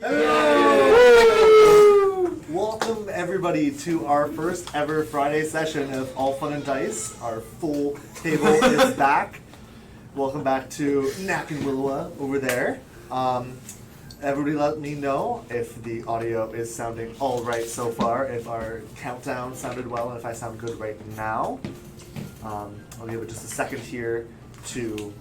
Hello! Welcome everybody to our first ever Friday session of AllFunNDice. Our full table is back. Welcome back to Knack and Willowa over there. Everybody let me know if the audio is sounding all right so far, if our countdown sounded well, and if I sound good right now. I'll give it just a second here to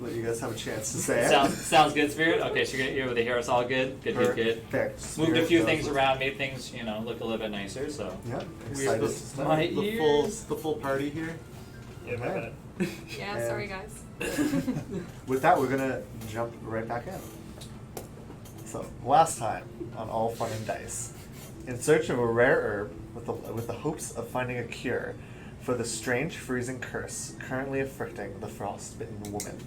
let you guys have a chance to say it. Sounds good, Spirit. Okay, so you're able to hear us all good? Good. Perfect. Moved a few things around, made things, look a little bit nicer, so. Yeah, We have excited to start. my ears. the full party here. Yeah, my bad. Yeah, And sorry guys. With that, we're gonna jump right back in. So, last time on AllFunNDice, in search of a rare herb with the hopes of finding a cure for the strange freezing curse currently afflicting the frostbitten woman,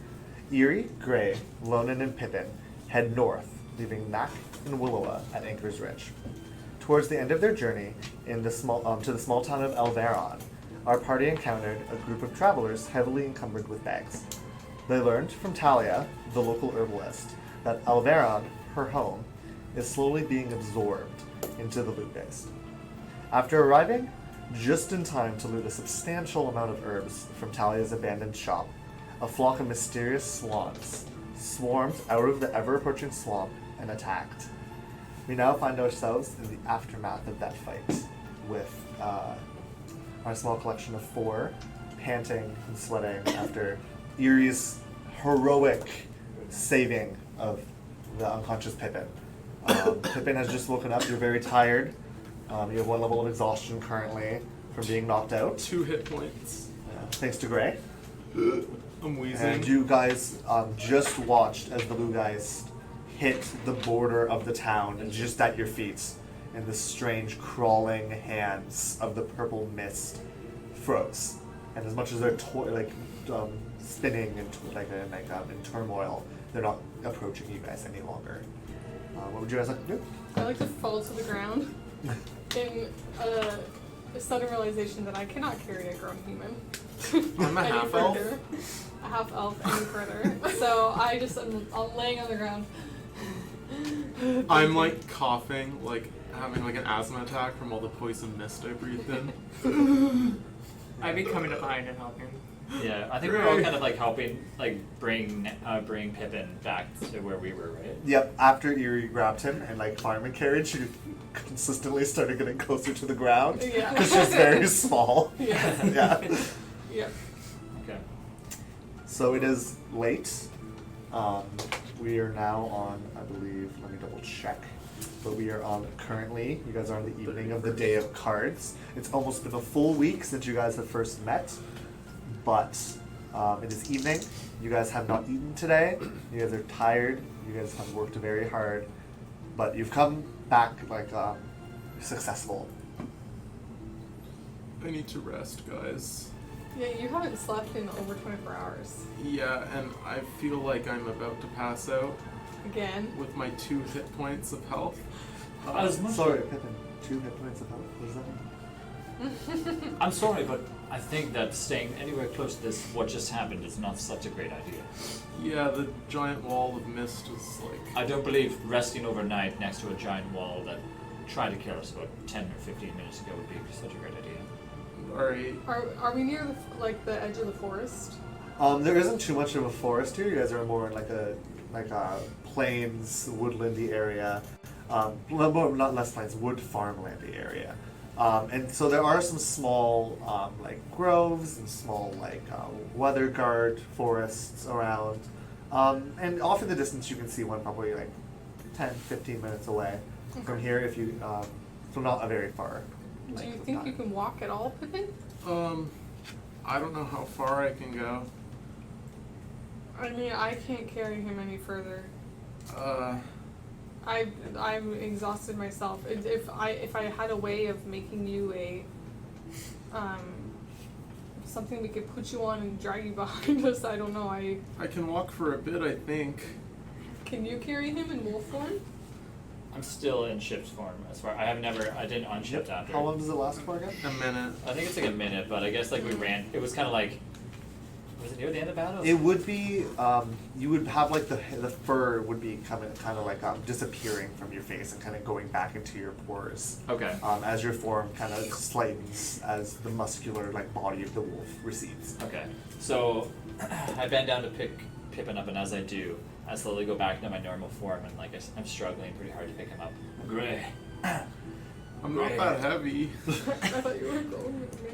Eerie, Gray, Lonan, and Pippin head north, leaving Knack and Willowa at Anchor's Ridge. Towards the end of their journey to the small town of Alvaron, our party encountered a group of travelers heavily encumbered with bags. They learned from Talia, the local herbalist, that Alvaron, her home, is slowly being absorbed into the loot base. After arriving just in time to loot a substantial amount of herbs from Talia's abandoned shop, a flock of mysterious swans swarmed out of the ever-approaching swamp and attacked. We now find ourselves in the aftermath of that fight, with our small collection of four panting and sweating after Eerie's heroic saving of the unconscious Pippin. Pippin has just woken up. You're very tired. You have one level of exhaustion currently from being knocked out. 2 hit points. Thanks to Gray. I'm wheezing. And you guys just watched as the blue guys hit the border of the town and just at your feet, and the strange crawling hands of the purple mist froze. And as much as they're spinning and in turmoil, they're not approaching you guys any longer. What would you guys like to do? I like to fall to the ground in a sudden realization that I cannot carry a grown human. I'm a any half elf. further. A half elf any further. So I'm laying on the ground. I'm like coughing, like having like an asthma attack from all the poison mist I breathed in. I'd be coming up behind and helping. Yeah, I think we're all kind of like helping, like bring Pippin back to where we were, right? Yep, after Eerie grabbed him and fireman carriage, she consistently started getting closer to the ground. Yeah. Because she's very small. Yeah. Yeah. Yep. Okay. So it is late. We are now on, I believe, let me double check. But we are on currently, you guys are on the evening of the Day of Cards. It's almost been a full week since you guys have first met. But it is evening. You guys have not eaten today. You guys are tired. You guys have worked very hard. But you've come back successful. I need to rest, guys. Yeah, you haven't slept in over 24 hours. Yeah, and I feel like I'm about to pass out Again. with my 2 hit points of health. Sorry, Pippin. 2 hit points of health. What does that mean? I'm sorry, but I think that staying anywhere close to this, what just happened, is not such a great idea. Yeah, the giant wall of mist is like... I don't believe resting overnight next to a giant wall that tried to kill us about 10 or 15 minutes ago would be such a great idea. Alright. Are we near the edge of the forest? There isn't too much of a forest here. You guys are more in a plains, woodlandy area. Not less plains, wood farmlandy area. And so there are some small groves and small weather guard forests around. And off in the distance you can see one probably 10-15 minutes away from here if you so not a very far. Do you think you can walk at all, Pippin? I don't know how far I can go. I mean, I can't carry him any further. I'm exhausted myself. If I had a way of making you a something we could put you on and drag you behind us, I don't know. I can walk for a bit, I think. Can you carry him in wolf form? I'm still in ship's form. I didn't unshipped after. How long does it last for again? A minute. I think it's like a minute, but I guess we ran. It was kind of like Was it near the end of battle? It would be, you would have like the fur would be kind of like disappearing from your face and kind of going back into your pores. Okay. As your form kind of slightens as the muscular like body of the wolf recedes. Okay. So I bend down to pick Pippin up, and as I do, I slowly go back into my normal form, and like I'm struggling pretty hard to pick him up. Gray. I'm not that heavy. I thought you were going with me.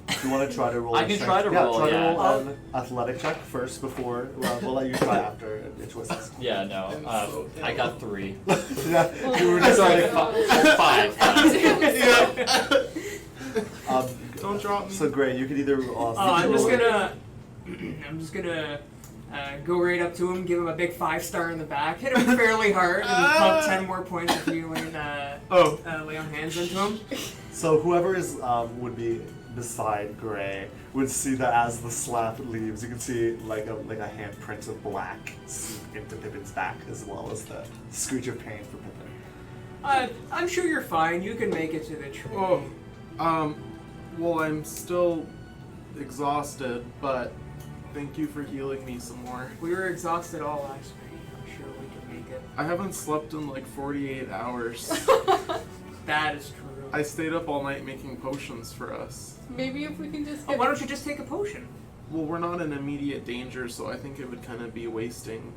Do you want to try to roll? I a can strength- try to roll, Try yeah. to roll an athletic check first before. We'll let you try after it twists. Yeah, no. I'm so I got 3. Yeah, you were just Sorry, like. 5. Don't drop me. So Gray, you could either. I'm just gonna go right up to him, give him a big 5-star in the back, hit him fairly hard, and pump 10 more points of healing. Lay on hands into him. So whoever is would be beside Gray would see that as the slap leaves, you can see like a handprint of black seep into Pippin's back, as well as the screech of pain for Pippin. I'm sure you're fine. You can make it to the tree. Oh, well, I'm still exhausted, but thank you for healing me some more. We were exhausted all last night. I'm sure we can make it. I haven't slept in like 48 hours. That is true. I stayed up all night making potions for us. Maybe if we can just Oh, get why don't you just take a potion? Well, we're not in immediate danger, so I think it would kind of be wasting.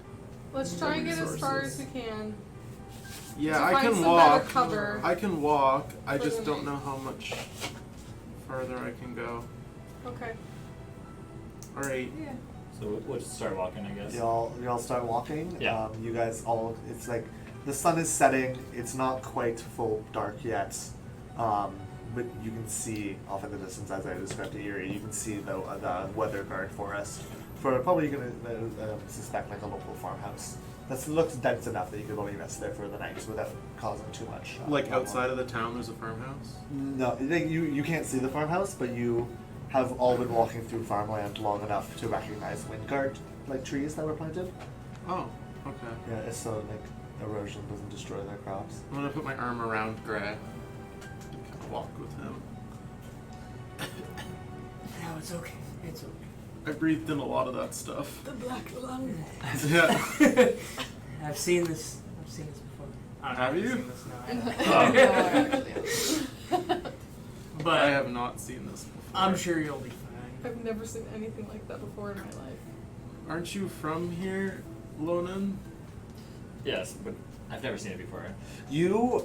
let's try and get as far as resources. we can. Yeah, To I find can some walk. better cover. I can walk. I For just the don't night. know how much farther I can go. Okay. All right. Yeah. So we'll just start walking, I guess. Y'all start walking. Yeah. You guys all. It's like the sun is setting. It's not quite full dark yet. But you can see off in the distance, as I described to Erie, you can see the weather guard forest for probably you're gonna suspect like a local farmhouse. That looks dense enough that you could only rest there for the night without causing too much. Like problem. outside of the town, there's a farmhouse. No, you can't see the farmhouse, but you have all been walking through farmland long enough to recognize wind guard like trees that were planted. Oh, okay. Yeah, it's so like erosion doesn't destroy their crops. I'm gonna put my arm around Gray. Kind of walk with him. No, it's okay. It's okay. I breathed in a lot of that stuff. The black lung. Yeah. I've seen this. I've seen this before. Have you? Seen this, no, I haven't. But I have not seen this before. I'm sure you'll be fine. I've never seen anything like that before in my life. Aren't you from here, Lonan? Yes, but I've never seen it before. You,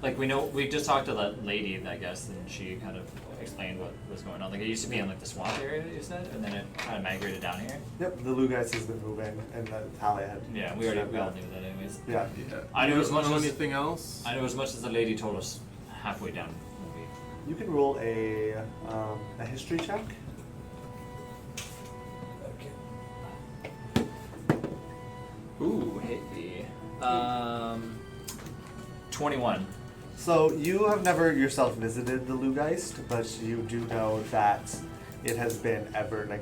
Like we just talked to that lady, I guess, and she kind of explained what was going on. Like it used to be in like the swamp area, you said, and then it kind of migrated down here. yep, the Lugais has been moving, and Talia had. Yeah, we all knew that anyways. Yeah. Yeah. I know You as much know as- anything else? I know as much as the lady told us halfway down the movie. You can roll a history check. Ooh, hey. 21. So you have never yourself visited the Lugeist, but you do know that it has been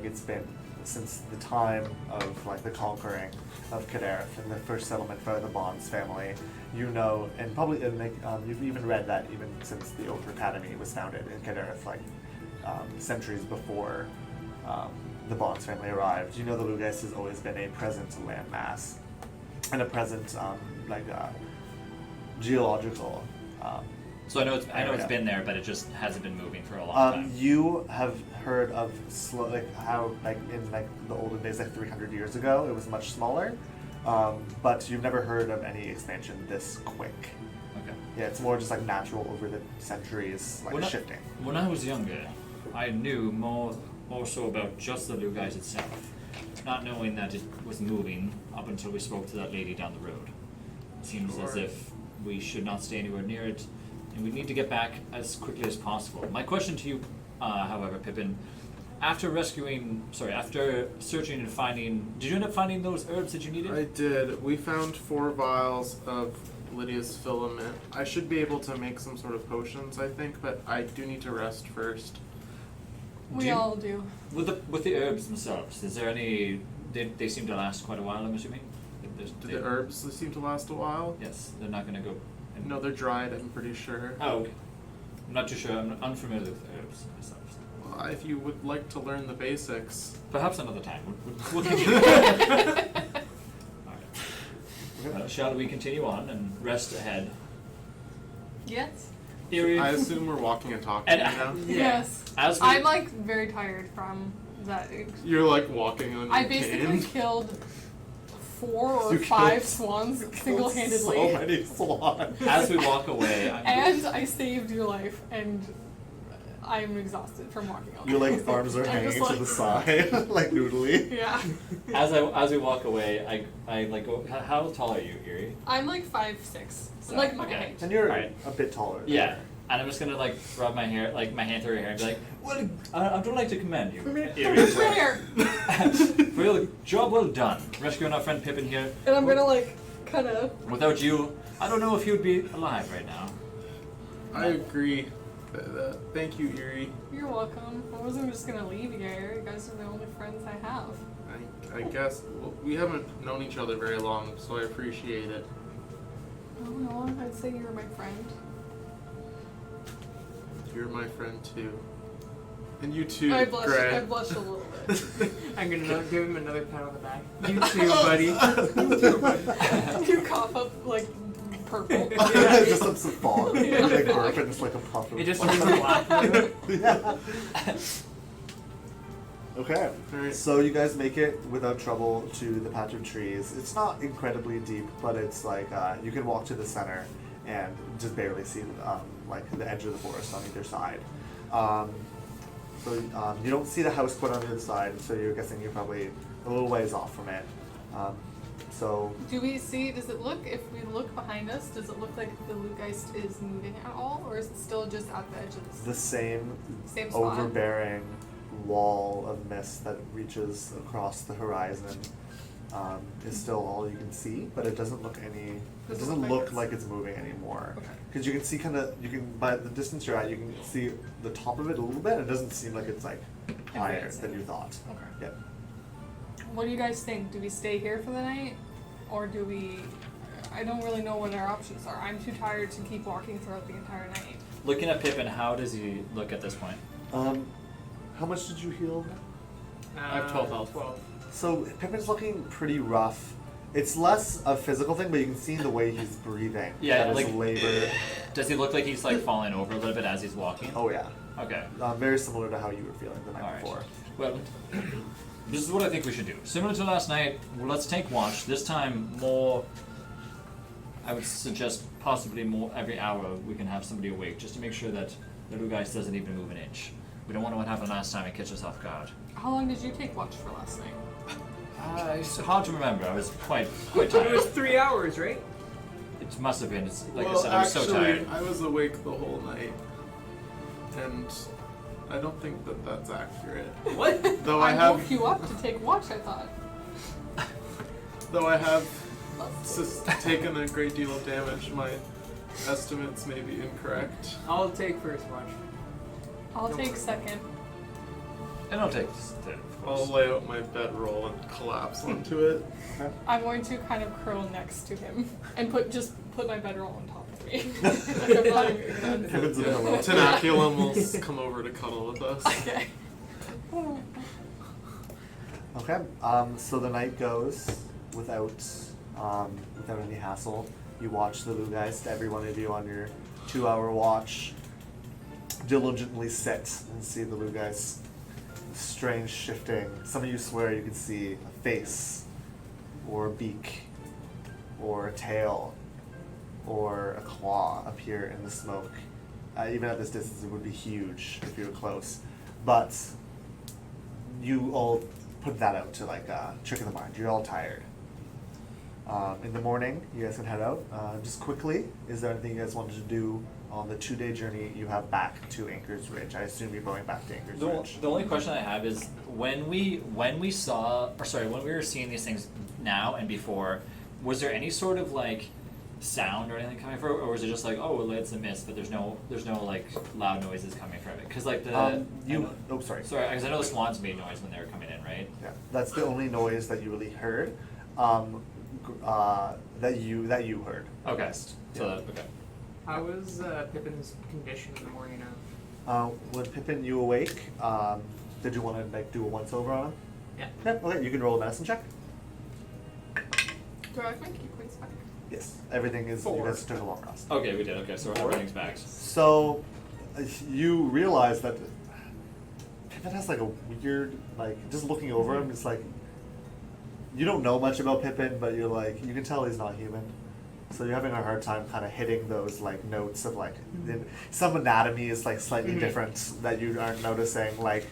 it's been since the time of like the conquering of Kadareth and the first settlement for the Bonds family. You know, and probably you've even read that even since the Oak Academy was founded in Kadareth, like centuries before the Bonds family arrived. You know the Lugeist has always been a present landmass and a present geological. So I know it's area. been there, but it just hasn't been moving for a long time. You have heard of how in the olden days, like 300 years ago, it was much smaller, but you've never heard of any expansion this quick. Okay. Yeah, it's more just like natural over the centuries, like shifting. When I was younger, I knew more so about just the Lugais itself, not knowing that it was moving up until we spoke to that lady down the road. It seems as Sure. if we should not stay anywhere near it, and we need to get back as quickly as possible. My question to you, however, Pippin, after searching and finding, did you end up finding those herbs that you needed? I did. We found 4 vials of Lydia's filament. I should be able to make some sort of potions, I think, but I do need to rest first. We you- all do. With the herbs themselves, is there any? They seem to last quite a while, I'm assuming. Do the herbs they seem to last a while? Yes, they're not going to go. No, they're dried, I'm pretty sure. Oh, okay. I'm not too sure. I'm unfamiliar with herbs myself. So. if you would like to learn the basics. Perhaps another time. We'll continue. Alright. Shall we continue on and rest ahead? Yes. Erie, I assume we're walking and talking And- right now. Yes. as we, I'm like very tired from that. You're like walking on I your basically cane. killed 4 or You 5 killed- swans So single-handedly. many swans. as we walk away, I'm And I saved your life, and I'm exhausted from walking all Your day. like arms are I'm hanging just to the side, like noodly. Yeah. as we walk away, I like go. How tall are you, Erie? I'm like 5'6". So, Like my okay. height. And you're Alright. a bit taller. Yeah. And I'm just gonna like rub my hair, like my hand through your hair, and be like, "Well, I would like to commend you, Erie, For hair. for your job well done, rescuing our friend Pippin here. And I'm gonna like kind of. Without you, I don't know if you'd be alive right now." I agree. Thank you, Erie. You're welcome. I wasn't just gonna leave you here. You guys are the only friends I have. I guess we haven't known each other very long, so I appreciate it. Oh no, I'd say you're my friend. You're my friend too. And you too, I Greg. blushed a little bit. I'm gonna give him another pat on the back. You too, buddy. You cough up like purple. Just some fog. Yeah. Like burp and it's like a puff of It just turns black. Yeah. Okay. Alright. So you guys make it without trouble to the patch of trees. It's not incredibly deep, but it's like you can walk to the center and just barely see like the edge of the forest on either side. So you don't see the house quite on the other side, so you're guessing you're probably a little ways off from it. So Do we see, does it look, if we look behind us, does it look like the Lugeist is moving at all? Or is it still just at the edge of the same Same spot? overbearing wall of mist that reaches across the horizon is still all you can see, but it doesn't look it doesn't look like it's moving anymore. Okay. Because you can see by the distance you're at, you can see the top of it a little bit. It doesn't seem like it's like higher Advancing. than you thought. Okay. Yep. What do you guys think? Do we stay here for the night? Or do we, I don't really know what our options are. I'm too tired to keep walking throughout the entire night. Looking at Pippin, how does he look at this point? How much did you heal? I have 12 health. 12. So Pippin's looking pretty rough. It's less a physical thing, but you can see in the way he's breathing. Yeah, that like it's labor. Does he look like he's like falling over a little bit as he's walking? Oh yeah. Okay. Very similar to how you were feeling the night Alright. before. Well, this is what I think we should do. Similar to last night, well, let's take watch. This time more, I would suggest possibly more every hour we can have somebody awake, just to make sure that the little guy doesn't even move an inch. We don't want what happened last time and catch us off guard. How long did you take watch for last night? It's hard to remember. I was quite It tired. was 3 hours, right? It must have been. It's, like well, I said, I was actually, so tired. I was awake the whole night, and I don't think that that's accurate. What? Though I I have, woke you up to take watch, I thought. though I have taken a great deal of damage, my estimates may be incorrect. I'll take first watch. I'll Don't take worry. second. And I'll take this third, of I'll course. lay out my bedroll and collapse onto it. I'm going to kind of curl next to him and put my bedroll on top of me. Like I'm not even gonna- Pippin's a pillow. Tenaculum will come over to cuddle with us. Okay. Okay. So the night goes without any hassle. You watch the Lugeist. Every one of you on your 2-hour watch diligently sit and see the Lugeist. Strange shifting. Some of you swear you can see a face, or a beak, or a tail, or a claw appear in the smoke. Even at this distance, it would be huge if you were close. But you all put that out to like trick of the mind. You're all tired. In the morning, you guys can head out. Just quickly, is there anything you guys wanted to do on the 2-day journey you have back to Anchor's Ridge? I assume you're going back to Anchor's Ridge. The only question I have is when we were seeing these things now and before, was there any sort of like sound or anything coming from it, or was it just like, oh well, it's a mist, but there's no like loud noises coming from it? Because like Sorry. sorry, because I know the swans made noise when they were coming in, right? Yeah, that's the only noise that you really heard. That you heard. Okay. Yes. So Yeah. okay. How was Pippin's condition in the morning When Pippin, you awake, did you want to like do a once over on him? Yeah. Yeah. Okay, you can roll a medicine check. Do I have my key points back? Yes. Everything is. You 4. guys took a long rest. Okay, we did. Okay, so everything's back. So, you realize that Pippin has like a weird, like, just looking over him, it's like, you don't know much about Pippin, but you're like, you can tell he's not human. So you're having a hard time kind of hitting those like notes of like, some anatomy is like slightly different that you aren't noticing, like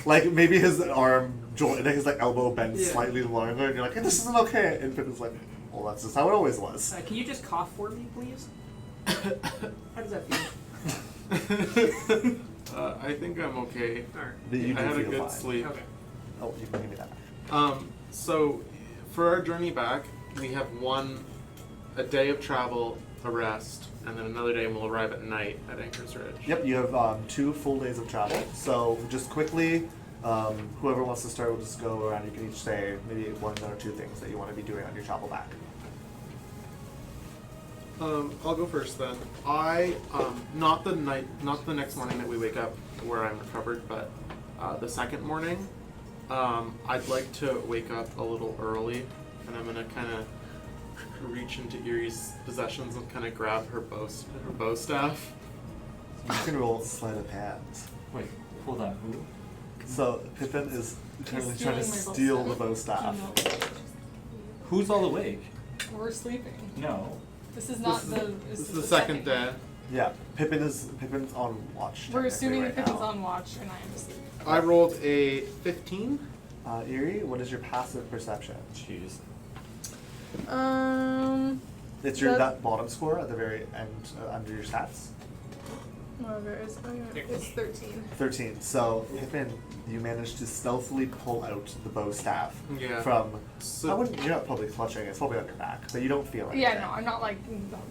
maybe his arm joint, his like elbow bends Yeah. slightly longer, and you're like, hey, this isn't okay. And Pippin's like, well, that's just how it always was. Can you just cough for me, please? How does that feel? I think I'm okay. Alright. But you I do had a feel good fine. sleep. Okay. Oh, you can give me that. So for our journey back, we have a day of travel, a rest, and then another day and we'll arrive at night at Anchor's Ridge. Yep, you have 2 full days of travel. So just quickly, whoever wants to start will just go around. You can each say maybe 1 or 2 things that you want to be doing on your travel back. I'll go first then. I not the next morning that we wake up where I'm recovered, but the second morning, I'd like to wake up a little early, and I'm gonna kind of reach into Erie's possessions and kind of grab her bow staff. You can roll sleight of hand. Wait, hold on. Who? So Pippin is currently He's trying to steal stealing the bow staff. No. Who's all awake? We're sleeping. No. This is not This the. is the second day. Yeah, Pippin's on watch. We're assuming right that Pippin's now. on watch and I am asleep. I rolled a 15. Erie, what is your passive perception? Jeez. It's your That- that bottom score at the very end under your stats. Whatever, it's 13. 13. So Pippin, you managed to stealthily pull out the bow staff Yeah. from. So- you're not probably clutching it. It's probably on your back, but you don't feel anything. Yeah, no, I'm not like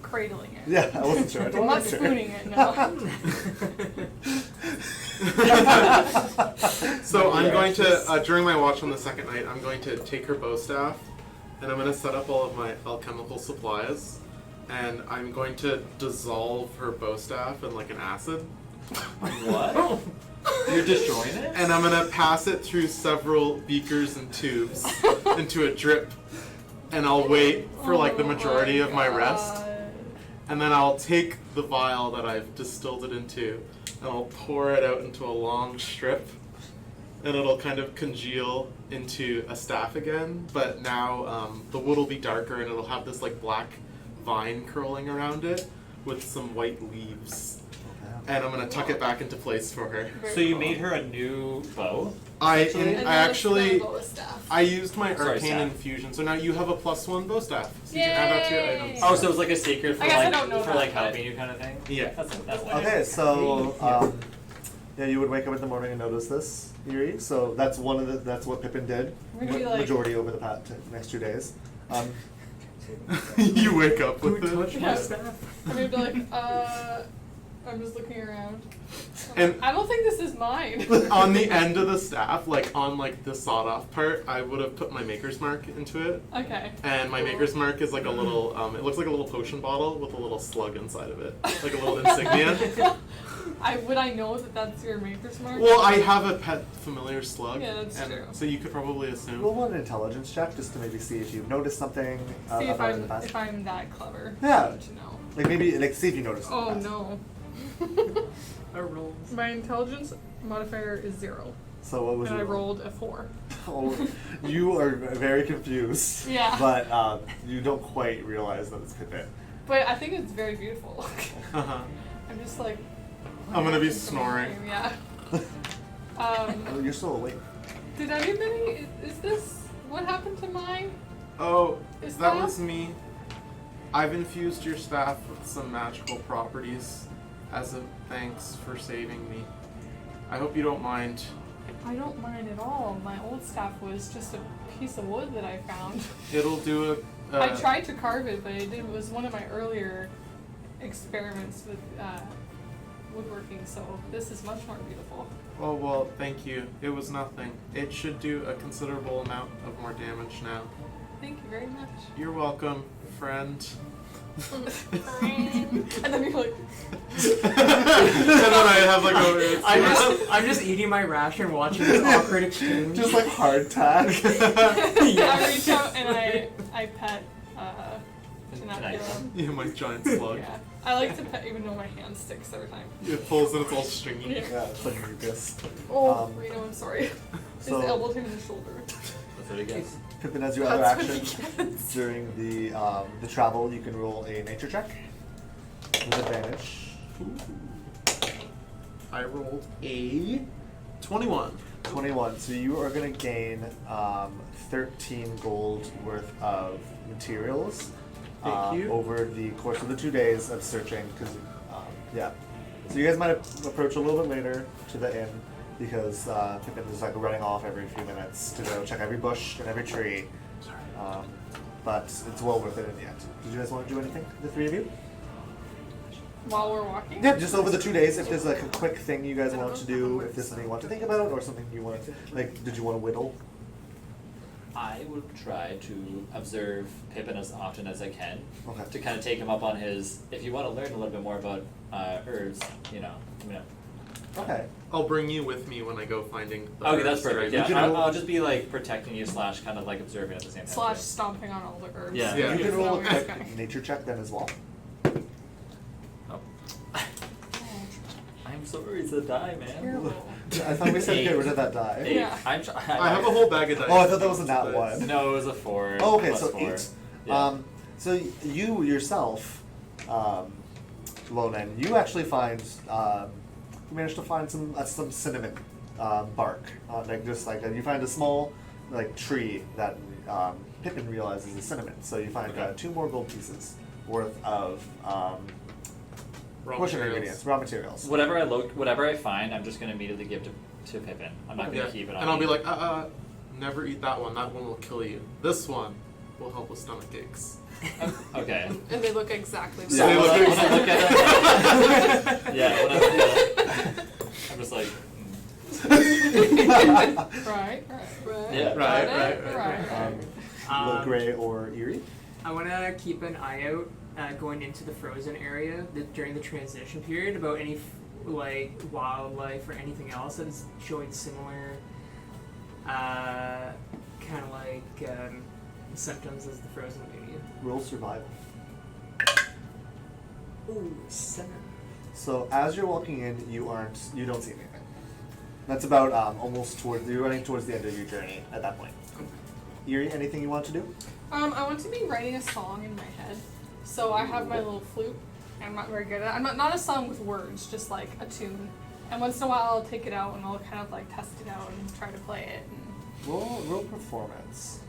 cradling it. Yeah, I wasn't sure. I I'm don't not wasn't sure. spooning it, no. So I'm going to, during my watch on the second night, I'm going to take her bow staff, and I'm going to set up all of my alchemical supplies, and I'm going to dissolve her bow staff in like an acid, What? You're destroying it? and I'm going to pass it through several beakers and tubes into a drip, and I'll wait for like the majority of my rest, and then I'll take the vial that I've distilled it into, and I'll pour it out into a long strip, and it'll kind of congeal into a staff again, but now the wood will be darker and it'll have this like black vine curling around it with some white leaves. And I'm gonna tuck it back into place for her. So you made her a new bow? I Actually- actually Staff. I used my Sorry, arcane staff. infusion, so now you have a +1 bow staff. So you can add that to your Yay! items. Oh, so it's like a secret for I guess I like don't know for that, like but- helping you kind of thing? Yeah. That's Okay, so yeah, you would wake up in the morning and notice this, Erie. So that's that's what Pippin did. We're gonna be like- Majority over the next 2 days. You wake up with Who touched it. my Yeah. staff? I'm gonna be like, I'm just looking around. And- I don't think this is mine. On the end of the staff, like on like the sawed off part, I would have put my maker's mark into it. Okay. And my maker's mark is like a little, it looks like a little potion bottle with a little slug inside of it. Like a little insignia. Would I know that that's your maker's mark? Well, I have a pet familiar slug. Yeah, that's and true. So you could probably assume. Roll an intelligence check just to maybe see if you've noticed something See if about it in the past. I'm that clever. Yeah. To know. Like maybe like see if you noticed. Oh in the past. no. I rolled. My intelligence modifier is 0, So what was and I your rolled a 4. Oh, you are very confused. Yeah. But you don't quite realize that it's Pippin. But I think it's very beautiful. Uh-huh. I'm just like. I'm gonna be what happened to my snoring. dream? Yeah. Oh, you're still awake. Did anybody? Is this what happened to mine? Oh, Is that that- was me. I've infused your staff with some magical properties as a thanks for saving me. I hope you don't mind. I don't mind at all. My old staff was just a piece of wood that I found. It'll do a. I tried to carve it, but it was one of my earlier experiments with woodworking, so this is much more beautiful. Oh, well, thank you. It was nothing. It should do a considerable amount of more damage now. Thank you very much. You're welcome, friend. and then you're like, And then I have like a. I'm just eating my ration, watching this awkward exchange. Just like hardtack. I reach out and I pet Tonight. Tinakula. Yeah, my giant slug. Yeah. I like to pet even though my hand sticks every time. It pulls and it's all stringy. Yeah. Yeah, it's like mucus. Oh, Um, Reno, I'm sorry. so- His elbow hit his shoulder. That's what he gets. Pippin, as your other That's what action he gets. during the travel, you can roll a nature check with advantage. I rolled a 21. 21. So you are going to gain 13 gold worth of materials Thank you. over the course of the 2 days of searching. Because yeah, so you guys might approach a little bit later to the inn because Pippin is like running off every few minutes to go check every bush and every tree. But it's well worth it in the end. Did you guys want to do anything, the three of you? While we're walking? Yeah, just over the 2 days. If there's like a quick thing you guys want to do, if there's something you want to think about, or something you want to, like, did you want to whittle? I would try to observe Pippin as often as I can Okay. to kind of take him up on his. If you want to learn a little bit more about herbs, let me know. Okay. I'll bring you with me when I go finding. The Okay, that's herbs that perfect. I Yeah, can I'll, roll- I'll just be like protecting you / kind of like observing at the same time. Slash too. stomping on all the herbs. Yeah. Yeah. You can roll a Okay. quick nature check then as well. Oh. I'm sorry, it's a die, man. Terrible. I thought we said get rid of that die. Eight. Yeah. I'm I have a whole bag of dice. Oh, I thought that was a nat Dice. one. No, it was a 4. Oh, okay, plus so 4. 8. Yeah. So you yourself, Lonan, you actually find, you managed to find some cinnamon bark. Like just like you find a small like tree that Pippin realizes is cinnamon. So you find Okay. 2 more gold pieces worth of Raw potion materials. ingredients, raw materials. Whatever I find, I'm just gonna immediately give to Pippin. I'm not gonna Yeah. keep it on. And I'll be me. like, never eat that one. That one will kill you. This one will help with stomach aches. Okay. And they look exactly the Yeah, same. when I look look at it, yeah, when I look at it, I'm just like, Right. Yeah. Right. Little gray or eerie. I want to keep an eye out going into the frozen area during the transition period about any like wildlife or anything else that is showing similar kind of like symptoms as the frozen lady. Roll survival. Ooh, 7. So as you're walking in, you don't see anything. That's about you're running towards the end of your journey at that point. Eerie, anything you want to do? I want to be writing a song in my head. So I have my little flute. I'm not very good at it. I'm not a song with words, just like a tune. And once in a while I'll take it out and I'll kind of like test it out and try to play it. And... Roll performance.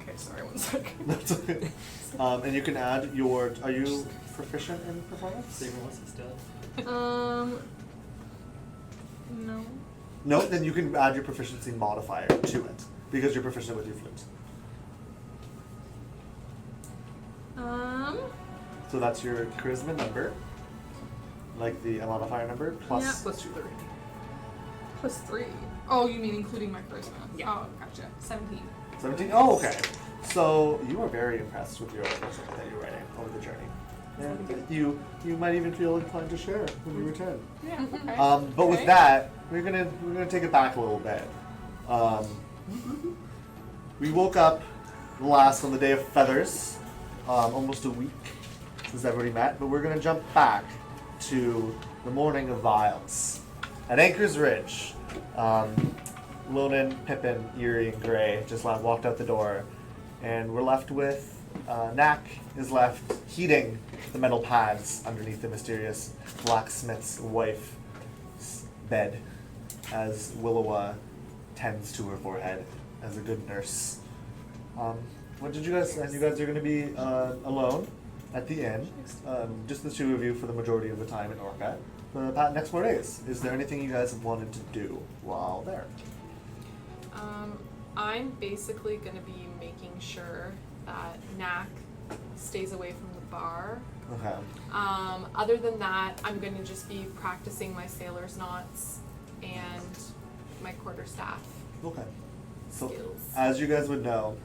Okay, sorry, one second. That's okay. And you can add your. Are you proficient in performance? Saber wants to still. No. No, then you can add your proficiency modifier to it because you're proficient with your flute. So that's your charisma number, like the modifier number plus. Yeah, plus 3. Plus 3. Oh, you mean including my charisma? Yeah. Oh, gotcha. 17. 17? Oh, okay. So you are very impressed with your potion that you're writing over the journey. And you might even feel inclined to share when you return. Yeah. Okay. But with Okay. that, we're gonna take it back a little bit. We woke up last on the day of feathers, almost a week since everybody met, but we're gonna jump back to the morning of vials. At Anchor's Ridge, Lonan, Pippin, Eerie, and Gray just walked out the door, and we're left with Knack is left heating the metal pads underneath the mysterious blacksmith's wife's bed as Willowa tends to her forehead as a good nurse. What did you guys? And you guys are going to be alone at the inn, just the 2 of you for the majority of the time in Orca. For the next 4 days, is there anything you guys have wanted to do while there? I'm basically going to be making sure that Knack stays away from the bar. Okay. Other than that, I'm going to just be practicing my sailor's knots and my quarterstaff Okay. So, skills. as you guys would know,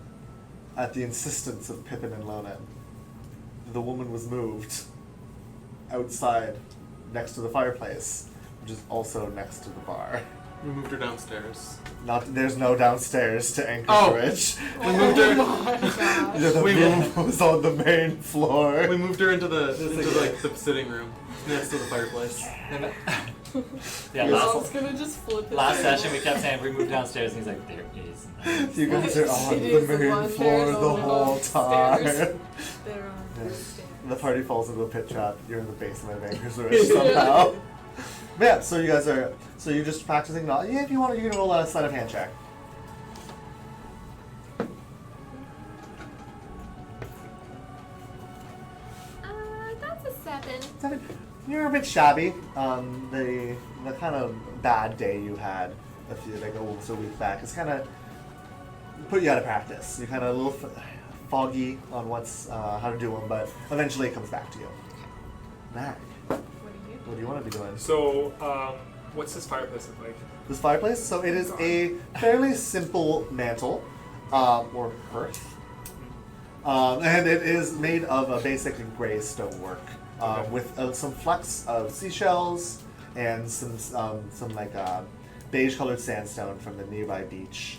at the insistence of Pippin and Lonan, the woman was moved outside next to the fireplace, which is also next to the bar. We moved her downstairs. There's no downstairs to Anchorage. We moved her. my gosh. The We room moved- was on the main floor. We moved her into the sitting room next to the fireplace. Yeah, Mom's gonna just flip it. last session we kept saying we moved downstairs, and he's like, there is none. You guys are on It the is the main one, floor there's the only whole no stairs. time. They're on Yeah. the stairs. The party falls into a pit trap. You're in the basement of Anchorage somehow. But yeah, so you guys are. So you're just practicing. Not. Yeah, if you want, you can roll a sleight of hand check. That's a 7. 7. You're a bit shabby. The kind of bad day you had a week back is kind of put you out of practice. You're kind of a little foggy on what's how to do them, but eventually it comes back to you. Mac, What do you do? what do you want to be doing? So, what's this fireplace look like? This fireplace, so it is a fairly simple mantle, or hearth, and it is made of a basic gray stonework, Okay. with some flecks of seashells and some beige-colored sandstone from the nearby beach.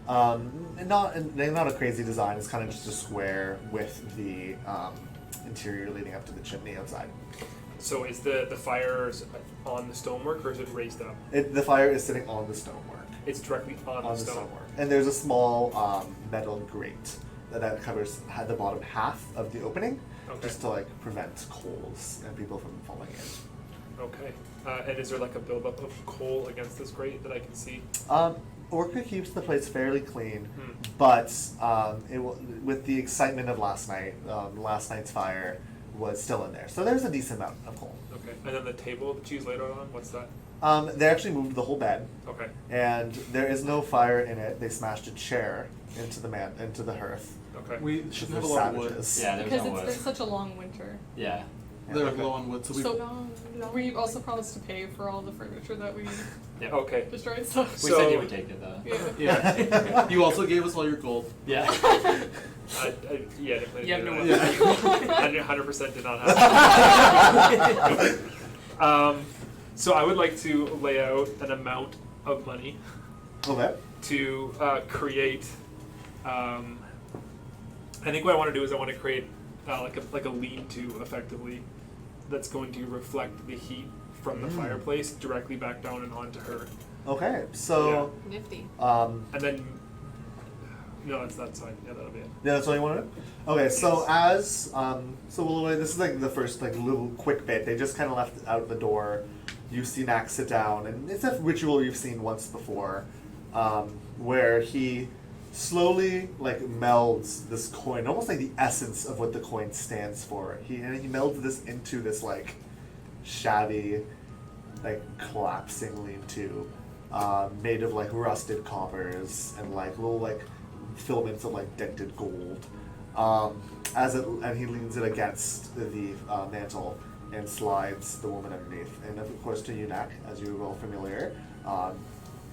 And not a crazy design. It's kind of just a square with the interior leading up to the chimney outside. So, is the fires on the stonework or is it raised up? The fire is sitting on the stonework. It's directly on the stonework. And there's a small metal grate that covers the bottom half of the opening, Okay. just to prevent coals and people from falling in. Okay. And is there like a buildup of coal against this grate that I can see? Orca keeps the place fairly clean, Hmm. but with the excitement of last night's fire was still in there. So there's a decent amount of coal. Okay. And then the table that she's laid out on, what's that? They actually moved the whole bed, Okay. and there is no fire in it. They smashed a chair into the hearth. Okay. We Because should they're have a lot of wood. savages. Yeah, there's Because no it's wood. been such a long winter. Yeah. They're Okay. low on wood, so we. So we also promised to pay for all the furniture that we Yep. Okay. destroyed. So We said you would take it though. yeah. Yeah. You also gave us all your gold. Yeah. Yeah, definitely. You have no did one. that. 100% did not have. So I would like to lay out an amount of money Okay. to create. I think what I want to do is I want to create like a lean-to effectively, that's going to reflect the heat from the fireplace directly back down and onto her, Okay. So. Nifty. and then. No, that's fine. Yeah, that'll be it. Yeah, that's all you want to do? Okay, so this is like the first little quick bit. They just kind of left out the door. You see Max sit down, and it's a ritual you've seen once before, where he slowly melds this coin, almost like the essence of what the coin stands for. He melds this into this shabby, collapsing lean-to, made of rusted coppers and little filaments of dented gold. And he leans it against the mantle and slides the woman underneath. And of course, to you, Nak, as you're well familiar,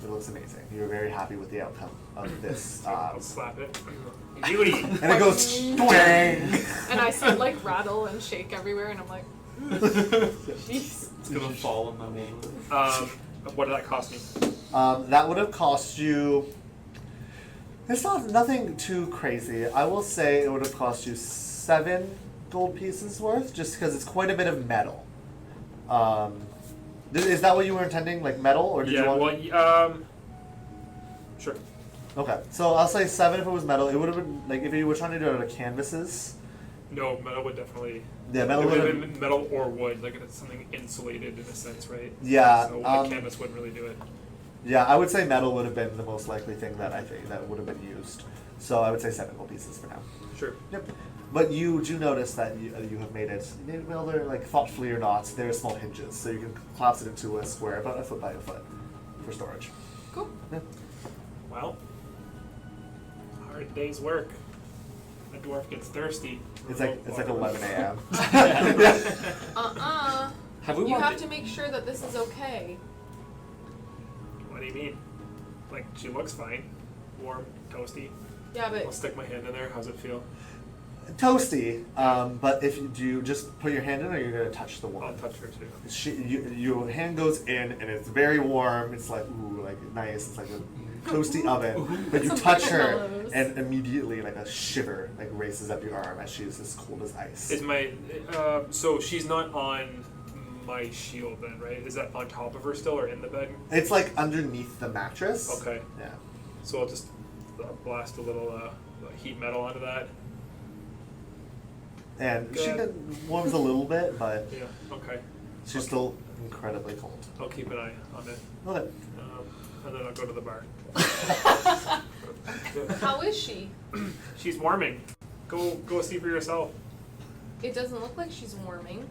it looks amazing. You're very happy with the outcome of this. I'll slap it. Beauty. And it goes twang. And I see it rattle and shake everywhere, and I'm like, jeez. It's gonna fall on that woman. What did that cost me? That would have cost you. It's nothing too crazy. I will say it would have cost you 7 gold pieces worth, just because it's quite a bit of metal. Is that what you were intending, metal, or did you want? Sure. Okay, so I'll say 7 if it was metal. It would have been if you were trying to do it out of canvases. No, metal would definitely. Yeah, metal It would would have have. been metal or wood, it's something insulated in a sense, right? Yeah, So um, canvas wouldn't really do it. Yeah, I would say metal would have been the most likely thing that I think that would have been used. So I would say 7 gold pieces for now. Sure. Yep. But you do notice that you have made it, well, they're thoughtfully or not, they're small hinges, so you can collapse it into a square about a foot by a foot for storage. Cool. Yeah. Well, hard day's work. A dwarf gets thirsty. It's like 11 a.m. Have we You walked have in- to make sure that this is okay. What do you mean? She looks fine. Warm, toasty. Yeah, I'll but stick my hand in there. How's it feel? toasty. But if you do, you just put your hand in, or you're gonna touch the I'll woman. touch her too. Your hand goes in, and it's very warm. It's like ooh, like nice. It's like a toasty oven. But you Some touch her, marshmallows. and immediately like a shiver like races up your arm as she's as cold as ice. Is my so she's not on my shield then, right? Is that on top of her still or in the bed? It's like underneath the mattress. Okay. Yeah. So I'll just blast a little heat metal onto that. And she Good. warms a little bit, but Yeah. Okay. she's still incredibly cold. I'll keep an eye on it, Okay. and then I'll go to the bar. How is she? She's warming. Go see for yourself. It doesn't look like she's warming.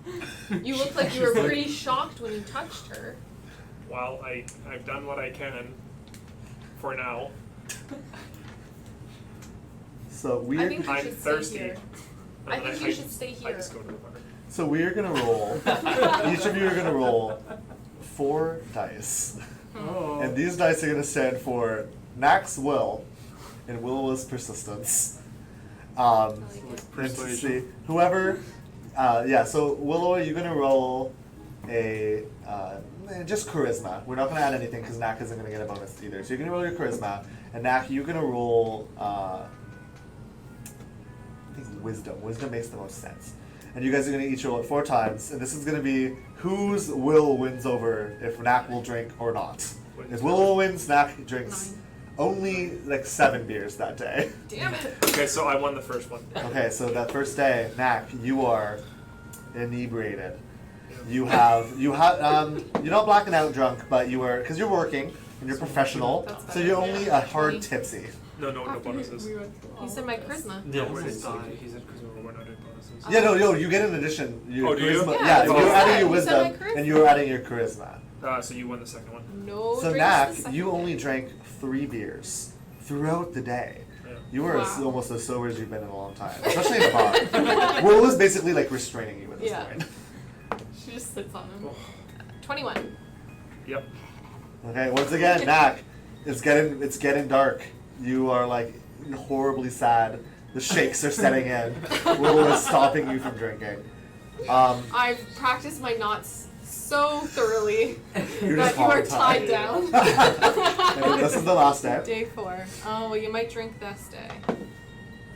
You look like you were pretty shocked when you touched her. Well, I've done what I can for now. So I we're think you I'm should thirsty. stay here. And I then think you should stay I here. just go to the bar. so we're gonna roll. Each of you are gonna roll 4 dice, Oh. and these dice are gonna stand for Nack's will and Willow's persistence. And to Persuasion. see whoever, yeah. So Willow, you're gonna roll a just charisma. We're not gonna add anything because Knack isn't gonna get a bonus either. So you're gonna roll your charisma, and Knack, you're gonna roll. I think it's wisdom. Wisdom makes the most sense. And you guys are gonna each roll it 4 times, and this is gonna be whose will wins over if Knack will drink or not. If Willow wins, Knack drinks 9. only like 7 beers that day. Damn it. Okay, so I won the first one. Okay, so that first day, Knack, you are inebriated. You're not blacking out drunk, but you were, because you're working and you're professional, That's so better. you're only a hard 20. tipsy. No After bonuses. we went through all You said of my this. charisma. Yeah, No, it's he fine. said because we're not doing bonuses. Yeah, you get an addition. Your Oh, do you? charisma, Yeah, yeah, that's you're what I adding said. your You said my wisdom, charisma. and you're adding your charisma. So you won the second one. No. So drinks Knack, the second you only day. drank 3 beers throughout the day. Yeah. You were Wow. almost as sober as you've been in a long time, especially in a bar. Will was basically like restraining you at this Yeah. point. She just sits on him. 21. Yep. Okay, once again, Knack, it's getting dark. You are like horribly sad. The shakes are setting in. Willow is stopping you from drinking. I've practiced my knots so thoroughly You're that just you are hog tied tied. down. And this is the last day. Day 4. Oh, well, you might drink this day.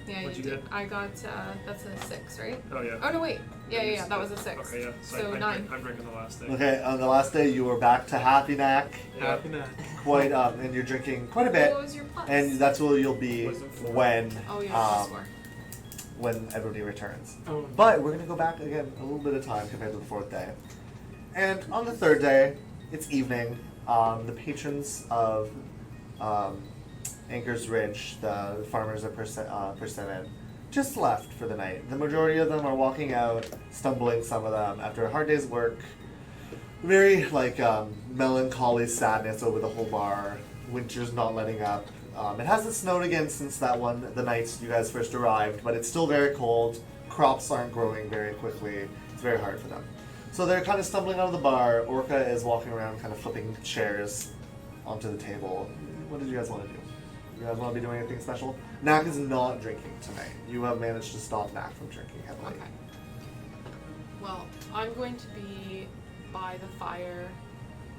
Yeah, What'd you did. get? I got, that's a 6, right? Oh yeah. Oh, no, wait. Yeah, that was a 6. Okay, yeah. So I'm 9. I'm drinking the last day. Okay, on the last day, you were back to happy Knack, Yeah. Happy night. quite and you're drinking quite a bit, What was your plus? and that's where you'll be Wasn't 4. when Oh, yeah, plus 4. when everybody returns. Oh. But we're gonna go back again a little bit of time compared to the 4th day. And on the 3rd day, it's evening. The patrons of Anchor's Ridge, the farmers of Persimmon, just left for the night. The majority of them are walking out, stumbling, some of them, after a hard day's work. Very, melancholy sadness over the whole bar. Winter's not letting up. It hasn't snowed again since the night you guys first arrived, but it's still very cold. Crops aren't growing very quickly. It's very hard for them. So they're kind of stumbling out of the bar. Orca is walking around, kind of flipping chairs onto the table. What did you guys want to do? You guys want to be doing anything special? Knack is not drinking tonight. You have managed to stop Knack from drinking heavily. Okay. Well, I'm going to be by the fire,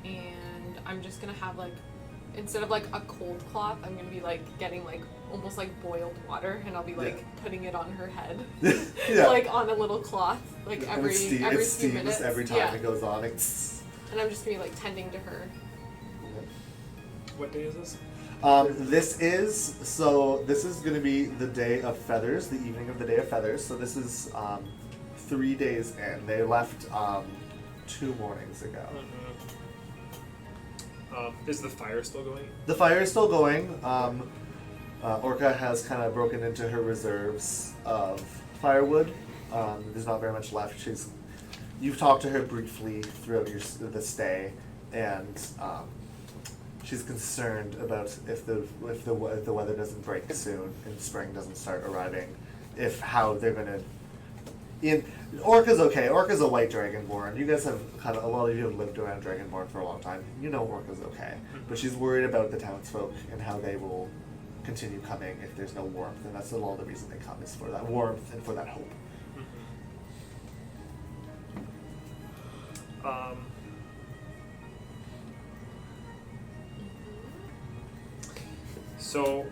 and I'm just gonna have instead of a cold cloth, I'm gonna be getting almost boiled water, and I'll be putting it on her head, Yeah. on a little cloth, And every it few steams minutes. every time yeah. it goes on. It's, And I'm just gonna be tending to her. What day is this? this is going to be the day of feathers, the evening of the day of feathers. So this is 3 days in. They left 2 mornings ago. Is the fire still going? The fire is still going. Orca has kind of broken into her reserves of firewood. There's not very much left. You've talked to her briefly throughout the stay, and she's concerned about if the weather doesn't break soon and spring doesn't start arriving, how they're gonna. Orca's okay. Orca's a white dragonborn. You guys have a lot of you have lived around dragonborn for a long time. You know Orca's okay, but she's worried about the townsfolk and how they will continue coming if there's no warmth, and that's a lot of the reason they come is for that warmth and for that hope. So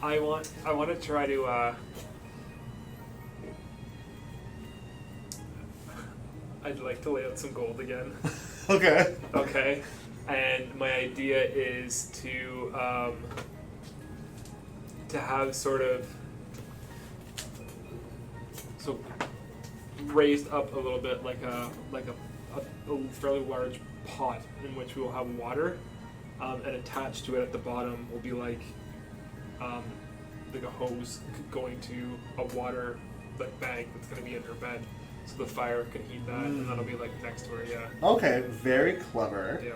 I want to try to I'd like to lay out some gold again. Okay. Okay. And my idea is to have sort of so raised up a little bit like a fairly large pot in which we will have water, and attached to it at the bottom will be like a hose going to a water bag that's going to be in her bed, so the fire can heat that, and that'll be like next to her. Yeah. Okay, very clever. Yeah.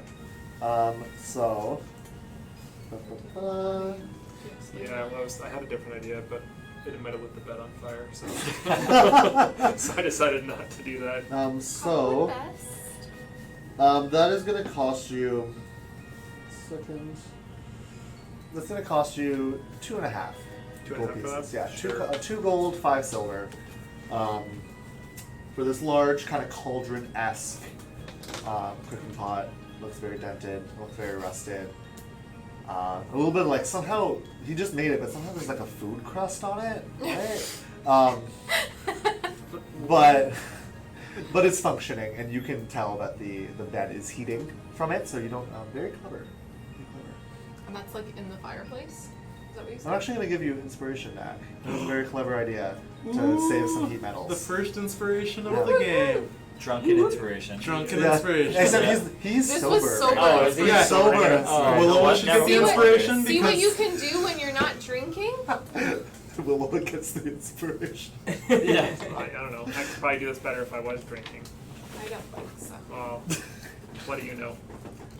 So. Yeah, well, I had a different idea, but it might have lit the bed on fire, so so I decided not to do that. So that is going to cost you. Second. That's going to cost you 2.5. 2.5 gold for pieces. that? Yeah, Sure. 2 gold, 5 silver. For this large kind of cauldron-esque cooking pot. Looks very dented. Looks very rusted. A little bit like somehow he just made it, but somehow there's like a food crust on it, right? But it's functioning, and you can tell that the bed is heating from it. So you don't. Very clever. Very clever. And that's like in the fireplace? Is that what you said? I'm actually going to give you inspiration back. It was a very clever idea to save some heat metals. The first inspiration Yeah. of the game. Drunken inspiration. Drunken Yeah. inspiration. Except he's This sober. was sober. right? Oh, is he Yeah, sober? sober. Oh, Willow what? should Never get the mind. inspiration See what because you can do when you're not drinking? Willow gets the inspiration. Yeah. I don't know. I could probably do this better if I was drinking. I don't think so. Well, what do you know?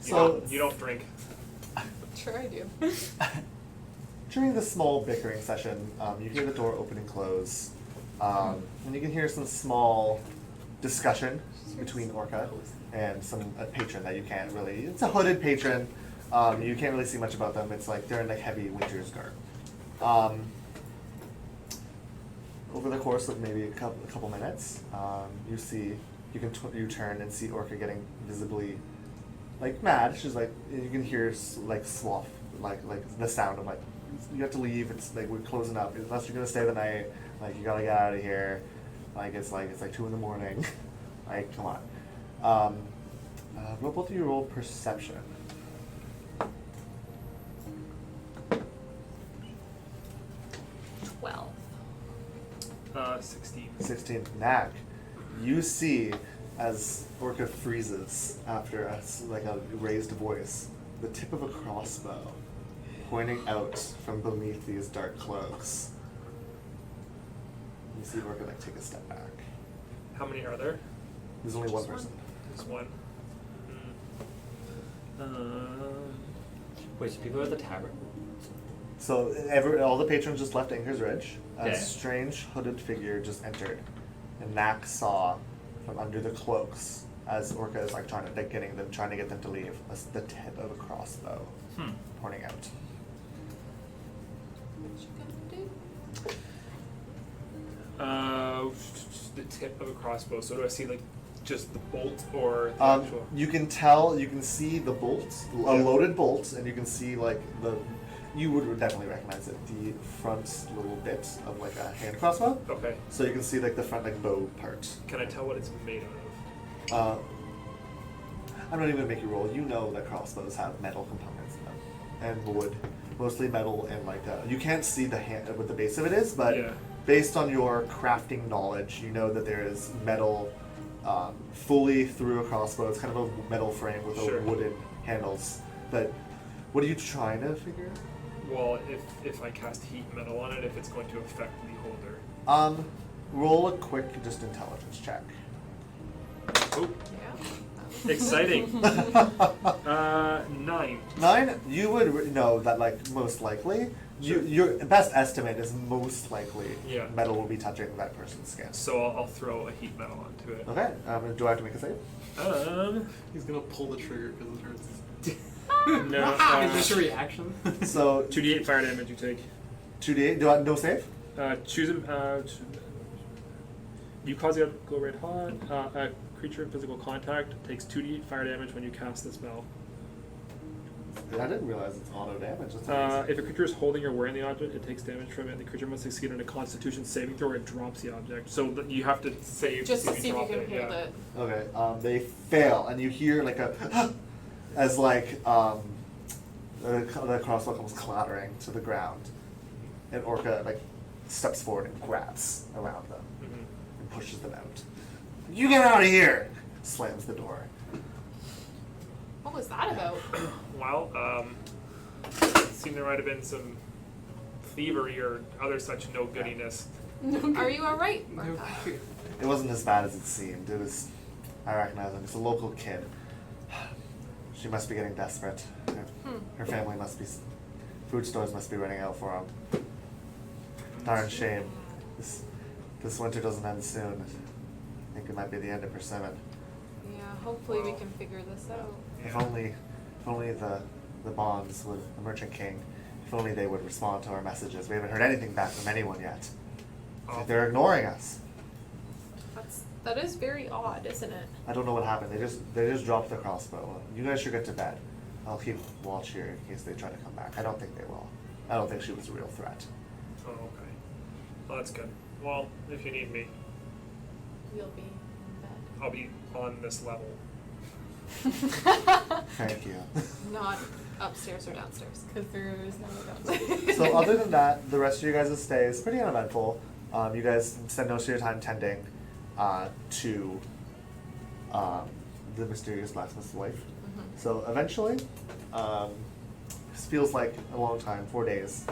You don't drink. Sure I do. During this small bickering session, you hear the door open and close, and you can hear some small discussion between Orca and some patron that you can't really. It's a hooded patron. You can't really see much about them. It's like they're in like heavy winter's garb. Over the course of maybe a couple minutes, you turn and see Orca getting visibly like mad. She's like, you can hear like slough, like the sound of like, you have to leave. It's like we're closing up. Unless you're gonna stay the night, like you gotta get out of here. It's like 2 a.m. Like, come on. Both of you roll perception. 12. 16. 16. Knack. You see as Orca freezes after a raised voice, the tip of a crossbow pointing out from beneath these dark cloaks. You see Orca take a step back. How many are there? There's only one person. There's one. Wait, so people are at the tavern? So all the patrons just left Anchor's Ridge. A Okay. strange hooded figure just entered, and Knack saw from under the cloaks as Orca is trying to get them to leave. The tip of a crossbow pointing out. What you gonna do? The tip of a crossbow. So do I see just the bolt or the actual? You can see the bolt, a loaded bolt, and you can see you would definitely recognize it, the front little bit of a hand crossbow. Okay. So you can see the front bow part. Can I tell what it's made out of? I'm not even gonna make you roll. You know that crossbows have metal components in them, and wood, mostly metal, and you can't see the hand what the base of it is, but Yeah. based on your crafting knowledge, you know that there is metal fully through a crossbow. It's kind of a metal frame with Sure. wooden handles. But what are you trying to figure? Well, if I cast heat metal on it, if it's going to affect the holder. Roll a quick intelligence check. Oh, Yeah. exciting. 9. 9. You would know that most likely. Sure. Your best estimate is most likely Yeah. metal will be touching that person's skin. So I'll throw a heat metal onto it. Okay. Do I have to make a save? he's gonna pull the trigger because it hurts. No. Is this a reaction? So 2d8 fire damage you take. 2d8. Do I no save? Choose a. You cause the other to go red hot. A creature in physical contact takes 2d8 fire damage when you cast the spell. I didn't realize it's auto damage. That's amazing. If a creature is holding or wearing the object, it takes damage from it. The creature must succeed on a Constitution saving throw or it drops the object. So you have to save Just to to see if you drop can it. hold Yeah. it. Okay, they fail, and you hear like a as like the crossbow comes clattering to the ground, and Orca like steps forward and grabs around them and pushes them out. You get out of here! Slams the door. What was that about? Well, it seemed there might have been some thievery or other such no goodiness. Are you alright, No. Martha? It wasn't as bad as it seemed. It was. I recognize him. It's a local kid. She must be getting desperate. Her family must be. Food stores must be running out for him. Darn shame. This winter doesn't end soon. I think it might be the end of persimmon. Yeah, hopefully we can figure this out. If only the bonds with the Merchant King, if only they would respond to our messages. We haven't heard anything back from anyone yet. Oh. They're ignoring us. That is very odd, isn't it? I don't know what happened. They just dropped the crossbow. You guys should get to bed. I'll keep watch here in case they try to come back. I don't think they will. I don't think she was a real threat. Oh, okay. Well, that's good. Well, if you need me, We'll be in bed. I'll be on this level. Thank you. Not upstairs or downstairs. Because there is no downstairs. So other than that, the rest of your guys' stay is pretty uneventful. You guys spend most of your time tending to the mysterious blacksmith's wife. So eventually, this feels like a long time, 4 days.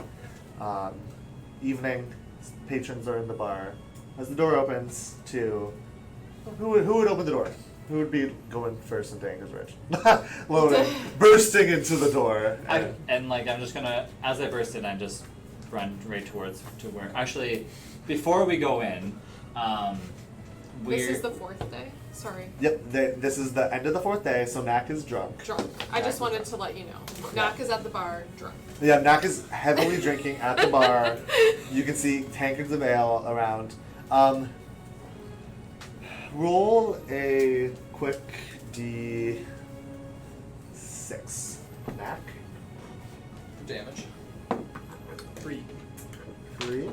Evening, patrons are in the bar. As the door opens to, who would open the door? Who would be going first into Anger's Ridge? Loading, bursting into the door. I'm just gonna, as I burst in, I just run right towards to where. Actually, before we go in, This is the 4th day? Sorry. Yep, this is the end of the 4th day, so Knack is drunk. Drunk. I just wanted to let you know. Knack is at the bar, drunk. Yeah, Knack is heavily drinking at the bar. You can see tankards of ale around. Roll a quick D6. Knack. damage. 3. 3.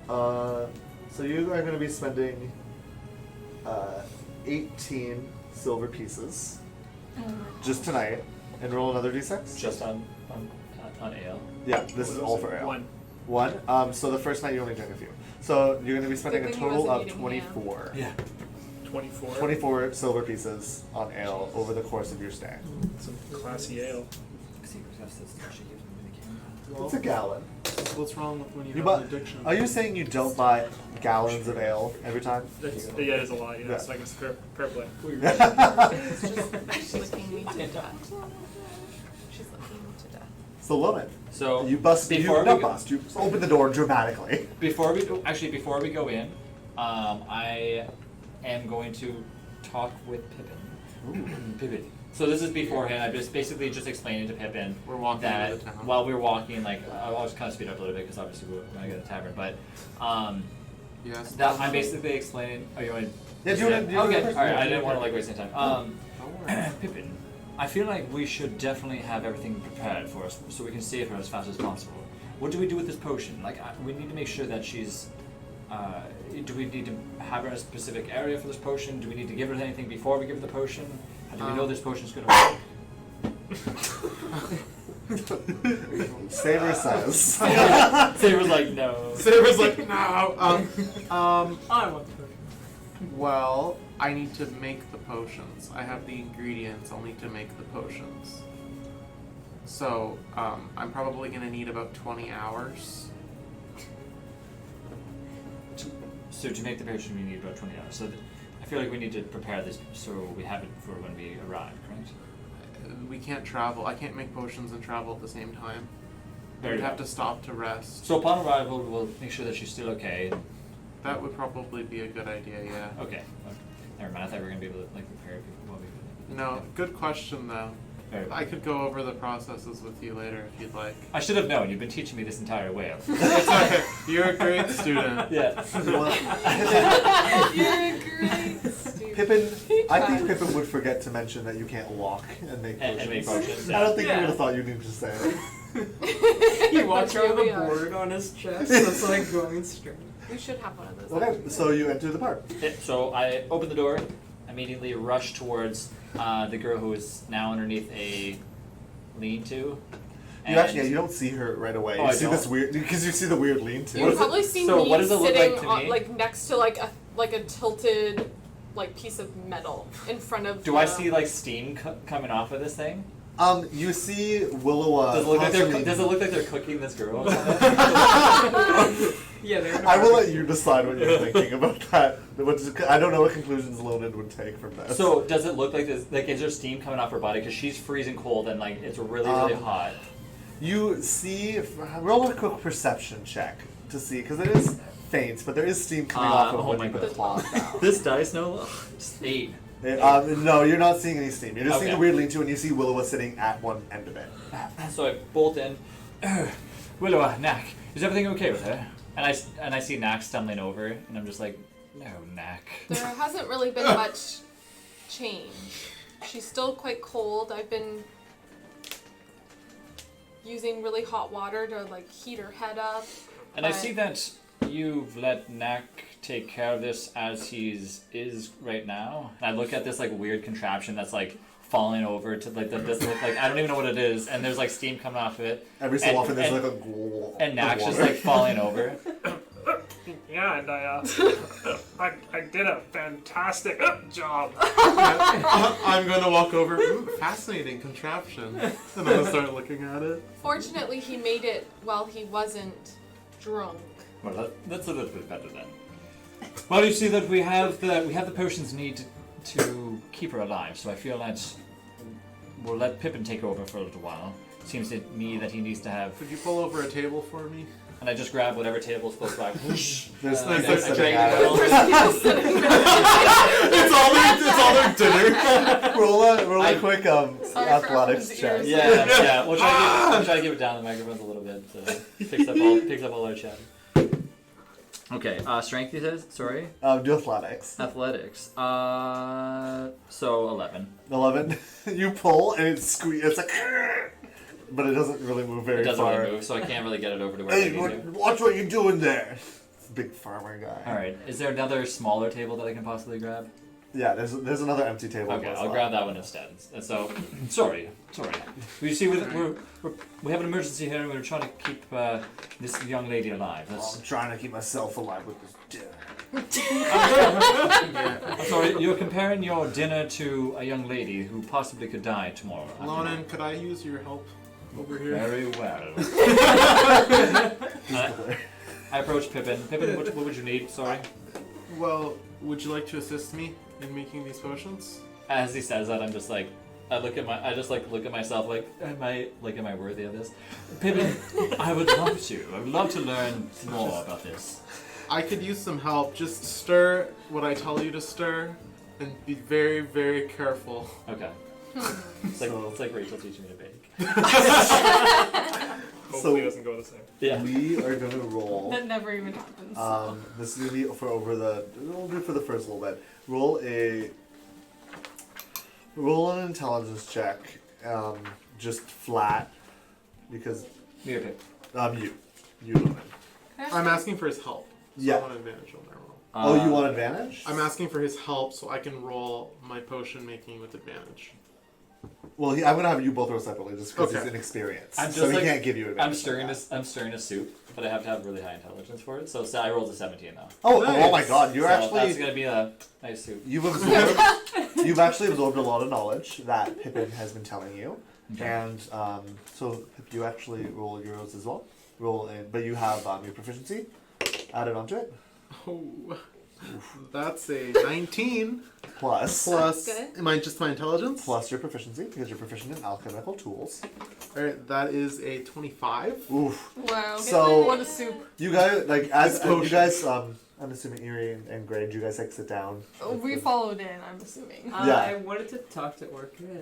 So you are going to be spending 18 silver pieces just tonight, and roll another d6. Just on ale. Yeah, this is all for ale. 1. 1. So the first night you only drink a few. So you're going to be spending a Good thing he total wasn't of eating ham. 24. Yeah. 24. 24 silver pieces on ale over the course of your stay. Some classy ale. It's a gallon. What's wrong with when you You have bu- an addiction? Are you saying you don't buy gallons of ale every time? That's, yeah, it is a lot, yeah. Yeah. So I guess fair play. It's just licking me to death. She's licking me to death. So woman, So you bust. before You we not go- bust. You open the door dramatically. Before we go in, I am going to talk with Pippin. Pippin. So this is beforehand. I just basically just explaining to Pippin We're walking that into town. while we're walking, like I'll just kind of speed up a little bit because obviously we're gonna get a tavern. But Yes. that I'm basically explaining. Oh, you want? Yeah, do you wanna- do you wanna Okay. go first? All right. Yeah, I you didn't go want to first. waste any time. Don't worry. Pippin, I feel like we should definitely have everything prepared for us so we can save her as fast as possible. What do we do with this potion? Like, we need to make sure that she's. Do we need to have her in a specific area for this potion? Do we need to give her anything before we give her the potion? How do we know this potion's going to work? Saber says. Saber's like, no. Saber's like, no. I want to. Well, I need to make the potions. I have the ingredients. I'll need to make the potions. So, I'm probably gonna need about 20 hours. So to make the potion, we need about 20 hours. So I feel like we need to prepare this so we have it for when we arrive, correct? We can't travel. I can't make potions and travel at the same time. Very We'd have well. to stop to rest. So upon arrival, we'll make sure that she's still okay. That would probably be a good idea, yeah. Okay. Never mind. I thought we were gonna be able to like prepare people while we. No, good question though. Very I could go over the processes with you later if you'd like. I should have known. You've been teaching me this entire way. It's okay. You're a great student. Yeah. You're a great student. Pippin, He I think tries. Pippin would forget to mention that you can't walk and make potions. And make potions, I don't think yeah. you would have thought you needed to say it. He walks around with Here a we are. board on his chest that's like going straight. We should have one of those. Okay, so you enter the park. So I open the door, immediately rush towards the girl who is now underneath a lean-to. You and- actually, you don't see her right away. Oh, You I see this don't? weird, because you see the weird lean-to. You've probably seen so me what does it look sitting like to on, me? like next to like a tilted like piece of metal in front of. Do I see like steam coming off of this thing? You see Willow. Does it look like constantly- does it look like they're cooking this girl? Yeah, they're. I will let you decide what you're thinking about that. I don't know what conclusions Lonan would take from this. So does it look like this? Like, is there steam coming off her body? Because she's freezing cold and like it's really hot. you see, roll a quick perception check to see, because it is faint, but there is steam coming off of oh when my you put the God. cloth down. This dice, no, just 8. No, you're not seeing any steam. You're just seeing Okay. the weird lean-to, and you see Willow sitting at one end of it. So I bolt in. Willow, Knack, is everything okay with her? And I see Knack stumbling over, and I'm just like, no, Knack. There hasn't really been much change. She's still quite cold. I've been using really hot water to like heat her head up. And I but- see that you've let Knack take care of this as is right now. And I look at this like weird contraption that's like falling over to like that doesn't look like, I don't even know what it is, and there's like steam coming off of it. Every so And- often there's and- like a glow And of Knack's just water. like falling over. Yeah, and I did a fantastic job. I'm gonna walk over. Ooh, fascinating contraption. And I'm gonna start looking at it. Fortunately, he made it while he wasn't drunk. Well, that's a little bit better then. Well, you see that we have the potions needed to keep her alive, so I feel that we'll let Pippin take over for a little while. Seems to me that he needs to have, Could you pull over a table for me? and I just grab whatever table's close by. There's I there's drag sitting it at down. it. People sitting there. It's all their dinner. roll I- a quick Sorry for athletics everyone's check. ears. Yeah. We'll try to give it down the microphones a little bit. Picks up all our chat. Okay. Strength, you said. Sorry. Do athletics. Athletics. So 11. 11. You pull and it's like, but it doesn't really move very It doesn't far. really move, so I can't really get it over to where I Hey, need to. watch what you're doing there. It's a big farmer guy. All right. Is there another smaller table that I can possibly grab? Yeah, there's another empty table. Okay, close I'll by. grab that one instead. And so, sorry. You see, we have an emergency here, and we're trying to keep this young lady alive. I'm trying to keep myself alive with this dinner. I'm sorry, you're comparing your dinner to a young lady who possibly could die tomorrow. Lonan, could I use your help over here? Very well. I approach Pippin. Pippin, what would you need? Sorry. Well, would you like to assist me in making these potions? As he says that, I'm just like, I just look at myself like, am I worthy of this? Pippin, I would love to. I would love to learn more about this. I could use some help. Just stir what I tell you to stir, and be very, very careful. Okay. It's like Rachel teaching me to bake. Hopefully it doesn't go the same. Yeah. We are gonna roll. That never even happens. This is gonna be we'll do it for the first little bit. Roll an intelligence check, just flat, because Me or Pip? you don't know. I'm asking for his help. So Yeah. I want advantage on my roll. Oh, you want advantage? I'm asking for his help so I can roll my potion making with advantage. Well, I'm gonna have you both roll separately, just because Okay. he's inexperienced. I'm so just he like- can't give you advantage. I'm stirring a soup, but I have to have really high intelligence for it. So I rolled a 17 though. Oh Nice. my God! You're So that's actually gonna be a nice soup. you've actually absorbed a lot of knowledge that Pippin has been telling you, Okay. and so Pip, you actually roll yours as well. But you have your proficiency added onto it. Oh, that's a 19 Plus plus. good. Am I just my intelligence? plus your proficiency because you're proficient in alchemical tools. All right, that is a 25. Oof. Wow. So- What a soup. You guys, like It's potions. as I'm assuming Erie and Gray, do you guys like sit down? We followed in, I'm assuming. Yeah. I wanted to talk to Orca,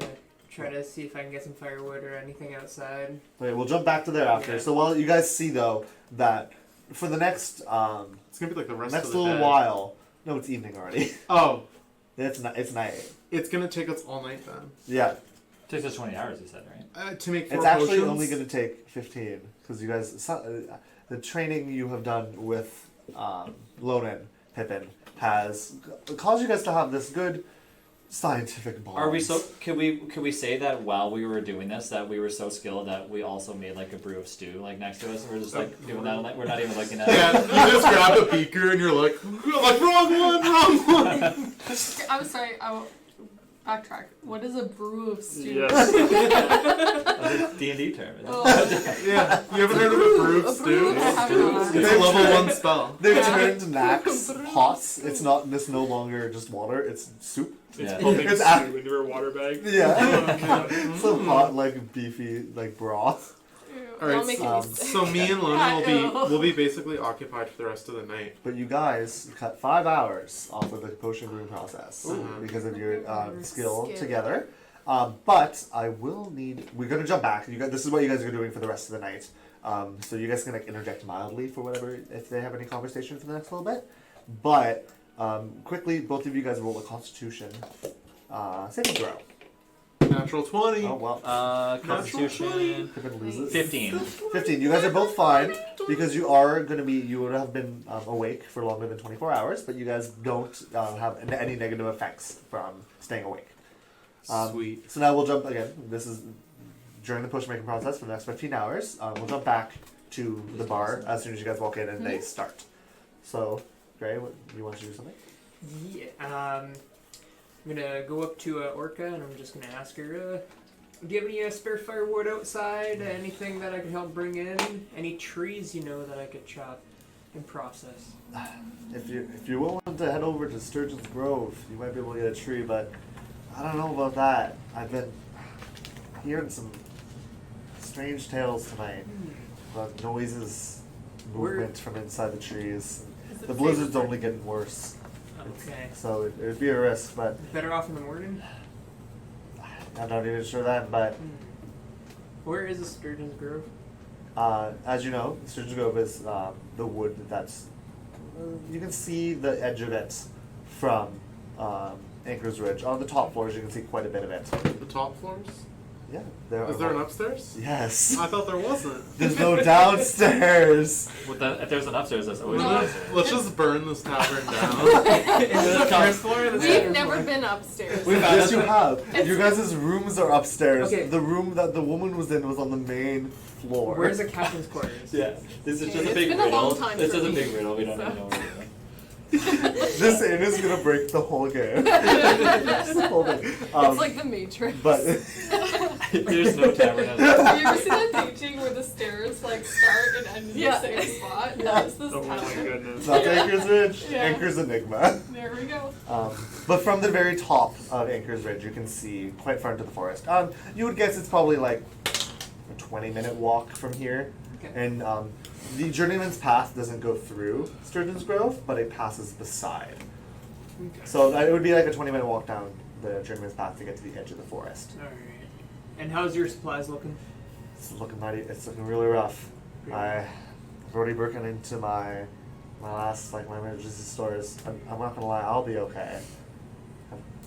try to see if I can get some firewood or anything outside. Okay, we'll jump back to there after. Yeah. So while you guys see though that for the next It's gonna be like the rest next of the little day. while, no, it's evening already. Oh, It's night. it's gonna take us all night then. Yeah, Takes us 20 hours, you said, right? To make 4 it's actually potions? only going to take 15 because you guys the training you have done with Lonan Pippin has caused you guys to have this good scientific bond. Are we so? Can we say that while we were doing this, that we were so skilled that we also made like a brew of stew like next to us, and we're just like doing that, like we're not even looking at it. Yeah, you just grab a beaker and you're like wrong one. I'm sorry, I will backtrack. What is a brew of stew? Yes. That's a D&D term. Isn't it? Oh. Yeah, you haven't heard of a brew of A brew stew? of- I have not. It's a level 1 spell. They've turned Nax pots. It's not this no longer just water. It's soup. It's Yeah. pumping It's stew into her water bag. Yeah, some hot like beefy like broth. Ew, Alright, don't make me sick. So me and Lona Ew. will be basically occupied for the rest of the night. But you guys cut 5 hours off of the potion brewing process because of your skill Skill. together. But I will need. We're gonna jump back. You guys, this is what you guys are doing for the rest of the night. So you guys can like interject mildly for whatever if they have any conversation for the next little bit. But quickly, both of you guys roll a Constitution saving throw. Natural 20. Oh well. Constitution. Pippin loses. 15. 15. You guys are both fine because you are going to be. You would have been awake for longer than 24 hours, but you guys don't have any negative effects from staying awake. Sweet. So now we'll jump again. This is during the potion making process for the next 15 hours. We'll jump back to the bar as soon as you guys walk in and they start. So, Gray, what, you want to do something? Yeah, I'm gonna go up to Orca and I'm just gonna ask her, do you have any spare firewood outside? Anything that I could help bring in? Any trees you know that I could chop and process? If you're willing to head over to Sturgeon's Grove, you might be able to get a tree, but I don't know about that. I've been hearing some strange tales tonight about noises, movement from inside the trees. Is it The safe? blizzard's only getting worse, Okay. so it would be a risk, but Better off in the morning? I'm not even sure that. But Where is the Sturgeon's Grove? as you know, Sturgeon's Grove is the wood that's you can see the edge of it from Anchor's Ridge. On the top floors, you can see quite a bit of it. The top floors? Yeah, there Is are there an more- upstairs? Yes. I thought there wasn't. There's no downstairs. With that, if there's an upstairs, that's always No. an upstairs. Let's just burn this tavern down. Is it the first floor or the We've second never floor? been upstairs. Yes, you have. Your guys' rooms are upstairs. Okay. The room that the woman was in was on the main floor. Where's the captain's quarters? Yeah, this is just a It's big been a riddle. long time It's for just a me, big riddle. We don't so. even know what we're doing. This inn is gonna break the whole game. The whole thing. It's like the Matrix. But There's no tavern. Have you ever seen that painting where the stairs like start and end in Yeah. the same spot? That's this Oh my tavern. goodness. it's not Anchor's Ridge. Yeah. Anchor's Enigma. There we go. But from the very top of Anchor's Ridge, you can see quite far into the forest. You would guess it's probably like a 20-minute walk from here. Okay. And the Journeyman's Path doesn't go through Sturgeon's Grove, but it passes beside. So it would be like a 20-minute walk down the Journeyman's Path to get to the edge of the forest. Alright. And how's your supplies looking? It's looking really rough. I've already broken into my last my emergency stores. I'm not gonna lie, I'll be okay.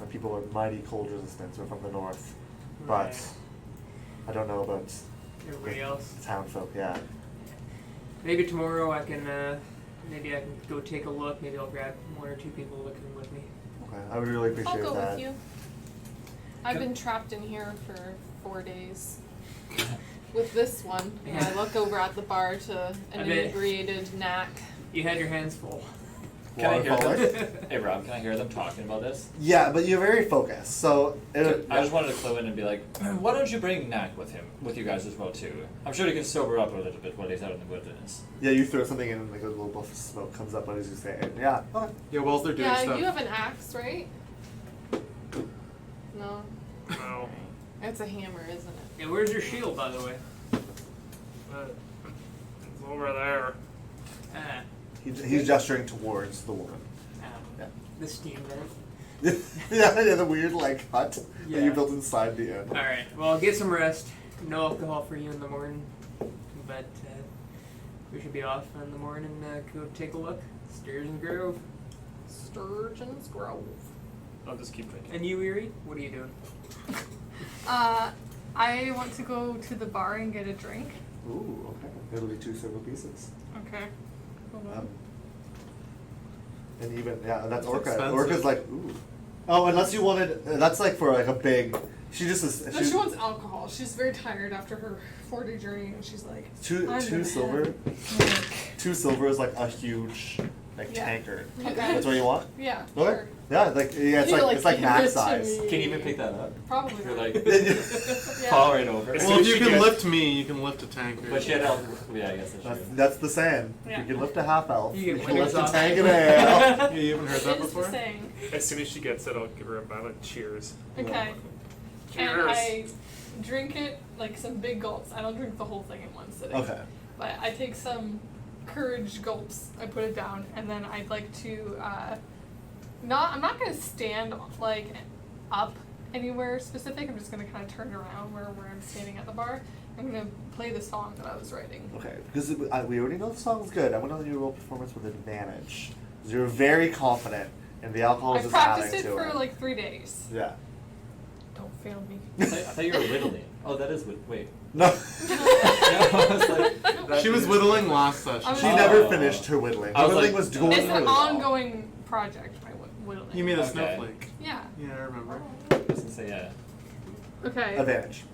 My people are mighty cold resistant. We're from the north, but Right. I don't know about Everybody else? the town folk. Yeah. Maybe tomorrow I can go take a look. Maybe I'll grab 1 or 2 people to come with me. Okay. I would really I'll appreciate go that. with you. I've been trapped in here for 4 days. With this one. And I look over at the bar to an I bet- inebriated knack. You had your hands full. Can I hear Waterfall, them? like? Hey Rob, can I hear them talking about this? Yeah, but you're very focused. So I just wanted to clue in and be like, why don't you bring Knack with him, with you guys as well too? I'm sure he can sober up a little bit while he's out in the wilderness. yeah, you throw something in and like a little puff of smoke comes up as you say it. Yeah. Okay. Yeah, whilst they're doing Yeah, stuff. you have an axe, right? No. No. It's a hammer, isn't it? And where's your shield, by the way? It's over there. Ah. He's gesturing towards the woman. Yeah. The steam vent. Yeah, the weird like hut that Yeah. you built inside the inn. Alright, well, get some rest. No alcohol for you in the morning. But we should be off in the morning and go take a look. Sturgeon's Grove. Sturgeon's Grove. I'll just keep drinking. And you, Erie? What are you doing? I want to go to the bar and get a drink. Ooh, okay. It'll be 2 silver pieces. Okay. Hold on. And even that's That's Orca. expensive. Orca's like, ooh. Oh, unless you wanted, that's like for like a big. She just is. No, she wants alcohol. She's very tired after her 4-day journey, and she's like, two I'm two gonna silver. have- 2 silver is like a huge like Yeah. tankard. Okay. That's what you want. Yeah. Okay. Sure. Yeah, it's You like give max it to size. me. Can you even pick that up? Probably You're not. like Yeah. fall right over. As Well, soon if as you she can gets- lift me, you can lift a tanker. But she had elf. Yeah, I guess that's That's, true. that's the saying. Yeah. You can lift a half elf. You You get can lift winners a off. tank and ale. You even heard that It is the before? saying. As soon as she gets it, I'll give her a violent cheers. Okay. Cheers. And I drink it like some big gulps. I don't drink the whole thing in one sitting. Okay. But I take some courage gulps. I put it down, and then I'd like to I'm not gonna stand like up anywhere specific. I'm just gonna kind of turn around where I'm standing at the bar. I'm gonna play the song that I was writing. Okay, because we already know the song's good. I want to know your roll performance with advantage. 'Cause you're very confident, and the alcohol I is just adding practiced it to for it. like 3 days. Yeah. Don't fail me. I thought you were whittling. Oh, that is wait. No. I was like, that She was is- whittling last session. I'm She Oh. never finished her whittling. I Her was whittling like, was going It's really an well. ongoing project. My whittling. You mean a Okay. snowflake? Yeah. Yeah, I remember. I was gonna say yeah. Okay. Advantage.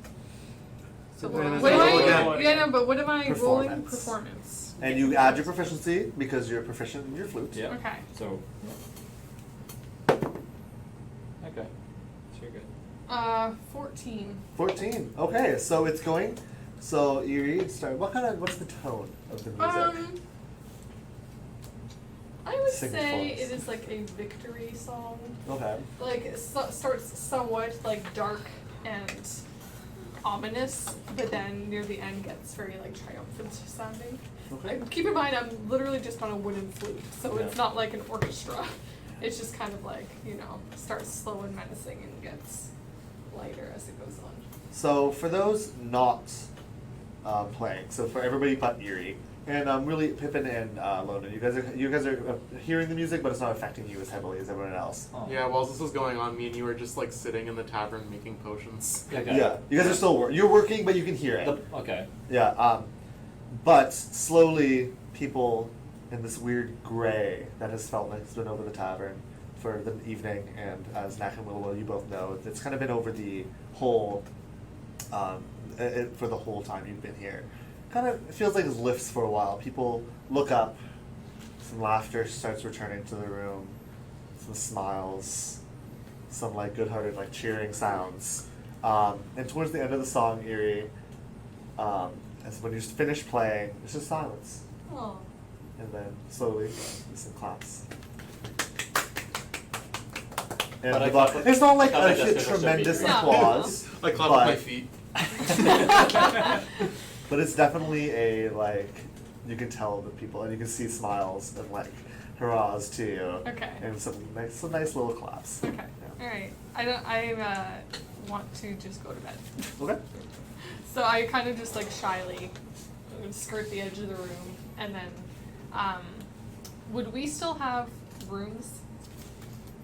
So Advantage. what am Roll I? again. Yeah, no, but what am I rolling? Performance. Performance. And you add your proficiency because you're proficient in your flute. Yep. Okay. So. Okay. So you're good. 14. 14. Okay, so it's going. So Eerie, start. What's the tone of the music? I would Sing say for us. it is like a victory song. Okay. Like it starts somewhat like dark and ominous, but then near the end gets very like triumphant sounding. Okay. Like, keep in mind, I'm literally just on a wooden flute, so it's Yeah. not like an orchestra. It's just kind of like, starts slow and menacing and gets lighter as it goes on. So for those not playing, so for everybody but Eerie, and really Pippin and Lona, you guys are hearing the music, but it's not affecting you as heavily as everyone else. Oh. Yeah, while this was going on, me and you were just like sitting in the tavern making potions. Okay. Yeah, you guys are still you're working, but you can hear it. Okay. Yeah, but slowly people in this weird gray that has felt like it's been over the tavern for the evening, and as Nak and Willow, you both know, it's kind of been over the whole, for the whole time you've been here. Kind of, it feels like it lifts for a while. People look up, some laughter starts returning to the room, some smiles, some like good-hearted like cheering sounds. And towards the end of the song, Eerie, as when you finish playing, it's just silence. Oh. And then slowly, some claps. And But I the thought vo- that- it's not like I thought a that's 'cause we're tremendous still being applause, I clap but, with my feet. but it's definitely a like you can tell the people, and you can see smiles and like hurrahs to you, Okay. and some nice little claps. Okay. Yeah. All right. I want to just go to bed. Okay. So I kind of just like shyly skirt the edge of the room, and then would we still have rooms?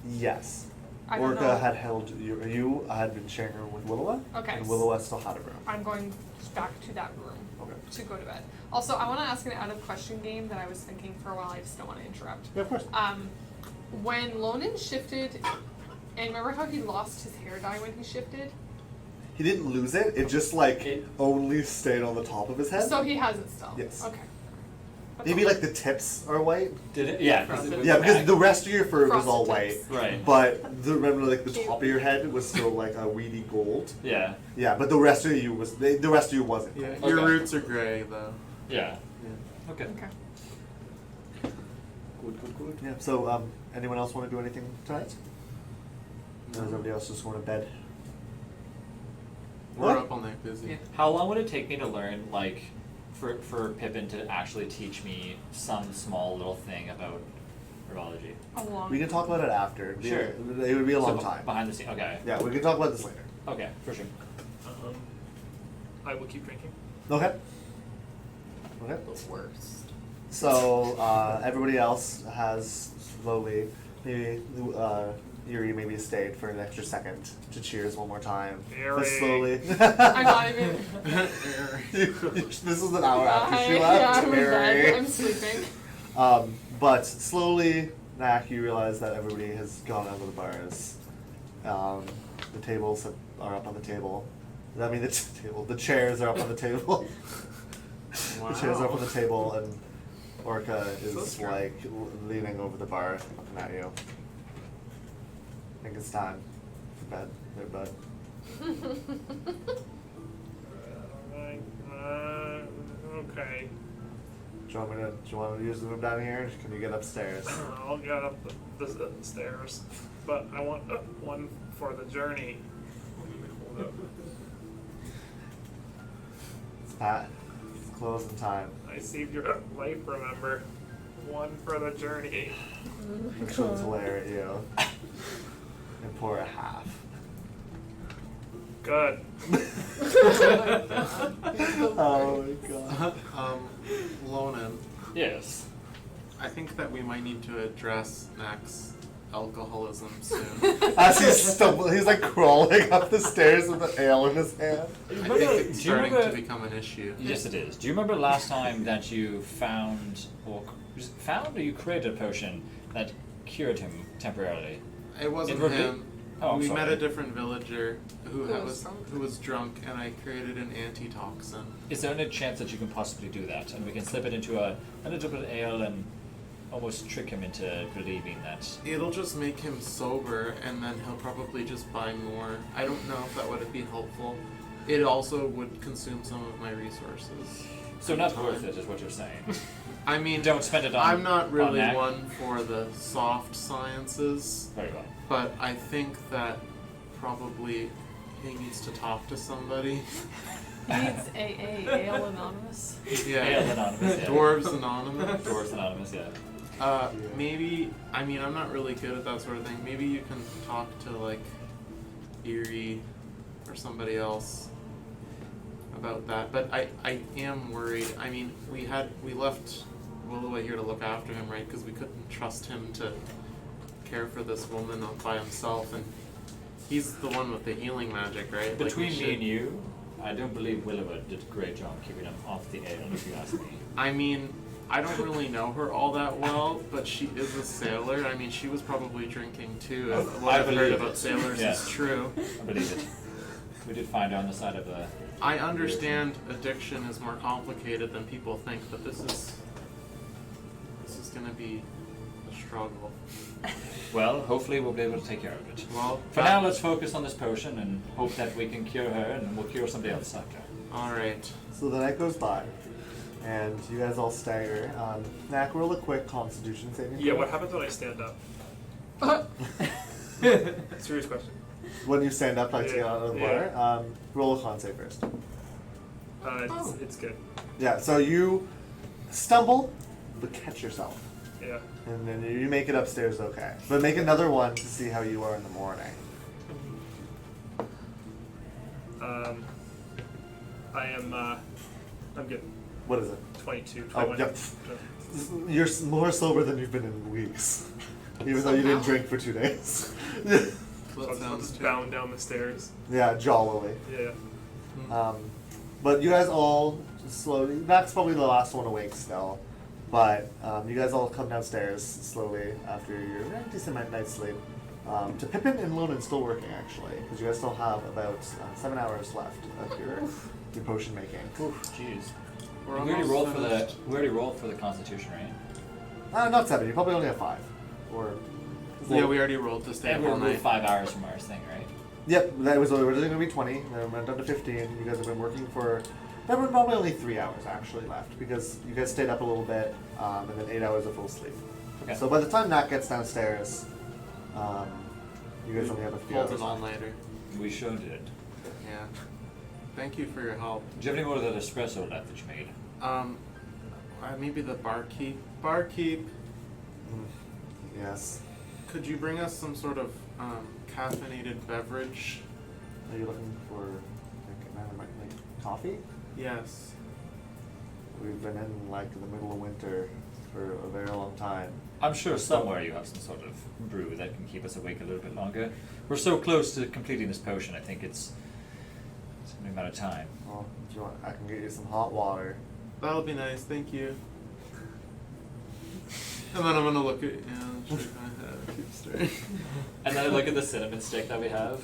Yes. I don't Orca know. had held you had been sharing a room with Willowa, Okay. and Willowa still had a room. I'm going back to that room Okay. to go to bed. Also, I want to ask an out of question game that I was thinking for a while. I just don't want to interrupt. Yeah, of course. When Lonan shifted, and remember how he lost his hair dye when he shifted? He didn't lose it. It just like It- only stayed on the top of his head. So he has it still. Yes. Okay. That's Maybe all. like the tips are white. Did it? Yeah. 'Cause it was Yeah, because back. the rest of your fur was all Frosted white. tips. Right. But remember, like the top of your head was still like a weedy gold. Yeah. Yeah, but the rest of you the rest of you wasn't. Yeah, gold. your Okay. roots are gray though. Yeah. Yeah. Okay. Okay. Good. Yeah. So, anyone else want to do anything tonight? Or does everybody else just want to bed? We're What? up all night busy. Yeah. How long would it take me to learn like for Pippin to actually teach me some small little thing about herbology? A long. We can talk about it after. Sure. It would be a long So, time. Behind the scenes. Okay. Yeah, we can talk about this later. Okay, for sure. I will keep drinking. Okay. Okay. The worst. So everybody else has slowly, maybe Yuri maybe stayed for an extra second to cheers one more time. But Yuri. slowly. I'm not even. This is an hour after she Yeah, left. I'm in Yuri. bed. I'm sleeping. But slowly, Nak, you realize that everybody has gone out of the bars. The tables are up on the table. I mean, the chairs are up on the table. Wow. The chairs are up on the table, and Orca is So scary. like leaning over the bar, looking at you. I think it's time for bed, there, bud. Okay. Do you want me to use the room down here? Or can you get upstairs? I'll get up the stairs, but I want one for the journey. Hold up. It's Pat. It's closing time. I saved your life, remember? One for the journey. She'll glare at you and pour a half. Good. Oh my god. Lonan, Yes. I think that we might need to address Mac's alcoholism soon. As he's like crawling up the stairs with an ale in his hand. I think Do it's you starting remember- to become an issue. Yes, it is. Do you remember last time that you found or you created a potion that cured him temporarily? It wasn't It would be- him. Oh, I'm we met sorry. a different villager who was drunk. who was drunk, and I created an antitoxin. Is there any chance that you can possibly do that, and we can slip it into a little bit of ale and almost trick him into believing that? It'll just make him sober, and then he'll probably just buy more. I don't know if that would be helpful. It also would consume some of my resources. So not worth it, is what you're saying. I mean, Don't spend it on. I'm not really on Mac. one for the soft sciences, Very well. but I think that probably he needs to talk to somebody. Needs AA, Ale Anonymous. Yeah, Ale Anonymous, yeah. Dwarves Anonymous. Dwarves Anonymous, yeah. Maybe, I mean, I'm not really good at that sort of thing. Maybe you can talk to, like, Erie or somebody else about that. But I am worried. I mean, we left Willoway here to look after him, right? Because we couldn't trust him to care for this woman by himself. And he's the one with the healing magic, right? Like, we Between me should- and you, I don't believe Willowwood did a great job keeping him off the ale, if you ask me. I mean, I don't really know her all that well, but she is a sailor. I mean, she was probably drinking too. If what I I've heard believe about it. sailors Yeah. is true. I believe it. We did find her on the side of the. I understand addiction is more complicated than people think, but this is gonna be a struggle. Well, hopefully we'll be able to take care of it. Well, For now, let's focus on this potion and hope that we can cure her, and we'll cure somebody else after. all right. So the night goes by, and you guys all stagger. Nak, roll a quick Constitution saving. Yeah, throw. what happens when I stand up? Serious question. When you stand up, like to get out of the Yeah. bar, roll a con save first. It's good. Yeah, so you stumble, but catch yourself. Yeah. And then you make it upstairs okay. But make another one to see how you are in the morning. I'm good. What is it? 22, Oh, 21. yep. You're more sober than you've been in weeks. Even though you didn't drink for 2 days. So That I'll sounds just good. bound down the stairs. Yeah, jollily. Yeah. But you guys all slowly, that's probably the last one awake still. But you guys all come downstairs slowly after your decent night's sleep. To Pippin and Lonan still working actually, because you guys still have about 7 hours left of your potion making. Oof, jeez. We're We already almost rolled for the. finished. We already rolled for the Constitution, right? Not 7, you probably only have 5. Or Yeah, we already rolled to stay And up we all removed night. 5 hours from our thing, right? Yep, that was originally going to be 20, then went down to 15. You guys have been working for, there were probably only 3 hours actually left, because you guys stayed up a little bit, and then 8 hours of full sleep. Okay. So by the time Nat gets downstairs, you guys only have a few Pulled hours an left. all-nighter. We sure did. Yeah. Thank you for your help. Do you have any more of that espresso left that you made? Maybe the barkeep. Barkeep, Yes. could you bring us some sort of caffeinated beverage? Are you looking for like coffee? Yes. We've been in like the middle of winter for a very long time. I'm sure somewhere you have some sort of brew that can keep us awake a little bit longer. We're so close to completing this potion, I think it's only a matter of time. Well, if you want, I can get you some hot water. That'll be nice, thank you. And then I'm gonna look at shake my head, keep staring. And then I look at the cinnamon stick that we have.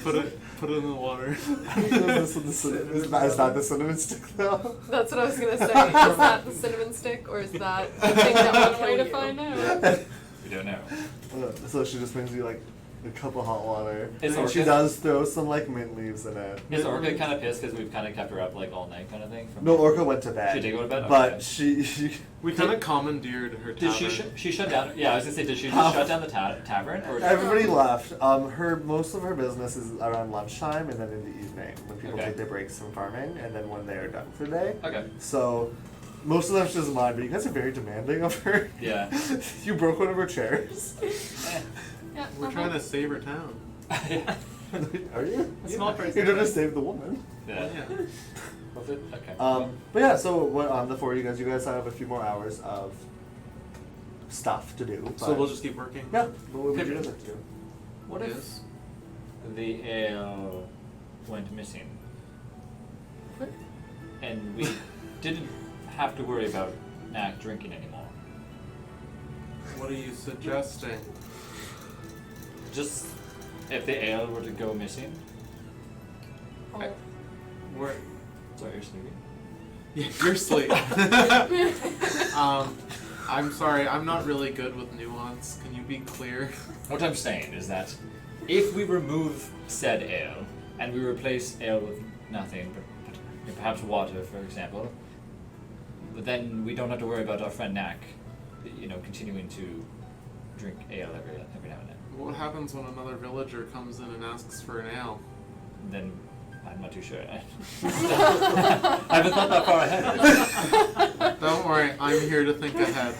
Put it in the water. Is that the cinnamon stick though? That's what I was gonna say. Is that the cinnamon stick, or is that the thing that will One way kill to you? find out. We don't know. So she just brings you like a cup of hot water. Is And she Orca- does throw some like mint leaves in it. Is Orca kind of pissed because we've kind of kept her up like all night kind of thing? No, Orca went to bed. She did go to bed? But Okay. she We kind of commandeered her Did tavern. she shut down? Yeah, I was gonna say, did she just shut down the tavern? Or everybody left. Most of her business is around lunchtime and then in the evening when people Okay. take their breaks from farming and then when they are done for the day. Okay. So most of them she doesn't mind, but you guys are very demanding of her. Yeah. You broke one of her chairs. Eh. Yeah, We're trying to save her town. Yeah. Are you? A small price You're tag. trying to save the woman. Yeah. Yeah. Was it? Okay. But yeah, so what the four of you guys have a few more hours of stuff to do. So but- we'll just keep working. yeah. What would Okay. you like to do? What if Yes. the ale went missing? And we didn't have to worry about Knack drinking anymore. What are you suggesting? Just if the ale were to go missing. Oh. We're Sorry, you're sleeping. yeah, you're asleep. I'm sorry, I'm not really good with nuance. Can you be clear? What I'm saying is that if we remove said ale and we replace ale with nothing, but perhaps water, for example, but then we don't have to worry about our friend Knack, continuing to drink ale every now and then. What happens when another villager comes in and asks for an ale? Then I'm not too sure. I haven't thought that far ahead. Don't worry, I'm here to think ahead.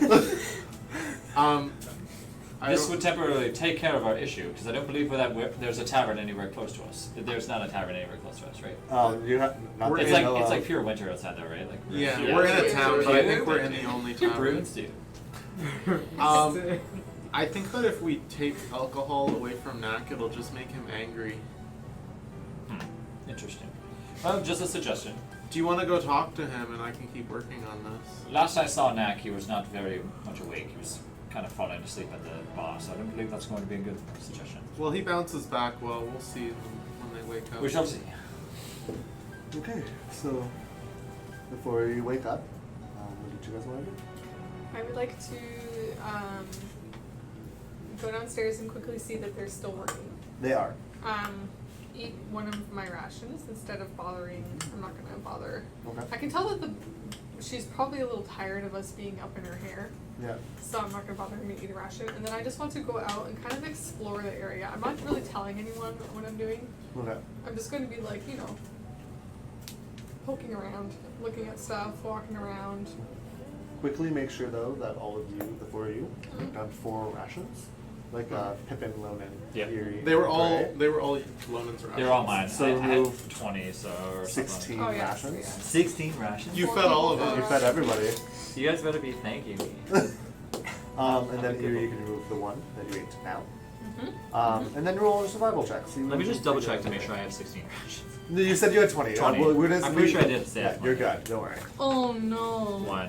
This would temporarily take care of our issue because I don't believe there's a tavern anywhere close to us. There's not a tavern anywhere close to us, right? You have not We're It's in like know it's of. like pure winter outside there, right? Like Yeah, yeah. we're in a town, but I Yeah. think we're in the only Two town. bruins, dude. I think that if we take alcohol away from Knack, it'll just make him angry. Interesting. Just a suggestion. Do you want to go talk to him and I can keep working on this? Last I saw Knack, he was not very much awake. He was kind of falling asleep at the bar, so I don't believe that's going to be a good suggestion. Well, he bounces back well. We'll see when they wake up. We shall see. Okay, so before you wake up, what did you guys want to do? I would like to go downstairs and quickly see that they're still working. They are. Eat one of my rations instead of bothering. I'm not gonna bother. Okay. I can tell that she's probably a little tired of us being up in her hair, Yeah. so I'm not gonna bother her to eat a ration. And then I just want to go out and kind of explore the area. I'm not really telling anyone what I'm doing. Okay. I'm just going to be like, poking around, looking at stuff, walking around. Quickly make sure though that all of you, the four of you, take down 4 rations. Like Pippin, Lonan, Yep. Eerie. They were all Gray. Lonan's rations. They were all mine. So I had remove 20, so or 16 Oh, yeah, rations. yeah. 16 rations. You fed all of You us. fed everybody. You guys better be thanking me. And then Eerie, you can remove the one that you ate now. Mm-hmm. And then roll a survival check. See Let me what just you double figure check to out. make sure I have 16 rations. No, you said you had 20. 20. I'm pretty sure I did say I Yeah, had you're 20. good. Don't worry. Oh no. 1.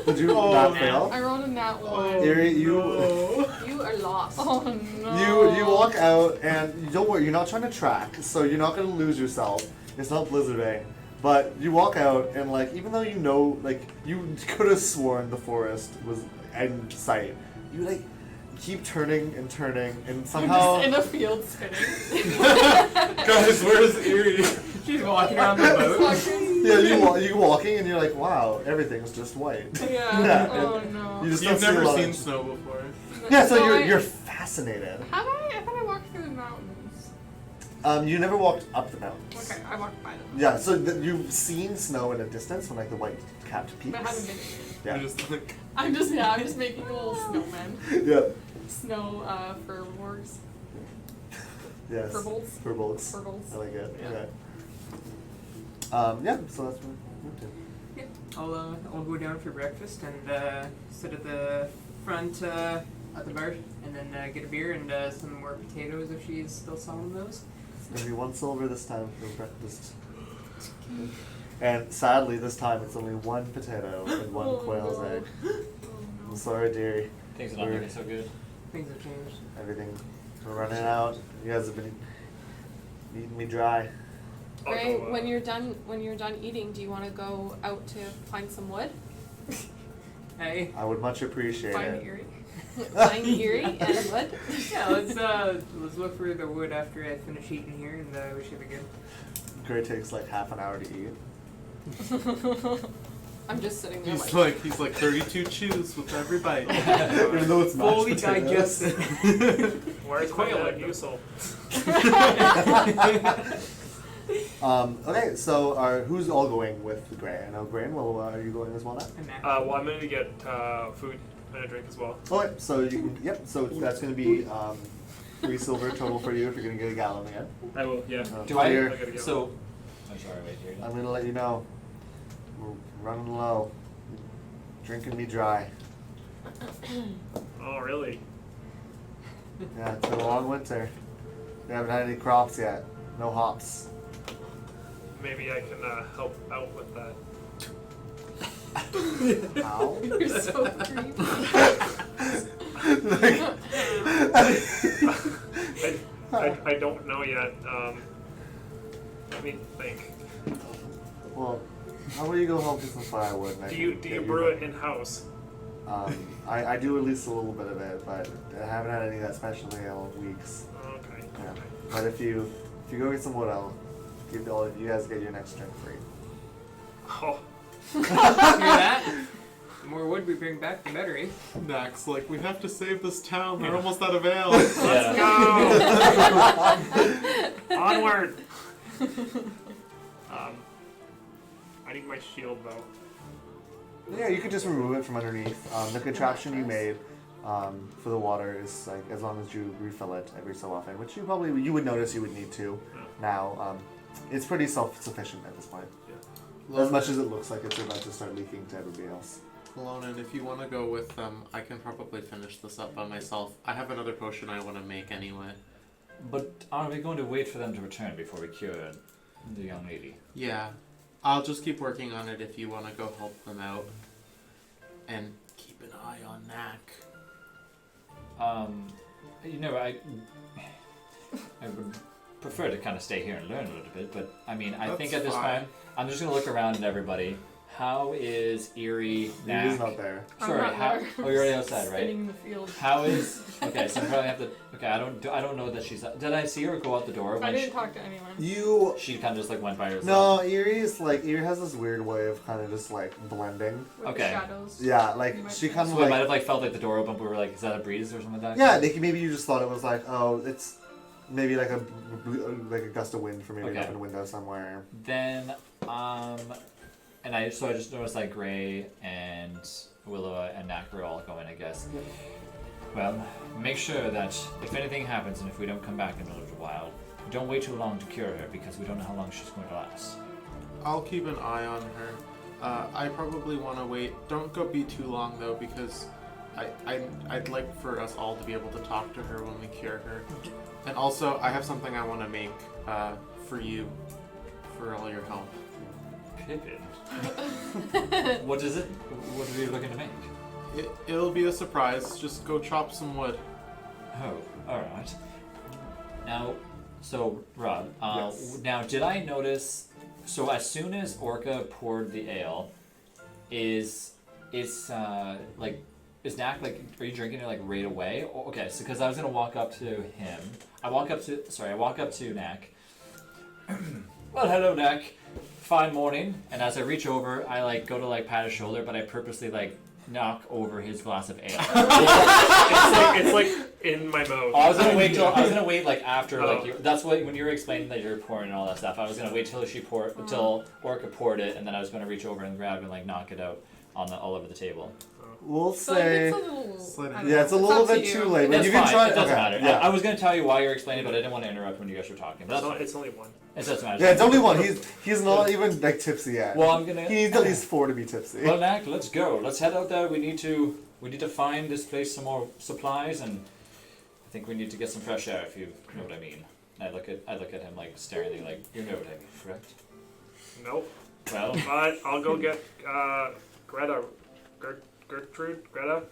Did you Oh, not man. fail? I rolled a nat one. Eerie, You are lost. Oh no. You walk out and you don't worry. You're not trying to track, so you're not gonna lose yourself. It's not blizzarding, but you walk out and even though you could have sworn the forest was in sight, you keep turning and I'm somehow. just in a field spinning. Guys, where's Eerie? She's walking around the boat. Yeah, you walking and you're like, wow, everything's just white. Yeah. Yeah, Oh and no. you just You've don't see a never lot of- seen snow before. Yeah, so No, you're fascinated. Have I? I thought I walked through the mountains. You never walked up the mountains. Okay, I walked by them. Yeah, so you've seen snow in a distance when like the white-capped peaks. But I haven't been in it. Yeah. I'm just like, I'm just making a little snowman. Yeah. Snow for wargs. Yes. Furbolgs. Furbolgs. Furbolgs. I like it. Yeah. Okay. Yeah. So that's what we'll do. Yeah, I'll go down for breakfast and sit at the front at the bar, and then get a beer and some more potatoes if she's still selling those. It's gonna be 1 silver this time for breakfast. And sadly, this time it's only 1 potato and 1 Oh, quail's no. egg. Oh, I'm no. sorry, dearie. Things are not We're- looking so good. Things have changed. Everything. We're running out. You guys have been eating me dry. I'll Ray, go, when you're done eating, do you want to go out to find some wood? Hey. I would much appreciate Find it. Erie. Find Erie and wood? Yeah, let's look for the wood after I finish eating here, and we should be good. Gray takes like half an hour to eat. I'm just sitting there he's like. like 32 chews with every bite. Even though it's mashed Fully potatoes. digested. Where's Quail my egg. useful? Okay, so who's all going with Gray? I know Gray. Well, are you going as well now? And that. Well, I'm gonna get food and a drink as well. Okay, so you can. Yep. So that's going to be 3 silver total for you if you're going to get a gallon again. I will, yeah. Do Here, I? gotta go. So, I'm sorry. Wait here. I'm going to let you know. We're running low. Drinking me dry. Oh, really? Yeah, it's been a long winter. We haven't had any crops yet. No hops. Maybe I can help out with that. How? You're so creepy. I don't know yet. Let me think. Well, how about you go help get some firewood? And I Do can you get brew it in house? I do at least a little bit of it, but I haven't had any of that special ale in weeks. Okay. Yeah. But if you go get some wood, I'll give all of you guys get your next drink free. Oh, Hear that? The more wood we bring back, the better, eh? Max, like, we have to save this town. They're almost out of ale. Yeah. go! Onward! I need my shield though. Yeah, you could just remove it from underneath. The contraption you made for the water is like as long as you refill it every so often, which you would notice you would need to. Now, it's pretty self-sufficient at this point. As much as it looks like it's about to start leaking to everybody else. Lonan, if you want to go with them, I can probably finish this up by myself. I have another potion I want to make anyway. But are we going to wait for them to return before we cure the young lady? Yeah, I'll just keep working on it if you want to go help them out. And keep an eye on Knack. You know, I would prefer to kind of stay here and learn a little bit, but I mean, I think at That's this fine. time, I'm just gonna look around at everybody. How is Erie? Knack? He's not there. I'm Sorry, not how? there. Oh, you're already outside, Spinning right? in the field. How is? Okay, so I probably have to. Okay, I don't know that she's. Did I see her go out the door I when didn't talk to anyone. she kind of just like went by herself? No, Erie has this weird way of kind of just like blending. With Okay. the shadows. Yeah, You like might she be- kind So of I like might have like felt like the door open, but we were like, is that a breeze or something like that? yeah. Maybe you just thought it was like it's maybe like a gust of wind from maybe Okay. an open window somewhere. Then, and I just noticed like Gray and Willow and Knack were all going, I guess. Well, make sure that if anything happens and if we don't come back in a little while, don't wait too long to cure her because we don't know how long she's going to last. I'll keep an eye on her. I probably want to wait. Don't go be too long though, because I'd like for us all to be able to talk to her when we cure her. And also, I have something I want to make for you, for all your help. Pippin. What is it? What are you looking to make? It'll be a surprise. Just go chop some wood. Oh, alright. Now, so, Rob, Yes. now did I notice, so as soon as Orca poured the ale, is Knack, like, are you drinking it, like, right away? Okay, so, because I was going to walk up to him. I walk up to Knack. Well, hello, Knack. Fine morning. And as I reach over, I, like, go to, like, pat his shoulder, but I purposely, like, knock over his glass of ale. It's like in my mouth. I was gonna wait like after Oh. like you, that's what when you were explaining that you're pouring and all that stuff. I was gonna wait till till Orca poured it, and then I was gonna reach over and grab and like knock it out on all over the table. We'll So like, say. it's a little. Slide it I in. don't Yeah, know. it's a little up to bit you. too late. But That's you can fine. try. It doesn't Okay, matter. yeah. I was gonna tell you why you're explaining, but I didn't want to interrupt when you guys were talking. But that's fine. It's only one. It doesn't matter. Yeah, it's only one. He's not even like tipsy yet. Well, I'm gonna. He needs at least 4 to be tipsy. Well, Mac, let's go. Let's head out there. We need to find this place some more supplies, and I think we need to get some fresh air. If you know what I mean. I look at him like staringly, like you know what I mean, correct? Nope. Well, But I'll go get Greta. Gertrude? Greta?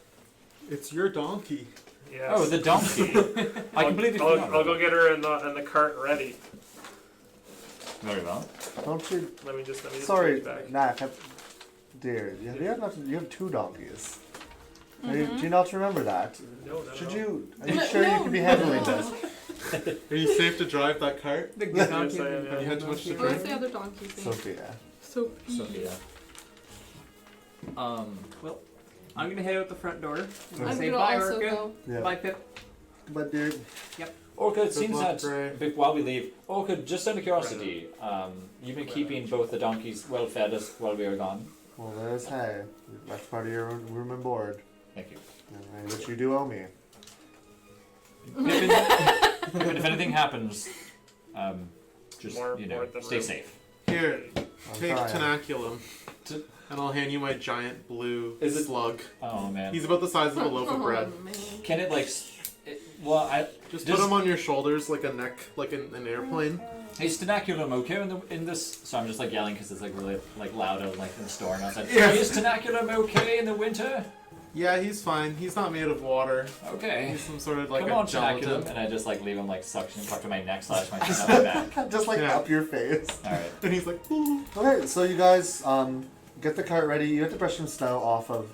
It's your donkey. Yes. oh, the donkey. I completely forgot. I'll go get her in the cart ready. Very well. Don't you? Let me just Sorry, change back. Knack. Dear, you have 2 donkeys. Do you not remember that? No. Should you? Are you sure you can be handling this? Are you safe to drive that cart? The Yes, donkey. I am, yeah. Have you had too much to What's drink? the other donkey thing? Sophia. Sophia. Well, I'm gonna head out the front door. I'm Say gonna bye, also Orca. go. Yeah. Bye, Pip. But dear, Orca, it Good seems luck, that Gray. while we leave, Orca, just out of curiosity, you've been keeping both the donkeys well fed us while we were gone. well, there's hey. That's part of your room and board. Thank you. Which you do owe me. If anything happens, just More than stay room. safe. Here, I'm take trying. tenaculum. T- And I'll hand you my giant blue Is it- slug. Oh man. He's about the size of a loaf of bread. Oh, man. Can it like? Well, I Just Just- put him on your shoulders like a neck, like an airplane. Hey, Stenaculum, okay in this? So I'm just like yelling because it's like really like loud out like in the store and outside. Yeah. Is Stenaculum okay in the winter? Yeah, he's fine. He's not made of water. Okay. He's some sort of like Come a on, gelatin. Stenaculum, and I just like leave him like suction up to my neck / my chin on my back. Just like Yeah. up your face. All right. And he's like, ooh. Okay, so you guys get the cart ready. You have to brush some snow off of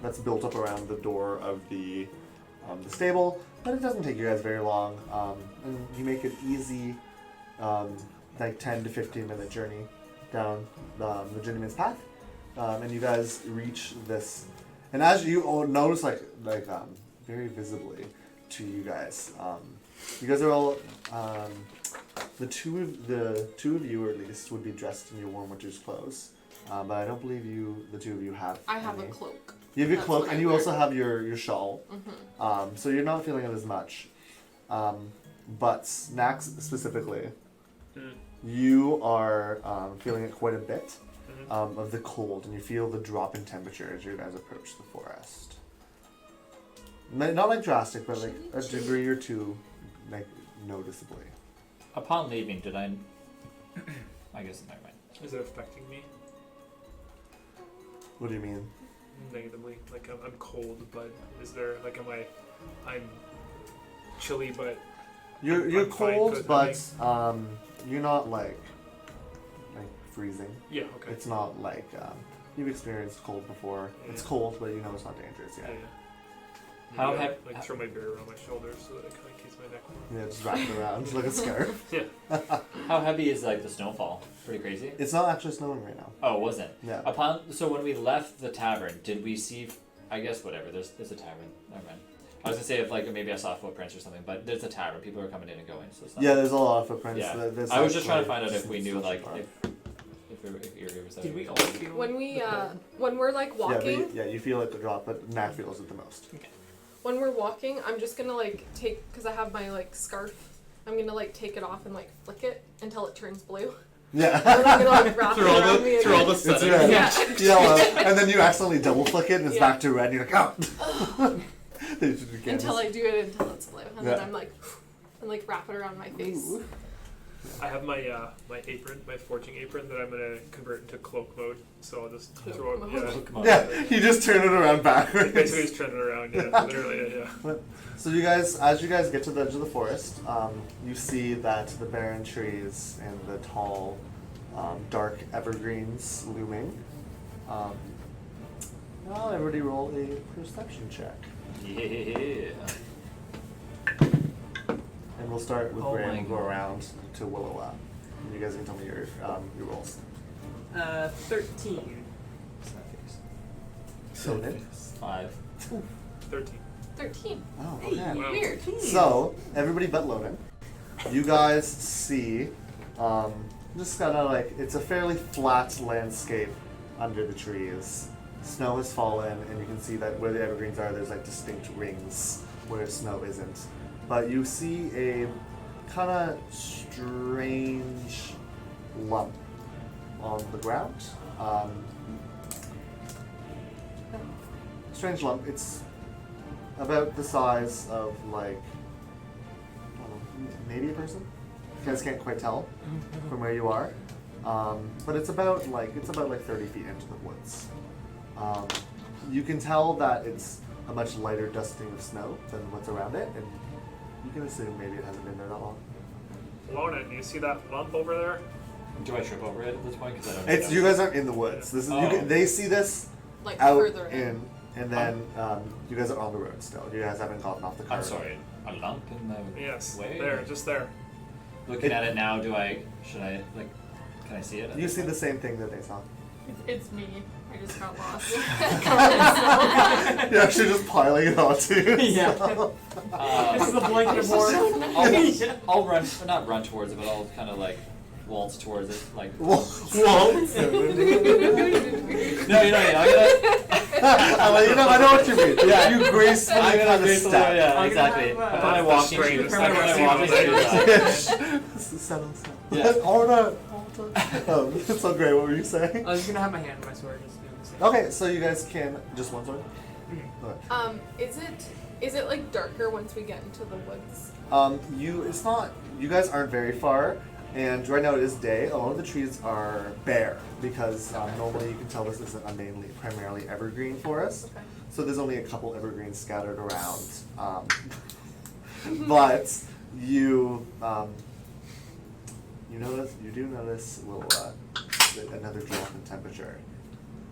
that's built up around the door of the stable, but it doesn't take you guys very long. And you make an easy, like 10 to 15 minute journey down the Journeyman's Path, and you guys reach this. And as you all notice, like very visibly to you guys are all the two of you at least would be dressed in your warm winter's clothes, but I don't believe the two of you have. I have a any. cloak. You have your That's cloak, what and I you wear. also have your shawl. Mm-hmm. So you're not feeling it as much. But Snacks specifically, you are feeling it quite a bit of the cold, and you feel the drop in temperature as you guys approach the forest. Not like drastic, but like a degree or two, like noticeably. Upon leaving, did I? I guess never mind. Is it affecting me What do you mean? negatively? Like I'm cold, but is there like I'm chilly, but You're I'm fine cold, for the but you're not like freezing. yeah, okay. It's not like you've experienced cold before. It's Yeah. cold, but you know it's not dangerous Yeah, yet. yeah. How Yeah, have- like throw my beer around my shoulders so that it kind of keeps my neck warm. Yeah, just wrap it around like a scarf. Yeah. How heavy is like the snowfall? Pretty crazy. It's not actually snowing right now. Oh, was it? Yeah. So when we left the tavern, did we see? I guess whatever. There's a tavern. Never mind. I was gonna say if like maybe I saw footprints or something, but there's a tavern. People are coming in and going. So it's not, Yeah, there's a lot of footprints. Yeah. There's I was just trying to actually find out if we knew social like park. if Erie was there. Did we all feel When we the cold? when we're like walking, Yeah, you feel it the drop, but Nat feels it the most. when we're walking, I'm just gonna like take because I have my like scarf. I'm gonna like take it off and like flick it until it turns blue. Yeah. And I'm gonna like wrap it Through all around me the again. It's settings. red. Yeah. Yellow. And then you accidentally double flick it and it's Yeah. back to red and you're like, oh! Then you just again Until I just- do it until it's blue, and then Yeah. I'm like, and like wrap it around my face. Ooh. I have my my apron, my forging apron that I'm gonna convert into cloak mode. So I'll just throw it. mode. Yeah. Come on. Yeah, you just turn it around backwards. Basically, just turn it around. Yeah, literally. Yeah. So you guys, as you guys get to the edge of the forest, you see that the barren trees and the tall, dark evergreens looming. Well, everybody roll a perception check. Yeah. And we'll start with Oh Gray my and go God. around to Willowa. And you guys can tell me your rolls. 13. So hit. 5. 13. 13. Oh, okay. Wow. Weird. So, everybody but Loden, you guys see, just kind of like, it's a fairly flat landscape under the trees. Snow has fallen, and you can see that where the evergreens are, there's like distinct rings where snow isn't. But you see a kind of strange lump on the ground. Strange lump. It's about the size of like, I don't know, maybe a person. You guys can't quite tell from where you are, but it's about like 30 feet into the woods. You can tell that it's a much lighter dusting of snow than what's around it, and you can assume maybe it hasn't been there that long. Lona, do you see that lump over there? Do I trip over it at this point? Because I don't. It's you guys aren't in the woods. This is they see this Like out further in. and then you guys are on the road still. You guys haven't gotten off the car. I'm sorry. A lump in the Yes. way? There, just there. Looking at it now, should I, like, can I see it? You see the same thing that they saw. It's me. I just got lost. You're actually just piling it onto you. Yeah. so. This is the blanket of war. I'll run, not run towards it, but I'll kind of like waltz towards it, like. Waltz. No, you know, I know what you mean. Yeah. You gracefully I'm gonna kind of gracefully, step. yeah, I'm exactly. gonna have, I put my that's walking the shoes. strength. I put my walking shoes on. Settle. Yeah. Order. It's so great. What were you saying? I was gonna have my hand on my sword, just doing the same. Okay, so you guys can just one sword. Okay. Is it like darker once we get into the woods? It's not. You guys aren't very far, and right now it is day. A lot of the trees are bare because normally you can tell this isn't a primarily evergreen forest. Okay. So there's only a couple evergreens scattered around. But you do notice another drop in temperature.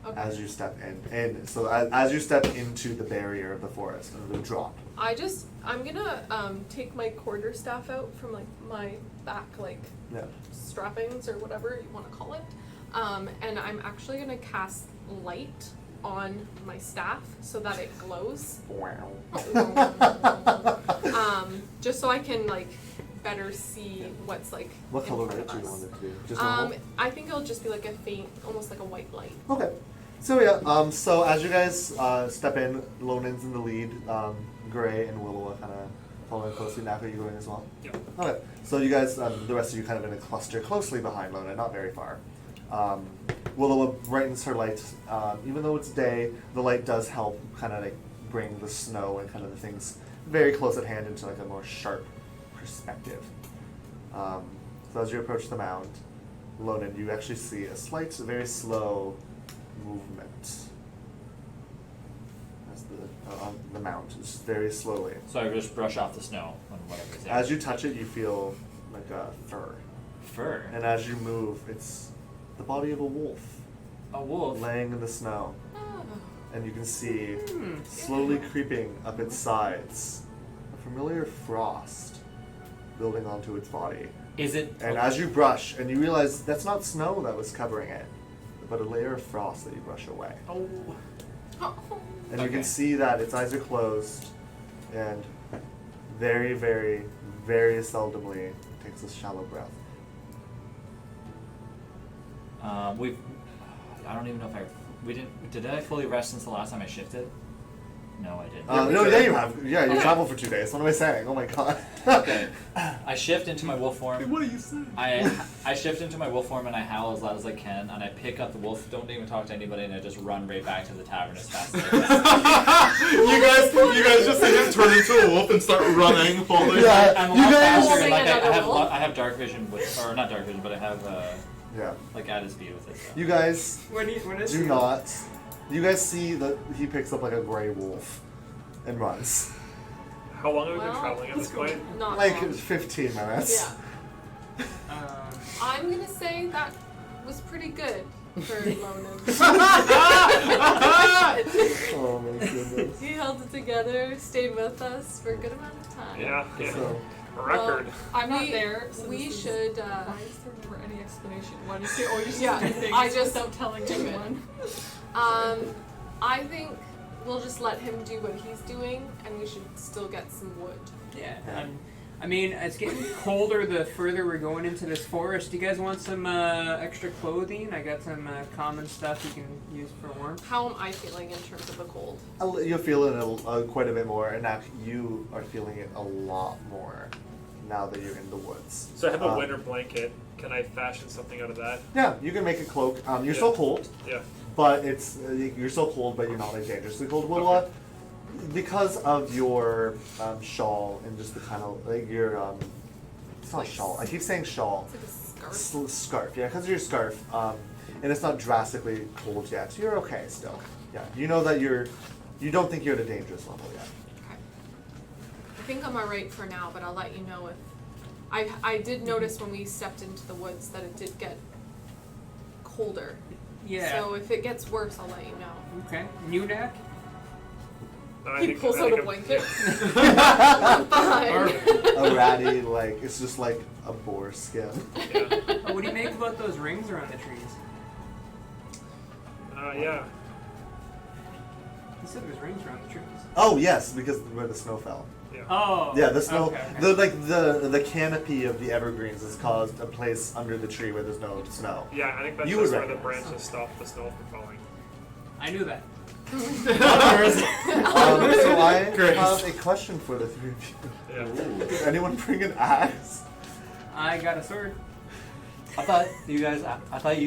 Okay. As you step in, and so as you step into the barrier of the forest, it'll drop. I'm gonna take my quarterstaff out from like my back Yeah. strappings or whatever you want to call it, and I'm actually gonna cast light on my staff so that it glows. Just so I can like better see what's like. What in color front light of do you us. want it to be? Just normal? I think it'll just be like a faint, almost like a white light. Okay. So yeah, so as you guys step in, Lonan's in the lead, Gray and Willow are kind of following closely. Nak, are you going as well? Yep. Okay. So you guys, the rest of you kind of in a cluster closely behind Lona, not very far. Willow brightens her light. Even though it's day, the light does help kind of like bring the snow and kind of the things very close at hand into like a more sharp perspective. So as you approach the mound, Lonan, you actually see a slight, very slow movement as on the mound, just very slowly. So I just brush off the snow on whatever's there. As you touch it, you feel like a fur, Fur. and as you move, it's the body of a wolf A wolf. laying in the snow, Oh. and you can see slowly creeping up its sides a familiar frost building onto its body. Is it? And as you brush, and you realize that's not snow that was covering it, but a layer of frost that you brush away. Oh. And you can Okay. see that its eyes are closed, and very, very, very seldomly takes a shallow breath. I don't even know if did I fully rest since the last time I shifted? No, I didn't. No, yeah, you have. Yeah, you traveled for 2 days. What am I saying? Oh my god. Okay. I shift into my wolf form. What are you saying? I shift into my wolf form and I howl as loud as I can and I pick up the wolf, don't even talk to anybody, and I just run right back to the tavern as fast as I can. you guys just see him turn into a wolf and start running, holding. Yeah. I'm a You lot guys- faster. Holding Like another wolf? I have dark vision or not dark vision, but I have Yeah. like added speed with it. So. You guys What is do it? not. You guys see that he picks up like a gray wolf and runs. How long have we been Well, traveling at this point? Not Like long. 15 minutes. Yeah. I'm gonna say that was pretty good for Lonan. Oh my goodness. He held it together, stayed with us for a good amount of time. Yeah. So, Record. I'm not We- there. So we this is- should, Why is there never any explanation? Why do you say, oh, you just Yeah, do things I just without telling do it. anyone? I think we'll just let him do what he's doing, and we should still get some wood. Yeah. I mean, it's getting colder the further we're going into this forest. Do you guys want some extra clothing? I got some common stuff you can use for warmth. How am I feeling in terms of the cold? You'll feel it quite a bit more, and now you are feeling it a lot more now that you're in the woods. So I have a winter blanket. Can I fashion something out of that? Yeah, you can make a cloak. You're still cold, Yeah. but you're still cold, but you're not like dangerously cold. Well, because of your shawl and just the kind of like your it's not a shawl. I keep saying shawl. It's like a scarf. Scarf, yeah, because of your scarf, and it's not drastically cold yet. So you're okay still. Yeah, you know that you don't think you're at a dangerous level yet. Okay. I think I'm alright for now, but I'll let you know if. I did notice when we stepped into the woods that it did get colder. Yeah. So if it gets worse, I'll let you know. Okay. New deck? He pulls out a blanket. Yeah. Fine. A ratty, like it's just like a boar skin. Yeah. Oh, what do you make about those rings around the trees? Yeah. You said there's rings around the trees. Oh yes, because where the snow fell. Yeah. Oh. Yeah, the snow, Okay, okay. the canopy of the evergreens has caused a place under the tree where there's no snow. Yeah, I think that's You just would where the recognize. branches stop the snow from falling. I knew that. So I Grace. have a question for the three of you. Yeah. Did anyone bring an axe? I got a sword. I thought you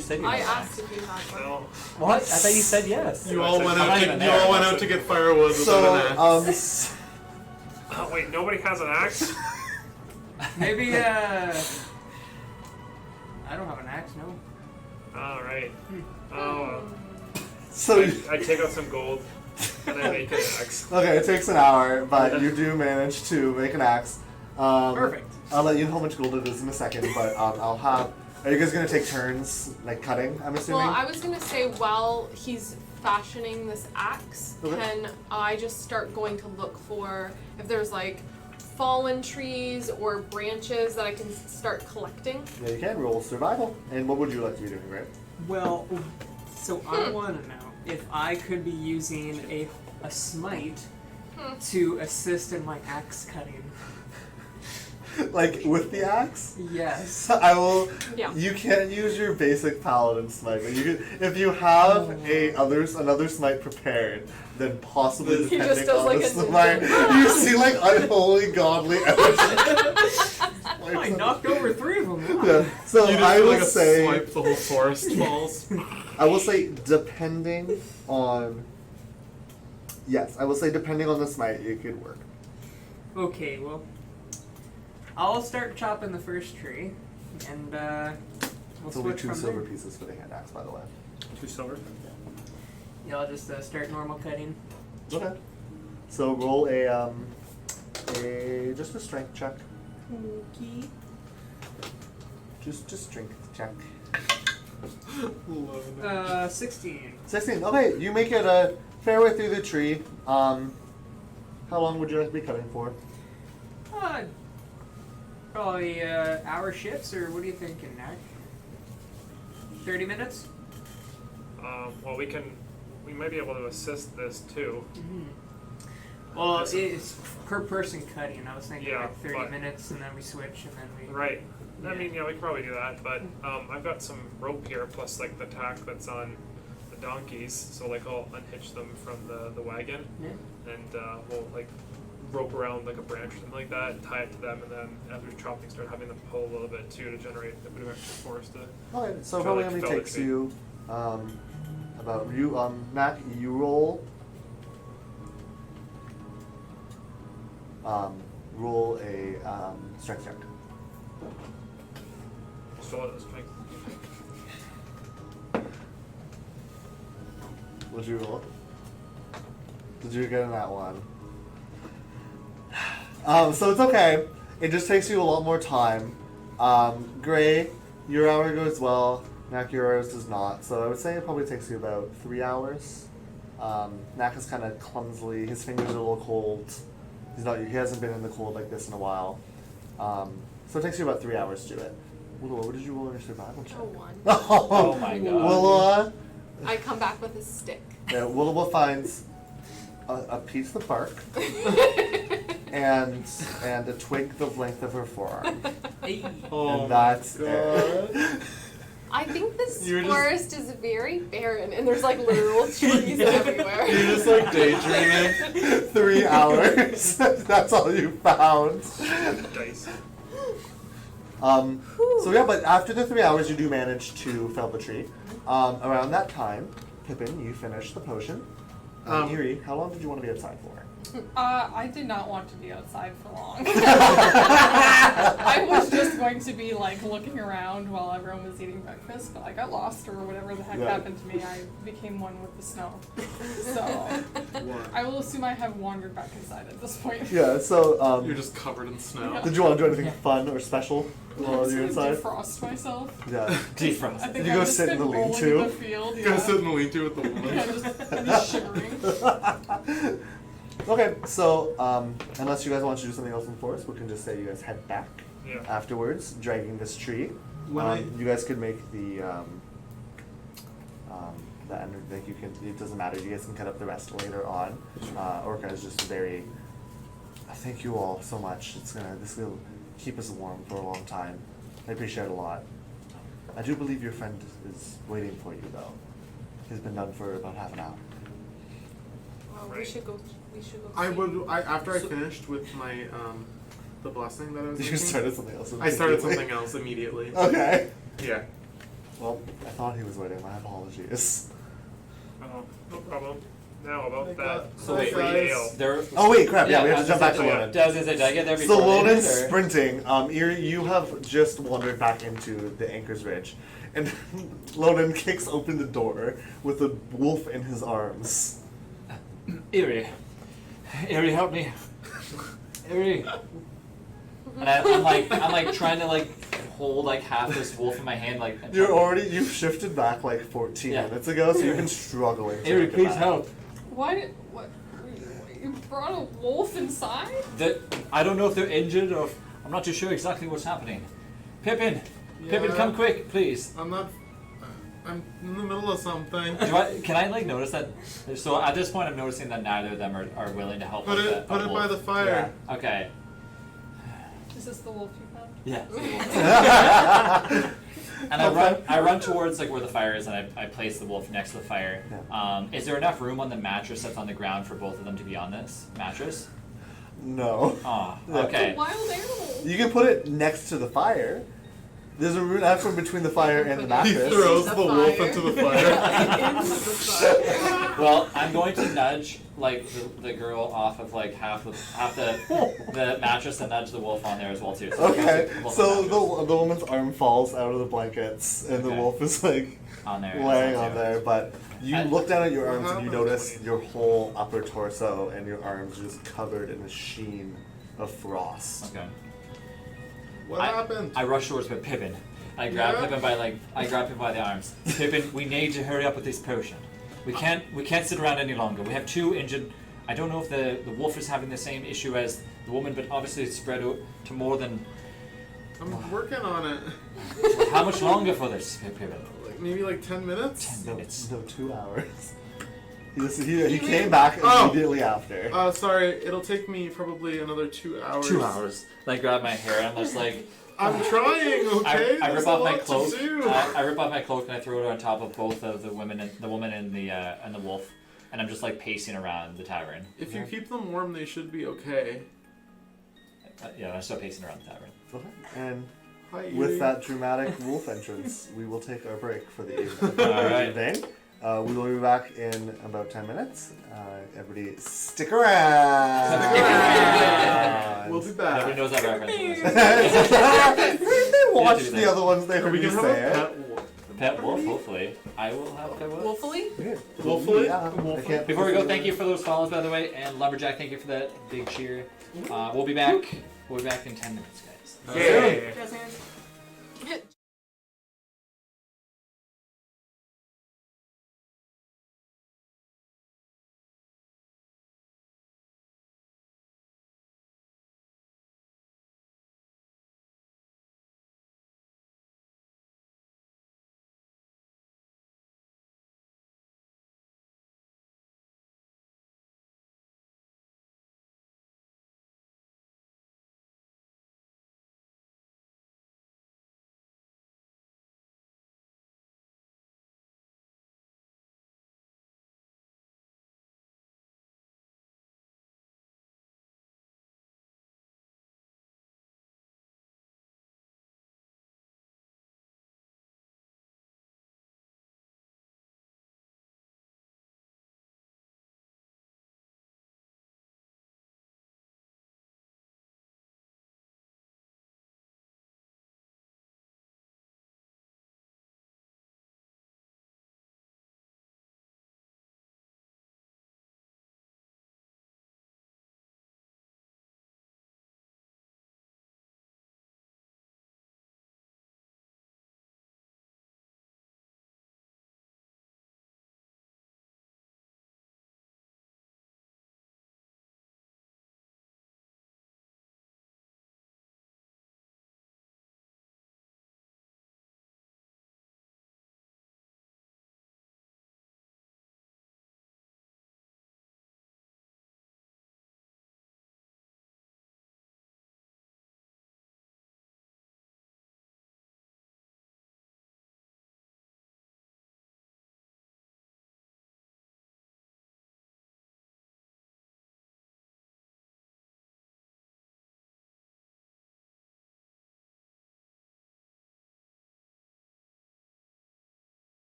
said you I had asked if you had one. No. What? I thought you said yes. You all went I'm out. not To, even you there. all went out to get firewood without an axe. Oh wait, nobody has an axe? Maybe, I don't have an axe, no. Alright. Oh, So I take out some gold and I make an axe. okay, it takes an hour, but you do manage to make an axe. Perfect. I'll let you know how much gold it is in a second, but I'll have. Are you guys gonna take turns, like cutting? I'm assuming. Well, I was gonna say while he's fashioning this axe, Okay. can I just start going to look for if there's like fallen trees or branches that I can start collecting? Yeah, you can roll survival. And what would you like to be doing, right? Well, so I want to know if I could be using a smite to assist in my axe cutting. Like with the axe? Yes. I will. Yeah. You can't use your basic paladin smite. But you can, if you have another smite prepared, then possibly He depending just does on like the a smite, ninja. you see like unholy godly energy. I knocked over 3 of them. Yeah. So You just I feel will like a say. swipe, the whole forest falls. I will say depending on. Yes, I will say depending on the smite, it could work. Okay, well, I'll start chopping the first tree, and we'll It's only switch 2 from silver there. pieces for the hand axe, by the way. 2 silver? Yeah, I'll just start normal cutting. Okay. So roll a just a strength check. Okay. Just strength check. 16. 16. Okay, you make it a fair way through the tree. How long would you like to be cutting for? Probably hour shifts, or what are you thinking, Nack? 30 minutes? Well, we might be able to assist this too. Well, Yes. it's per person cutting. I was thinking Yeah, like 30 but- minutes, and then we switch, and then we. Right. I Yeah. mean, yeah, we could probably do that, but I've got some rope here, plus like the tack that's on the donkeys, so like I'll unhitch them from the wagon, Yeah. and we'll like rope around like a branch or something like that, and tie it to them, and then as we're chopping, start having them pull a little bit too to generate a bit of extra force to. Okay, so Try probably like only takes filigree. you about you Mac, you roll roll a strength check. So let's try. What'd you roll? Did you get in that one? So it's okay. It just takes you a lot more time. Gray, your hour goes well. Mac, your hours does not. So I would say it probably takes you about 3 hours. Mac is kind of clumsily. His fingers are a little cold. He hasn't been in the cold like this in a while. So it takes you about 3 hours to do it. Willow, what did you roll in your survival check? Oh, one. Oh my god. Willow, I come back with a stick. Willow finds a piece of bark and a twig the length of her forearm. Oh And that's my it. God. I think this You're just- forest is very barren, and there's like literal trees everywhere. You're just like daydreaming. 3 hours. That's all you found. Dice. So yeah, but after the 3 hours, you do manage to fell the tree. Around that time, Pippin, you finished the potion. Eerie, how long did you want to be outside for? I did not want to be outside for long. I was just going to be like looking around while everyone was eating breakfast, but I got lost or whatever the heck Yeah. happened to me. I became one with the snow. So I will assume I have wandered back inside at this point. Yeah, so You're just covered in snow. did you want to do anything fun or special I'm while just you're gonna inside? defrost myself. Yeah. Defrost. I think You I've go just sit in been the rolling lean-to? in the field. Go Yeah. sit in the lean-to with the woman. Yeah, I'm just shivering. Okay, so unless you guys want to do something else in the forest, we can just say you guys head back Yeah. afterwards, dragging this tree. When You guys could make the like you can. It doesn't matter. You guys can cut up the rest later on. Orca is just very. Thank you all so much. This will keep us warm for a long time. I appreciate it a lot. I do believe your friend is waiting for you though. He's been done for about half an hour. Well, we should go. We should go. I see. would. After I finished with my the blessing that I was. You making, started something else. I started immediately. something else immediately. Okay. Yeah. Well, I thought he was waiting. My apologies. Oh, no problem. Now about Thank that. God. So wait, free guys. ale. There. Oh wait, crap! Yeah, we have I to jump was back to gonna say, Lonan. I was gonna say, did I get there So before they Lonan's did, or- sprinting. Erie, you have just wandered back into the Anchor's Ridge, and Lonan kicks open the door with a wolf in his arms. Eerie, help me. Eerie. And I'm like trying to like hold like half this wolf in my hand, like. You've shifted back like 14 Yeah. minutes ago, so you've been struggling. to Eerie, make it please back. help. What? You brought a wolf inside? I don't know if they're injured or if, I'm not too sure exactly what's happening. Pippin, Yeah. come quick, please. I'm not. I'm in the middle of something. Can I like notice that? So at this point, I'm noticing that neither of them are willing to help. Put with it. Put it by the fire. Okay. Is this the wolf you found? Yeah. Yeah. And I run towards like where the fire is, and I place the wolf next to the fire. Yeah. Is there enough room on the mattress that's on the ground for both of them to be on this mattress? No. Ah, Yeah. okay. Wild animal. You can put it next to the fire. There's a room that's from between the fire and the He mattress. throws The the wolf fire. into the fire. Into the fire. Well, I'm going to nudge like the girl off of like half the mattress and nudge the wolf on there as well too. Okay, both so mattress the woman's arm falls out of the blankets, and the Okay. wolf is like on there. laying as well, on too. there. But you I- look down at your What arms and you happened? notice your whole upper torso and your arms just covered in a sheen of frost. Okay. What happened? I rush towards Pippin. I grab Yeah? Pippin by the arms. Pippin, we need to hurry up with this potion. We can't sit around any longer. We have 2 injured. I don't know if the wolf is having the same issue as the woman, but obviously it's spread out to more than. I'm working on it. How much longer for this, Pippin? Like maybe like 10 minutes. 10 minutes. No, 2 hours. He came back Oh. immediately after. Sorry. It'll take me probably another 2 hours. 2 hours. I grab my hair and I'm just like. I'm trying. Okay. I There's rip a off my lot cloak. to do. I rip off my cloak and I throw it on top of both of the woman and the wolf, and I'm just like pacing around the tavern. If you keep them warm, they should be okay. Yeah, I'm still pacing around the tavern. Okay. And Hi, with Eerie. that dramatic wolf entrance, we will take our break for the evening. Alright. We will be back in about 10 minutes. Everybody, stick around. Stick around. We'll be back. Nobody knows that reference. If they watch do the that. other ones, they Are heard we you gonna have say a it. pet wolf? Pet wolf, hopefully. I will have pet wolf. Wolfily? Yeah. Wolfily? Yeah, I can't- Before we go, thank you for those follows, by the way, and Lumberjack, thank you for that big cheer. We'll be back. We'll be back in 10 minutes, guys. Yeah. Jazz hands.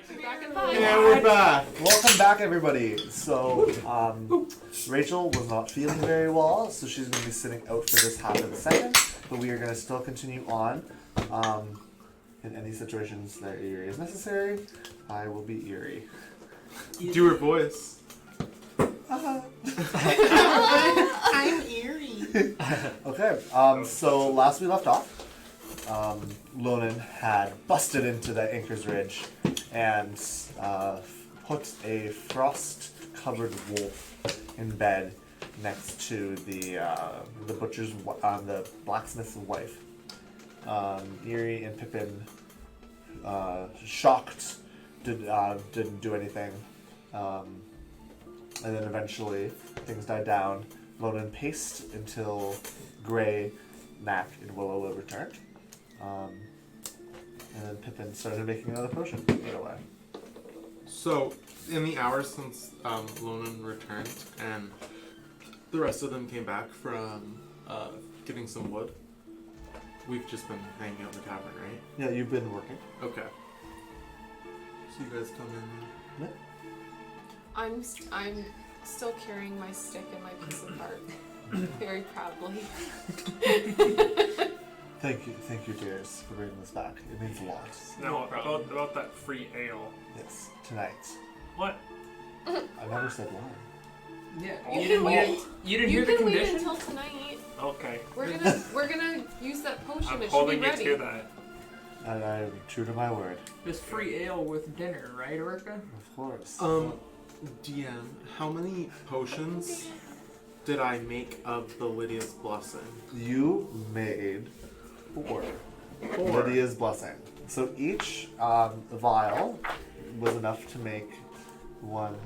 Be back in 5. And we're back. Welcome back, everybody. So, Rachel was not feeling very well, so she's going to be sitting out for this half of the second. But we are going to still continue on. In any situations that Eerie is necessary, I will be Eerie. Do her voice. I'm Eerie. Okay. So last we left off, Lonan had busted into the Anchor's Ridge and put a frost-covered wolf in bed next to the butcher's, the blacksmith's wife. Eerie and Pippin, shocked, didn't do anything. And then eventually things died down. Lonan paced until Gray, Knack, and Willow returned. And then Pippin started making another potion right away. So, in the hours since Lonan returned and the rest of them came back from getting some wood, we've just been hanging out in the tavern, right? Yeah, you've been working. Okay. So you guys come in. Yeah. I'm still carrying my stick and my piece of bark very proudly. Thank you, dears, for bringing this back. It means a lot. No, about that free ale. Yes, tonight. What? I never said why. Yeah. You You can wait. didn't You hear the can wait condition? until tonight. Okay. We're gonna use that potion. I'm It should be holding you ready. to that. And I am true to my word. There's free ale with dinner, right, Orca? Of course. DM, how many potions did I make of the Lydia's Blessing? You made 4. Four. Lydia's Blessing. So each vial was enough to make 1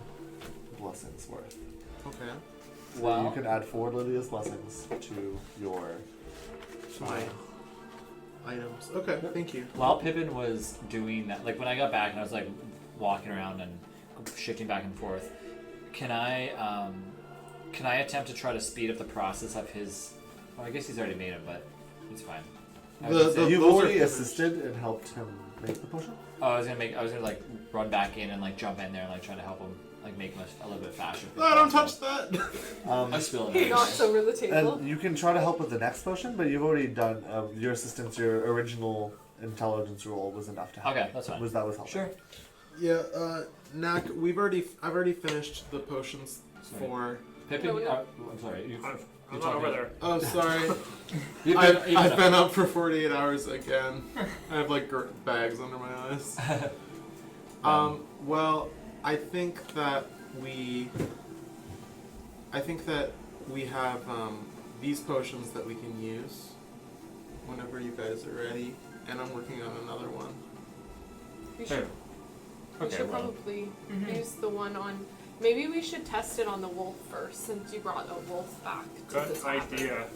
blessing's worth. Okay. So you can add 4 Lydia's Blessings to your My items. Okay, thank you. While Pippin was doing that, like when I got back and I was like walking around and shifting back and forth, can I attempt to try to speed up the process of his? Well, I guess he's already made it, but it's fine. I was gonna say- You've those are already finished. assisted and helped him make the potion? I was gonna like run back in and like jump in there and like try to help him like make much a little bit faster. No, don't touch that! I'm spilling it. Knocks over the table. And you can try to help with the next potion, but you've already done your assistance. Your original intelligence roll was enough to help. Okay, that's fine. That was helpful. Sure. Yeah, Knack, I've already finished the potions Sorry. for... Pippin, No, no. I'm sorry. I'm not over there. Oh, sorry. You've I've been up for 48 hours again. I have like bags under my eyes. Well, I think that we have these potions that we can use whenever you guys are ready, and I'm working on another one. We should, we Okay, should well. probably use the one on. Maybe we should test it on the wolf first, since you brought a wolf back to Good this tavern. idea.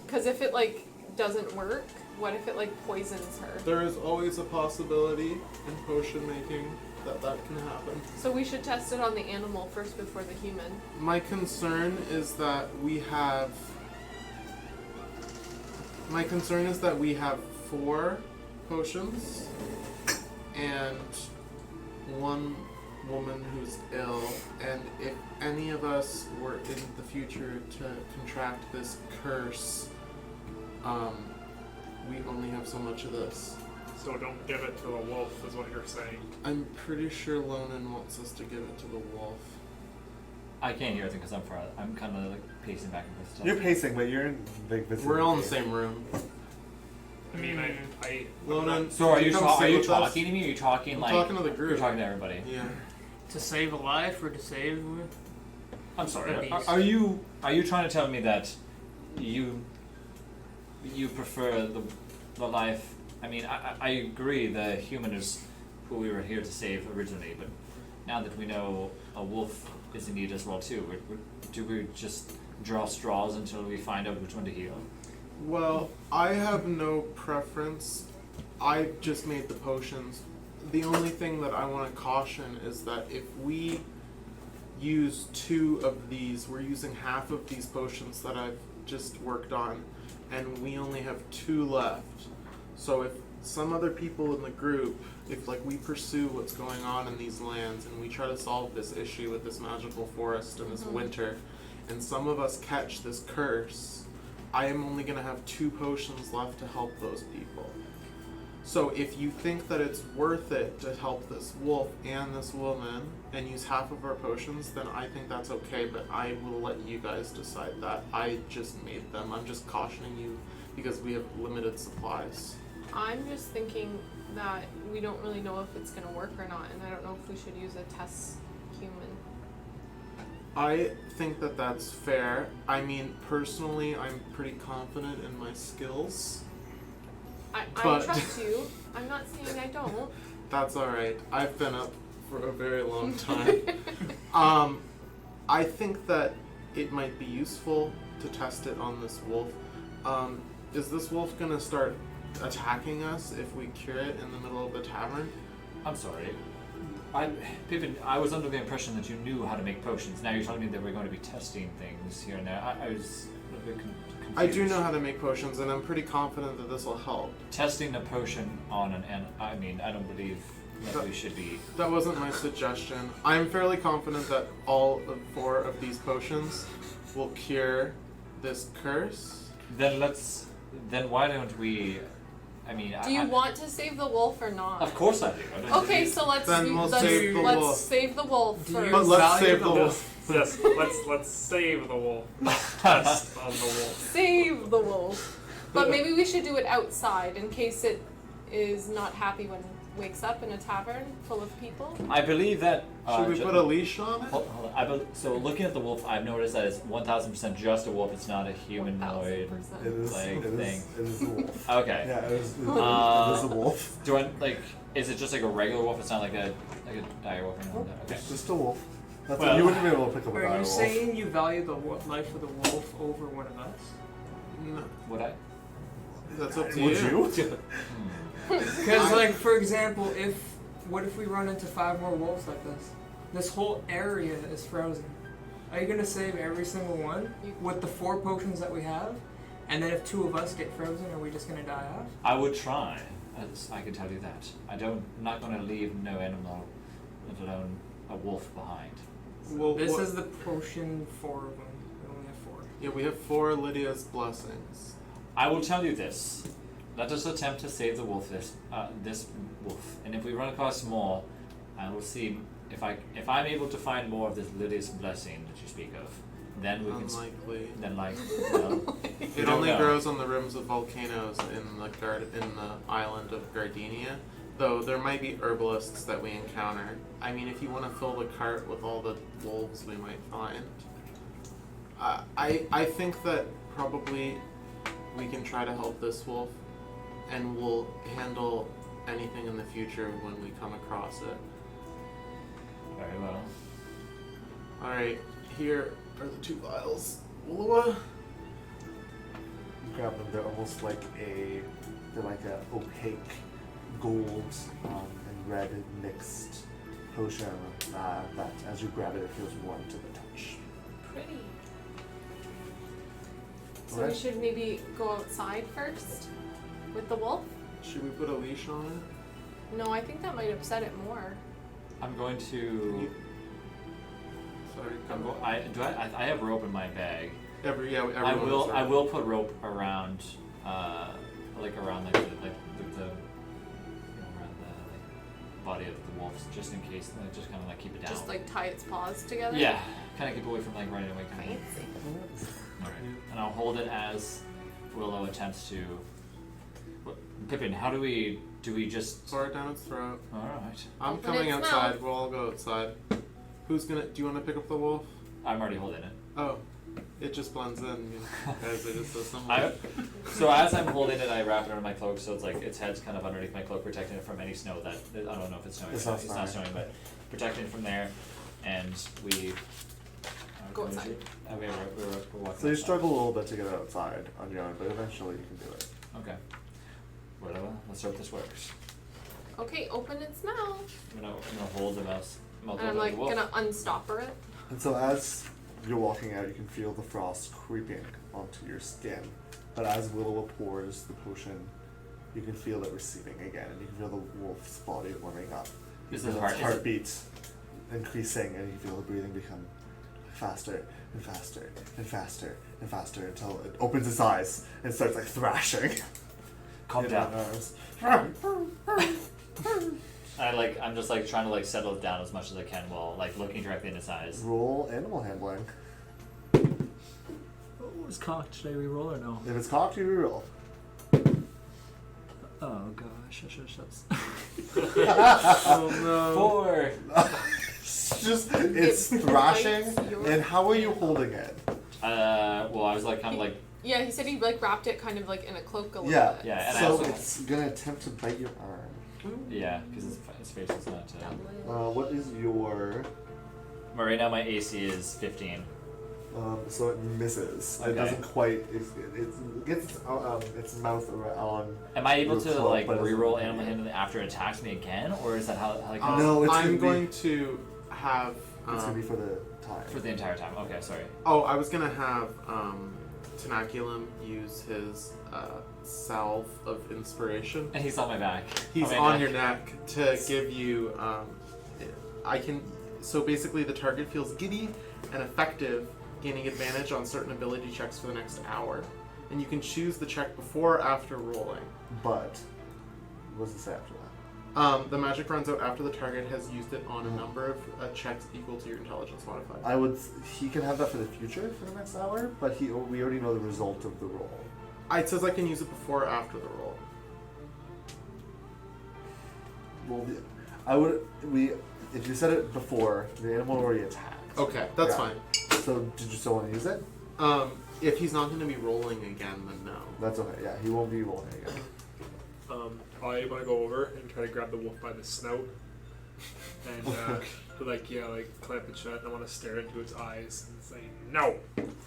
Because if it like doesn't work, what if it like poisons her? There is always a possibility in potion making that can happen. So we should test it on the animal first before the human. My concern is that we have 4 potions and 1 woman who's ill, and if any of us were in the future to contract this curse, we only have so much of this. So don't give it to a wolf, is what you're saying. I'm pretty sure Lonan wants us to give it to the wolf. I can't hear anything because I'm far. I'm kind of like pacing back and forth. You're pacing, but you're in big vicinity. We're all in the same room. I mean, I Lonan, So are you come sit with us? talking to me? Or are you talking I'm like talking to the group. you're talking to everybody? Yeah. To save a life or to save? I'm sorry. The beast. Are you trying to tell me that you prefer the life? I mean, I agree the human is who we were here to save originally, but now that we know a wolf is in need as well too, do we just draw straws until we find out which one to heal? Well, I have no preference. I just made the potions. The only thing that I want to caution is that if we use 2 of these, we're using half of these potions that I've just worked on, and we only have 2 left. So if some other people in the group, if like we pursue what's going on in these lands and we try to solve this issue with this magical forest in this winter, and some of us catch this curse, I am only going to have 2 potions left to help those people. So if you think that it's worth it to help this wolf and this woman and use half of our potions, then I think that's okay, but I will let you guys decide that. I just made them. I'm just cautioning you because we have limited supplies. I'm just thinking that we don't really know if it's going to work or not, and I don't know if we should use a test human. I think that that's fair. I mean, personally, I'm pretty confident in my skills. I But- trust you. I'm not saying I don't. That's alright. I've been up for a very long time. I think that it might be useful to test it on this wolf. Is this wolf gonna start attacking us if we cure it in the middle of the tavern? I'm sorry. Pippin, I was under the impression that you knew how to make potions. Now you're telling me that we're going to be testing things here and there. I was a bit confused. I do know how to make potions, and I'm pretty confident that this will help. Testing a potion on I don't believe that we should be. That wasn't my suggestion. I'm fairly confident that all 4 of these potions will cure this curse. Then why don't we? Do you want to save the wolf or not? Of course I do. Okay, so let's Then we'll save the let's wolf. save the wolf Do first. you But let's value save the the wolf? wolf. Yes, let's save the wolf. Test on the wolf. Save the wolf. But maybe we should do it outside in case it is not happy when it wakes up in a tavern full of people. I believe that. Should we put a leash on it? Hold on. So looking at the wolf, I've noticed that it's 1000% just a wolf. It's not a humanoid 1000%. It is. like It is. thing. It is a wolf. Okay. Yeah, it is. It is Uh, a wolf. Do I Is it just like a regular wolf? It's not like a dire wolf or anything Nope, like that. Okay. It's just a wolf. That's Well- you wouldn't be able to pick up a Are dire you wolf. saying you value the life of the wolf over one of us? No, Would I? that's up to Would you. you? Because, like, for example, what if we run into 5 more wolves like this? This whole area is frozen. Are you gonna save every single one with the 4 potions that we have? And then if 2 of us get frozen, are we just gonna die off? I would try. I can tell you that. I'm not going to leave no animal, let alone a wolf, behind. Well, This what- is the potion for of them. We only have 4. Yeah, we have 4 Lydia's blessings. I will tell you this. Let us attempt to save the wolf. This wolf, and if we run across more, I will see if I'm able to find more of this Lydia's blessing that you speak of. Then we can. Unlikely. Then well, It only grows on the rims of volcanoes in the island of Gardenia. Though there might be herbalists that we encounter. I mean, if you want to fill the cart with all the wolves we might find, I think that probably we can try to help this wolf, and we'll handle anything in the future when we come across it. Very well. All right, here are the 2 vials. Ulua. You grab them. They're almost like a opaque gold and red mixed potion that as you grab it, it feels warm to the touch. Pretty. So Alright. we should maybe go outside first with the wolf? Should we put a leash on it? No, I think that might upset it more. I'm going to. Sorry, I have rope in my bag. everyone I will. is I will put rope around, around the around the body of the wolves, just in case. Just kind of keep it down. Just tie its paws together? Yeah, kind of keep away from running away. Kind of. Fancy. Alright. And I'll hold it as Willow attempts to. Pippin, how do we just? Pour it down its throat. Alright. I'm Open coming its outside. mouth. We'll all go outside. Who's gonna? Do you want to pick up the wolf? I'm already holding it. Oh, it just blends in. You guys are just so similar. So as I'm holding it, I wrap it around my cloak, so it's its head's kind of underneath my cloak, protecting it from any snow that I don't know if it's snowing. It's or not It's not snowing. snowing, but protecting it from there, and we. Go outside. We're walking. So you outside. struggle a little bit to get outside on your own, but eventually you can do it. Okay. Whatever. Let's hope this works. Okay, open its mouth. I'm gonna hold the mouse. And I'm gonna unstopper it. And so as you're walking out, you can feel the frost creeping onto your skin. But as Willow pours the potion you can feel it receding again, and you can feel the wolf's body warming up. You Is feel his its heart- heartbeat increasing, and you feel the breathing become faster and faster and faster and faster until it opens its eyes and starts like thrashing. Calm in down. your arms. I'm just like trying to like settle it down as much as I can while like looking directly in its eyes. Roll animal handling. Oh, it's cocked. Should I re-roll or no? If it's cocked, you reroll. Oh gosh, shucks. Oh no. 4. It's thrashing. bites your And how are you holding it? Well, I was like kind of like Yeah, he said he like wrapped it kind of like in a cloak a little Yeah. bit. Yeah, and I So also- it's gonna attempt to bite your arm. yeah, because his face is not. What is your? But right now my AC is 15. So it misses. It Okay. doesn't quite. It gets its mouth on. Am I able your to cloak, like but it doesn't reroll hit animal you. handling after it attacks me again, or is that how like No, it's I'm gonna be- going to have. It's gonna be for the time. for the entire time? Okay, sorry. Oh, I was gonna have Tenaculum use his salve of inspiration. And he's on my back. He's my on neck. your neck to give you. I can. So basically, the target feels giddy and effective, gaining advantage on certain ability checks for the next hour, and you can choose the check before or after rolling. But what does it say after that? The magic runs out after the target has used it on a number of checks equal to your intelligence modifier. He can have that for the future for the next hour, but we already know the result of the roll. It says I can use it before or after the roll. Well, if you said it before, the animal already attacked. Okay, that's Yeah. fine. So did you still want to use it? If he's not going to be rolling again, then no. That's okay. Yeah, he won't be rolling again. I want to go over and try to grab the wolf by the snout and like clamp it shut. And I want to stare into its eyes and say no.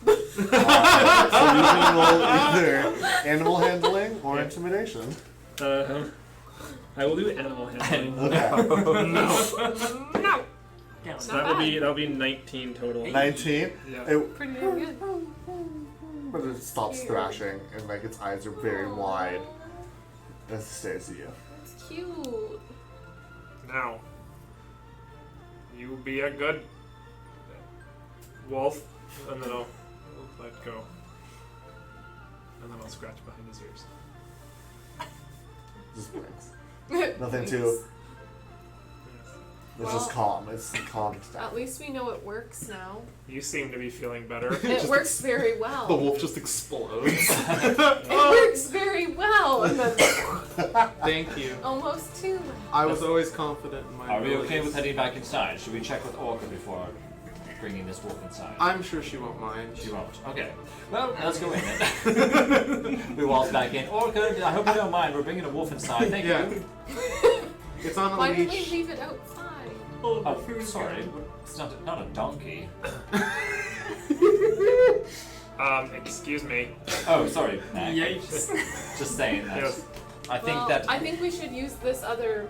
So you can roll either animal handling or intimidation. I will do animal handling. Okay. No. So that'll be 19 total. 19. Yeah. Pretty damn good. But it stops thrashing, and like its eyes are very wide as it stares at you. It's cute. Now, you be a good wolf, and then I'll let go, and then I'll scratch behind his ears. Just blinks. Nothing too. It's just calm. It's calmed down. At least we know it works now. You seem to be feeling better. It works very well. The wolf just explodes. It works very well. And then Thank you. almost too much. I was always confident in my Are we okay abilities. with heading back inside? Should we check with Orca before bringing this wolf inside? I'm sure she won't mind. She won't. Okay. Well, let's go in then. We waltz back in. Orca, I hope you don't mind. We're bringing a wolf inside. Thank Yeah. you. It's on a Why did we leash. leave it outside? Oh, sorry. It's not a donkey. Excuse me. Oh, sorry. Nah, Yikes. just saying that. Yes. I think Well, that. I think we should use this other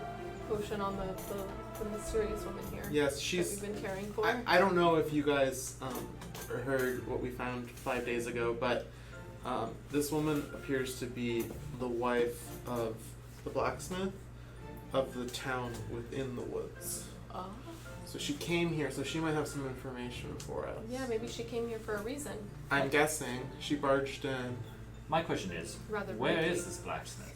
potion on the mysterious woman here. Yes, that she's. we've been caring for. I don't know if you guys heard what we found 5 days ago, but this woman appears to be the wife of the blacksmith of the town within the woods. Oh. So she came here, so she might have some information for us. Yeah, maybe she came here for a reason. I'm guessing she barged in. My question is, Rather where rudely. is this blacksmith?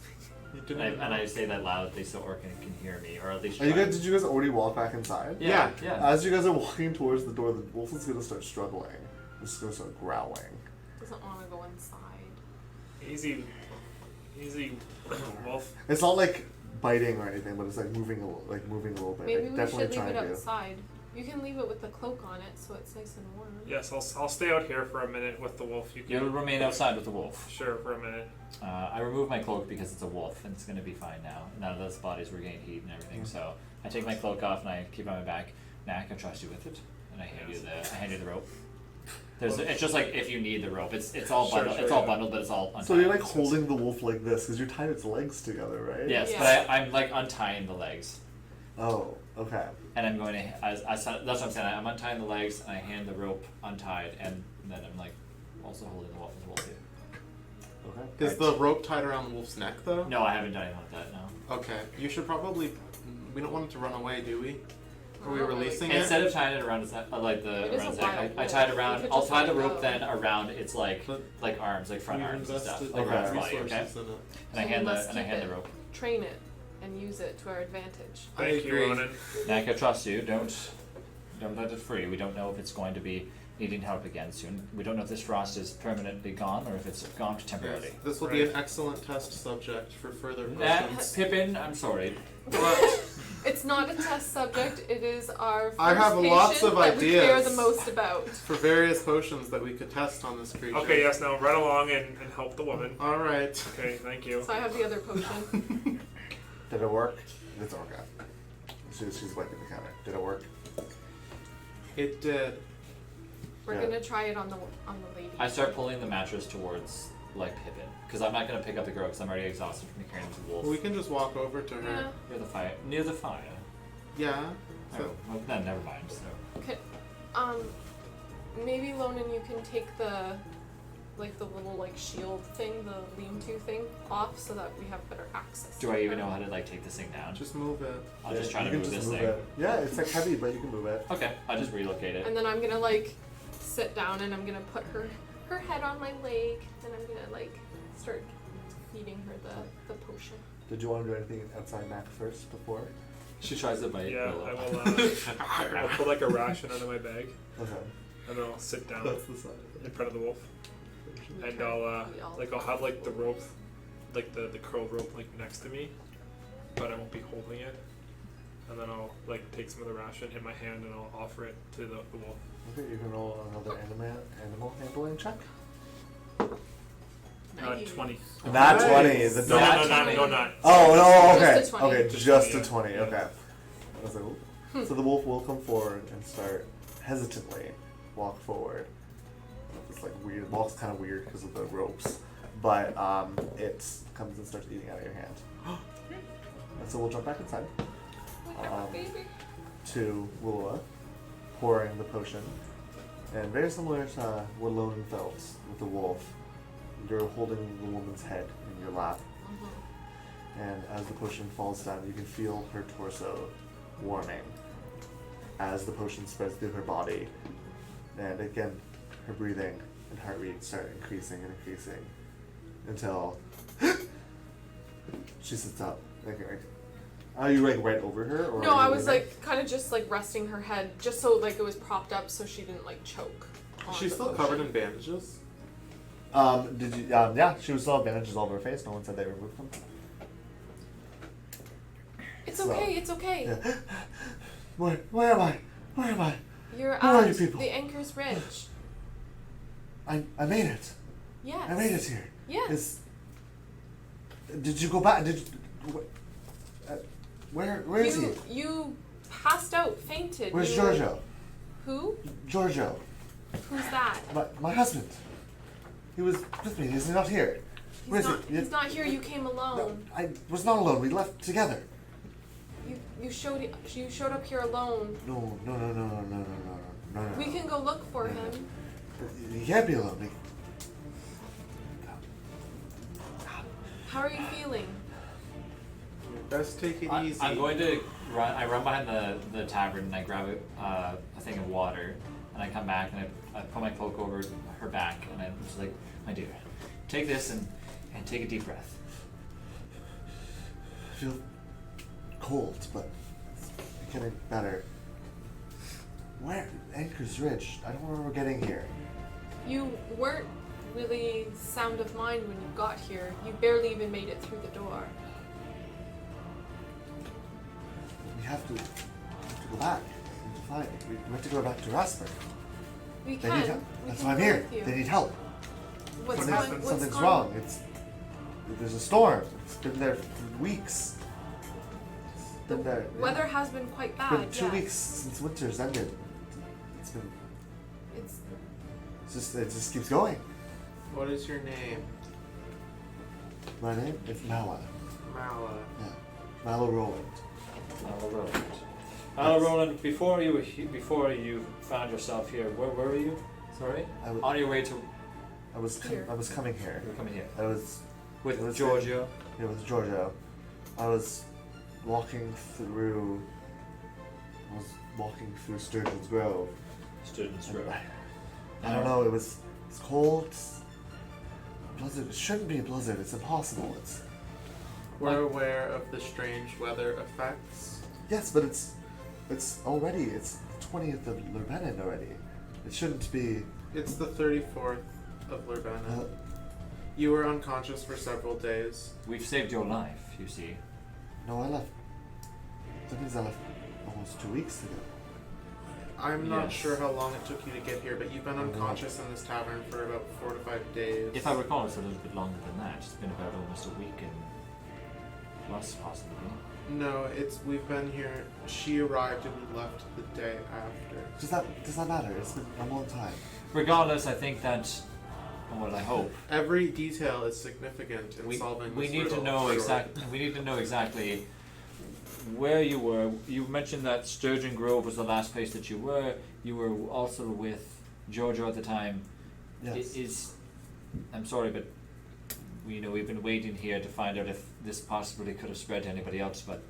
You And didn't I say that loudly so Orca can hear me, or at least. Are you try. guys? Did you guys already walk back inside? Yeah. Yeah. Yeah. As you guys are walking towards the door, the wolf is gonna start struggling. It's gonna start growling. Doesn't want to go inside. Easy, wolf. It's not like biting or anything, but it's like moving a little bit. Maybe Like, we definitely should leave trying it to. outside. You can leave it with the cloak on it, so it's nice and warm. Yes, I'll stay out here for a minute with the wolf. You You'll can remain outside with the wolf. sure for a minute. I remove my cloak because it's a wolf and it's gonna be fine now. None of those bodies regain heat and everything. So I take my cloak off and I keep it on my back. Nah, I can trust you with it. And I hand you the rope. It's just like if you need the rope. It's all Sure, bundled. sure, it's all yeah. bundled, but it's all untied. So you're like holding the wolf like this because you're tied its legs together, right? Yes, Yeah. but I'm like untying the legs. Oh, okay. And I'm going to, that's what I'm saying. I'm untying the legs, and I hand the rope untied, and then I'm like also holding the wolf as well too. Okay. Is the rope tied around the wolf's neck though? No, I haven't done anything like that. No. Okay. You should probably. We don't want it to run away, do we? Are we Not really. releasing it? Instead of tying it around his neck, like It the is around a his neck, wild I wolf. tied You around. could I'll just tie the let it rope go. then around its like But arms, like front We've arms and stuff, invested like Okay. around his body. Okay. resources in it. And I So we hand must the keep hand it. the rope. Train it and use it to our advantage. I Thank you, agree. Ronan. Nick, I trust you. Don't let it free. We don't know if it's going to be needing help again soon. We don't know if this frost is permanently gone or if it's gone temporarily. Yes. This will be an excellent test subject for further That potions. Pippin, I'm sorry. It's not a test subject. It is our first I have lots patient of that we care ideas. the most about. For various potions that we could test on this creature. Okay, yes, now run along and help the woman. Alright. Okay, thank you. So I have the other potion. Did it work? It's okay. She's wiping the counter. Did it work? It did. We're Yeah. gonna try it on the lady. I start pulling the mattress towards like Pippin because I'm not gonna pick up the girl because I'm already exhausted from carrying the wolf. We can just walk over to her. Yeah. Near the fire. Yeah. Oh, well, then never mind. So. Okay. Maybe Lonan, you can take the little like shield thing, the lean-to thing off so that we have better access. Do to I even her. know how to like take this thing down? Just move it. I'll just try you to can move just this move thing. it. Yeah, it's like heavy, but you can move it. Okay, I'll just relocate it. And then I'm gonna like sit down and I'm gonna put her head on my leg and I'm gonna like start feeding her the potion. Did you want to do anything outside Mac first before? She tries to bite. Yeah, Willow. I'll put like a ration out of my bag, Okay. and then I'll sit down That's the side of in it. front of the wolf, and I'll have like the rope, like the curled rope like next to me, but I won't be holding it. And then I'll like take some of the ration in my hand and I'll offer it to the wolf. Okay, you can roll another animal handling check. 20. Not Nice. 20, is it No, not? not. Oh, no, okay. Just a 20. Okay, Just just 20, a 20, yeah. okay. I was like, ooh. So the wolf will come forward and start hesitantly walk forward. It's like weird, walks kind of weird because of the ropes, but it comes and starts eating out of your hand. And so we'll jump back inside Baby. to Willowa, pouring the potion. And very similar to what Lonan felt with the wolf, you're holding the woman's head in your lap. And as the potion falls down, you can feel her torso warming as the potion spreads through her body. And again, her breathing and heart rate start increasing and increasing until she sits up. Are you like right over her? Or No, are I you was leaning? like kind of just like resting her head just so like it was propped up so she didn't like choke. on She's the still potion. covered in bandages. Did you? Yeah, she was still have bandages all over her face. No one said they removed them. It's So, okay, it's okay. Yeah. Where am I? Where am I? You're Who are at you people? the Anchor's Ridge. I made it. Yes. I made it here. Yes. Did you go back? Where is he? You passed out, fainted. Where's You- Giorgio? Who? Giorgio, Who's that? my husband. He was with me. Is he not here? Where is He's not here. You came No, alone. I was not alone. We left together. You showed up here alone. No. We can go look for him. He can't be alone. How are you feeling? Best take it easy. I'm going to run. I run behind the tavern and I grab a thing of water and I come back and I put my cloak over her back and I'm just like, my dear, take this and take a deep breath. I feel cold, but it's getting better. Where? Anchor's Ridge. I don't remember getting here. You weren't really sound of mind when you got here. You barely even made it through the door. We have to go back. We have to find. We have to go back to Rasper. We They can. need help. We That's can why I'm go here. with you. They need help. What's Something's gone- wrong. There's a storm. It's been there for weeks. It's The been there. weather has been quite It's bad. been 2 yes. weeks since winter's ended. It's been. It's It just keeps going. What is your name? My name is Mala. Mala. Yeah, Mala Roland. Roland, before you found yourself here, where were you? Sorry. I w- On your way to I was Here. coming here. We're coming here. I was With it was Giorgio. It was Giorgio. I was walking through Sturgeon's Grove. Students and row. I don't know, it's cold. It's blizzard. It shouldn't be a blizzard, it's impossible. We're aware of the strange weather effects. Yes, but it's the 20th of Lurbenin already. It shouldn't be It's the 34th of Lurbenin. You were unconscious for several days. We've saved your life, you see. no, I left. That means I left almost 2 weeks ago. I'm not Yes. sure how long it took you to get here, but you've been unconscious in this tavern for about 4 to 5 days. If I recall, it's a little bit longer than that. It's been about almost a week and plus, possibly. No, we've been here. She arrived and we left the day after. Does that matter? It's been a long time. Regardless, I think that, well, I hope Every detail is significant in solving we this need to riddle, know sure. We need to know exactly where you were. You mentioned that Sturgeon Grove was the last place that you were. You were also with Giorgio at the time. Yes. I'm sorry, but we've been waiting here to find out if this possibly could have spread to anybody else, but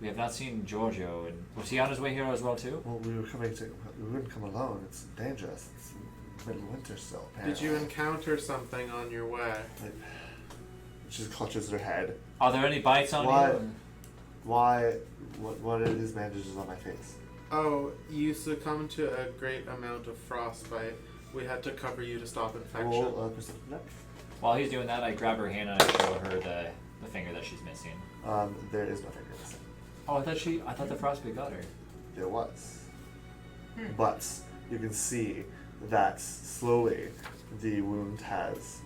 we have not seen Giorgio. And was he on his way here as well tue? Well, we wouldn't come alone. It's dangerous. It's middle of winter still. Did you encounter something on your way? She clutches her head. Are there any bites on Why? you? Why? What are these bandages on my face? Oh, you succumbed to a great amount of frostbite. We had to cover you to stop infection. Roll perception check. While he's doing that, I grab her hand and I show her the finger that she's missing. There is no finger missing. Oh, I thought the frostbite got her. There was. But you can see that slowly the wound has,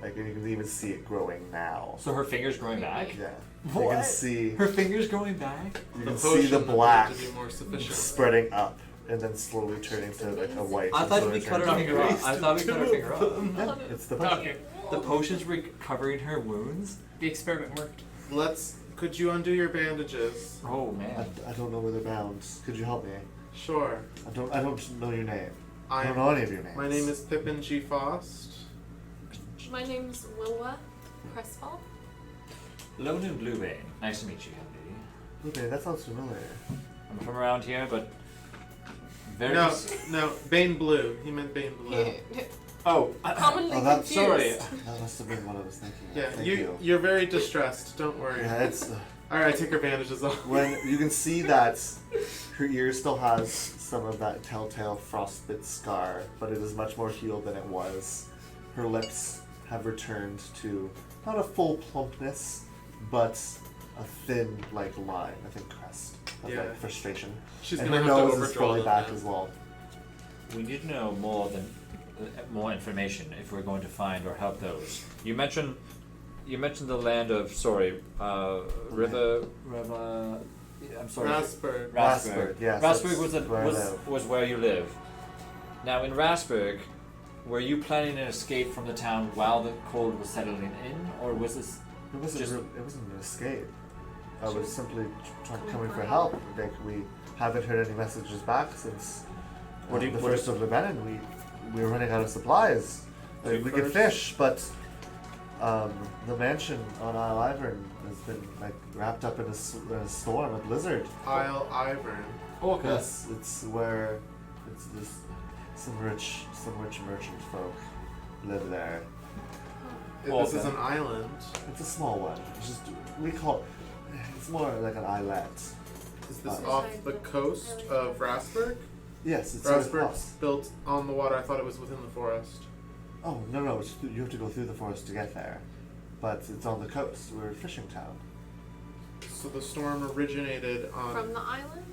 like, you can even see it growing now. So her finger's growing back? Yeah. What? You can see. Her finger's growing back? You The can see the potion black appeared to be more sufficient. spreading up and then slowly turning to like a white. I and thought slowly we cut her turning to finger grey. off. I thought we cut her finger off. Yeah, it's the potion. Okay. The potion's recovering her wounds? The experiment worked. Could you undo your bandages? Oh man. I don't know where they're bound. Could you help me? Sure. I don't know your name. I I'm- don't know any of your names. My name is Pippin G. Faust. My name's Wilwa Crestfall. Lone and Bluebane. Nice to meet you, young lady. Okay, that sounds familiar. I'm from around here, but very No, Bane Blue. He meant Bane Blue. Oh, Commonly Oh, that's- confused. sorry. That must have been what I was thinking. of. Yeah, Thank you're very distressed. Don't worry. Yeah, it's Alright, take her bandages off. when you can see that her ear still has some of that telltale frostbite scar, but it is much more healed than it was. Her lips have returned to not a full plumpness, but a thin, like, line, I think, crest of Yeah. like frustration. She's And gonna her have to nose is overdraw fully them back now. as well. We need to know more information if we're going to find or help those. You mentioned the land of River. I'm sorry. Rasper. Rasberg, yes, Rasberg that's where I was live. was where you live. Now in Rasberg, were you planning an escape from the town while the cold was settling in, or was this? It wasn't. Just- It wasn't an escape. I was simply Coming coming for for help. Like, we haven't heard any messages back since What do you- the what first do- of Lebanon. We were running out of supplies. Like, we could First- fish, but the mansion on Isle Ivern has been like wrapped up in a storm, a blizzard. Isle Ivern. Okay. Yes, it's where it's this some rich merchant folk live there. Well, This is okay. an island. It's a small one. It's more like an islet. Is this Uh, off the coast of Rasberg? Yes, it's very close. Rasberg's built on the water. I thought it was within the forest. Oh no! You have to go through the forest to get there, but it's on the coast. We're a fishing town. So the storm originated on. From the island?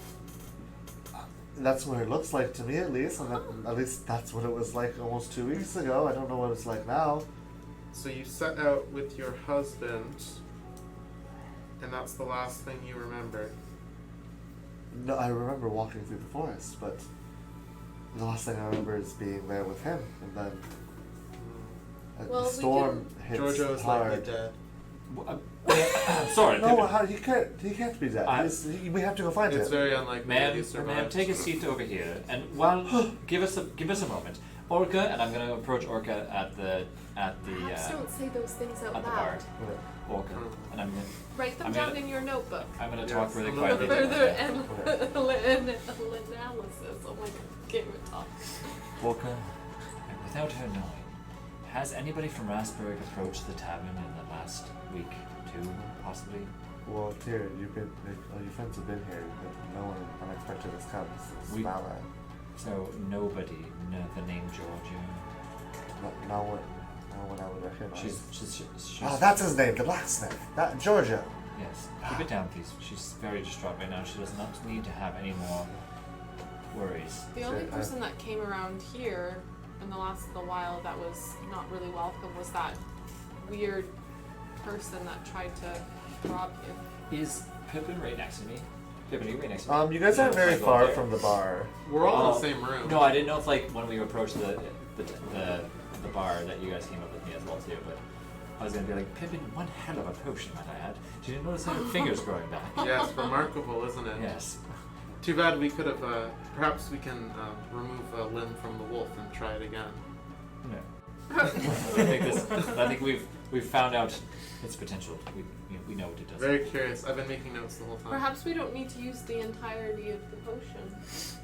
That's what it looks like to me, at least. And at least that's what it was like almost 2 weeks ago. I don't know what it's like now. So you set out with your husband, and that's the last thing you remember. No, I remember walking through the forest, but the last thing I remember is being there with him, and then Well, the we storm hits Giorgio is hard. likely dead. I'm sorry. No, Pippin. how, he can't be dead. We have to go find It's him. very unlikely that he Ma'am, survived. take a seat over here, and while give us a moment. Orca, and I'm gonna approach Orca at the Perhaps don't say those things out at the bar. loud. Orca, and I'm gonna Write them I'm down gonna- in your notebook. talk really The The quietly. to further Orca. analysis. Oh my god, can't even talk. Orca, without her knowing, has anybody from Rasberg approached the tavern in the last week, two, possibly? Well, here, all your friends have been here, but no one unexpected has come. It's We- Bala. So nobody, the name Georgia. No one I would recognize. She's Oh, that's his name, the blacksmith. That Georgia. Yes. Keep it down, please. She's very distraught right now. She does not need to have any more worries. The only Shit, person that came around here in the last little while that was not really welcome was that weird person that tried to rob you. Is Pippin right next to me? Pippin, are you right next to me? You guys aren't very Can I go far there? from the bar. We're all in Oh, the same room. No, I didn't know if when we approached the bar that you guys came up with me as well too, but I was gonna be like, Pippin, one hell of a potion, might I add. Did you notice her fingers growing back? Yes, remarkable, isn't it? Yes. Too bad we could have. Perhaps we can remove a limb from the wolf and try it again. No. I think we've found out its potential. We know what it does. Very curious. I've been making notes the whole time. Perhaps we don't need to use the entirety of the potion.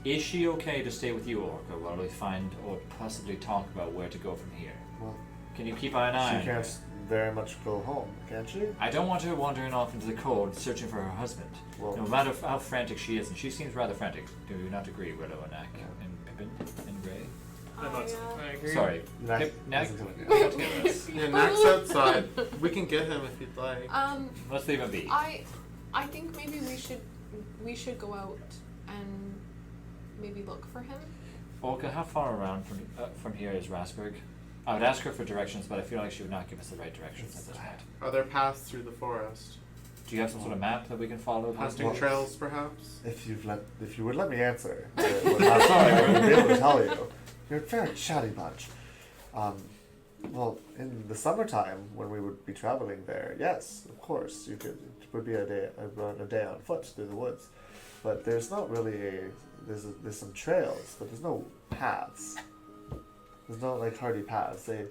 Is she okay to stay with you, Orca, while we find or possibly talk about where to go from here? Well, Can you keep an eye on she her? can't very much go home, can she? I don't want her wandering off into the cold searching for her husband. Well, No matter how frantic she is, and she seems rather frantic. Do you not agree, Willow and Nak and Pippin and Gray? I agree. Sorry. Nak Nak, isn't coming not yet. together. Yeah, Nack's outside. We can get him if you'd like. Let's leave him be. I think maybe we should go out and maybe look for him. Olga, how far around from here is Rasberg? I would ask her for directions, but I feel like she would not give us the right directions at this point. Are there paths through the forest? Do you have some sort of map that we can follow? Hunting Well- trails, perhaps? If you would let me answer, I would be able to tell you. You're a very chatty bunch. Well, in the summertime when we would be traveling there, yes, of course, it would be a day on foot through the woods. But there's not really there's some trails, but there's no paths. There's no like hardy paths. They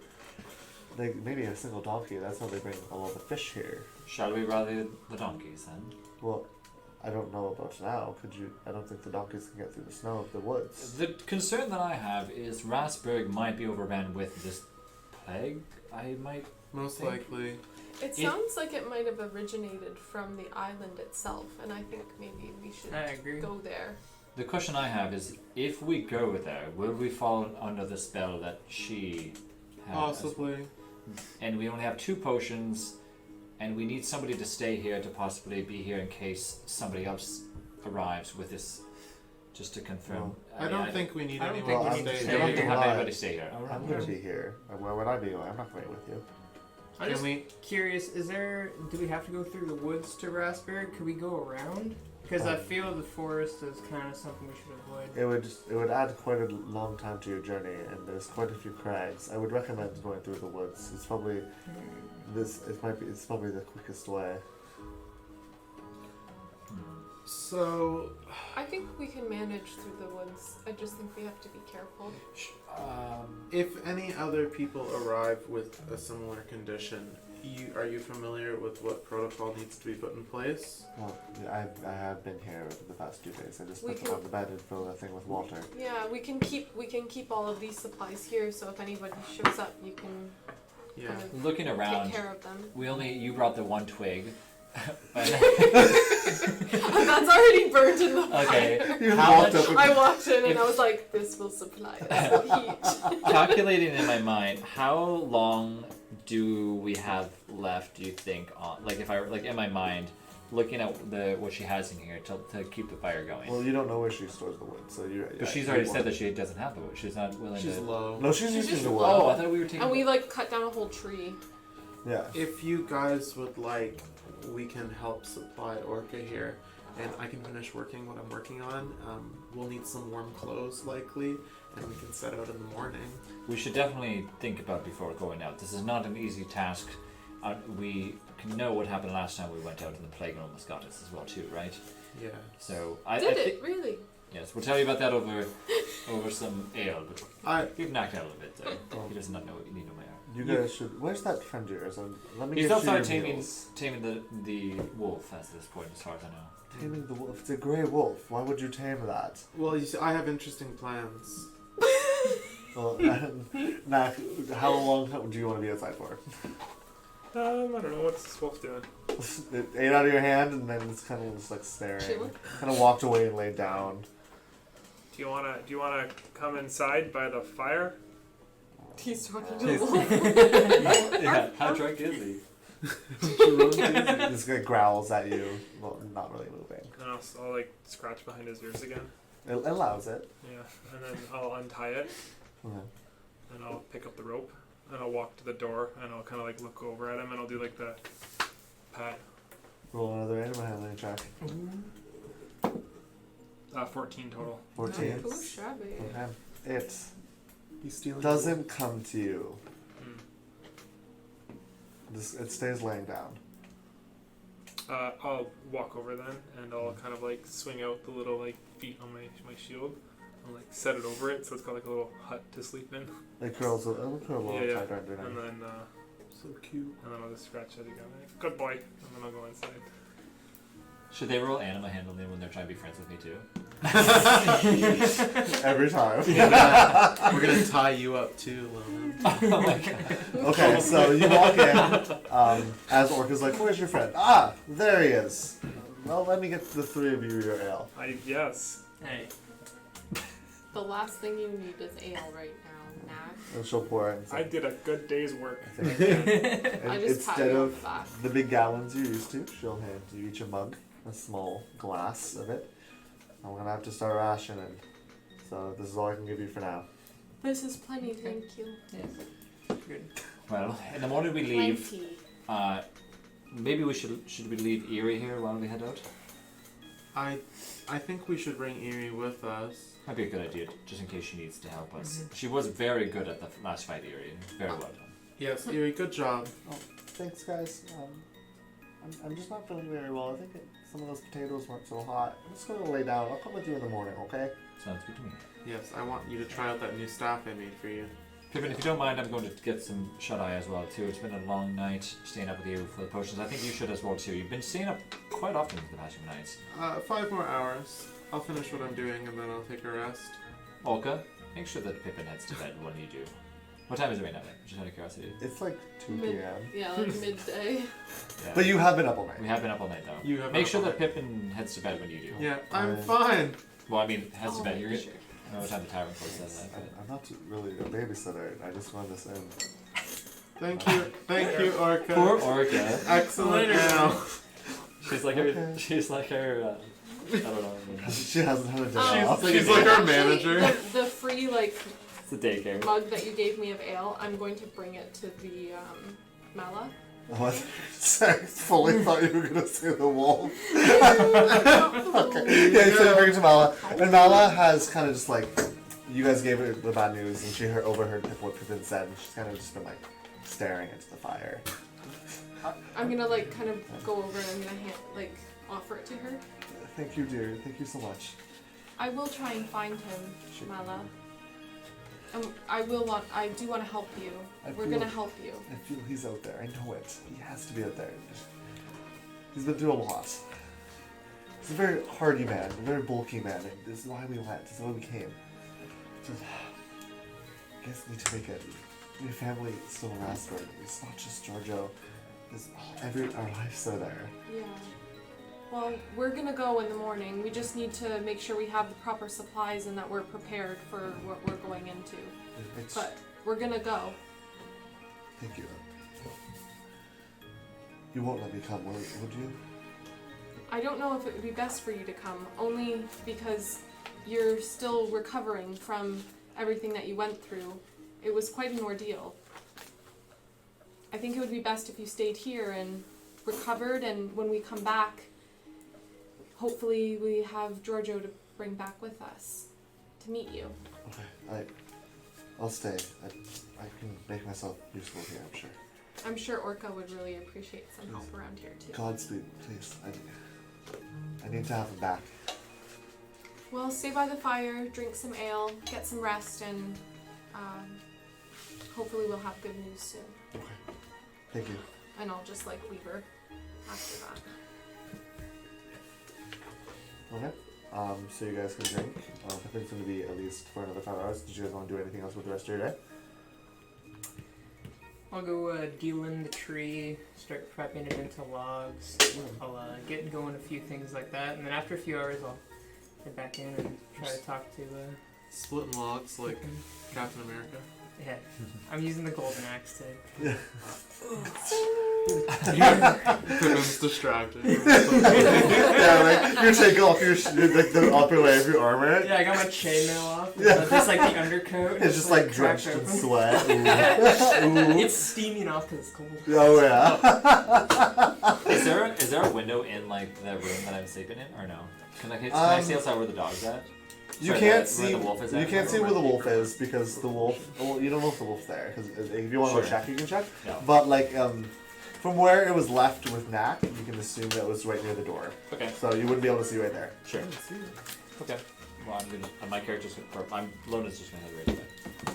maybe a single donkey. That's how they bring all of the fish here. Shall we rally the donkeys then? Well, I don't know about now. Could you? I don't think the donkeys can get through the snow of the woods. The concern that I have is Rasberg might be overrun with this plague. I might. Most Think- likely. It sounds like it might have originated from the island itself, and I think maybe we should I agree. go there. The question I have is, if we go there, will we fall under the spell that she has? Possibly. And we only have 2 potions, and we need somebody to stay here to possibly be here in case somebody else arrives with this, just to confirm. I don't think we need I don't anyone think to we need to stay We don't need to here. have Why? anybody stay here. I'm gonna be here. Where would I be? I'm not going with you. I'm Can just we? curious, do we have to go through the woods to Rasberg? Could we go around? Because I feel the forest is kind of something we should avoid. It would add quite a long time to your journey, and there's quite a few crags. I would recommend going through the woods. It's probably it's probably the quickest way. So, I think we can manage through the woods. I just think we have to be careful. if any other people arrive with a similar condition, are you familiar with what protocol needs to be put in place? Well, yeah, I have been here over the past 2 days. I just We put them can- on the bed and fill that thing with water. Yeah, we can keep all of these supplies here, so if anybody shows up, you can Yeah. kind of Looking take around, care of them. you brought the 1 twig. That's already burnt in the Okay. fire. You How walked much- up and I walked in and I was like, this will supply us with heat. Calculating in my mind, how long do we have left? Do you think on if I in my mind, looking at what she has in here to keep the fire going? Well, you don't know where she stores the wood, so you're. But she's already said that she doesn't have the wood. She's not willing She's to. low. No, she's She's using just the low. wood. Oh, I thought we were taking. And we like cut down a whole tree. Yeah. If you guys would like, we can help supply Orca here, and I can finish working what I'm working on. We'll need some warm clothes likely, and we can set out in the morning. We should definitely think about before going out. This is not an easy task. We can know what happened last time we went out, and the plague almost got us as well too, right? Yeah. So Did it really? Yes, we'll tell you about that over some ale, but we've knocked out a little bit, so he does not know what you need on my arm. You guys should. Where's that friend of yours? Let me He's get you outside your taming meals. the wolf at this point, as far as I know. Taming the wolf. It's a gray wolf. Why would you tame that? Well, you see, I have interesting plans. Well, now, how long do you want to be outside for? I don't know what's this wolf doing. It ate out of your hand, and then it's kind of just like staring. Chilling. Kind of walked away and laid down. Do you wanna come inside by the fire? He's talking to the wolf. Yeah, how drunk is he? This guy growls at you, well, not really moving. And I'll like scratch behind his ears again. It allows it. Yeah, and then I'll untie it, Okay. and I'll pick up the rope, and I'll walk to the door, and I'll kind of like look over at him, and I'll do like the pat. Roll another animal handling check. 14 total. 14. Oh, shabby. Okay. It He's stealing. doesn't come to you. Hmm. It stays laying down. I'll walk over then, and I'll kind of like swing out the little like feet on my shield, and like set it over it, so it's got like a little hut to sleep in. It curls a little Yeah. tighter under And now. then So cute. I'll just scratch it again. Like, good boy, and then I'll go inside. Should they roll animal handling when they're trying to be friends with me too? Every time. We're gonna tie you up too, Loman. Oh my god. Okay, so you walk in, as Orca's like, where's your friend? Ah, there he is. Well, let me get the three of you your ale. Yes. Hey. The last thing you need is ale right now, Nat. And she'll pour it. I did a good day's work. And I just pat instead you on of the back. the big gallons you're used to, she'll hand you each a mug, a small glass of it. I'm gonna have to start rationing. So this is all I can give you for now. This is plenty, thank you. Good. Well, in the morning we leave. Plenty. Maybe we should we leave Erie here while we head out? I think we should bring Erie with us. Might be a good idea, just in case she needs to help us. She was very good at the last fight, Erie. Very well done. Yes, Erie, good job. Oh, thanks, guys. I'm just not feeling very well. I think some of those potatoes weren't so hot. I'm just gonna lay down. I'll come with you in the morning, okay? Sounds good to me. Yes, I want you to try out that new staff I made for you. Pippin, if you don't mind, I'm going to get some shut-eye as well too. It's been a long night staying up with you for the potions. I think you should as well too. You've been staying up quite often the past few nights. 5 more hours. I'll finish what I'm doing and then I'll take a rest. Olka, make sure that Pippin heads to bed when you do. What time is it right now? Just out of curiosity. It's like 2 Mid- p.m. Yeah, like midday. Yeah. But you have been up all night. We have been up all night though. You have Make been sure up all that Pippin heads to bed when you do. Yeah, I'm I- fine. Well, I mean, heads to bed. You're sure. I don't know what time the tavern close says that. But I'm not really a babysitter. I just run this in. Thank you, Orca. poor Orca. Excellent now. She's like her. Okay. She's like her. I don't know. She hasn't had a day Um, off. She's like our Actually, manager. The free like It's a daycare. mug that you gave me of ale, I'm going to bring it to the Mala. What? I fully thought you were gonna say the wolf. Okay. Yeah, so you bring it to Mala. And Mala has kind of just like, you guys gave her the bad news, and she overheard what Pippin said, and she's kind of just been like staring into the fire. I'm gonna like kind of go over and I'm gonna offer it to her. Thank you, dear. Thank you so much. I will try and find him, Sure. Mala. I do want to help you. We're feel- gonna help you. I feel he's out there. I know it. He has to be out there. He's been through a lot. He's a very hardy man, a very bulky man, and this is why we went. This is why we came. Just, I guess we need to make it. Your family is still in Rasburg. It's not just Giorgio. It's our lives are there. Yeah. Well, we're gonna go in the morning. We just need to make sure we have the proper supplies and that we're prepared for what we're going into. It's, But we're gonna go. thank you. You won't let me come, would you? I don't know if it would be best for you to come, only because you're still recovering from everything that you went through. It was quite an ordeal. I think it would be best if you stayed here and recovered, and when we come back, hopefully we have Giorgio to bring back with us to meet you. Okay, I'll stay. I can make myself useful here, I'm sure. I'm sure Orca would really appreciate some help around here too. Godspeed, please. I need to have him back. well, stay by the fire, drink some ale, get some rest, and hopefully we'll have good news soon. Okay. Thank you. And I'll just like leave her after that. Okay. So you guys can drink. I think it's going to be at least for another 5 hours. Did you guys want to do anything else with the rest of your day? I'll go dealing the tree, start prepping it into logs. I'll get going a few things like that, and then after a few hours, I'll head back in and try to talk to. Splitting logs like Captain America. Yeah, I'm using the golden axe to. Yeah. Pippin's distracted. Yeah, like you're taking off your like the upper layer of your armor. Yeah, I got my chainmail off. Yeah. Just like the undercoat. It's just like cracked drenched in open. sweat. Ooh. It's steaming off because it's cold. Oh yeah. Is there a window in like the room that I'm sleeping in, or no? Can I see outside where the dog's at? You Sorry, can't where see. the wolf is You at? can't see where the wolf is because the wolf. Well, you don't know if the wolf's there. Because if you want to go Sure. check, you can check. No. But like from where it was left with Knack, you can assume that it was right near the door. Okay. So you wouldn't be able to see right there. Sure. Okay. Well, I'm gonna. My character's gonna. Or Lona's just gonna head right away.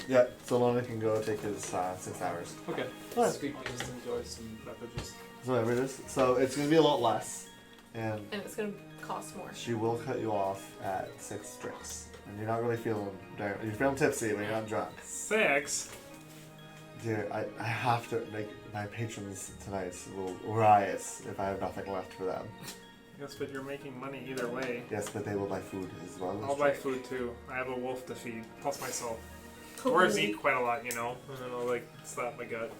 Yeah. So Lona can go take his 6 hours. Okay. What? I'll just enjoy some beverages. So whatever it is. So it's gonna be a lot less, and And it's gonna cost more. she will cut you off at 6 drinks. And you're not really feeling. You're feeling tipsy, but you're not drunk. 6. Dear, I have to. Like my patrons tonight will riot if I have nothing left for them. Yes, but you're making money either way. Yes, but they will buy food as well. As I'll buy drink. food too. I have a wolf to feed, plus myself. Dwarves eat quite a lot, you know? And then I'll like slap my gut.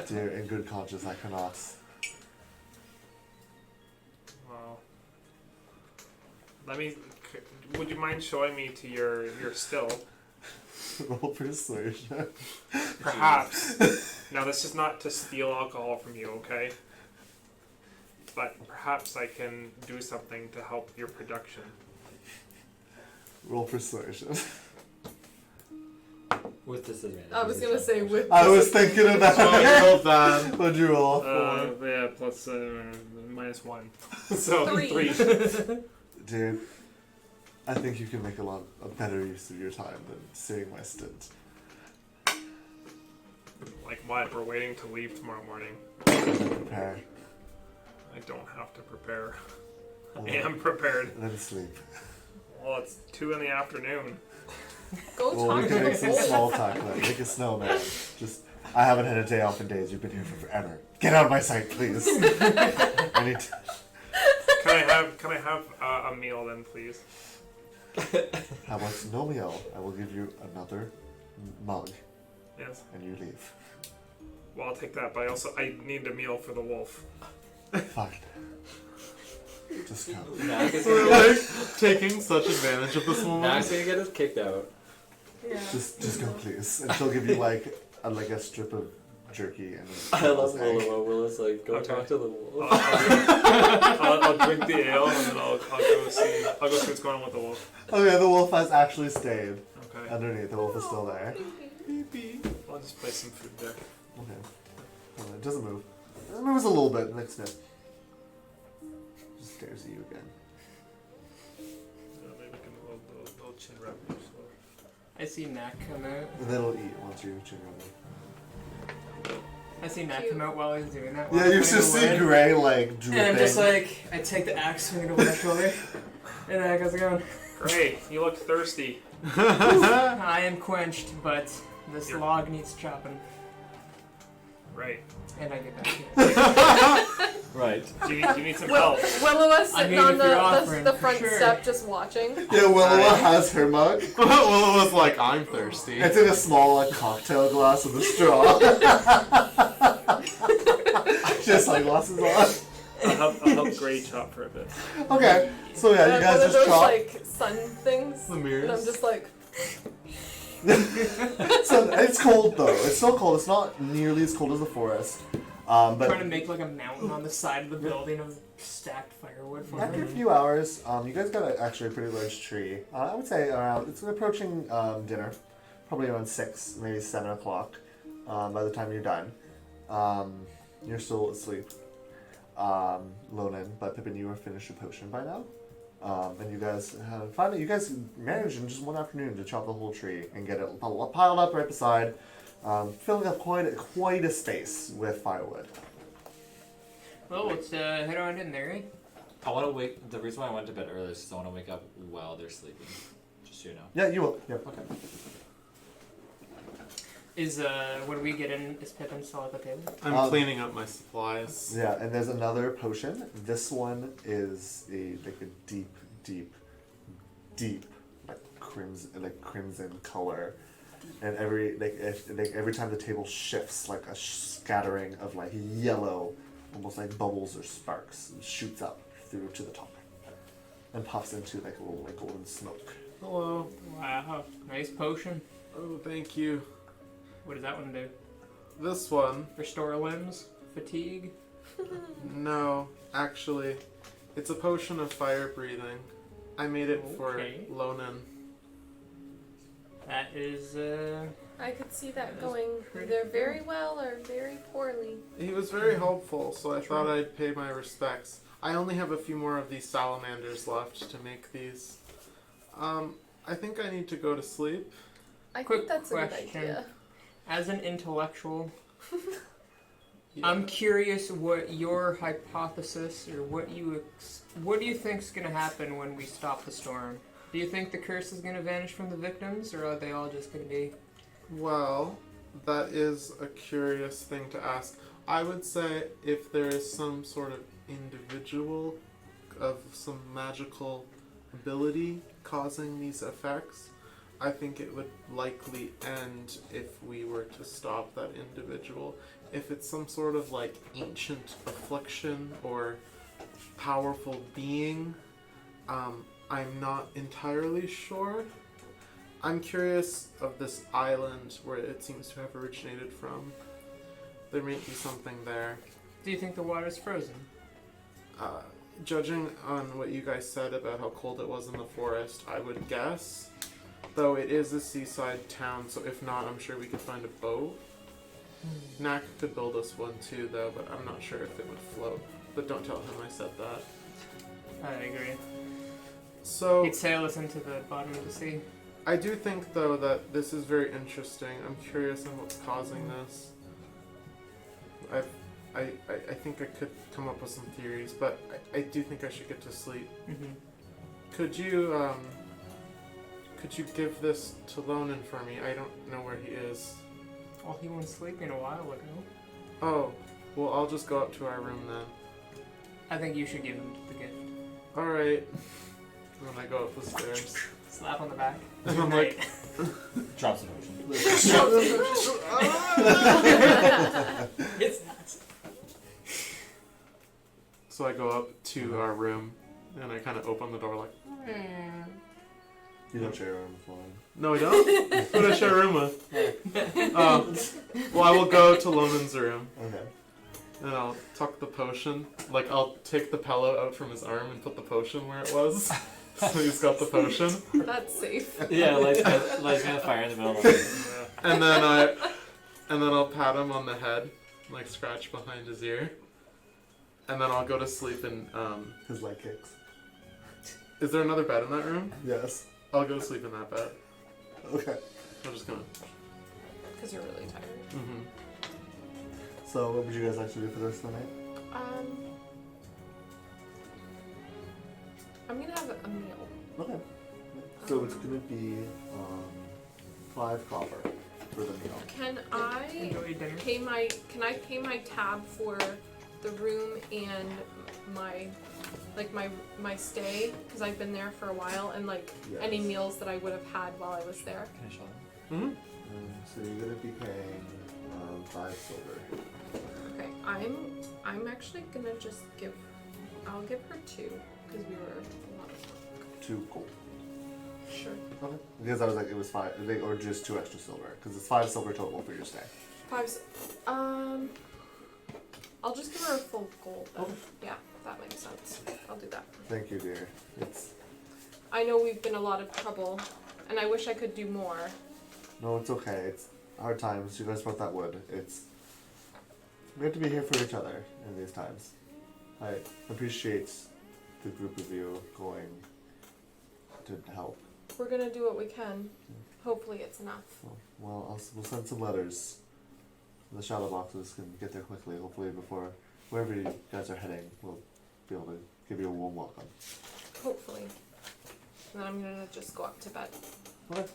Dear, in good conscience, I cannot. Well, would you mind showing me to your still? Roll persuasion. Perhaps. Now, this is not to steal alcohol from you, okay? But perhaps I can do something to help your production. Roll persuasion. With disadvantage. I was gonna say with. I was thinking of that. that. What'd you roll? Yeah, plus -1. So 3. 3. Dude, I think you can make a better use of your time than seeing my stint. Like what? We're waiting to leave tomorrow morning. Prepare. I don't have to prepare. I Well, am prepared. then sleep. Well, it's 2 in the afternoon. Go Well, talk we to can the make some wolf. small talk. Like, make a snowman. Just, I haven't had a day off in days. You've been here for forever. Get out of my sight, please. I need to. Can I have a meal then, please? How about no meal? I will give you another mug, Yes. and you leave. Well, I'll take that, but I need a meal for the wolf. Fine. Just go. We're like taking such advantage of this moment. Max gonna get us kicked out. Yeah. Just go, please. And she'll give you like a strip of jerky and. I love egg. Willow. Willow's like, go Okay. talk to the wolf. I'll drink the ale and then I'll go see what's going on with the wolf. Oh yeah, the wolf has actually stayed Okay. underneath. The wolf is still there. I'll just place some food there. Okay. It doesn't move. It moves a little bit. Next sniff. Just stares at you again. Maybe we can little chin wrap. I see Knack come out. And then it'll eat once you chew on I see Knack Cute. come out while he's doing that. it. while Yeah, you he's just putting see it away. Gray like drooping. And I'm just like, I take the axe, swing it over my shoulder. And how's it going? Great, you look thirsty. I am quenched, but this You're- log needs chopping. Right. And I get back here. Right. Do you need some help? Willow was I sitting mean, on if you're offering, the front sure. step just watching. Yeah, Willow has her mug. Willow was like, I'm thirsty. It's in a small like cocktail glass with a straw. She has sunglasses on. I'll help Gray chop for a bit. Okay, so yeah, you guys one of just those chop. like sun things. The And I'm mirrors. just like, So it's cold though. It's still cold. It's not nearly as cold as the forest. Trying to But make like a mountain on the side of the building of stacked firewood for after a me. few hours, you guys got actually a pretty large tree. I would say around. It's approaching dinner, probably around 6, maybe 7 o'clock. By the time you're done, you're still asleep. Lonan, but Pippin, you are finished your potion by now. And you guys you guys managed in just one afternoon to chop the whole tree and get it piled up right beside, filling up quite a space with firewood. Well, let's head on in there, eh? I want to wake. The reason why I went to bed early is because I want to wake up while they're sleeping. Just so you know. Yeah, you will. Yeah. Okay. Is when we get in, is Pippin still at the table? I'm cleaning up my supplies. Yeah, and there's another potion. This one is a deep crimson color, and every time the table shifts, like a scattering of like yellow, almost like bubbles or sparks, shoots up through to the top, and puffs into like a little like golden smoke. Hello. Wow, nice potion. Oh, thank you. What does that one do? This one. Restore limbs, fatigue. No, actually, it's a potion of fire breathing. I made it Okay. for Lonan. That is I could see that That is going pretty either cool. very well or very poorly. He was very helpful, so I thought I'd pay my respects. I only have a few more of these salamanders left to make these. I think I need to go to sleep. I Quick think that's a good question. idea. as an intellectual. Yeah. I'm curious what your hypothesis or what do you think's gonna happen when we stop the storm? Do you think the curse is gonna vanish from the victims, or are they all just gonna be? Well, that is a curious thing to ask. I would say if there is some sort of individual of some magical ability causing these effects, I think it would likely end if we were to stop that individual. If it's some sort of like ancient affliction or powerful being, I'm not entirely sure. I'm curious of this island where it seems to have originated from. There may be something there. Do you think the water's frozen? Judging on what you guys said about how cold it was in the forest, I would guess. Though it is a seaside town, so if not, I'm sure we could find a boat. Knack could build us one too, though, but I'm not sure if it would float. But don't tell him I said that. I agree. So, He'd sail us into the bottom of the sea. I do think, though, that this is very interesting. I'm curious on what's causing this. I think I could come up with some theories, but I do think I should get to sleep. Mm-hmm. Could you give this to Lonan for me? I don't know where he is. Well, he went sleeping a while ago. Oh, well, I'll just go up to our room then. I think you should give him the gift. Alright. And then I go up the stairs. Slap on the back. And I'm like, Drops the potion. It's that. so I go up to our room and I kind of open the door like, You don't share a room with Lauren. no, I don't? Who do I share a room with? Well, I will go to Lonan's room Okay. and I'll tuck the potion. Like, I'll take the pillow out from his arm and put the potion where it was. So he's got the potion. That's safe. Yeah, lights a fire in the middle of it. And then I'll pat him on the head, like scratch behind his ear. And then I'll go to sleep and His leg kicks. is there another bed in that room? Yes. I'll go to sleep in that bed. Okay. I'm just gonna. Because you're really tired. Mm-hmm. So what would you guys like to do for the rest of the night? I'm gonna have a meal. Okay. So it's gonna be 5 copper for the meal. Can I Enjoy dinner. can I pay my tab for the room and my stay, because I've been there for a while, and any Yes. meals that I would have had while I was there? Can I show them? Mm-hmm. So you're gonna be paying 5 silver. Okay, I'm actually gonna just I'll give her 2 because we were a lot of work. 2 gold. Sure. Okay. Because I was like, it was 5, or just 2 extra silver, because it's 5 silver total for your stay. 5. I'll just give her a full gold then. Okay. Yeah, that makes sense. I'll do that. Thank you, dear. I know we've been in a lot of trouble, and I wish I could do more. No, it's okay. It's hard times. You guys brought that wood. We have to be here for each other in these times. I appreciate the group of you going to help? We're gonna do what we can. Hopefully it's enough. Well, we'll send some letters. The shadow boxes can get there quickly. Hopefully before wherever you guys are heading, we'll be able to give you a warm welcome. Hopefully. And then I'm gonna just go up to bed. Okay.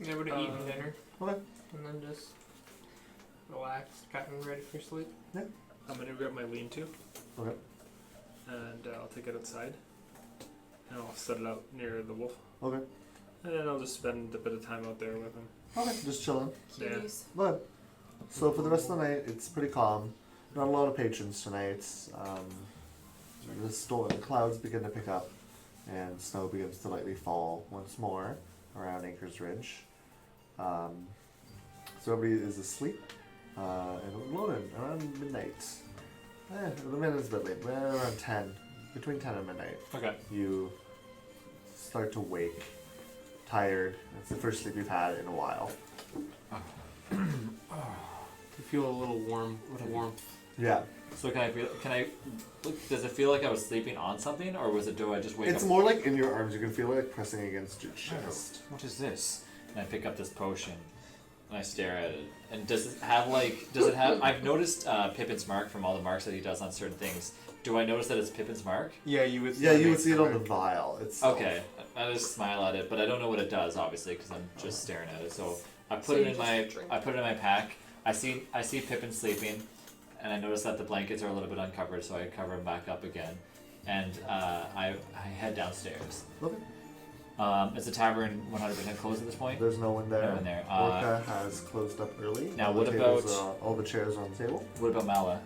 Yeah, we're to eat dinner Okay. and then just relax, gotten ready for sleep. I'm gonna grab my lean-to. Okay. And I'll take it outside. And I'll set it out near the wolf. Okay. And then I'll just spend a bit of time out there with him. Okay. Just chilling. Yeah. Cuties. But so for the rest of the night, it's pretty calm. Not a lot of patrons tonight. The clouds begin to pick up, and snow begins to lightly fall once more around Anchor's Ridge. So everybody is asleep, and around midnight. The midnight's a bit late, but around 10, between 10 and midnight, Okay. you start to wake, tired. It's the first sleep you've had in a while. You feel a little warmth. Yeah. So can I? Does it feel like I was sleeping on something, or do I just wake It's up? more like in your arms. You can feel it like pressing against your chest. What is this? And I pick up this potion, and I stare at it. And does it have? I've noticed Pippin's mark from all the marks that he does on certain things. Do I notice that it's Pippin's mark? Yeah, you would. Yeah, you would see it on the vial. It's Okay, I just smile at it, but I don't know what it does, obviously, because I'm just staring at it. So I put So it you in my just drink I put it in my pack. I see Pippin sleeping, and I notice that the blankets are a little bit uncovered, so I cover them back up again, and I head downstairs. Okay. Is the tavern 100% closed at this point? There's no one there. No one there. Orca has closed up early. Now, All the what tables about- all the chairs are on the table? What about Mala?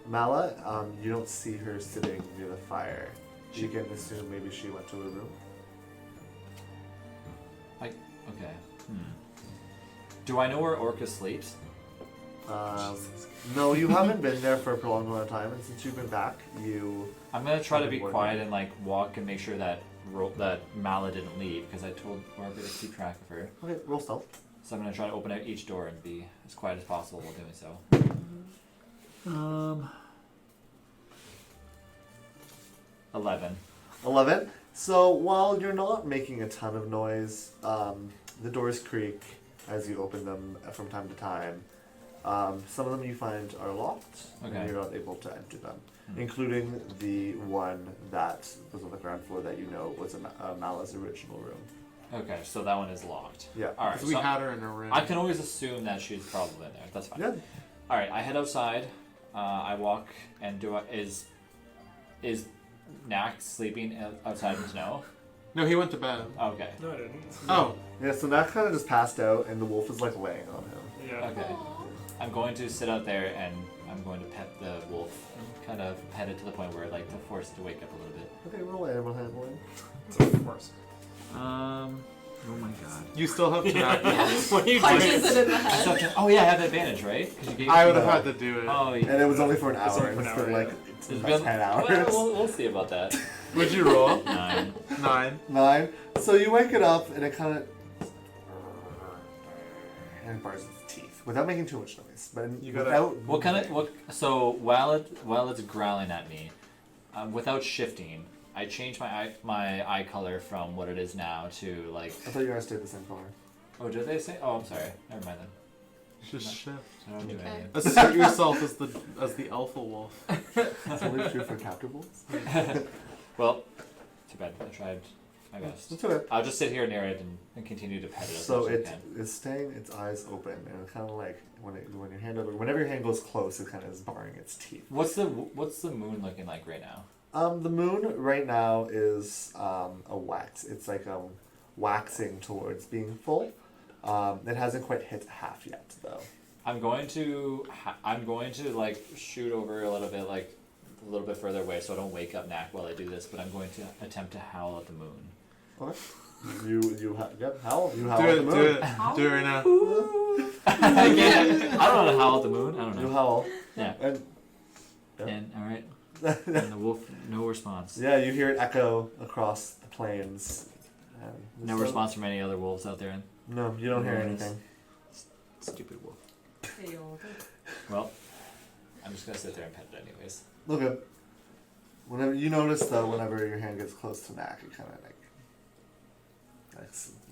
Mala, you don't see her sitting near the fire. She can assume maybe she went to her room. Okay. Do I know where Orca sleeps? No, you haven't been there for a prolonged amount of time, and since you've been back, I'm gonna try to be Working. quiet and like walk and make sure that that Mala didn't leave because I told Orca to keep track of her. Okay, roll stealth. So I'm gonna try to open out each door and be as quiet as possible while doing so. 11. 11. So while you're not making a ton of noise, the doors creak as you open them from time to time. Some of them you find are locked, Okay. and you're not able to enter them, Hmm. including the one that was on the ground floor that you know was Mala's original room. Okay, so that one is locked. Yeah. All right. Because we so had her in a room. I can always assume that she's probably in there. That's fine. Yeah. All right. I head outside. I walk and is Knack sleeping outside in the snow? No, he went to bed. Okay. No, I didn't. Oh, Yeah, so that kind of just passed out, and the wolf is like laying on him. Yeah. Okay. I'm going to sit out there and I'm going to pet the wolf and kind of pet it to the point where like to force it to wake up a little bit. Okay, roll animal handling. of course. Oh my god. You still have tenacity. What are you doing? Punches it in the head. Oh yeah, I have advantage, right? 'Cause you gave I would me- have had to do it. Oh, yeah. And it was only for an It's hour, only for an instead of hour, like It's about been 10 hours. Well, we'll see about that. Would you roll? 9. 9. 9. So you wake it up, and it kind of and it bars its teeth without making too much noise. But You gotta- without What kind of So while it's growling at me, without shifting, I change my eye color from what it is now to like. I thought you were gonna stay the same color. Oh, did they say? Oh, I'm sorry. Never mind then. Just shift. I don't do Okay. anything. Assert yourself as the alpha wolf. That's only true for captables. Well, too bad. I tried my best. That's okay. I'll just sit here near it and continue to pet it as So much as I it can. is staying its eyes open, and it kind of like whenever your hand goes close, it kind of is barring its teeth. What's the moon looking like right now? The moon right now is a wax. It's like waxing towards being full. It hasn't quite hit half yet, though. I'm going to like shoot over a little bit, like a little bit further away, so I don't wake up Knack while I do this. But I'm going to attempt to howl at the moon. Okay. Howl. You howl Do at it, the moon. do it. Do it right now. I don't know how to howl at the moon. I don't You know. howl. Yeah. And And all right. And the wolf, no response. yeah, you hear it echo across the plains. And No response from any other wolves out there. No, you don't hear Nice. anything. Stupid wolf. Hey, yo. Well, I'm just gonna sit there and pet it anyways. Okay. Whenever you notice though, whenever your hand gets close to Knack, it kind of like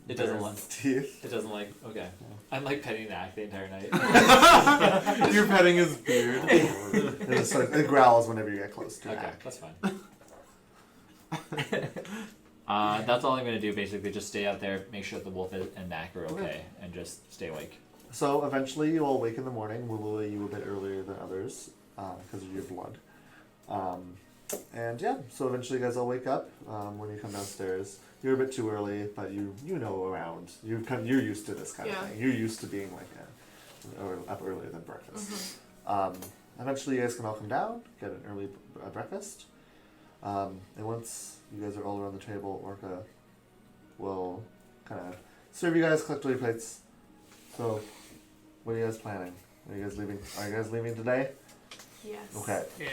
It doesn't bares like- its teeth. It doesn't like. Okay. I'm like petting Knack the entire night. You're petting his beard. It growls whenever you get close to Okay, Knack. that's fine. That's all I'm gonna do. Basically, just stay out there, make sure that the wolf and Knack are okay, and just stay awake. So eventually you all wake in the morning. We'll lure you a bit earlier than others because of your blood. And yeah, so eventually you guys all wake up when you come downstairs. You're a bit too early, but you know around. You're used to this kind of Yeah. thing. You're used to being like up earlier than breakfast. Eventually you guys can all come down, get an early breakfast. And once you guys are all around the table, Orca will kind of serve you guys, collect all your plates. So, what are you guys planning? Are you guys leaving? Are you guys leaving today? Yes. Okay. Yeah.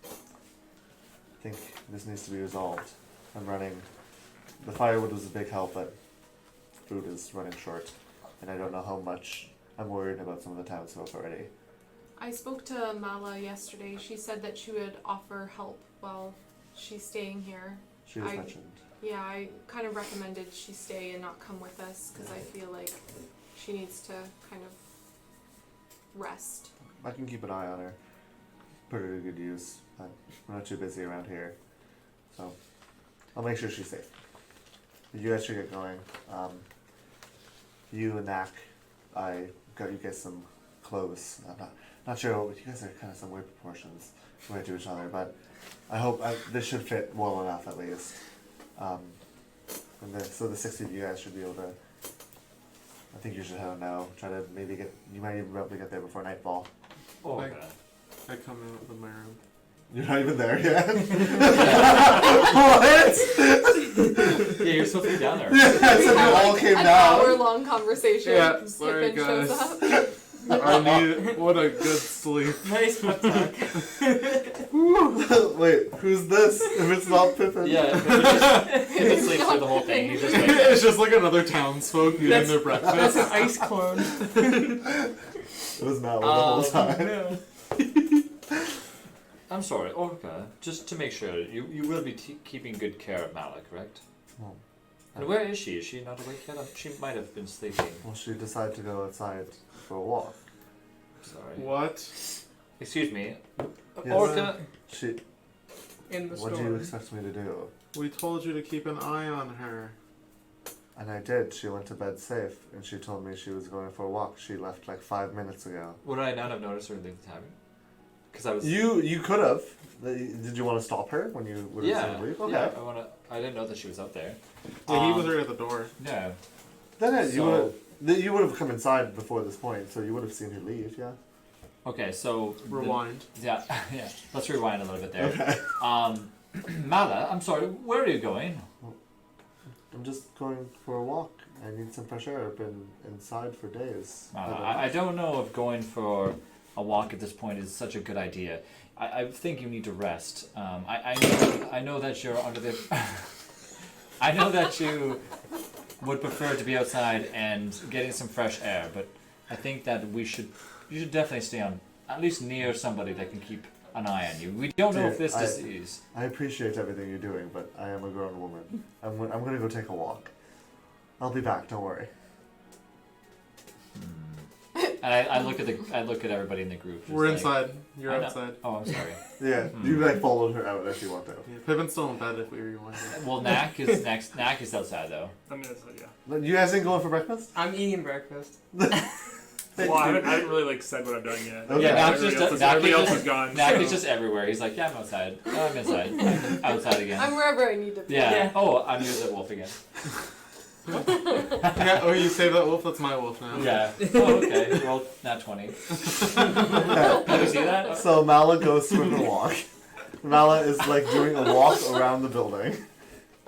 I think this needs to be resolved. I'm running. The firewood was a big help, but food is running short, and I don't know how much. I'm worried about some of the townsfolk already. I spoke to Mala yesterday. She said that she would offer help while she's staying here. She was I- mentioned. Yeah, I kind of recommended she stay and not come with us because I feel like she needs to kind of rest. I can keep an eye on her. Put her to good use. But we're not too busy around here, so I'll make sure she's safe. You guys should get going. You and Knack, I got you guys some clothes. I'm not sure. You guys are kind of some weird proportions compared to each other, but I hope this should fit well enough at least. So the 60 of you guys should be able to. I think you should head on now. Try to maybe get. You might even be able to get there before nightfall. Oh, Like- okay. I come out of my room. You're not even there yet. What? Yeah, you're supposed to be down there. Yeah, so We you have, all like, came an down. hour-long conversation. Yeah, sorry, Pippin shows guys. up. I need what a good sleep. Nice pep talk. Wait, who's this? If it's not Pippin. Yeah, Pippin sleeps through the whole thing. He's just like, It's just like another townsfolk eating That's- their That's breakfast. an ice clone. It was Mallow the whole time. Yeah. I'm sorry, Orca. Just to make sure, you will be keeping good care of Mala, correct? Well, And where is she? Is she not awake yet? She might have been sleeping. well, she decided to go outside for a walk. Sorry. What? Excuse me. Yes. Orca. She. In the What do you storm. expect me to do? We told you to keep an eye on her. And I did. She went to bed safe, and she told me she was going for a walk. She left like 5 minutes ago. Would I not have noticed her leave the timing? Because I was. You could have. Did you want to stop her when you would have Yeah. seen her leave? Okay. Yeah. I didn't know that she was out there. Yeah, he was right at the door. No. Then you So- would have come inside before this point, so you would have seen her leave. Yeah. Okay, so. Rewind. Yeah. Yeah. Let's rewind a little bit there. Okay. Mala, I'm sorry. Where are you going? I'm just going for a walk. I need some fresh air. I've been inside for days. Mala, I don't know if going for a walk at this point is such a good idea. I think you need to rest. I know that you're under the. I know that you would prefer to be outside and getting some fresh air, but I think that you should definitely stay on at least near somebody that can keep an eye on you. We don't know if this Dear, disease. I appreciate everything you're doing, but I am a grown woman. I'm going to go take a walk. I'll be back. Don't worry. And I look at everybody in the group. just We're like, inside. You're I know. outside. Oh, I'm sorry. Yeah, you like followed her out if you want to. Yeah, Pippin's still in bed if we rewind. Well, Knack is next. Knack is outside though. I mean, that's, yeah. But you guys ain't going for breakfast? I'm eating breakfast. Well, I haven't really like said what I've done yet. Okay. Yeah, Knack's Everybody just else Knack is is gone. Knack so. is just everywhere. He's like, yeah, I'm outside. Oh, I'm inside. I'm outside again. I'm wherever I need to be. Yeah. Yeah. Oh, I'm near the wolf again. Yeah, oh, you saved that wolf? That's my wolf now. Yeah. Oh, okay. Well, not 20. Okay. Did you see that? So Mala goes for the walk. Mala is like doing a walk around the building.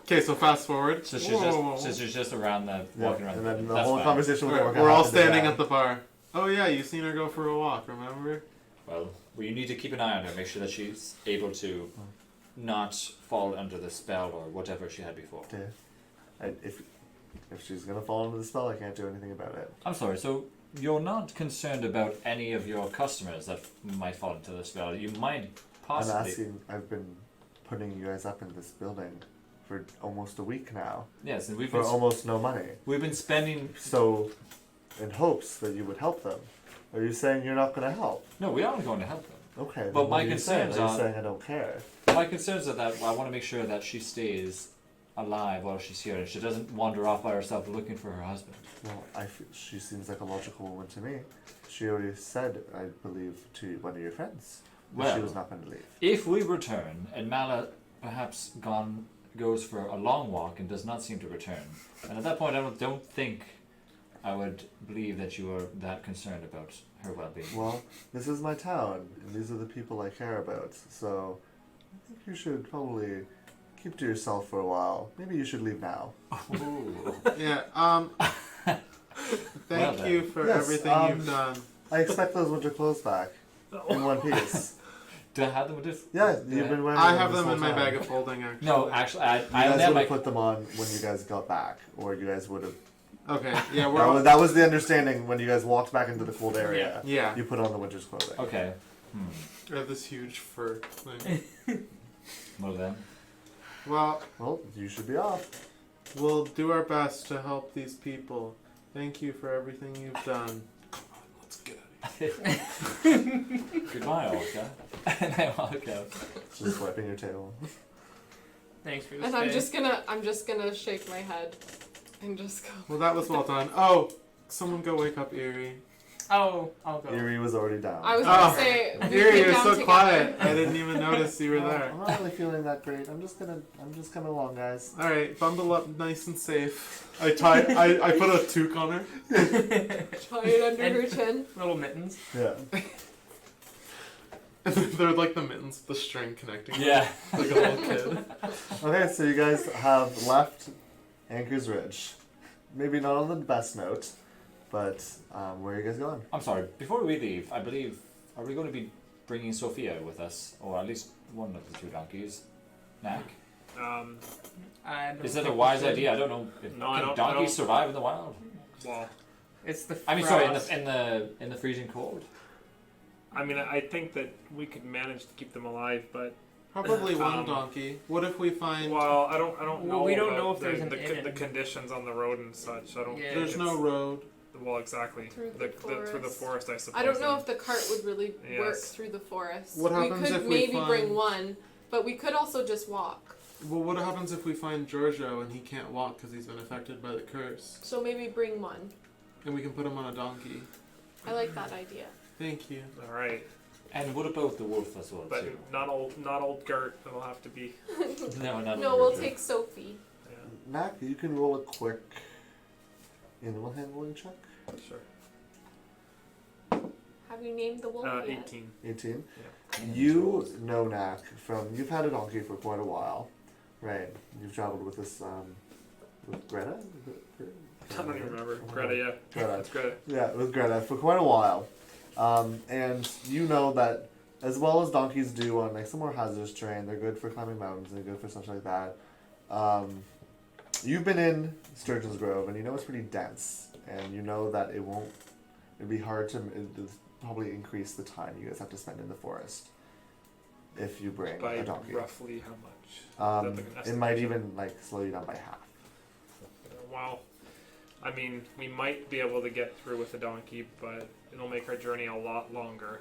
Okay, so fast forward. So she's Whoa. just around the walking around and the then building. the That's whole fine. conversation with Orca We're all happens standing again. at the bar. Oh yeah, you seen her go for a walk, remember? Well, you need to keep an eye on her. Make sure that she's able to not fall under the spell or whatever she had before. Okay. If she's gonna fall into the spell, I can't do anything about it. I'm sorry. So you're not concerned about any of your customers that might fall into this spell. You might I'm possibly. asking. I've been putting you guys up in this building for almost a week now Yes, and for almost no money. we've been spending. So, in hopes that you would help them, are you saying you're not going to help? No, we are going to help them. Okay. But then my what are you saying? concerns Are you are- saying I don't care? My concerns are that I want to make sure that she stays alive while she's here and she doesn't wander off by herself looking for her husband. Well, she seems like a logical woman to me. She already said, I believe, to one of your friends that she Well- was not going to leave. If we return and Mala perhaps goes for a long walk and does not seem to return, and at that point I don't think I would believe that you are that concerned about her well-being. Well, this is my town, and these are the people I care about. So, I think you should probably keep to yourself for a while. Maybe you should leave now. Ooh. Yeah. Well Thank then. you for Yes, everything you've done. I expect those winter clothes back in one piece. Do I have them with this? Yeah, you've been wearing I them have this them in whole my time. bag of holding. Actually. No, actually, I You only guys have would my. have put them on when you guys got back, or you guys would have. Okay. Yeah. We're all. That was the understanding when you guys walked back into the cold area. Yeah. You put on the winter's clothing. Okay. I have this huge fur thing. Well then. Well, Well, you should be off. we'll do our best to help these people. Thank you for everything you've done. Let's get Goodbye, Olga. And I walk out. Just wiping your tail. Thanks for the And stay. I'm just gonna shake my head and just go. Well, that was well done. Oh, someone go wake up Erie. Oh, I'll go. Erie was already down. I was Oh, gonna say we Erie, came you're down so together. quiet. I didn't even notice you were Well, there. I'm not really feeling that great. I'm just coming along, guys. All right, bundle up nice and safe. I put a toque on her. Tie it under And- her chin. Little mittens. Yeah. They're like the mittens, with the string connecting. them, Yeah. like a little kid. Okay, so you guys have left Anchor's Ridge. Maybe not on the best note, but where are you guys going? I'm sorry. Before we leave, I believe are we going to be bringing Sophia with us, or at least one of the two donkeys? Knack. I don't Is that a think we wise should. idea? I don't know. No, I Can don't- donkeys I don't- survive in the wild? Well, It's the. I mean, sorry, frost. in the freezing cold. I mean, I think that we could manage to keep them alive, but Probably one Um, donkey. What if we find? well, I don't Well, know. we don't about know if there's the, an the, inn the in- conditions on the road and such. I don't. Yeah. There's think no it's- road. Well, exactly. Through the through the forest. forest, I suppose. I don't know then. if the cart would really work Yes. through the forest. What happens we could if we maybe bring find- one, but we could also just walk. Well, what happens if we find Giorgio and he can't walk because he's been affected by the curse? So maybe bring one. And we can put him on a donkey. I like that idea. Thank you. All right, And what about the wolf as well but too? not old Gert. It'll have to be. No, not No, we'll take Sophie. Yeah, Knack, you can roll a quick animal handling check. sure. Have you named the wolf yet? 18. 18. Yeah. You know Knack from you've had a donkey for quite a while, right? You've traveled with this with Greta. I don't even remember. Greta, yeah. Greta. That's Greta. Yeah, with Greta for quite a while, and you know that as well as donkeys do on like some more hazardous terrain, they're good for climbing mountains and they're good for stuff like that. You've been in Sturgeon's Grove and you know it's pretty dense, and you know that it'd be hard to it'd probably increase the time you guys have to spend in the forest if you bring By a donkey. roughly how much? Is that like an It might estimation? even like slow you down by half. Wow. I mean, we might be able to get through with a donkey, but it'll make our journey a lot longer.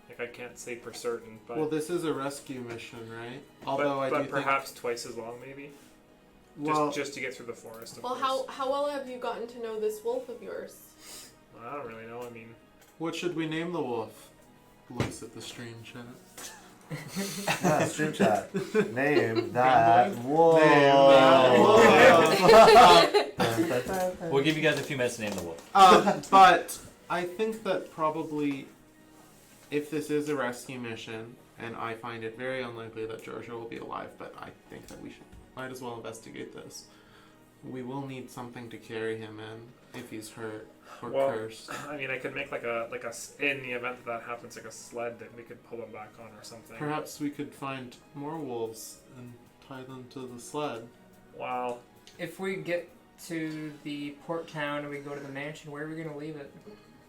Like, I can't say for certain, but Well, this is a rescue mission, right? Although I but do perhaps twice as long, maybe. think. Well, Just to get through the forest. Of Well, course. how well have you gotten to know this wolf of yours? I don't really know. I mean, what should we name the wolf? Looks at the stream chat. Yeah, stream chat. Name that wolf. We'll give you guys a few minutes to name the wolf. But I think that probably, if this is a rescue mission, and I find it very unlikely that Giorgio will be alive, but I think that we might as well investigate this. We will need something to carry him in if he's hurt or Well, cursed. I mean, I could make like a in the event that happens, like a sled that we could pull him back on or something. Perhaps we could find more wolves and tie them to the sled. Wow. If we get to the port town and we go to the mansion, where are we going to leave it?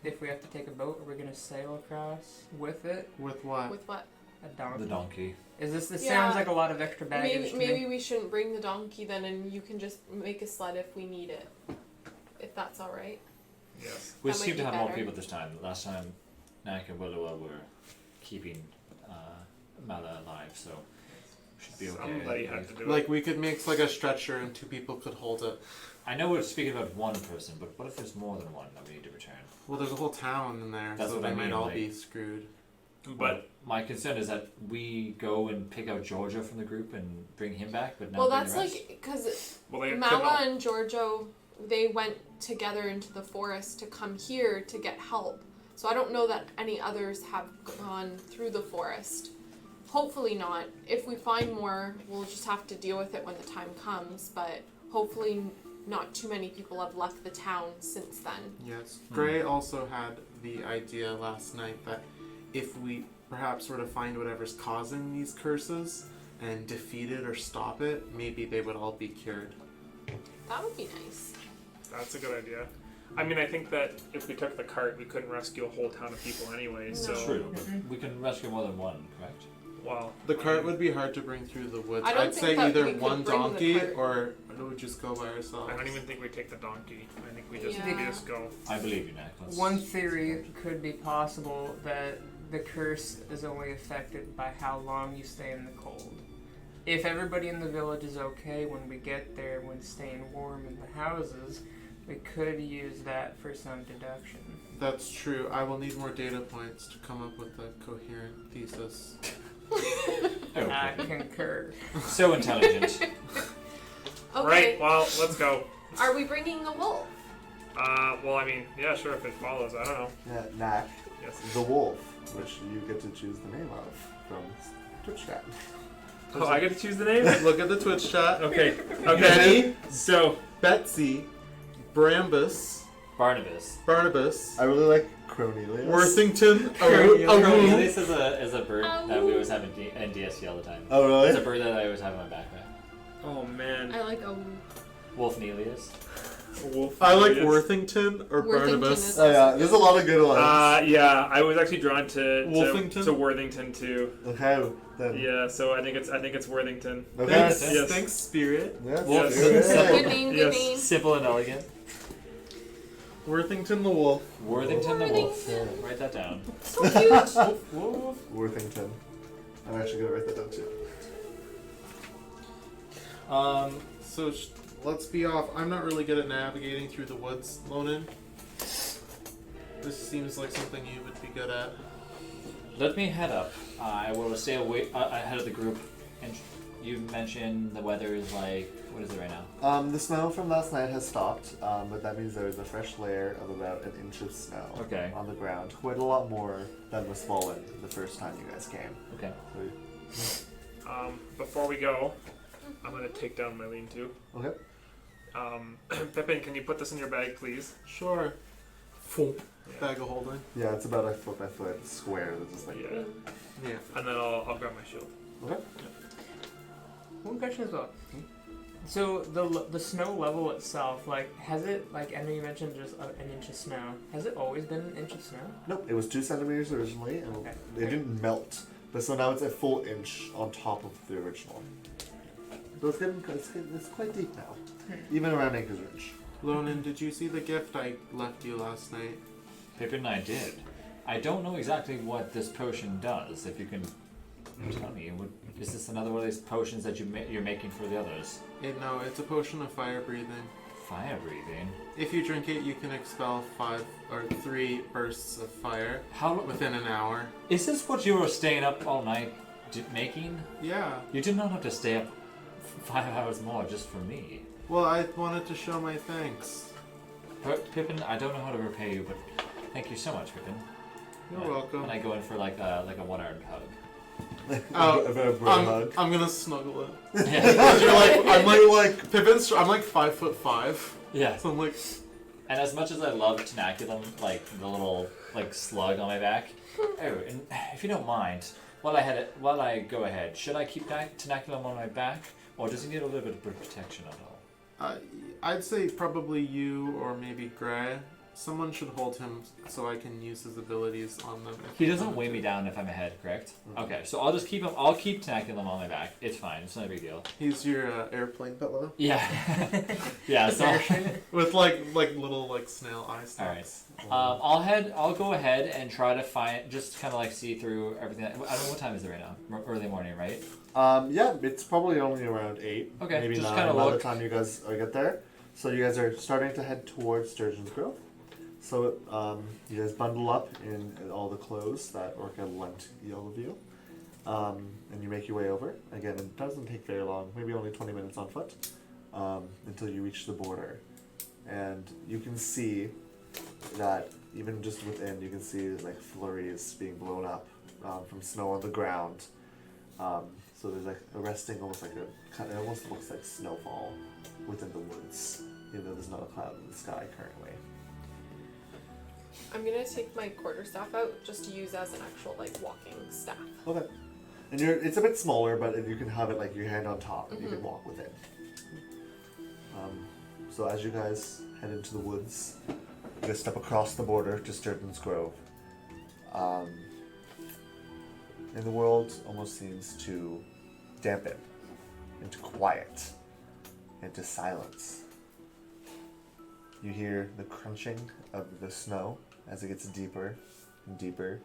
If we have to take a boat, are we going to sail across with it? With what? With what? A donkey. The donkey. This Yeah. sounds like a lot of extra baggage Maybe, to maybe me. we shouldn't bring the donkey then, and you can just make a sled if we need it. If that's all right. Yes. We That might seem to be have more better. people this time. Last time, Nak and Willowell were keeping Mala alive, so should be okay. Somebody had to do Like it. we could make like a stretcher and 2 people could hold it. I know we're speaking about one person, but what if there's more than one that we need to return? Well, there's a whole town in there, That's so what they I might mean, all like- be screwed. But My concern is that we go and pick out Giorgio from the group and bring him back, but not Well, bring that's the rest. like because well, they Mala and Giorgio, they went together into the forest to come here to get help. So I don't know that any others have gone through the forest. Hopefully not. If we find more, we'll just have to deal with it when the time comes. But hopefully not too many people have left the town since then. Yes. Gray also had the idea last night that if we perhaps sort of find whatever's causing these curses and defeat it or stop it, maybe they would all be cured. That would be nice. That's a good idea. I mean, I think that if we took the cart, we couldn't rescue a whole town of people anyway. So, No. True, but we can rescue more than one, correct? well, The cart would be hard to bring through the woods. I don't I'd think say that either we could one bring the donkey cart. or it would just go by ourselves. I don't even think we take the donkey. I think we just Yeah. go. I believe you, Nak. Let's- One theory could be possible that the curse is only affected by how long you stay in the cold. If everybody in the village is okay when we get there, when staying warm in the houses, we could use that for some deduction. That's true. I will need more data points to come up with a coherent thesis. I Oh, concur. so intelligent. Okay. Right. Well, let's go. Are we bringing a wolf? Well, I mean, yeah, sure. If it follows, I don't know. Yeah, Nak, Yes. the wolf, which you get to choose the name of from Twitch chat. Oh, I get to choose the name. Look at the Twitch chat. Okay. Benny, So, Betsy, Brambus, Barnabas. Barnabas, I really like Cornelius. Worthington, Cornelius is a bird that we always have in DSC all the time. Oh, really? It's a bird that I always have in my backpack. oh man, I like a Wolf Nelius. wolf. I like Yes. Worthington or Worthington Barnabas. is- Oh, yeah, there's a lot of good ones. Yeah, I was actually drawn to Wolfington? Worthington too. Okay, then. Yeah, so I think it's Worthington. Okay. Thanks, Yes. thanks, Spirit. Yes. Yes. Yes. good name. Good Yes. name. Simple and elegant. Worthington the wolf. Worthington the wolf. Worthington. Write that down. So cute. Wolf. Worthington. I'm actually gonna write that down too. So let's be off. I'm not really good at navigating through the woods, Lonan. This seems like something you would be good at. Let me head up. I will stay away ahead of the group. And you mentioned the weather is like, what is it right now? The snow from last night has stopped, but that means there is a fresh layer of about an inch of snow Okay. on the ground. Quite a lot more than was fallen the first time you guys came. Okay. So, Before we go, I'm gonna take down my lean-to. okay. Pippin, can you put this in your bag, please? Sure. Bag of holding. Yeah, it's about a foot by foot square that's just like. Yeah. Yeah. And then I'll grab my shield. Okay. One question as well. So the snow level itself, like, has it, like, I know you mentioned just an inch of snow. Has it always been an inch of snow? Nope, it was 2 centimeters originally, and Okay. it didn't melt. But so now it's a full inch on top of the original. So it's quite deep now, even around Anchor's Ridge. Lonan, did you see the gift I left you last night? Pippin and I did. I don't know exactly what this potion does. If you can tell me, is this another one of these potions that you're making for the others? No, it's a potion of fire breathing. Fire breathing. If you drink it, you can expel 3 bursts of fire How long? within an hour. Is this what you were staying up all night making? Yeah. You did not have to stay up 5 hours more just for me. Well, I wanted to show my thanks. Pippin, I don't know how to repay you, but thank you so much, Pippin. You're And welcome. And I go in for like a one-armed hug. Oh, a very bro hug. I'm gonna snuggle it. Yeah. You're like, Pippin's. I'm like 5'5". Yeah. So I'm like, And as much as I love Tenaculum, like the little like slug on my back, oh, and if you don't mind, while I go ahead, should I keep Tenaculum on my back, or does he need a little bit of protection at all? I'd say probably you or maybe Gray. Someone should hold him so I can use his abilities on them. He doesn't weigh me down if I'm ahead, correct? Mhm. Okay, so I'll just keep him. I'll keep Tanaculum on my back. It's fine. It's not a big deal. He's your airplane pillow Yeah. Yeah. So. with like little like snail eye stalks. I'll go ahead and try to find, just kind of like see through everything. I don't know what time is it right now. Early morning, right? Yeah, it's probably only around 8. Okay, maybe just 9 kinda by the look. time you guys get there. So you guys are starting to head towards Sturgeon's Grove. So you guys bundle up in all the clothes that Orca lent all of you. And you make your way over. Again, it doesn't take very long, maybe only 20 minutes on foot, until you reach the border. And you can see that even just within, you can see like flurries being blown up from snow on the ground. So there's like a resting, almost like it almost looks like snowfall within the woods, even though there's not a cloud in the sky currently. I'm gonna take my quarterstaff out just to use as an actual like walking staff. Okay. And it's a bit smaller, but you can have it like your hand on top and you can walk with it. So as you guys head into the woods, you guys step across the border to Sturgeon's Grove. And the world almost seems to dampen into quiet, into silence. You hear the crunching of the snow as it gets deeper and deeper,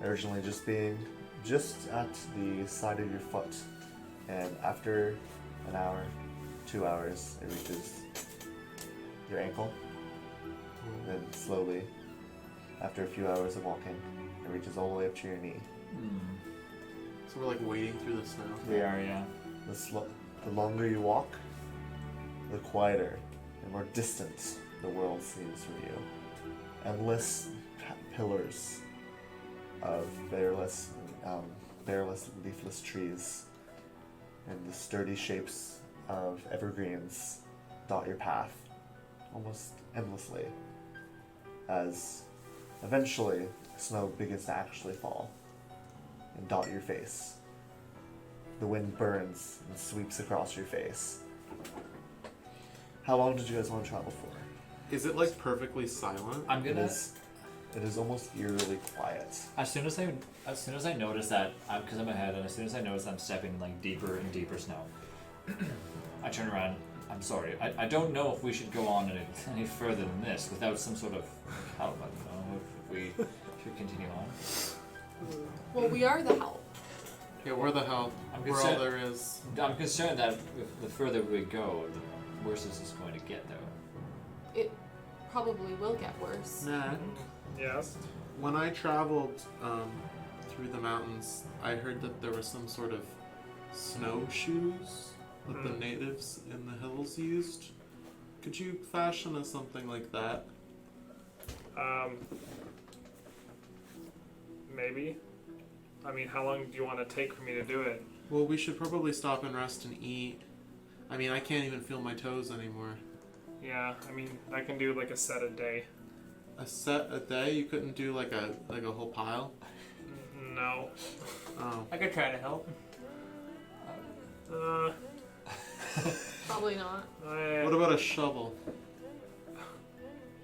originally just being just at the side of your foot, and after an hour, 2 hours, it reaches your ankle, and then slowly, after a few hours of walking, it reaches all the way up to your knee. So we're like wading through the snow. We are, yeah. The longer you walk, the quieter and more distant the world seems from you. Endless pillars of bearless, leafless trees, and the sturdy shapes of evergreens dot your path almost endlessly, as eventually snow begins to actually fall and dot your face. The wind burns and sweeps across your face. How long did you guys want to travel for? Is it like perfectly silent? I'm gonna. It is almost eerily quiet. As soon as I notice that, because I'm ahead, and as soon as I notice I'm stepping like deeper and deeper snow, I turn around. I'm sorry. I don't know if we should go on any further than this without some sort of help. I don't know if we should continue on. Well, we are the help. Yeah, we're the help. We're all there is. I'm concerned that if the further we go, the worse this is going to get, though. It probably will get worse. Nah. Yes. When I traveled through the mountains, I heard that there were some sort of snowshoes that the natives in the hills used. Could you fashion us something like that? Maybe. I mean, how long do you want to take for me to do it? Well, we should probably stop and rest and eat. I mean, I can't even feel my toes anymore. Yeah, I mean, I can do like a set a day. A set a day? You couldn't do like a whole pile? No. Oh. I could try to help. Probably not. What about a shovel?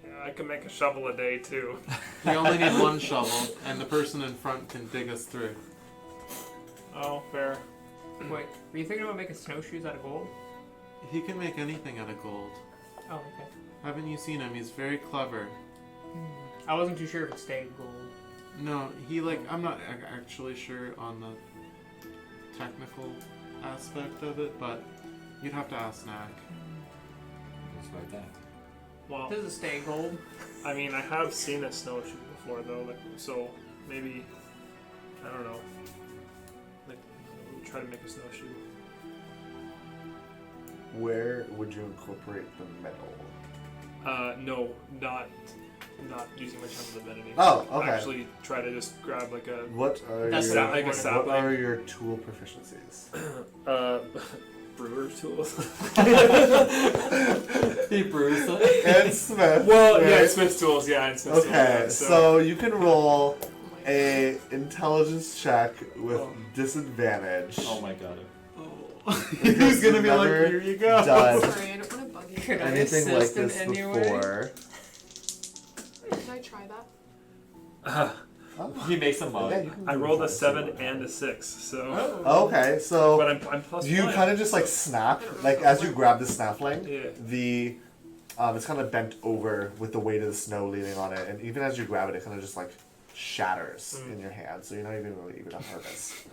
Yeah, I can make a shovel a day too. You only need one shovel, and the person in front can dig us through. Oh, fair. Wait, were you thinking about making snowshoes out of gold? He can make anything out of gold. Oh, okay. Haven't you seen him? He's very clever. I wasn't too sure if it stayed gold. No, I'm not actually sure on the technical aspect of it, but you'd have to ask Knack. It's like that. Well, Does it stay gold? I mean, I have seen a snowshoe before though, like, so maybe, I don't know, like, we'll try to make a snowshoe. Where would you incorporate the metal? No, not using my chance of divinity. Oh, okay. Actually, try to just grab like a What are That's your not like a what sapling. are your tool proficiencies? brewer's tools. He brews it. And Smith. Well, yeah, right? Smith's tools. Yeah, and Smith's tools. Okay, Yeah, so you can roll Oh my a intelligence check with disadvantage. Oh my god. He's gonna be like, Never here you go. done. Sorry, I don't want to bug Could I anything like assist in this any way? before. Can I try that? Oh. He makes a mug. Yeah, you can I rolled try a to see 7 what and a happens. 6, so. Okay, so But I'm plus you one. kind of just like snap, like as you grab the snapling, Yeah. the it's kind of bent over with the weight of the snow leaning on it, and even as you grab it, it kind of just like shatters in your hand. So you're not even really even a harvest.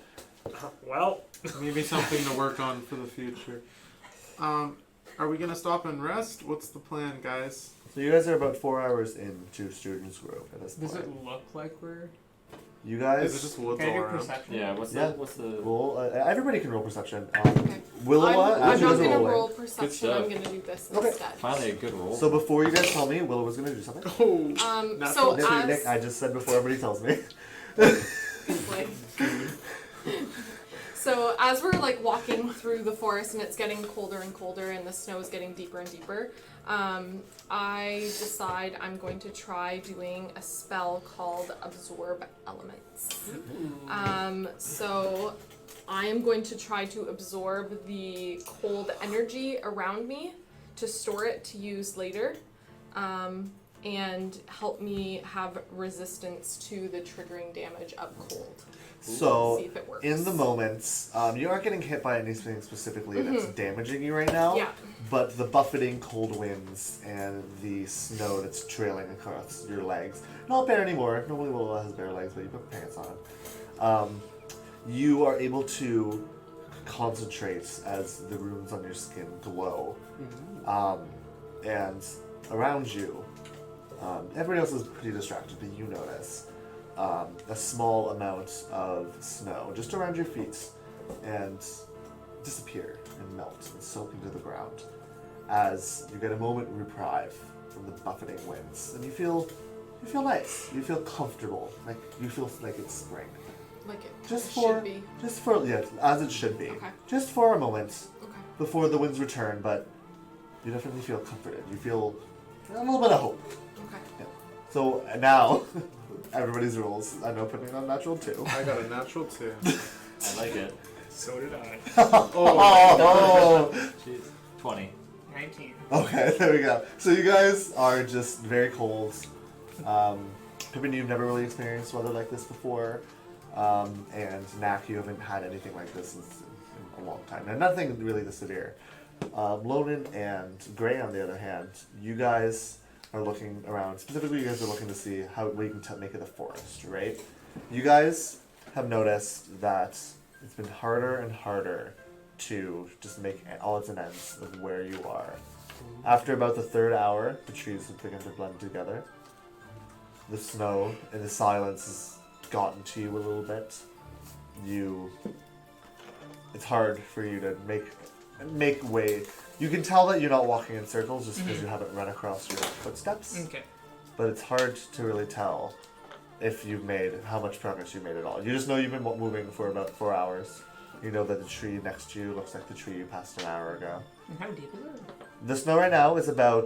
Well, Maybe something to work on for the future. Are we gonna stop and rest? What's the plan, guys? So you guys are about 4 hours into Students' Grove at this Does point. it look like we're? You guys, Is it just woods Can I all do around? perception? Yeah, what's Yeah. the roll. Everybody can roll perception. Okay. Willowa, I'm as you not guys are gonna rolling. roll perception. stuff. I'm gonna do this Okay. instead. finally a good roll? So before you guys tell me, Willow was gonna do something. Oh, So Nick, as Nick, I just said before everybody tells me. like, so as we're like walking through the forest and it's getting colder and colder and the snow is getting deeper and deeper, I decide I'm going to try doing a spell called Absorb Elements. So I am going to try to absorb the cold energy around me to store it to use later. And help me have resistance to the triggering damage of cold. So See if it works. in the moments, you aren't getting hit by anything specifically that's damaging you right now. Yeah. But the buffeting cold winds and the snow that's trailing across your legs. Not bare anymore. Normally Willow has bare legs, but you put pants on. You are able to concentrate as the runes on your skin glow. And around you, everybody else is pretty distracted, but you notice a small amount of snow just around your feet and disappear and melt and soak into the ground as you get a moment reprieve from the buffeting winds, and you feel nice. You feel comfortable, like you feel like it's spring. Like it Just should for be. yeah, as it should be. Okay. Just for a moment Okay. before the winds return, but you definitely feel comforted. You feel a little bit of hope. Okay. So now, everybody's rules. I'm opening on natural 2. I got a natural 2. I like it. so did I. Oh! Jeez. 20. 19. Okay, there we go. So you guys are just very cold. Pippin, you've never really experienced weather like this before. And Knack, you haven't had anything like this in a long time. And nothing really this severe. Lonan and Gray, on the other hand, you guys are looking around. Specifically, you guys are looking to see what you can make of the forest, right? You guys have noticed that it's been harder and harder to just make odds and ends of where you are. After about the 3rd hour, the trees have begun to blend together. The snow and the silence has gotten to you a little bit. It's hard for you to make way. You can tell that you're not walking in circles just because you haven't run across your footsteps. Okay. But it's hard to really tell if you've made how much progress you've made at all. You just know you've been moving for about 4 hours. You know that the tree next to you looks like the tree you passed an hour ago. And how deep is it? The snow right now is about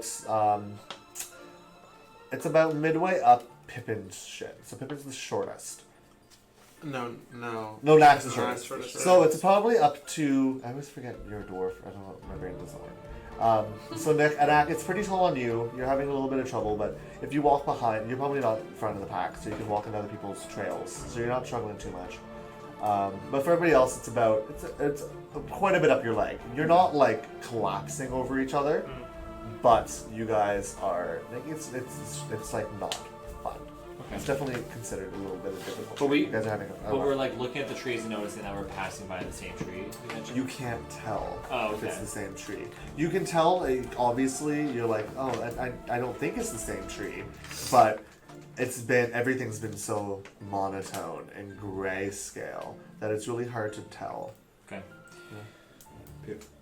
it's about midway up Pippin's shit. So Pippin's the shortest. No. No, Nax is Nax shortest. shortest. So it's probably up to, I always forget you're a dwarf. I don't know, my brain doesn't work. So Nick, Anak, it's pretty tall on you. You're having a little bit of trouble, but if you walk behind, you're probably not in front of the pack, so you can walk in other people's trails. So you're not struggling too much. But for everybody else, it's quite a bit up your leg. You're not like collapsing over each other, but you guys are like it's like not fun. Okay. It's definitely considered a little bit of difficult. But you guys are having But we're like looking at the trees and noticing that we're passing by the same tree. You mentioned. you can't tell Oh, if it's okay. the same tree. You can tell, like, obviously, you're like, oh, I don't think it's the same tree, but everything's been so monotone and grayscale that it's really hard to tell. Okay.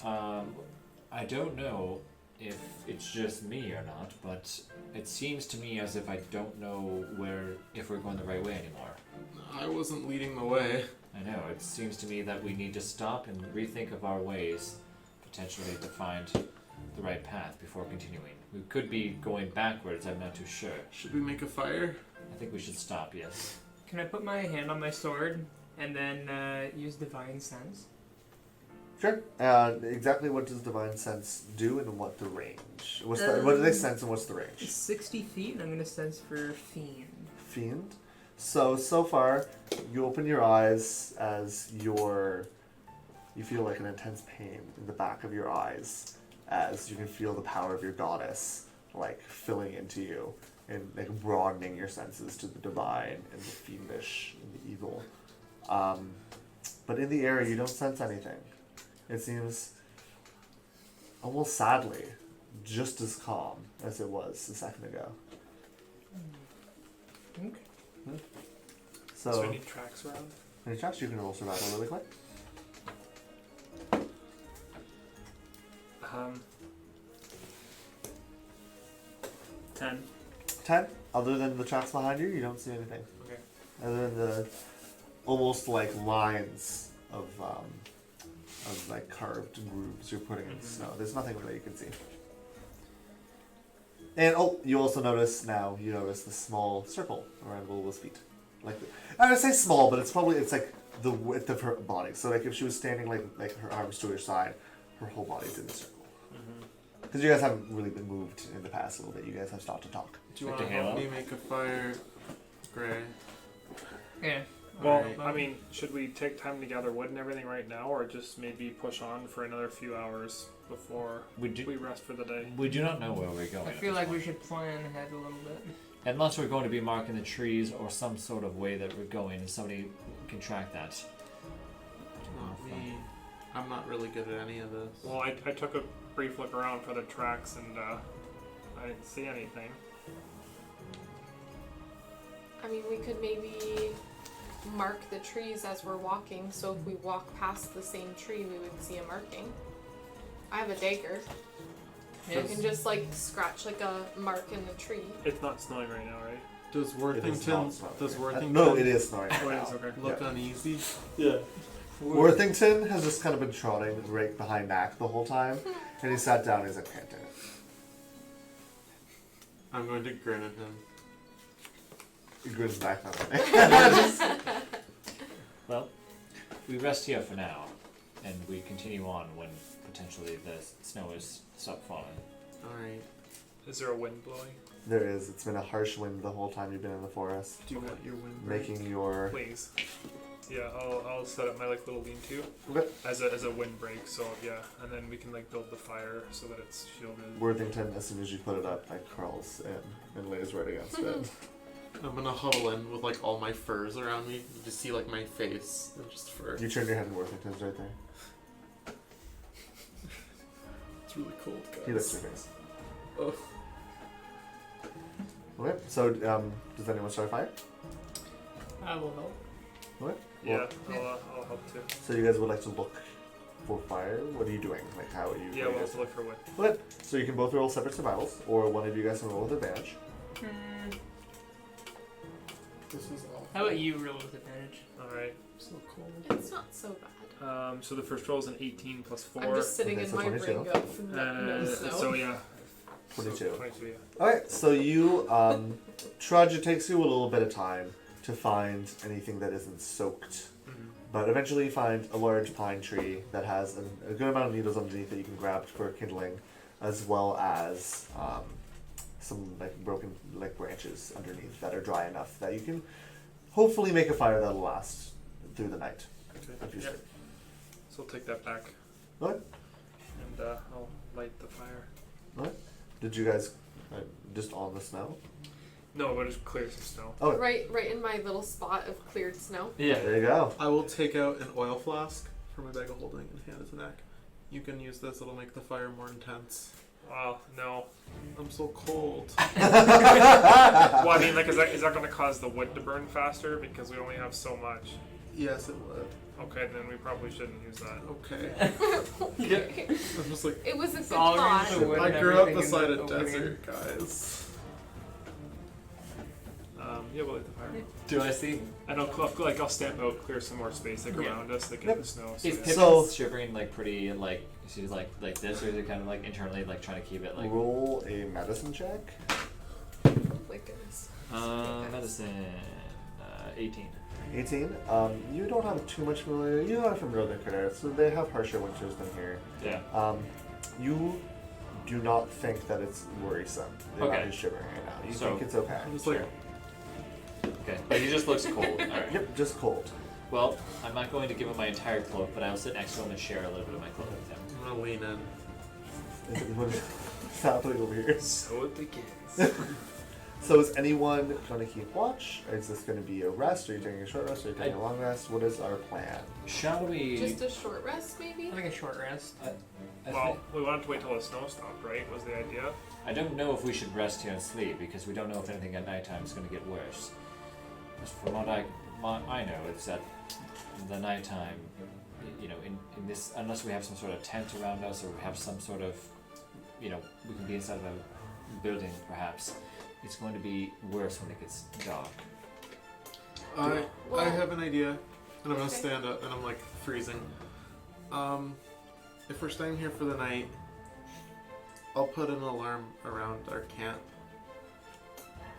I don't know if it's just me or not, but it seems to me as if I don't know if we're going the right way anymore. I wasn't leading the way. I know, it seems to me that we need to stop and rethink of our ways, potentially to find the right path before continuing. We could be going backwards, I'm not too sure. Should we make a fire? I think we should stop, yes. Can I put my hand on my sword and then use divine sense? Sure. Exactly what does divine sense do, and what the range? What do they sense, and what's the range? 60 feet, and I'm gonna sense for fiend. Fiend. So far, you open your eyes as you feel like an intense pain in the back of your eyes, as you can feel the power of your goddess like filling into you and like broadening your senses to the divine and the fiendish and the evil. But in the area, you don't sense anything. It seems almost sadly just as calm as it was a second ago. Okay. So any tracks around? Any tracks? You can roll survival really quick. 10. 10. Other than the tracks behind you, you don't see anything. Okay. Other than the almost lines of like carved grooves you're putting in the snow. There's nothing that you can see. And you also notice the small circle around Lula's feet. I would say small, but it's like the width of her body. So like if she was standing like her arms to her side, her whole body's in the circle. Because you guys haven't really been moved in the past a little bit. You guys have stopped to talk. Do you want to help me make a fire, Gray? Yeah. Well, Alright. I mean, should we take time to gather wood and everything right now, or just maybe push on for another few hours before we rest for the day? We do not know where we're going. I feel like we should plan ahead a little bit. Unless we're going to be marking the trees or some sort of way that we're going, and somebody can track that. Not me. I'm not really good at any of this. Well, I took a brief look around for the tracks, and I didn't see anything. I mean, we could maybe mark the trees as we're walking, so if we walk past the same tree, we would see a marking. I have a dagger. I can just scratch a mark in the tree. It's not snowing right now, right? Does Worthington No, it is snowing. Oh, it is, okay. look uneasy? Yeah. Worthington has just kind of been trotting right behind Knack the whole time, and he sat down and he's like, can't do it. I'm going to grin at him. He grins back on it. Well, we rest here for now, and we continue on when potentially the snow is stopped falling. Alright. Is there a wind blowing? There is. It's been a harsh wind the whole time you've been in the forest. Do you want your wind? Making your... Please. Yeah, I'll set up my little lean-to Okay. as a windbreak. So yeah, and then we can build the fire so that it's shielded. Worthington, as soon as you put it up, crawls in and lays right against it. I'm gonna huddle in with all my furs around me. You just see my face and just fur. You turn your head and Worthington's right there. It's really cold, guys. He lifts your face. Oh. Okay, so does anyone start a fire? I will help. Okay. Yeah, Well, I'll help too. so you guys would like to look for fire? What are you doing? How are you? Yeah, we'll have to look for wood. Okay, so you can both roll separate survivals, or one of you guys can roll with advantage. This is awful. How about you roll with advantage? Alright. So cold. It's not so bad. So the first roll is an 18 plus 4. I'm just sitting Okay, in so my 22. ring up from no snow. So yeah. 22. So 22, yeah. Alright, so you trudge. It takes you a little bit of time to find anything that isn't soaked. But eventually you find a large pine tree that has a good amount of needles underneath that you can grab for kindling, as well as some broken branches underneath that are dry enough that you can hopefully make a fire that'll last through the night. Okay. If you Yeah. So I'll take that back Okay. and I'll light the fire. Okay. Did you guys just on the snow? No, but just clear some snow. Oh, Right in my little spot of cleared snow. Yeah. there you go. I will take out an oil flask from my bag of holding and hand it to Knack. You can use this, it'll make the fire more intense. Wow, no. I'm so cold. Well, I mean, is that going to cause the wood to burn faster because we only have so much? Yes, it would. Okay, then we probably shouldn't use that. Okay. Okay. I'm just It was a good all thought. around the wood. I and grew up everything in beside the a opening. desert, guys. Yeah, we'll light the fire. Do I see? And I'll stamp out, clear some more space around us, in the snow. So Is yeah. Pippin So- shivering pretty she's like this, or is it kind of internally trying to keep it Roll a medicine check. Oh my goodness. medicine 18. 18. You don't have too much familiarity. You are from Northern Canada, so they have harsher winters than here. Yeah. You do not think that it's worrisome. You're Okay. not just shivering right now. You So- think it's okay. I'm just like, Okay. But he just looks cold. Alright. Yep, just cold. Well, I'm not going to give him my entire cloak, but I'll sit next to him and share a little bit of my cloak with him. I'm gonna lean in. What is happening over here? So it begins. So is anyone going to keep watch? Is this going to be a rest? Are you taking a short rest? Are you taking a long rest? What is our plan? Shall we? Just a short rest, maybe? I think a short rest. I Well, think- we wanted to wait till the snow stopped, right? Was the idea? I don't know if we should rest here and sleep because we don't know if anything at nighttime is going to get worse. Just from what I know, it's that the nighttime, you know, in this, unless we have some sort of tent around us or we have some sort of, you know, we can be inside of a building perhaps, it's going to be worse when it gets dark. I Well- have an idea, and I'm gonna Okay. stand up, and I'm like freezing. If we're staying here for the night, I'll put an alarm around our camp.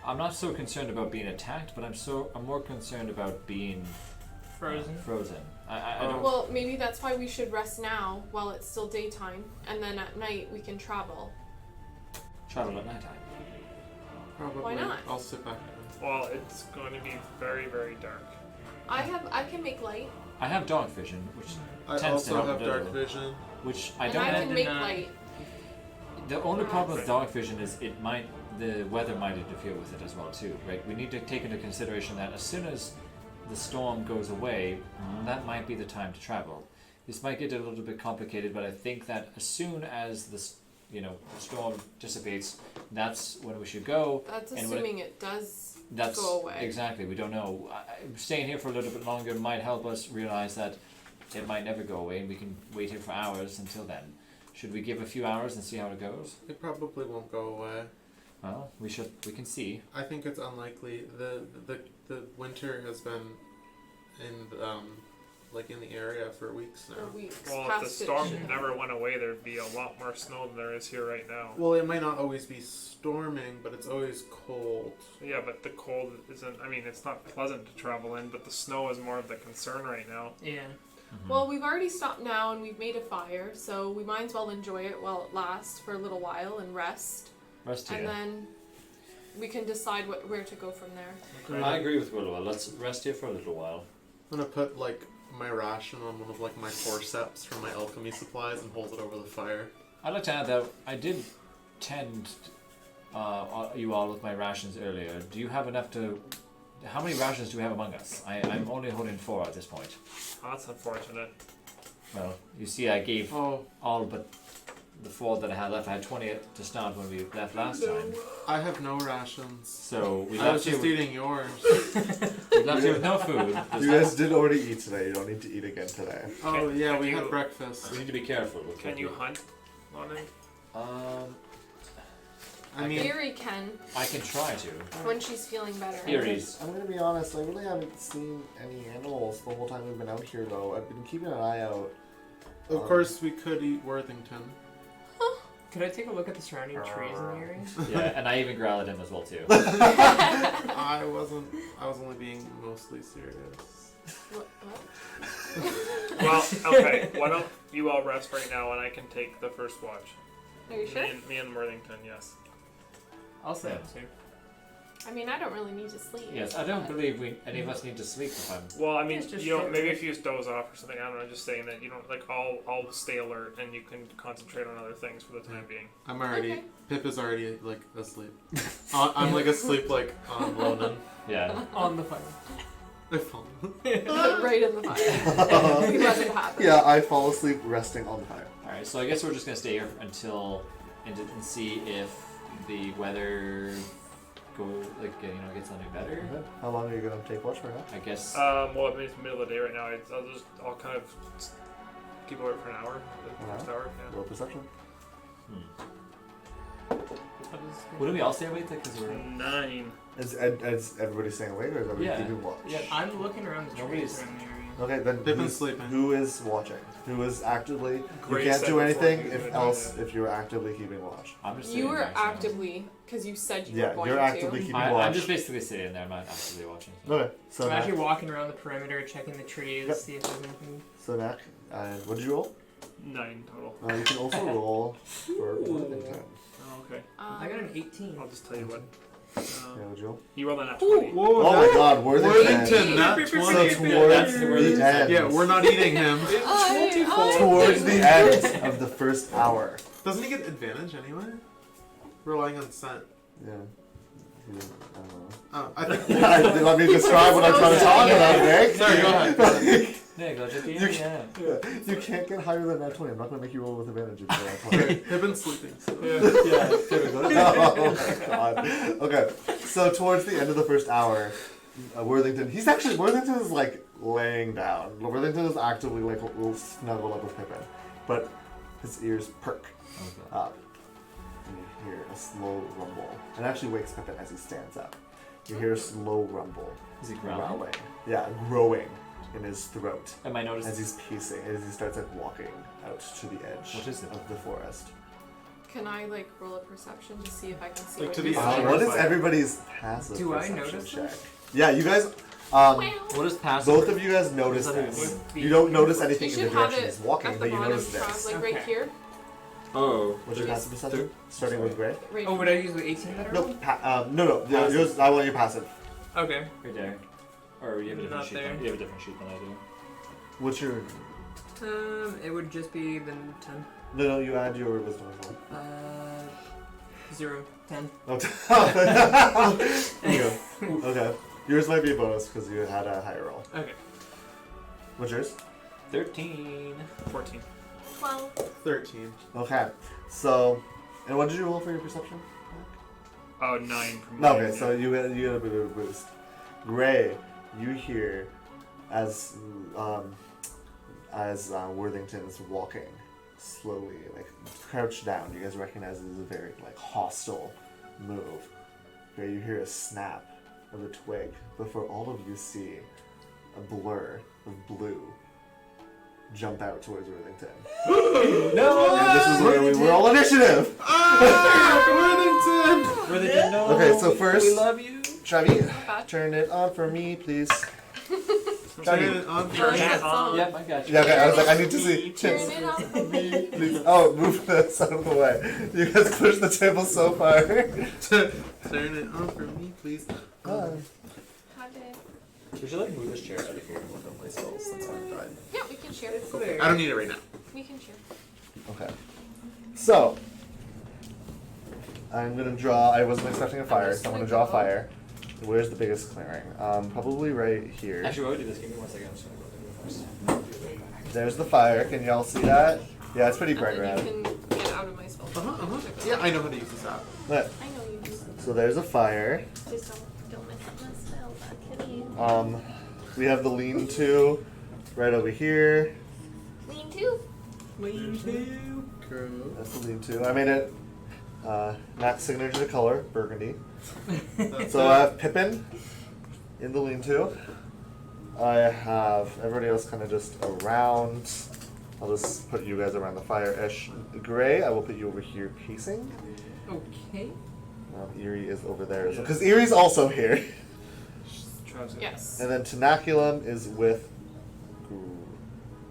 I'm not so concerned about being attacked, but I'm more concerned about being Frozen. Frozen. I don't. Well, maybe that's why we should rest now while it's still daytime, and then at night we can travel. Travel at nighttime. Probably. Why not? I'll sit back. Well, it's going to be very, very dark. I can make light, I have dark vision, which I tends to also help have a dark little, vision. which I and don't I have. can make not. light. The only problem with dark vision is the weather might interfere with it as well too, right? We need to take into consideration that as soon as the storm goes away, that might be the time to travel. This might get a little bit complicated, but I think that as soon as the storm dissipates, that's when we should go. That's And when assuming it does That's go away. exactly. We don't know. Staying here for a little bit longer might help us realize that it might never go away, and we can wait here for hours until then. Should we give a few hours and see how it goes? It probably won't go away. Well, we can see. I think it's unlikely. The winter has been in in the area for weeks now. For weeks. Well, if past the it storm should never went away, there'd be a lot more snow than there is here right now. Well, it might not always be storming, but it's always cold. Yeah, but the cold isn't. I mean, it's not pleasant to travel in, but the snow is more of the concern right now. Yeah. Well, we've already stopped now and we've made a fire, so we might as well enjoy it while it lasts for a little while and rest. Rest here. And then we can decide where to go from there. I agree with Willow. Let's rest here for a little while. I'm gonna put my ration on one of my forceps from my alchemy supplies and hold it over the fire. I'd like to add that I did tend you all with my rations earlier. Do you have enough to? How many rations do we have among us? I'm only holding 4 at this point. Oh, that's unfortunate. Well, you see, I gave Oh, all but the 4 that I had left. I had 20 to start when we left last time. I have no rations. So we I left was you. just eating yours. We left you with no food. There's You no- guys did already eat today. You don't need to eat again today. Oh yeah, can we you- had breakfast. We need to be careful. With Can what you we- hunt on it? I mean, Erie can, I can try to. when she's feeling better. Eerie's. I'm gonna be honest. I really haven't seen any animals the whole time we've been out here, though. I've been keeping an eye out. of course we could eat Worthington. Could I take a look at the surrounding trees in the area? Yeah, and I even growl at him as well too. I was only being mostly serious. What? Well, okay. Why don't you all rest right now, and I can take the first watch. Are you sure? Me and Worthington, yes. I'll say Yeah. it too. I mean, I don't really need to sleep. Yes, I don't believe any of us need to sleep if I'm. Well, I mean, It's just you know, short maybe rest. if you just doze off or something. I don't know. Just saying that you don't like. I'll stay alert, and you can concentrate on other things for the time being. I'm already. Okay. Pip is already asleep. I'm asleep on Ronan. Yeah. On the fire. I fall. Right in the fire. We let it happen. Yeah, I fall asleep resting on the fire. All right. So I guess we're just gonna stay here until and see if the weather gets something better. Okay. How long are you gonna take watch for now? I guess. Well, I mean, it's the middle of the day right now. I'll kind of keep alert for an hour. The An first hour. Yeah. Roll perception. Wouldn't we all stay awake because we're? 9. Is everybody staying awake, or is everybody Yeah. keeping watch? Yeah. I'm looking around the trees Nobody's- around the area. Okay, then Pippin's sleeping. who is watching? Who is actively? You Grace can't said do before anything he was if gonna else do if you're actively keeping watch. I'm just You sitting were back, so- actively, because you said you Yeah, were going you're to. actively keeping I'm watch. just basically sitting there. I'm not actively watching. Okay, so I'm Mac, actually walking around the perimeter, checking the trees, Yep. see if there's anything. so Mac, and what did you roll? 9 total. You can also roll for Worthington. Oh, okay. I got an 18. I'll just tell you what. Yeah, what'd you roll? You rolled on that 20. Whoa, Oh my God, Worthington! Worthington, not So 20. towards that's the Worthington. end. Yeah, we're not eating him. Towards the end of the first hour. Doesn't he get advantage anyway? Relying on scent. Yeah. I don't know. Oh, I think. Let me describe what I'm trying to talk about, Nick. Sorry, go ahead. There you go. Just eat You it. You can't get higher than that 20. I'm not going to make you roll with advantage if you roll that 20. Pippin's sleeping. So. Yeah. There we go. Oh my God. Okay, so towards the end of the first hour, Worthington is like laying down. Worthington is actively like will snuggle up with Pippin, but his ears perk up, and you hear a slow rumble. It actually wakes Pippin as he stands up. You hear a slow rumble. Is he growling? Yeah, growing in his throat Am I noticing? as he's pacing, as he starts like walking out to the edge What is it? of the forest. Can I like roll a perception to see if I can see Like what to he's the saying? eye. What is everybody's passive Do I perception notice check? this? Yeah, you guys. What is passive? Both of you guys notice What does that this. mean? You don't notice You anything in the should have direction it he's walking, at the but you bottom, notice Rob, this. like right Okay. here. Oh. What's your passive perception? Starting with Gray? Right Oh, would I use the 18 that I No, rolled? no. Yeah, yours, I want your passive. Okay. Right there. Or you have a different Not sheet. there. You have a different sheet than I do. What's your? It would just be the 10. No, you add your wisdom as well. 0, 10. Oh, there you go. Okay, yours might be a bonus because you had a higher roll. Okay. What's yours? 13. 14. 12. 13. Okay, so, and what did you roll for your perception? Oh, 9 from No, mine, okay, so you get a bit of a boost. Gray, you hear as Worthington is walking slowly, like crouched down. You guys recognize it as a very like hostile move. Gray, you hear a snap of a twig before all of you see a blur of blue jump out towards Worthington. No! And this is where we roll initiative. Ah, Worthington! Where they didn't know. Okay, so first- we love you. Trevi, Bad. turn it on for me, please. Turn it on I like for that song. Yep, I got you. Yeah, okay, I was like, I need to see. Turn it on for me. Please. Oh, move this out of the way. You guys pushed the table so far. Turn it on for me, please. Hi, babe. We should like move this chair out of here and work on my spells. That's fine. Yeah, we can share. I don't need it right now. We can share. Okay. So, I'm gonna draw. I wasn't expecting a fire, so I'm gonna draw a fire. Where's the biggest clearing? Probably right here. Actually, while we do this, give me 1 second. I'm just gonna go there first. There's the fire. Can y'all see that? Yeah, it's pretty bright And then red. you can get out of my spell. Yeah, I know how to use this app. But, I know you do. so there's a fire. Just don't mess up my spell. I'm kidding. We have the lean-to right over here. Lean too. That's the lean-to. I made it Matt's signature color, burgundy. So I have Pippin in the lean-to. I have everybody else kind of just around. I'll just put you guys around the fire-ish. Gray, I will put you over here pacing. Okay. Eerie is over there as well. Because Eerie's also here. Yes. And then Tenaculum is with...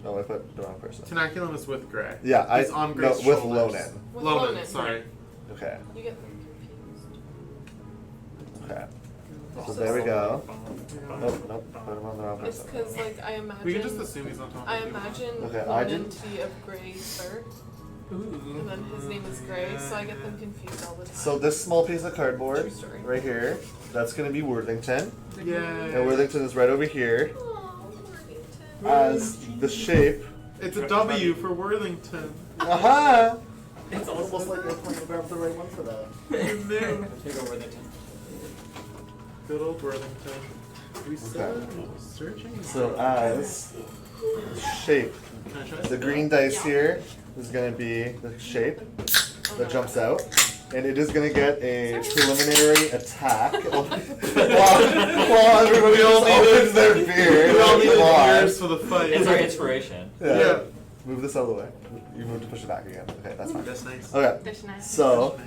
Oh, I put the wrong person. Tenaculum is with Gray. Yeah, He's on Gray's with shoulders. Lonan. With Lonan, sorry. Okay. You get them confused. Okay. So there we go. Nope, put him on the wrong It's person. because like I imagine. We can just assume he's on top I of you. imagine Okay, I Lonan didn't- to be of Gray fur, and then his name is Gray, so I get them confused all the time. So this small piece of cardboard True story. right here, that's going to be Worthington. Yay. And Worthington is right over here Aw, Worthington. as the shape. It's a W for Worthington. Aha! It's almost like you're trying to grab the right one for that. You knew. Take over the tent. Good old Worthington. We said Okay. searching. So as the shape, Can I try the it? green dice Yeah. here is going to be the shape that jumps out. and it is gonna get a preliminary attack. While everybody else opens their beer. We all need Come on. beers for the fight. It's our inspiration. Yeah. Move this out of the way. You move to push it back again. Okay, that's fine. That's nice. Okay. That's nice. So.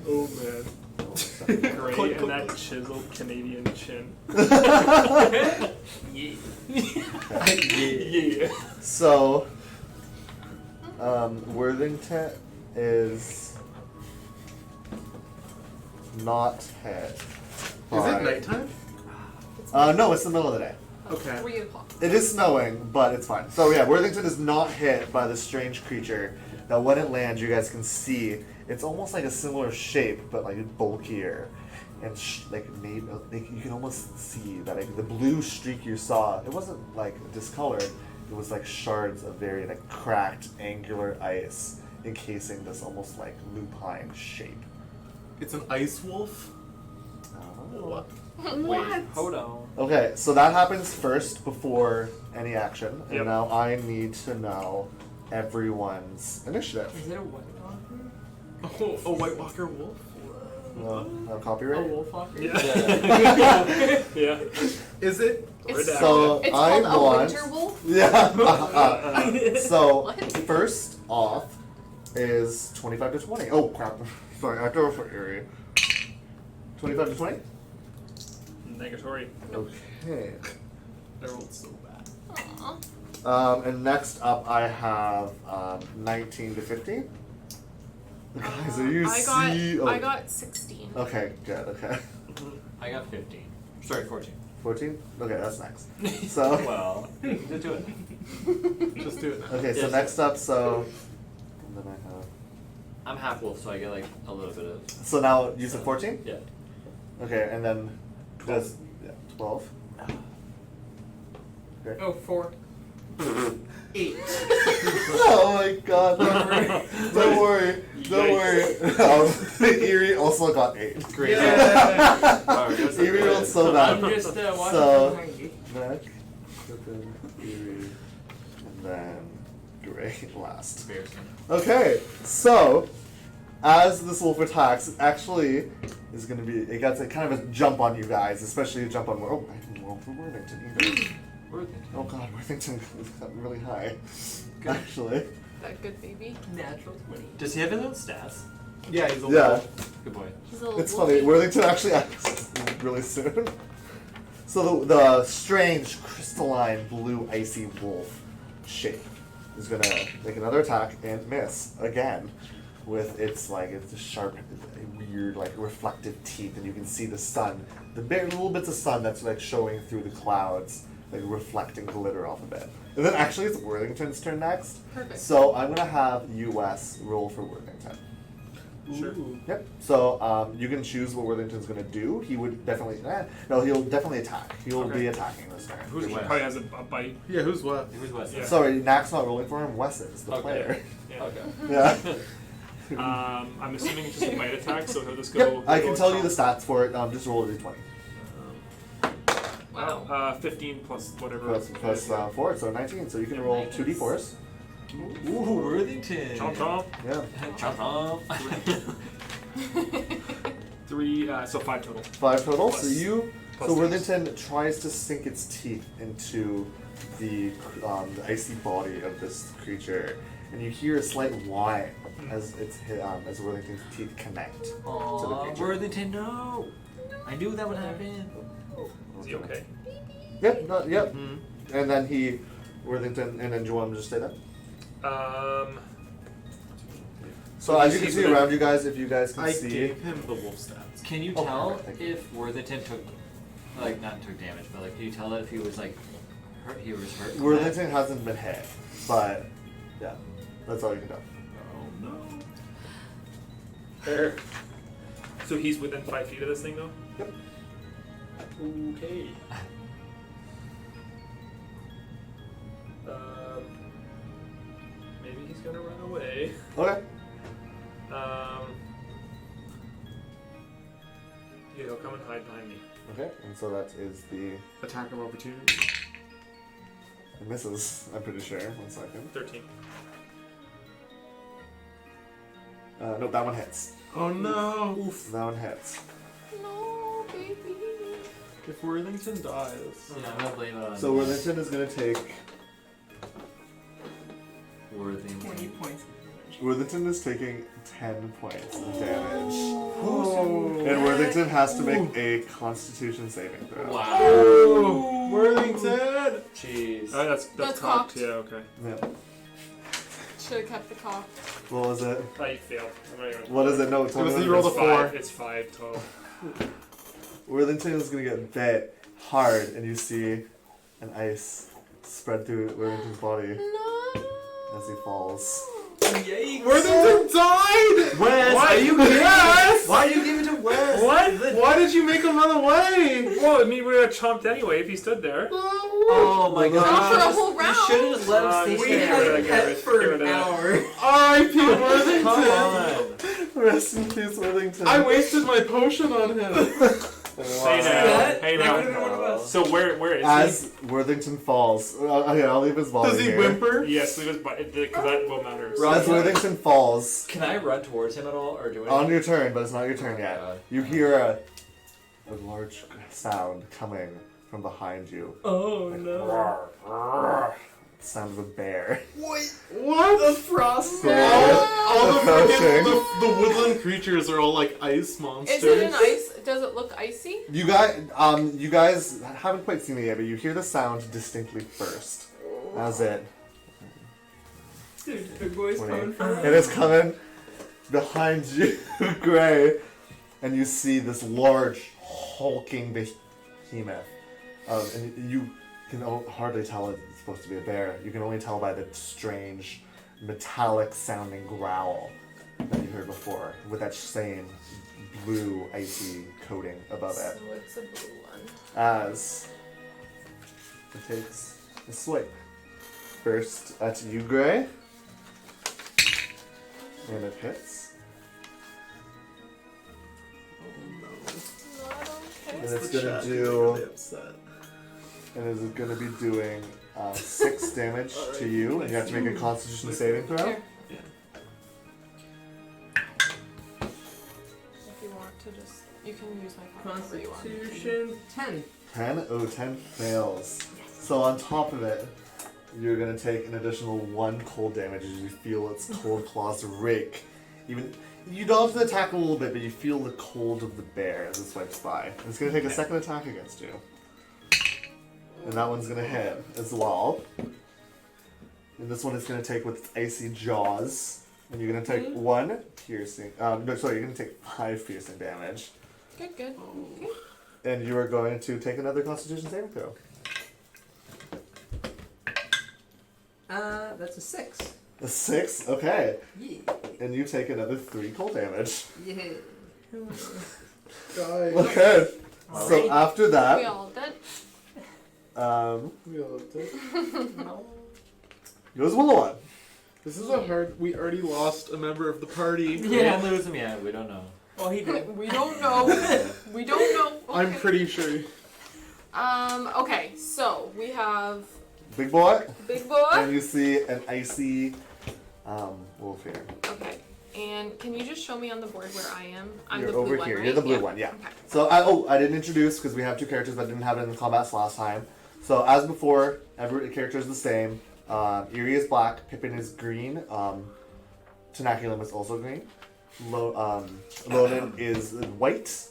Oh man. Great, and that chiseled Canadian chin. Yeah. Yeah. So. Worthington is not hit. Is it by- nighttime? No, it's the middle of the day. Okay. 3 o'clock. It is snowing, but it's fine. So yeah, Worthington is not hit by this strange creature. That when it lands, you guys can see it's almost like a similar shape, but like bulkier, and like made. Like, you can almost see that like the blue streak you saw. It wasn't like discolored. It was like shards of very like cracked, angular ice encasing this almost like lupine shape. It's an ice wolf? Oh. Wait, hold on. Okay, so that happens first before any action, and Yep. now I need to know everyone's initiative. Is it a white walker? Oh, a White Walker wolf? Copyright? wolf walker? Yeah. Yeah. Is it? It's, So it's I called a want. winter wolf. Yeah. So What? first off is 25 to 20. Oh crap! Sorry, I have to roll for Erie. 25 to 20. Negatory. Okay. I rolled so bad. Aw. And next up I have 19 to 15. Guys, are you see? Oh. I got 16. Okay, good. Okay. I got 15. Sorry, 14. 14. Okay, that's next. So. Well, just do it. Just do it now. Okay, so Yes. next up, so. And then I have. I'm half wolf, so I get like a little bit of. So now you said 14. Yeah. Okay, and then. 12. Yeah, 12. Okay. Oh, 4. 8. Oh my god, don't worry. Don't worry. Erie also got 8. Great. Erie rolled so I'm bad. just watching So- from behind you. Neck, Griffin, Erie, and then Gray last. Embarrassing. Okay, so as this wolf attacks, it actually is going to be, it gets a kind of a jump on you guys, especially a jump on, oh, I didn't roll for Worthington either. Oh god, Worthington got really high, actually. That good baby. Natural 20. Does he have his own stats? Yeah, he's a Yeah, wolf. Good boy. He's a little it's funny, wolfy. Worthington actually acts really soon. So the strange, crystalline, blue, icy wolf shape is going to make another attack and miss again. With its sharp, weird, like reflective teeth, and you can see the sun, the little bits of sun that's like showing through the clouds, like reflecting glitter off of it. And then actually it's Worthington's turn next. Perfect. So I'm gonna have US roll for Worthington. Sure. Yep. So you can choose what Worthington's gonna do. He would definitely, he'll definitely attack. He'll Okay. be attacking this turn. Who's West. probably has a bite? Yeah, who's what? Who's West? Yeah. Sorry, Knack's not rolling for him. Wes is the Okay. player. Yeah. Okay. Yeah. I'm assuming it's just a bite attack, so he'll just go. Yep. I can go tell you top. the stats for it. Just roll a d20. Wow. 15 plus whatever. Plus 4, so 19. So you can roll 2d4s. Ooh, Worthington. Chomp chomp. Yeah. Chomp chomp. 3, so 5 total. 5 total. Plus- So you. plus So six. Worthington tries to sink its teeth into the icy body of this creature, and you hear a slight whine as as Worthington's teeth connect to the Aw, creature. Worthington, no! I knew that would happen. Is he okay? Yep. Yep. And then Worthington, and then do you want him to just stay there? So as you can see around you guys, if you guys can I see. gave him the wolf stats. Can you Oh, tell perfect, thank you. if Worthington took, like, not took damage, but like, can you tell if he was like, hurt? He was hurt. Worthington hasn't been hit, but yeah, that's all you can tell. Oh no. Fair. So he's within 5 feet of this thing, though? Yep. Okay. Maybe he's gonna run away. Okay. Yeah, he'll come and hide behind me. Okay, and so that is the. Attack of opportunity. It misses, I'm pretty sure. 1 second. 13. No, that one hits. Oh no! That one hits. No, baby. If Worthington dies. Yeah, I'm gonna blame it on So Worthington is gonna take. Worthington. 20 points. Worthington is taking 10 points of damage. Oh. And Worthington has to make a Constitution saving throw. Wow. Oh, Worthington! Jeez. Oh, that's That's cocked. cocked. Yeah, okay. Yeah. Should have kept the cock. What was it? I failed. I'm not even. What is it? No, It was me you what rolled it a is. 4. It's 5 total. Worthington is gonna get bit hard, and you see an ice spread through Worthington's body No. as he falls. Worthington died! Wes, Why- are you kidding? Wes! Why are you giving to Wes? What? Why did you make him run away? Well, I mean, we would have chomped anyway if he stood there. Oh my Well, god. Not for a whole You round. should have just let him stay We Get had rid there. of a that, pet get for rid an of that. hour. R.I.P. Come Worthington! on. Rest in peace, Worthington. I wasted my potion on him. Hey now. That- Hey that now. would've been one of us. So where is As Worthington falls, okay, I'll leave his body Does he here. whimper? he? Yes, leave his butt, because that will matter. As Worthington falls, Can I run towards him at all, or do I? on your turn, but it's not your turn yet, God. you hear a large sound coming from behind you. Oh no. Sound of a bear. What? The frost. All the Approaching. freaking the woodland creatures are all like ice monsters. Is it an ice? Does it look icy? You guys haven't quite seen it yet, but you hear the sound distinctly first. As it Dude, big boy's coming from. it is coming behind you, Gray, and you see this large, hulking behemoth. And you can hardly tell it's supposed to be a bear. You can only tell by the strange, metallic-sounding growl that you heard before, with that same blue, icy coating above it. So it's a blue one. As it takes a swipe. First at you, Gray. And it hits. Not okay. And it's gonna do. And it is gonna be doing 6 damage to you, and you have to make a Constitution saving throw. Here. If you want to just, you can use my power whenever you want. Constitution 10. 10? Oh, 10 fails. So on top of it, you're gonna take an additional 1 cold damage as you feel its cold claws rake. Even you dodge the attack a little bit, but you feel the cold of the bear as it swipes by. And it's gonna take a second attack against you. And that one's gonna hit as well. And this one is gonna take with its icy jaws. And you're gonna take 1 piercing. No, sorry, you're gonna take 5 piercing damage. Good, good. Okay. And you are going to take another Constitution saving throw. That's a 6. A 6? Okay. Yeah. And you take another 3 cold damage. Yeah. Okay. So after We that, all did. goes Willow. This is a hard. We already lost a member of the party. We didn't lose him yet. We don't know. Well, he did. We don't know. We don't know. I'm Okay. pretty sure. Okay, so we have Big boy. Big Boy. And you see an icy wolf here. Okay. And can you just show me on the board where I am? I'm You're the blue over one, here. right? You're the blue Yeah. one, yeah. Okay. So I didn't introduce because we have 2 characters that didn't have it in the combats last time. So as before, every character is the same. Eerie is black, Pippin is green, Tenaculum is also green. Lonan is white,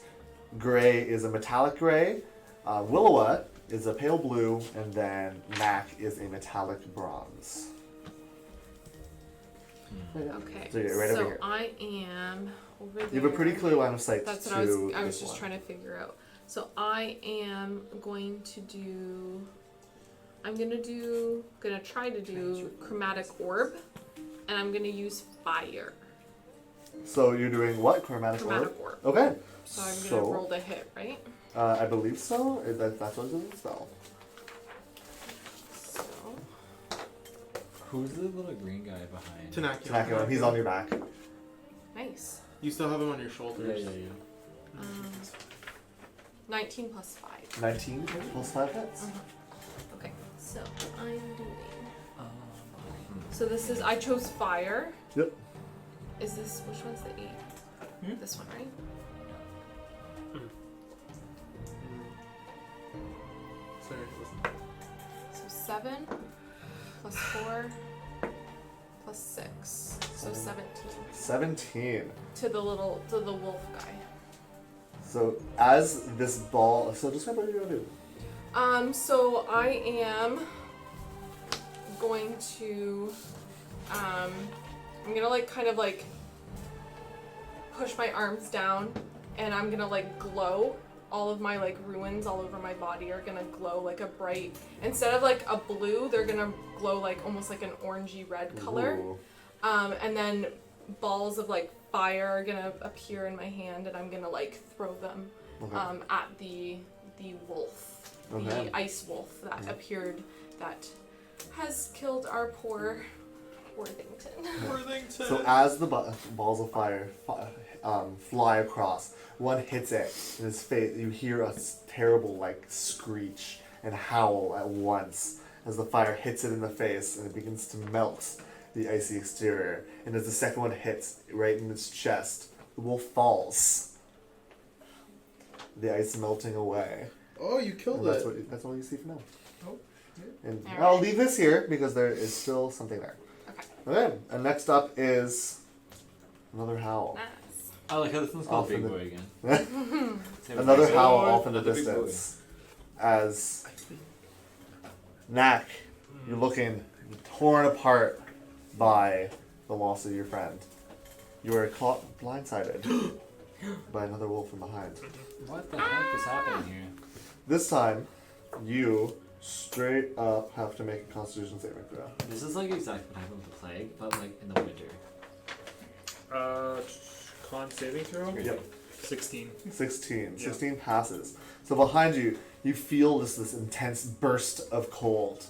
Gray is a metallic gray, Willowa is a pale blue, and then Mac is a metallic bronze. Okay. So you're right over here. I am over there. You have a pretty clear line of sight That's to what I was this just one. trying to figure out. So I am going to do. I'm gonna try to do chromatic orb, and I'm gonna use fire. So you're doing what? Chromatic orb? Chromatic orb. Okay. So I'm gonna roll the hit, right? I believe so. That's what it's a spell. So Who's the little green guy behind? Tenaculum, he's on your back. nice. You still have him on your shoulders. 19 plus 5. 19 plus 5 hits. Okay, so I'm doing. So this is I chose fire. Yep. Is this, which one's the 8? This one, right? Sorry, listen. So 7 plus 4 plus 6. So 17. 17. To the wolf guy. So as this ball, so describe what you're gonna do. So I am going to, I'm gonna like kind of like push my arms down, and I'm gonna like glow. All of my like ruins all over my body are gonna glow like a bright, instead of like a blue, they're gonna glow like almost like an orangey red color. Ooh. And then balls of like fire are gonna appear in my hand, and I'm gonna like throw them Okay. at the wolf, Okay. the ice wolf that appeared, that has killed our poor Worthington. Worthington. So as the balls of fire fly across, one hits it in his face. You hear a terrible like screech and howl at once as the fire hits it in the face, and it begins to melt the icy exterior. And as the second one hits right in its chest, the wolf falls. The ice melting away. Oh, you killed And it. that's all you see for now. Oh, And Alright. I'll leave this here because there is still something there. Okay. Okay, and next up is another howl. Nice. I like how this one's called Off Big in the- Boy again. Same Another with howl Boy, off in the another Big Boy. distance as Knack, you're looking torn apart by the loss of your friend. You are caught blindsided by another wolf from behind. What the heck is happening here? This time, you straight up have to make a Constitution saving throw. This is like exactly what happened with the plague, but like in the winter. Con saving throw. Yep. 16. 16. Yeah. 16 passes. So behind you, you feel this intense burst of cold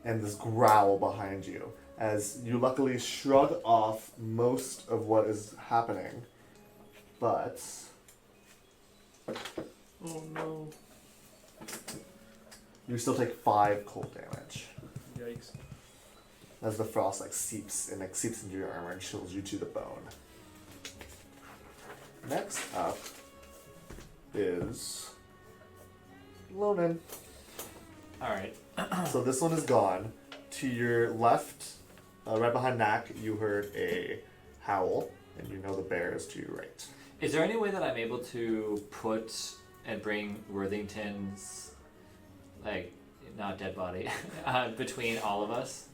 and this growl behind you as you luckily shrug off most of what is happening. But Oh no. you still take 5 cold damage Yikes. as the frost seeps into your armor and chills you to the bone. Next up is Lonan. Alright. So this one is gone. To your left, right behind Knack, you heard a howl, and you know the bear is to your right. Is there any way that I'm able to put and bring Worthington's, like, not dead body, between all of us?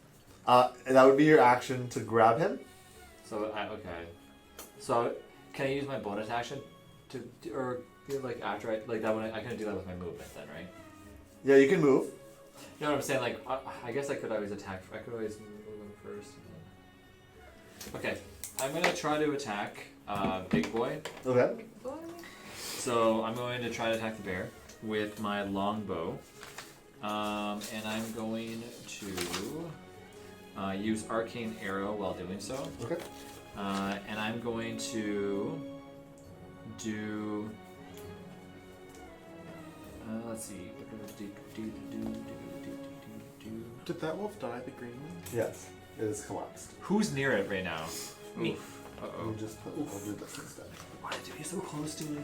That would be your action to grab him. So, okay. So, can I use my bonus action or like after that one, I can do that with my movement then, right? Yeah, you can move. You know what I'm saying? Like, I guess I could always attack. I could always move him first. And then... Okay, I'm gonna try to attack Big Boy. Okay. Boy. So I'm going to try to attack the bear with my longbow, and I'm going to use arcane arrow while doing so. Okay. And I'm going to do. Let's see. Did that wolf die, the green one? Yes, it is collapsed. Who's near it right now? Me. Uh-oh. You just put. I'll do this instead. Why did you be so close to it?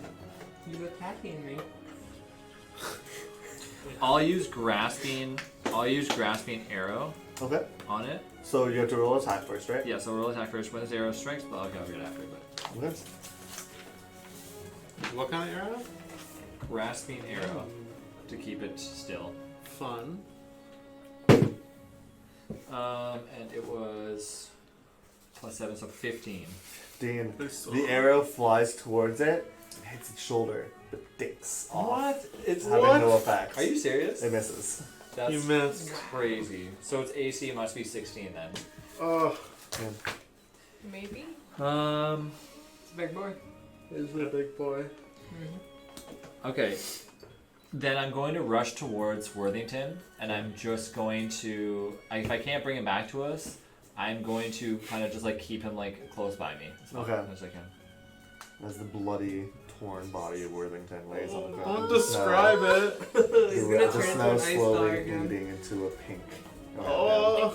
You attacking me. I'll use grasping arrow Okay. on it. So you have to roll attack first, right? Yeah, so roll attack first. When this arrow strikes, but I'll get it after. But Okay. What kind of arrow? grasping arrow to keep it still. Fun. And it was +7, so 15. Dean, They're so the arrow flies towards it, hits its shoulder, but dinks off. It's Having no effect. Are you serious? It misses. That's You missed. crazy. So its AC must be 16 then. Oh, Yeah. Maybe. It's a big boy. is a big boy. Okay. Then I'm going to rush towards Worthington, and I'm just going to. If I can't bring him back to us, I'm going to kind of just keep him close by me as much Okay. as I can. As the bloody, torn body of Worthington lays on the ground. Don't describe it. He's The gonna the turn into snow an ice dog slowly again. bleeding into a pink Oh.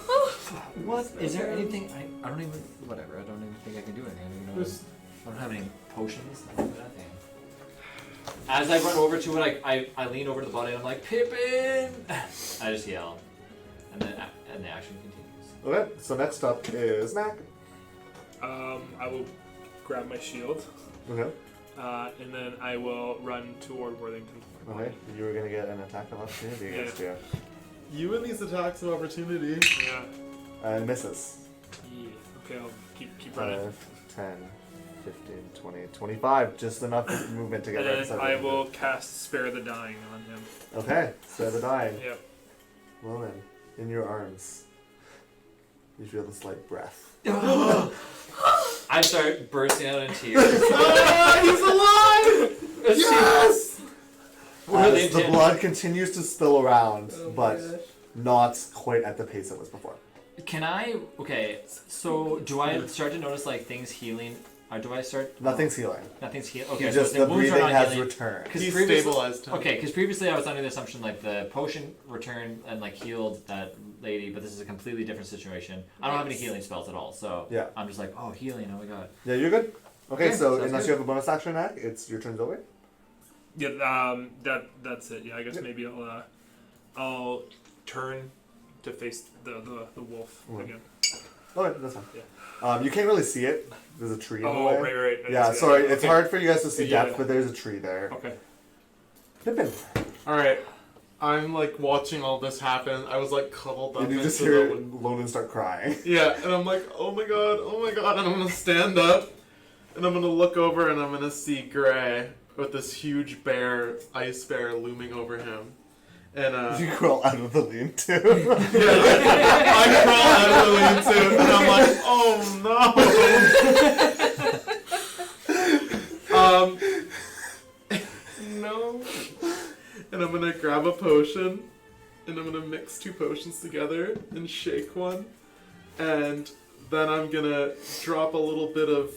What? Is there anything? I don't even. Whatever. I don't even think I can do anything. I don't even know. I don't have any potions. I don't have nothing. As I run over to it, I lean over to the body and I'm like, Pippin! I just yell. And the action continues. Okay, so next up is Mac. I will grab my shield, Okay. and then I will run toward Worthington. Okay, you were gonna get an attack of opportunity against you. You and these attacks of opportunity. Yeah. And misses. Yeah. Okay, I'll keep running. 5, 10, 15, 20, 25. Just enough movement to get And right then beside I him. will cast Spare the Dying on him. Okay, so the dying. Yep. Well then, in your arms, you feel the slight breath. I start bursting out in tears. Ah, he's alive! Yes! As the blood continues to spill around, Oh my but gosh. not quite at the pace it was before. Can I? Okay, so do I start to notice like things healing? Or do I start? Nothing's healing. Nothing's healing. You Okay, just so the the wounds are breathing not has healing. returned. He's previously- stabilized him. Okay, because previously I was under the assumption like the potion returned and like healed that lady, but this is a completely different situation. I don't have any Yes. healing spells at all, so Yeah. I'm just like, oh, healing, oh my god. Yeah, you're good. Okay, Okay, so sounds unless good. you have a bonus action act, it's your turn's over. Yeah. That's it. Yeah. I guess Yep. maybe I'll turn to face the wolf Mhm. again. Okay, that's fine. Yeah. You can't really see it. There's a tree in the Oh, way. right. I Yeah, see that. sorry, it's Okay. hard for you guys to see Yeah. depth, but there's a tree there. Okay. Pippin. Alright. I'm like watching all this happen. I was like cuddled up And you into just the hear win- Lonan start crying. Yeah, and I'm like, oh my god, and I'm gonna stand up, and I'm gonna look over, and I'm gonna see Gray with this huge bear, ice bear, looming over him. And You crawl out of the lean-to. I crawl out of the lean-to, and I'm like, oh no. No. And I'm gonna grab a potion, and I'm gonna mix 2 potions together and shake one, and then I'm gonna drop a little bit of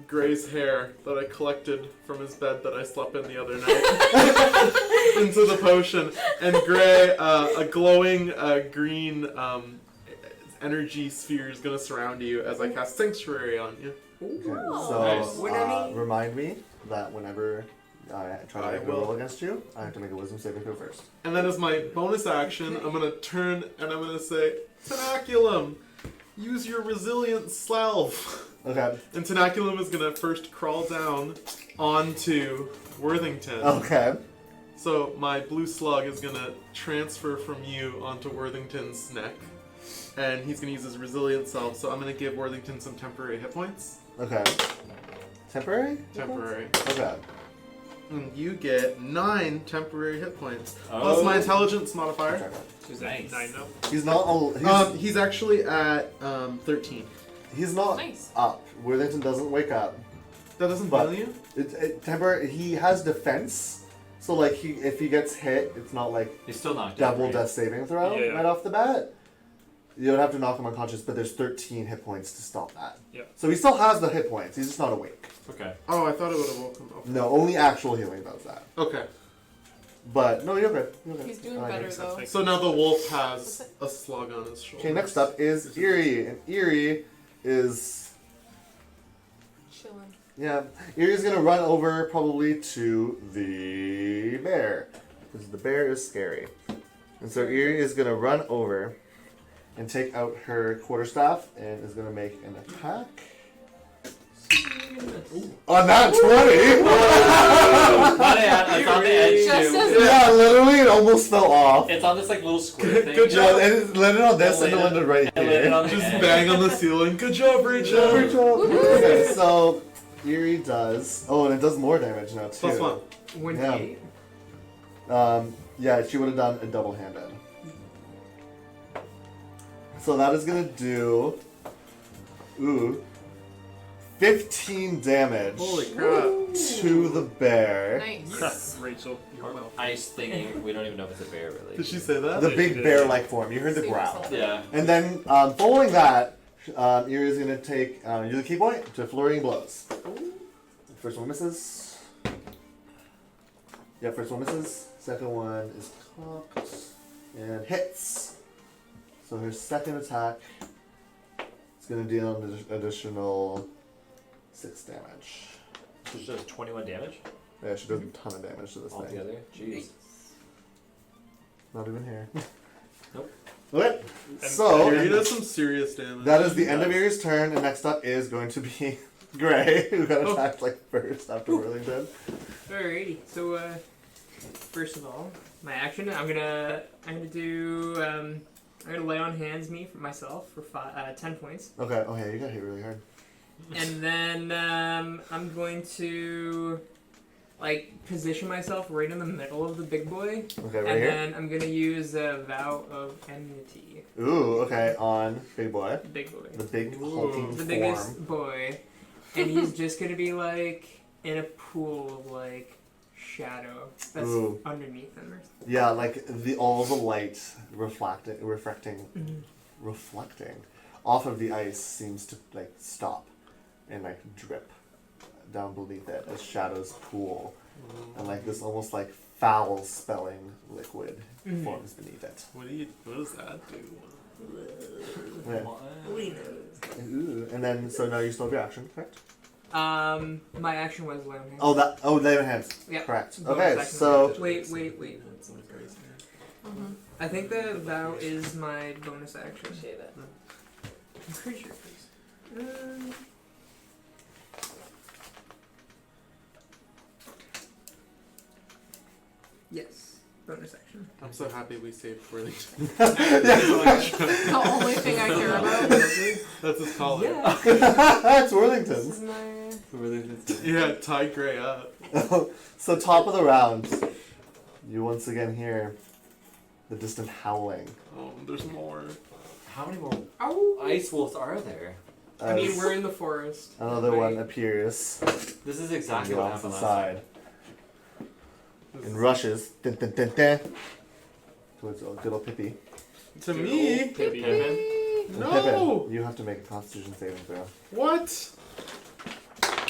Gray's hair that I collected from his bed that I slept in the other night into the potion, and Gray, a glowing green energy sphere is gonna surround you as I cast Sanctuary on you. Okay, Ooh. so Nice. Winnie. remind me that whenever I try to I make a will. roll against you, I have to make a wisdom saving throw first. And then as my bonus action, I'm gonna turn and I'm gonna say, Tenaculum, use your resilient self. Okay. And Tenaculum is gonna first crawl down onto Worthington. Okay. So my blue slug is gonna transfer from you onto Worthington's neck. And he's gonna use his resilient self, so I'm gonna give Worthington some temporary hit points. Okay. Temporary? Temporary. Okay. And you get 9 temporary hit points. Oh. Plus my intelligence modifier. Okay. She's Nice. at 9 now. He's not. He's actually at 13. He's not Nice. up. Worthington doesn't wake up. That doesn't But- kill you? Temporary. He has defense, so like if he gets hit, it's not like He's still knocked out. double right? death saving throw Yeah. right off the bat. You don't have to knock him unconscious, but there's 13 hit points to stop that. Yeah. So he still has the hit points. He's just not awake. Okay. Oh, I thought it would have woken him up. No, only actual healing does that. Okay. But no, you're good. You're good. He's doing I like better it. though. So now the wolf has a slug on his shoulder. Okay, next up is Eerie, and Eerie is Chilling. Eerie's gonna run over probably to the bear because the bear is scary, and so Eerie is gonna run over and take out her quarterstaff and is gonna make an attack. On that 20! It's on the edge Just too. as- Yeah, literally, it almost fell off. It's on this like little square thing. Good job. Yeah, it landed on this and it landed right And landed here. on the Just edge. bang on the ceiling. Good job, Rachel. Good job. Okay, so Eerie does. Oh, and it does more damage now too. Plus 1. 1d8. Yeah, she would have done a double-handed. So that is gonna do 15 damage Holy crap. to the bear. Nice. Rachel, you're Or welcome. ice thingy. We don't even know if it's a bear really. Did she say that? The Yeah, big she did. bear-like form. You heard the Save growl. yourself. Yeah. And then following that, Eerie is gonna take use a key point to flurrying blows. First one misses. Yeah, first one misses. Second one is cocked and hits. So her second attack is going to deal an additional 6 damage. So she does 21 damage Yeah, she does a ton of damage to this thing. altogether. Jeez. Not even here. Nope. Okay, And so Yuri does some serious damage. that is the end of Yuri's turn, and next up is going to be Gray, who got attacked like first after Whirlington. Alrighty. So first of all, my action. I'm gonna do. I'm gonna lay on hands me for myself for 10 points, Okay, oh yeah, you got hit really hard. and then I'm going to position myself right in the middle of the big boy, Okay, right and here. then I'm gonna use a vow of enmity. Ooh, okay, on Big Boy. Big boy. The big Ooh. hulking The form. biggest boy, and he's just gonna be in a pool of shadow that's Ooh. underneath him. Yeah, like all the light reflecting off of the ice seems to stop and drip down beneath it as shadows pool, and this almost foul spelling liquid forms beneath it. What does that do? Yeah. Ooh, and then so now you still have your action, correct? My action was lay on hands. Lay on hands. Yeah. Correct. Bonus Okay, action. so Wait. Mm-hmm. I think the vow is my bonus action. Appreciate it. I'm pretty sure it is. Yes, bonus action. I'm so happy we saved Whirlington. The only thing I care about. That's his collar. Yeah. it's This Worthington's. is my. Yeah, tie Gray up. So top of the round, you once again hear the distant howling. Oh, there's more. How many more Ow. ice wolves are there? I mean, as we're in the forest. another one appears This is on exactly the what opposite happened last time. side and rushes dun, dun, dun, dun, towards good old Pippi. To me? Pippin. And No! Pippin, you have to make a Constitution saving throw. What?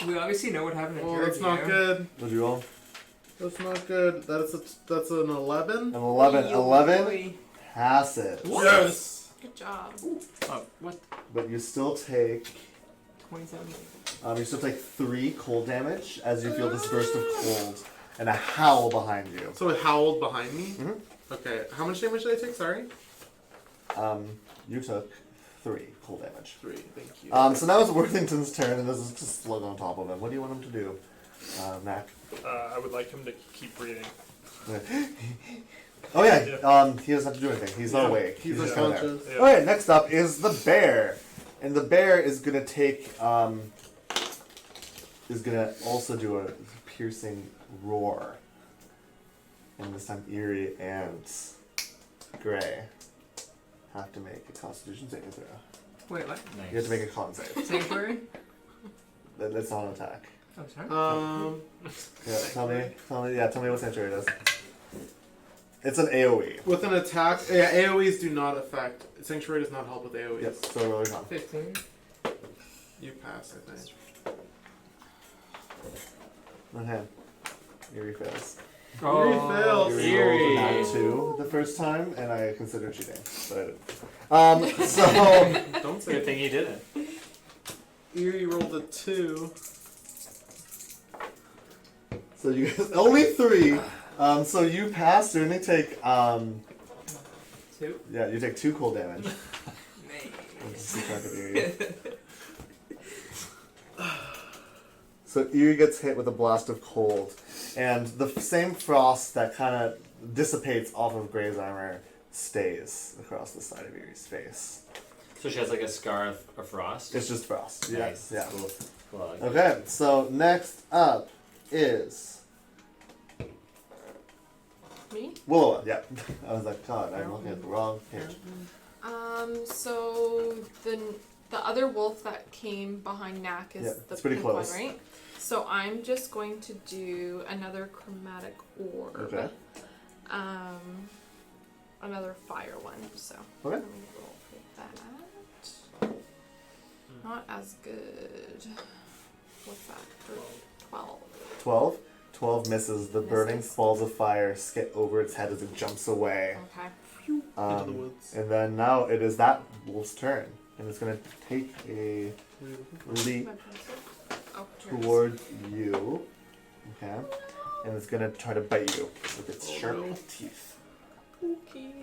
We obviously know what happened to Oh, George. that's not good. Would you roll? That's not good. That's an 11. An 11. 11 passes. Yes. Good job. Oh, what? But you still take 27. you still take 3 cold damage as you feel this burst of cold and a howl behind you. So it howled behind me. Mhm. Okay. How much damage did I take? Sorry. You took 3 cold damage. 3. Thank you. So now it's Worthington's turn, and there's just a slug on top of him. What do you want him to do, Mac? I would like him to keep breathing. Oh yeah, he doesn't have to do anything. He's not Yeah, awake. He's just kind of there. unconscious. Yeah. Okay, next up is the bear, and the bear is gonna take is gonna also do a piercing roar, and this time Eerie and Gray have to make a Constitution saving throw. Wait, what? Nice. You have to make a con save. Sanctuary? That's not an attack. Oh, sorry. Yeah, tell me what Sanctuary does. It's an AoE. With an attack, yeah, AoEs do not affect. Sanctuary does not help with AoEs. Yes, so roll your con. 15. You pass, I think. Okay. Eerie fails. Eerie fails. Eerie rolled a nat 2 the first time, and I considered cheating, but I didn't. So Don't say Good thing he did it. Eerie rolled a 2. so you guys only 3. So you pass. You only take 2. yeah, you take 2 cold damage. Nice. Let's keep track of Eerie. So Eerie gets hit with a blast of cold, and the same frost that kind of dissipates off of Gray's armor stays across the side of Eerie's face. So she has like a scar of frost. It's just frost. Nice. Yeah. Cool. Cool, I like it. Okay, so next up is Me? Willow. Yeah. I was like, God, I'm looking at the wrong page. So the other wolf that came behind Knack is Yeah, the it's pretty pink close. one, right? So I'm just going to do another chromatic orb. Okay. Another fire one. So Okay. let me roll for that. Not as good. What's that? 12. 12. 12 misses. The burning Misses. balls of fire skip over its head as it jumps away. Okay. Into the woods. And then now it is that wolf's turn, and it's gonna take a leap My pencil. Oh, towards you. Okay. And it's gonna try to bite you with its sharp teeth. Okay.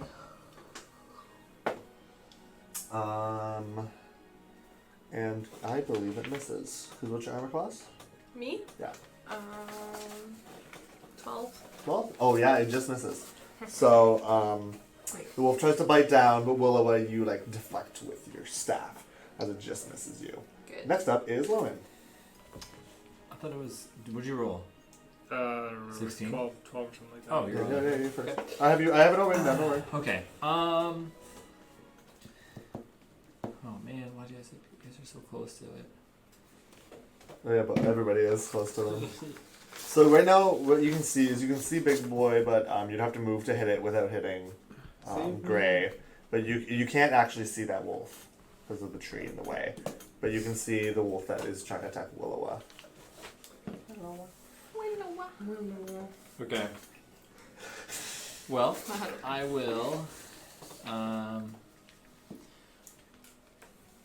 And I believe it misses. Because what's your armor class? Me? Yeah. 12. 12? Oh yeah, it just misses. So, the wolf tries to bite down, but Willow, you like deflect with your staff as it just misses you. Good. Next up is Lowen. I thought it was. What'd you roll? 16? 12 or something like that. Oh, you're right. Yeah, you're first. I have it all written down, don't worry. Okay. Oh man, why do you guys are so close to it? Oh, yeah, but everybody is close to them. So right now, what you can see is Big Boy, but you'd have to move to hit it without hitting Gray. But you can't actually see that wolf because of the tree in the way. But you can see the wolf that is trying to attack Willowa. Okay. Well, I will.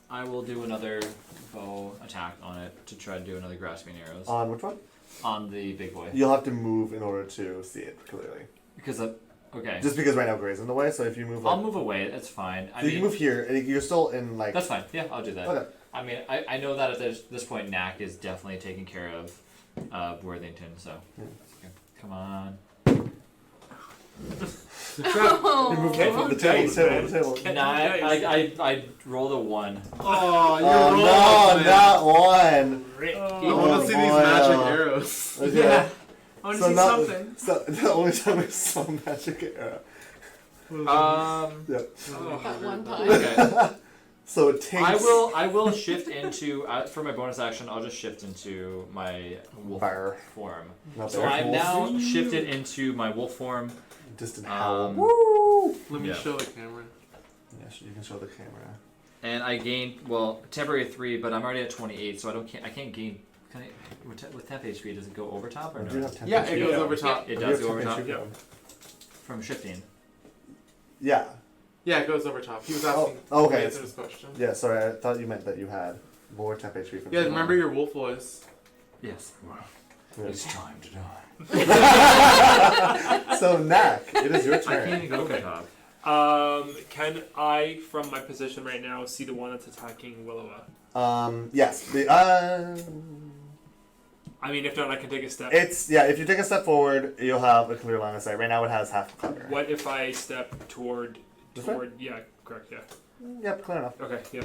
I will do another bow attack on it to try to do another grasping arrows On which one? on the big boy. You'll have to move in order to see it clearly. Because okay. Just because right now Gray's in the way, so if you move like... I'll move away. That's fine. So you can move here, and you're still in like... That's fine. Yeah, I'll do that. Okay. I mean, I know that at this point, Knack is definitely taking care of Worthington. So, okay. Come on. You move from the table. And I rolled a 1. Oh, you're Oh wrong. no, not one. I want to see these magic arrows. Okay. Yeah. I want to see not- something. So the only time we saw magic arrow. Yep. That one time. Okay. So it takes... I will shift into for my bonus action. I'll just shift into my wolf Fire. form. Not So there. I'm now shifted into my wolf form. Distant howl. Woo! Let me Yeah. show the camera. Yeah, you can show the camera. And I gained temporary 3, but I'm already at 28, so I can't gain. Can I with temp HP? Does it go over top or Do you no? have 10 Yeah, HP? it goes over top. It You does have go over 10 top HP? yeah. from shifting. Yeah. Yeah, it goes over top. He was Oh, asking. okay. Answer his question. Yeah, sorry, I thought you meant that you had more temp HP from... Yeah, remember your wolf voice. Yes. Yeah. It's time to die. So, Knack, it is your I can't turn. even go over top. Can I, from my position right now, see the one that's attacking Willowa? Yes. I mean, if not, I can take a step. It's, yeah, if you take a step forward, you'll have a clear line of sight. Right now it has half cover. What if I step toward? This way? Yeah, correct. Yeah. Yep, clear enough. Okay. Yeah.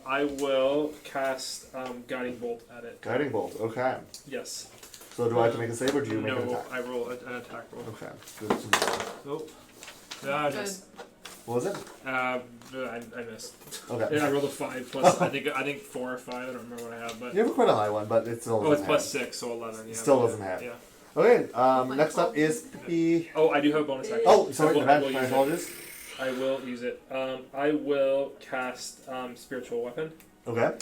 I will cast Guiding Bolt at it. Guiding bolt, okay. Yes. So do I have to make a save or do you make an No, attack? I roll an attack roll. Okay, good to know. Nope. Ah, Good. just, What was it? I missed. Okay. Yeah, I rolled a 5 plus. I think 4 or 5. I don't remember what I have, but You have quite a high one, but it still oh, it's doesn't plus have. 6, so 11. Yeah. Still but doesn't have. Yeah. Okay, my next up is the... Oh, I do have a bonus action. Oh, sorry, I my will use it. apologies. I will use it. I will cast Spiritual Weapon. Okay.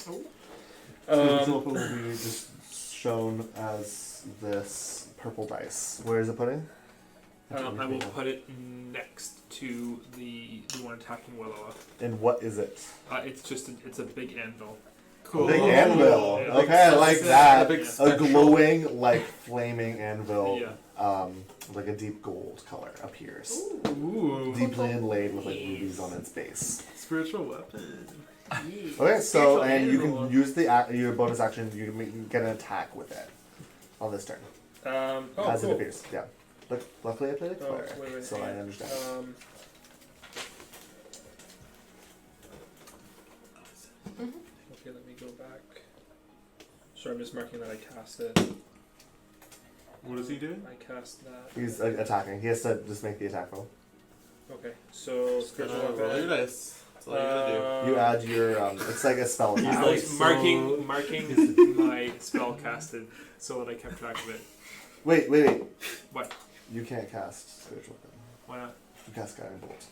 Um, will be just shown as this purple dice. Where is it putting? I will put it next to the one attacking Willowa. And what is it? It's a big anvil. Cool. Big anvil. Yeah. Okay, I like that. A big A spectral- glowing, like, flaming anvil. Yeah. Like a deep gold color appears. Ooh. Deeply inlaid with like rubies on its base. Spiritual weapon. Okay, so Spiritual and you anvil. can use your bonus action. You can get an attack with it on this turn Oh, as cool. it appears. Yeah. Look, luckily I played it Oh, clear, wait, so I understand. Okay, let me go back. Sorry, I'm just marking that I cast it. What does he do? I cast that. He's attacking. He has to just make the attack roll. Okay, so Spiritual Roll your Weapon. dice. That's all you gotta You add your it's like a spell He's attack. like so- marking my spell casted so that I kept track of it. Wait. What? You can't cast spiritual weapon. Why not? You cast guiding bolt.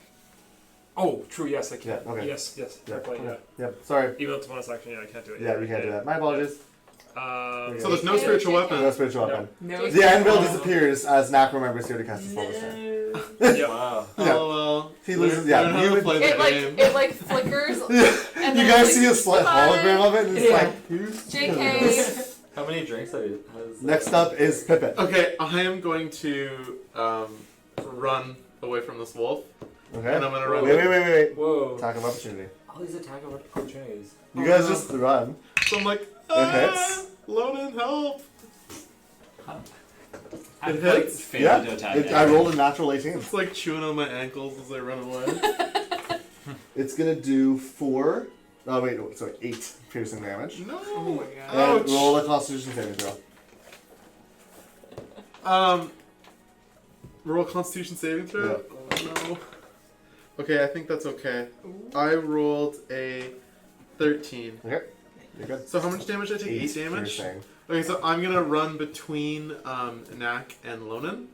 Oh, true. Yes, I can. Yeah, okay. Yes. Yeah. Fair play, yeah. Yep. Sorry. Even though it's bonus action, yeah, I can't do it. Yeah, we can't do that. My apologies. So there's no spiritual weapon. No spiritual weapon. No. The anvil disappears as Knack remembers here to cast his spell this turn. Wow. Yeah. Oh well. He loses. Learn Yeah, how you to would. play the game. It like flickers. And You then guys it's see a like, slight bye. hologram of it, and it's Yeah. like, here's JK. How many drinks has Next up is Pippin. Okay, I am going to run away from this wolf, Okay. and I'm gonna run. Wait. Whoa. Attack of opportunity. All these attack opportunities. You guys just run. So I'm like, hits. Lonan, help! I It like hits? failed Yeah. to attack. I rolled a natural 18. It's like chewing on my ankles as I run away. It's gonna do 4. Oh wait, no, sorry, 8 piercing damage. No. Oh my god. And roll a Constitution saving throw. Roll Constitution saving throw. Yeah. Oh no. Okay, I think that's okay. I rolled a 13. Okay, you're good. So how much damage did I take? 8 damage. piercing. Okay, so I'm gonna run between Knack and Lonan.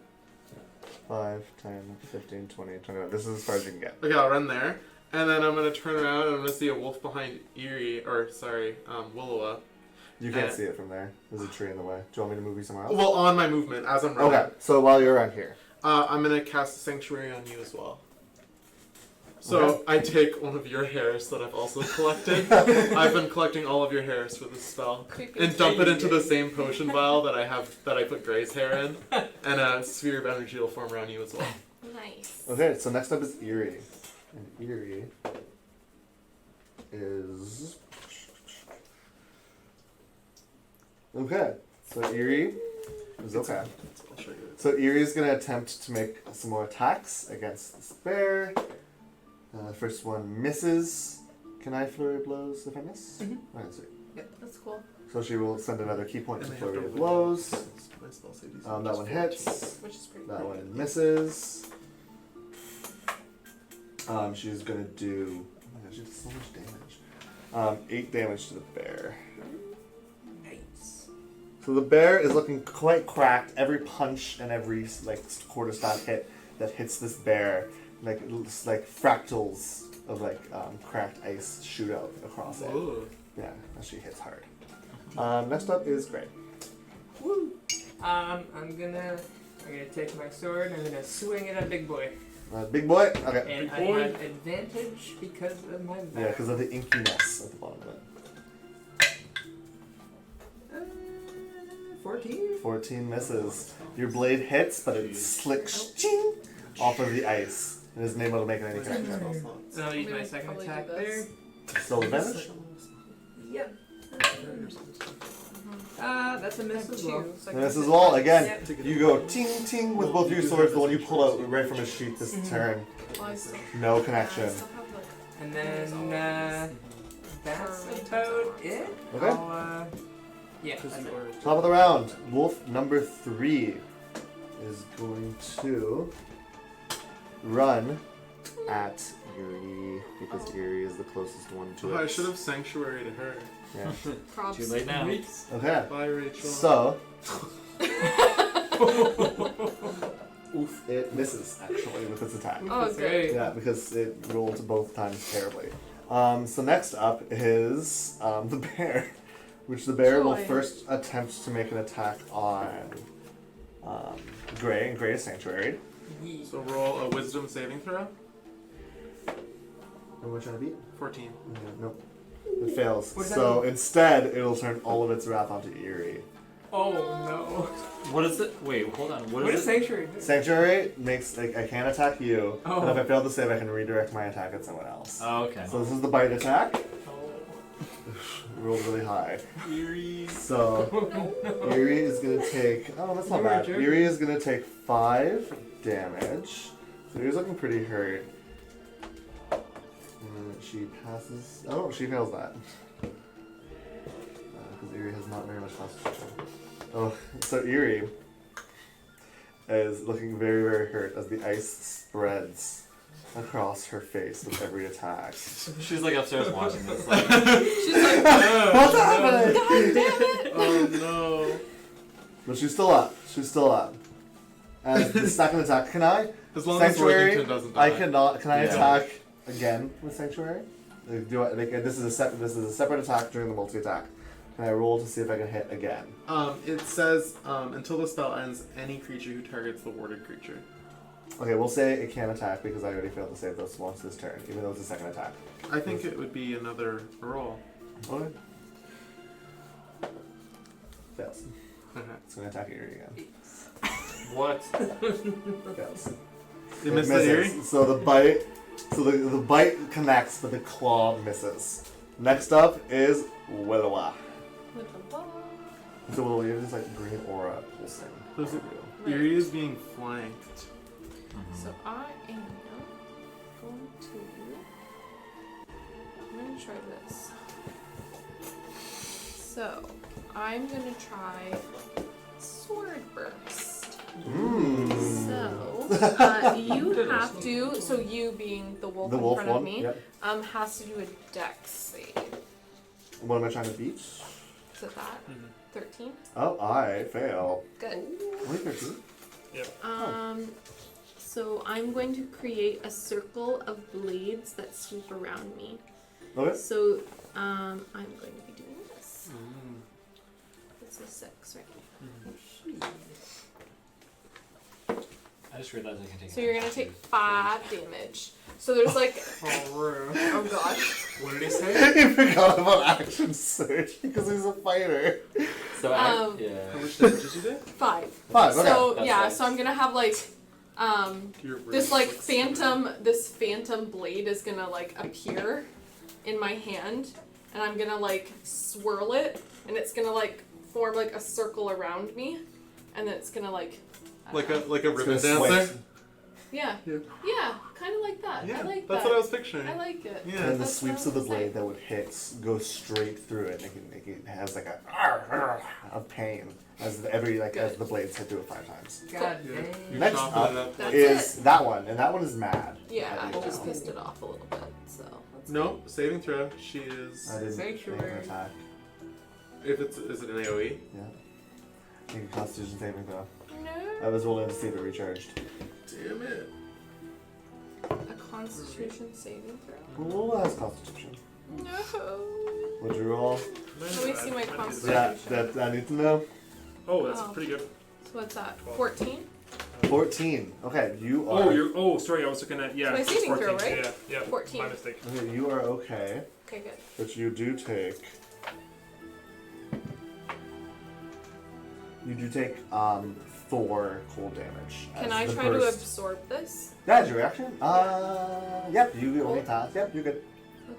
5, 10, 15, 20, 21. This is as far as you can get. Okay, I'll run there. And then I'm gonna turn around and I'm gonna see a wolf behind Willowa. You can't see it from there. There's a tree in the way. Do you want me to move you somewhere else? Well, on my movement as I'm running. Okay, so while you're around here. I'm gonna cast a sanctuary on you as well. So Okay. I take one of your hairs that I've also collected. I've been collecting all of your hairs for this spell, Creepy. and dump it into the same potion vial that I put Gray's hair in, and a sphere of energy will form around you as well. Nice. Okay, so next up is Eerie. And Eerie is... Okay, so Eerie is okay. I'll show you. So Eerie's going to attempt to make some more attacks against this bear. First one misses. Can I flurry of blows if I miss? Mm-hmm. Alright, sweet. That's cool. So she will send another key point And to I have flurry to of roll blows. my spell save DC, That which one is hits. Which is pretty That cool. one misses. She's gonna do. Oh my gosh, she does so much damage. 8 damage to the bear. Nice. So the bear is looking quite cracked. Every punch and every quarterstaff hit that hits this bear, like fractals of cracked ice shoot out across it. Whoa. Yeah, and she hits hard. Next up is Gray. Woo. I'm gonna take my sword and I'm gonna swing it at Big Boy. Big boy. Okay. And I boy. have advantage because of my Yeah, because of the inkiness at the bottom of it. 14. 14 misses. Your blade hits, but it slicks ching, off of the ice and isn't able to make any connection. And I'll use my Maybe second probably do attack this. there. Still advantage? Yep. That's a miss as well. Two, so I And can this do is all, twice. again, you go ting ting with both your swords, the one you pull out right from his sheath this turn. Well, I still- No I connection. still have, like, And then that's about it. Okay. I'll, yeah. That's it. Top of the round, wolf number 3 is going to run at Eerie because Eerie is the closest one to it. Oh, I should have sanctuary to her. Yeah. Props. Too late now. Okay. Bye, Rachel. So. Oof. It misses actually with its attack. Oh, That's good. great. Yeah, because it rolled both times terribly. So next up is the bear, which the bear will Joy. first attempt to make an attack on Gray, and Gray is sanctuary. So roll a wisdom saving throw. And we're trying to beat? 14. Nope. It fails. What does that So mean? instead, it'll turn all of its wrath onto Eerie. Oh no. What is it? Wait, hold on. What is does it? sanctuary do? Sanctuary makes I can't attack you, Oh. but if I fail to save, I can redirect my attack at someone else. Oh, okay. So this is the bite attack. Oh. Rolled really high. Eerie. So Eerie is gonna take. Oh, that's not You were a bad. jerk. Eerie is gonna take 5 damage. So Eerie's looking pretty hurt. And she passes. Oh, she fails that. Because Eerie has not very much constitution. Oh, so Eerie is looking very, very hurt as the ice spreads across her face with every attack. She's like upstairs watching this. Like, She's like, What's happening? Oh no. But she's still up. She's still up. As the second attack, can I? As long as Sanctuary, Worthington doesn't die. I cannot. Can I Yeah. attack again with Sanctuary? This is a separate attack during the multi attack. Can I roll to see if I can hit again? It says until the spell ends, any creature who targets the warded creature. Okay, we'll say it can attack because I already failed to save those once this turn, even though it's a second attack. I think it would be another roll. Okay. Fails. Okay. It's gonna attack Eerie again. What? Fails. You It missed that, misses. Eerie? So the bite, the bite connects, but the claw misses. Next up is Willowa. So Willowa, you have this like green aura pulsing. Does it- over you. Right. Eerie is being flanked. So I am going to. I'm gonna try this. So I'm gonna try Sword Burst. So you have to. So you being the wolf The in wolf front one. of me, Yep. has to do a Dex save. What am I trying to beat? Is it that? 13. Oh, I fail. Good. Only 13. So I'm going to create a circle of blades that sweep around me. Okay. So I'm going to be doing this. It's a 6, right? I just realized I can take. So you're gonna take 5 damage. So there's like, Oh, oh god. What did he say? He forgot about action surge because he's a fighter. So How much damage did you do? 5. 5. Okay. So That's yeah, nice. so I'm gonna have like Your this like wrist. phantom blade is gonna like appear in my hand, and I'm gonna like swirl it, and it's gonna like form like a circle around me, and then it's gonna like I don't know. Like a It's ribbon gonna dancer. swing. Yeah. Yeah. Yeah, kind of like that. Yeah, I like that's that. what I was picturing. I like it. Yeah. And the That's sweeps what of the I was gonna blade say. that would hit go straight through it. It has like a of pain as as the blades hit through it 5 times. God Yeah. dang. You're Next chopping up it up. That's is it. that one, and that one is mad. Yeah, I at you just now. pissed it off a little bit. So that's No, saving throw. She is. I didn't make Sanctuary. an attack. If it's is it an AOE? Yeah. Make a Constitution saving throw. good. I was rolling to see if it recharged. Damn it. A Constitution saving throw. Who has Constitution? No. What'd you roll? Let me see my Yeah, Constitution. that I need to know. Oh, that's Oh. pretty good. So what's that? 12. 14. 14. Okay, you are. Sorry, I was looking at, yeah. my it's saving 14. throw, right? Yeah, yeah. 14. My mistake. Okay, you are okay, Okay, good. but you do take. You do take 4 cold damage. Can as I the try to burst. absorb this? That's your reaction? Yep, you only pass. Yep, you're good.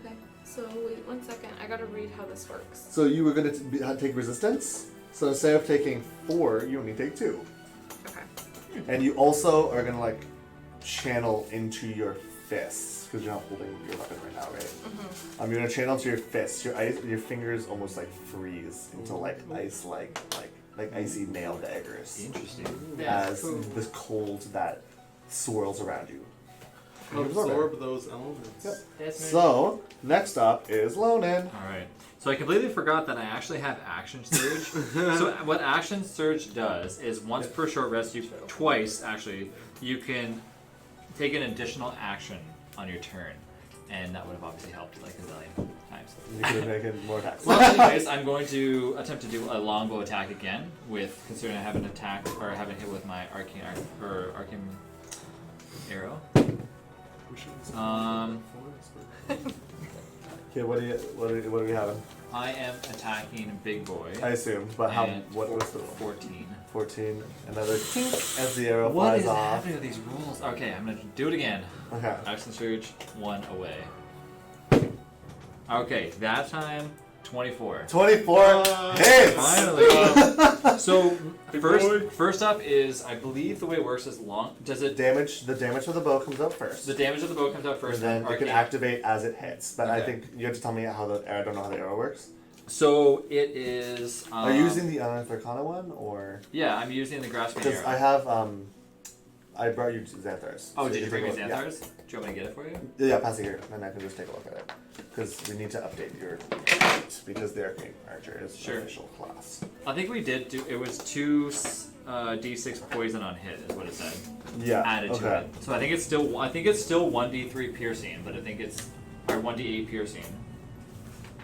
Okay. So wait 1 second. I gotta read how this works. So you were going to take resistance. So instead of taking 4, you only take 2. Okay. And you also are going to like channel into your fists because you're not holding your weapon right now, right? Mm-hmm. You're going to channel into your fists. Your fingers almost like freeze into like ice, like icy nail daggers. Interesting. That's As cool. this cold that swirls around you. Absorb those elements. Yep. That's So next up is Lonin. All right. So I completely forgot that I actually have action surge. So what action surge does is once per short rest, twice actually, you can take an additional action on your turn, and that would have obviously helped like a zillion times. You can make it more attacks. Well, anyways, I'm going to attempt to do a longbow attack again, with considering I haven't attacked or I haven't hit with my arcane arrow. Okay, what are we having? I am attacking Big Boy. I assume, but how? And What was the 14. 14? Another tink as the arrow What flies is off. happening with these rolls? Okay, I'm gonna do it again. Okay. Action surge, 1 away. Okay, that time 24. 24 hits. Finally. So Big boy. first up is, I believe the way it works is long. Does it? The damage of the bow comes out first. The damage of the bow comes out first. and then it can arcane- activate as it hits. But I Okay. think you have to tell me how I don't know how the arrow works. So it is. Are you using the Arcana one or? Yeah, I'm using the grasping Because arrow. I have I brought you Xanthars. Oh, So did you bring me take a look. Xanthars? Do you want me to get it for you? Yeah, pass it here, and I can just take a look at it. Because we need to update your sheet, because the Arcane Archer is Sure. an official class. I think we did do. It was 2 d6 poison on hit, is what it said. Yeah. Added to okay. it. So I think it's still 1d3 piercing, but I think it's or 1d8 piercing,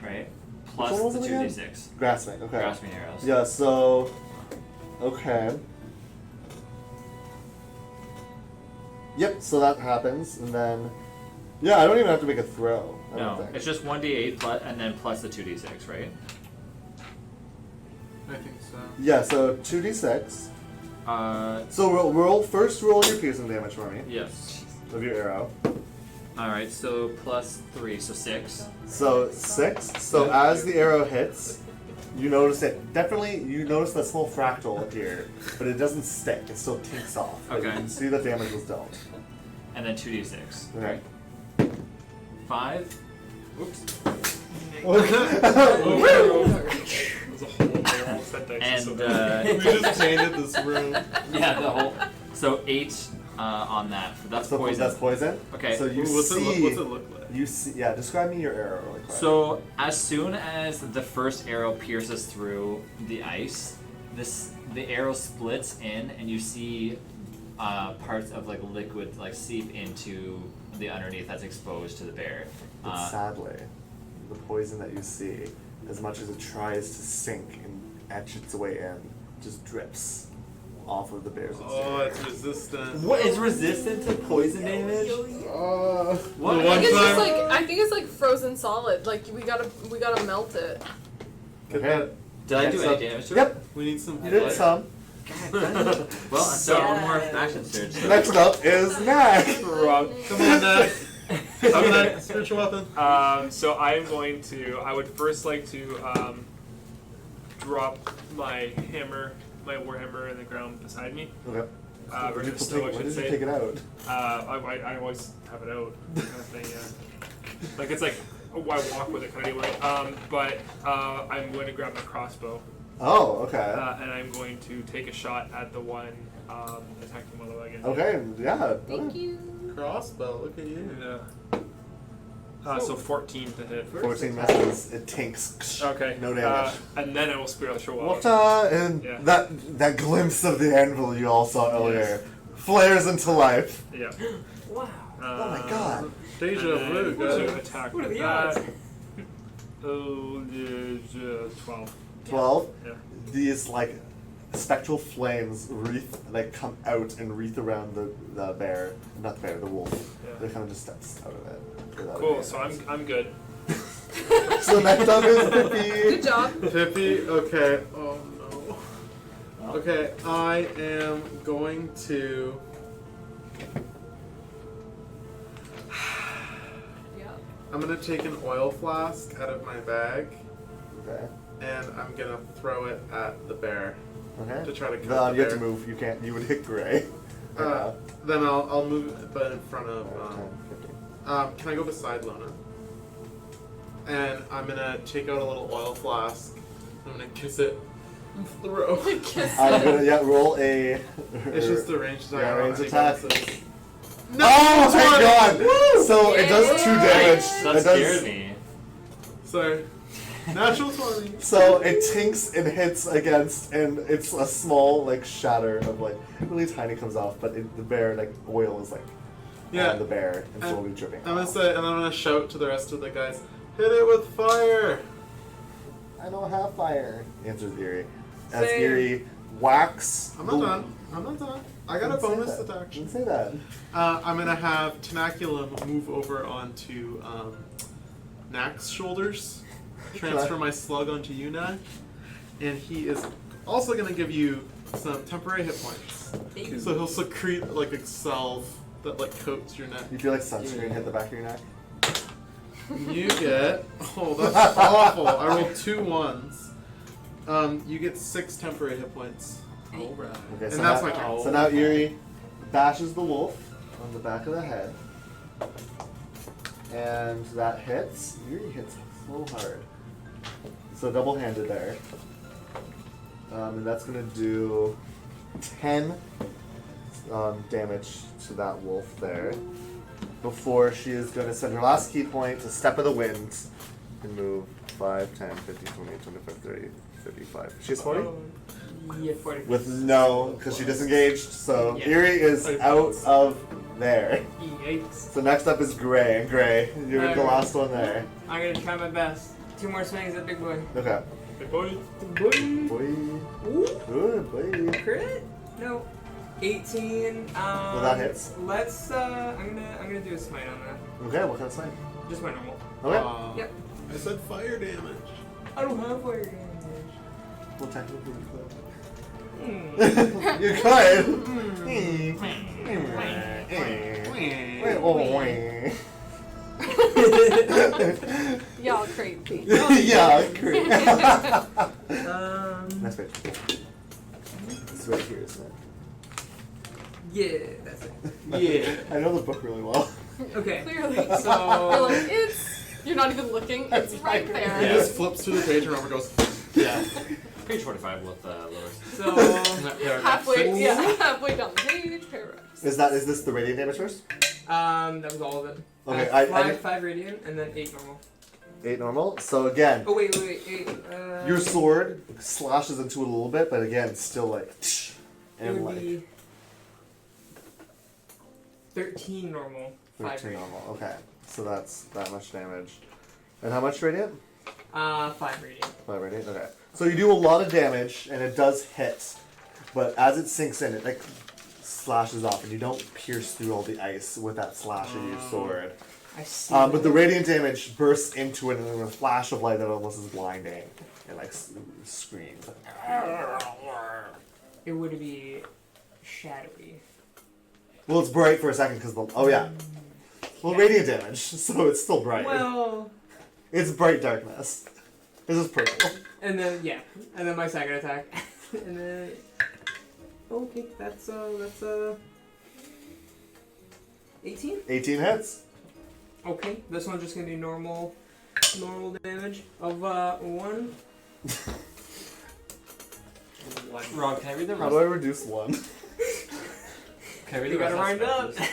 right? plus Which one the was it again? 2d6. Grasping. Okay. Grasping arrows. Yeah. So. Okay. Yep. So that happens, and then. Yeah, I don't even have to make a throw. I don't No, think. it's just 1d8 plus, and then plus the 2d6, right? I think so. Yeah. So 2d6. So roll first. Roll your piercing damage for me Yes. of your arrow. Alright, so plus 3, so 6. So 6. So as the arrow hits, you notice it. Definitely, you notice that small fractal appear, but it doesn't stick. It still tinks off. But Okay. You can see the damage was dealt. And then 2d6. Okay. 5. Oops. There's a whole set dice. And, so We just painted this room. yeah, the whole. So 8 on that. That's So poison. That's poison. Okay. So you What's see. what's it look like? You see. Yeah. Describe me your arrow really quick. So as soon as the first arrow pierces through the ice, the arrow splits in, and you see parts of like liquid like seep into the underneath that's exposed to the bear. But sadly, the poison that you see, as much as it tries to sink and etch its way in, just drips off of the bear's Oh, exterior. it's resistant. What is resistant to poison damage? What? The I one think it's just time- like I think it's like frozen solid. Like we gotta melt it. Get Okay. that. Did I do Next any up- damage to it? Yep. We need some. You did some. Well, so one more action surge. So. Next up is Mac. Wrong. Come on, Ned. Have a nice spiritual weapon. So I am going to. I would first like to drop my hammer, my warhammer, in the ground beside me. Okay. Or When did just you so I take- when should did you say. take it out? I always have it out, kind of thing. Yeah. Like it's like I walk with it kind of way. But I'm going to grab my crossbow. Oh, okay. And I'm going to take a shot at the one attacking one of the again. Okay, yeah. Thank you. Crossbow. Look at you. So 14 to hit. 14 misses. It tinks. Okay. No damage. And then I will spiritual wall. And Yeah. that glimpse of the anvil you all saw earlier flares into life. Yeah. Wow. Oh my god. Deja and vu, then to guys. attack What are with the that. odds? Oh, 12. 12. Yeah. These like spectral flames come out and wreath around the bear, not the bear, the wolf. Yeah. They kind of just steps out of it. without Cool. any So damage. I'm good. So next up is Pippi. Good job. Pippi, okay. Oh no. Okay, I am going to. Yeah. I'm gonna take an oil flask out of my bag Okay. and I'm gonna throw it at the bear. Okay. To try to cut the you have to bear. move. You can't. You would hit Gray. Then I'll move it, but in front of. 10, 15. Can I go beside Lona? And I'm gonna take out a little oil flask. I'm gonna kiss it and throw. Kiss I'm it. gonna roll a. It's just a ranged attack. Yeah, I don't ranged have attack. any bonuses. Oh my god! Woo! So it does 2 damage. That It does- scared me. Sorry. Natural 20. So it tinks and hits against, and it's a small like shatter of like really tiny comes off, but the bear like oil is like Yeah. on the bear and And slowly dripping. I'm gonna off. say, and I'm gonna shout to the rest of the guys, hit it with fire! I don't have fire. Answers Erie. As Same. Erie whacks. I'm not done. I'm not done. I got a Didn't say bonus that. attack. Didn't say that. I'm gonna have Tenaculum move over onto Knack's shoulders. Transfer my slug onto you, Knack. And he is also gonna give you some temporary hit points. So he'll secrete like a salve that like coats your neck. You feel like sunscreen hit the back of your neck? You get that's awful. I rolled 2 ones. You get 6 temporary hit points. Alright. Okay, And so that's now, my turn. So now Erie bashes the wolf on the back of the head. And that hits. Erie hits so hard. So double-handed there. And that's going to do 10 damage to that wolf there. Before she is going to spend her last key point to Step of the Wind and move 5, 10, 15, 20, 25, 30, 35. She's 40? Yeah, 40. With no, because she disengaged, so Yeah. Erie is out of there. Yikes. So next up is Gray. Gray, you're the Alright. last one there. I'm gonna try my best 2 more swings at big boy. Okay. Big boy. Boy. Ooh, Good boy. crit? No. 18. Well, that hits. Let's. I'm gonna do a smite on that. Okay, what kind of sign? Just my normal. Okay. Yep. I said fire damage. I don't have fire damage. Well, technically you could. Hmm. You could. Y'all crazy. Yeah, great. Nice page. It's right here, isn't it? Yeah, that's it. Yeah. I know the book really well. Okay. Clearly. You're So. like, you're not even looking. It's right He there. Yeah. just flips through the page and Robert goes. Yeah. Page 45 with Lewis. So. Halfway down the page, paragraphs. Is this the radiant damage first? That was all of it. Okay, Five, I 5 radiant, and then 8 normal. 8 normal. So again, Oh wait, 8. your sword slashes into it a little bit, but again, still like, It and would like be 13 normal. 5 13 radiant. normal. Okay, so that's that much damage. And how much radiant? 5 radiant. 5 radiant. Okay. So you do a lot of damage, and it does hit, but as it sinks in, it like slashes off, and you don't pierce through all the ice with that slash of your sword. I see. But the radiant damage bursts into it, and then a flash of light that almost is blinding, and like screams. It would be shadowy. Well, it's bright for a second because oh yeah, well radiant damage, so it's still bright. Well, It's bright darkness. This is purple. and then my second attack, and then. Okay, that's 18. 18 hits. Okay, this one's just gonna be normal damage of 1. Rob, can I read the How do I reduce 1? Can I read You the gotta rest wind of up. that,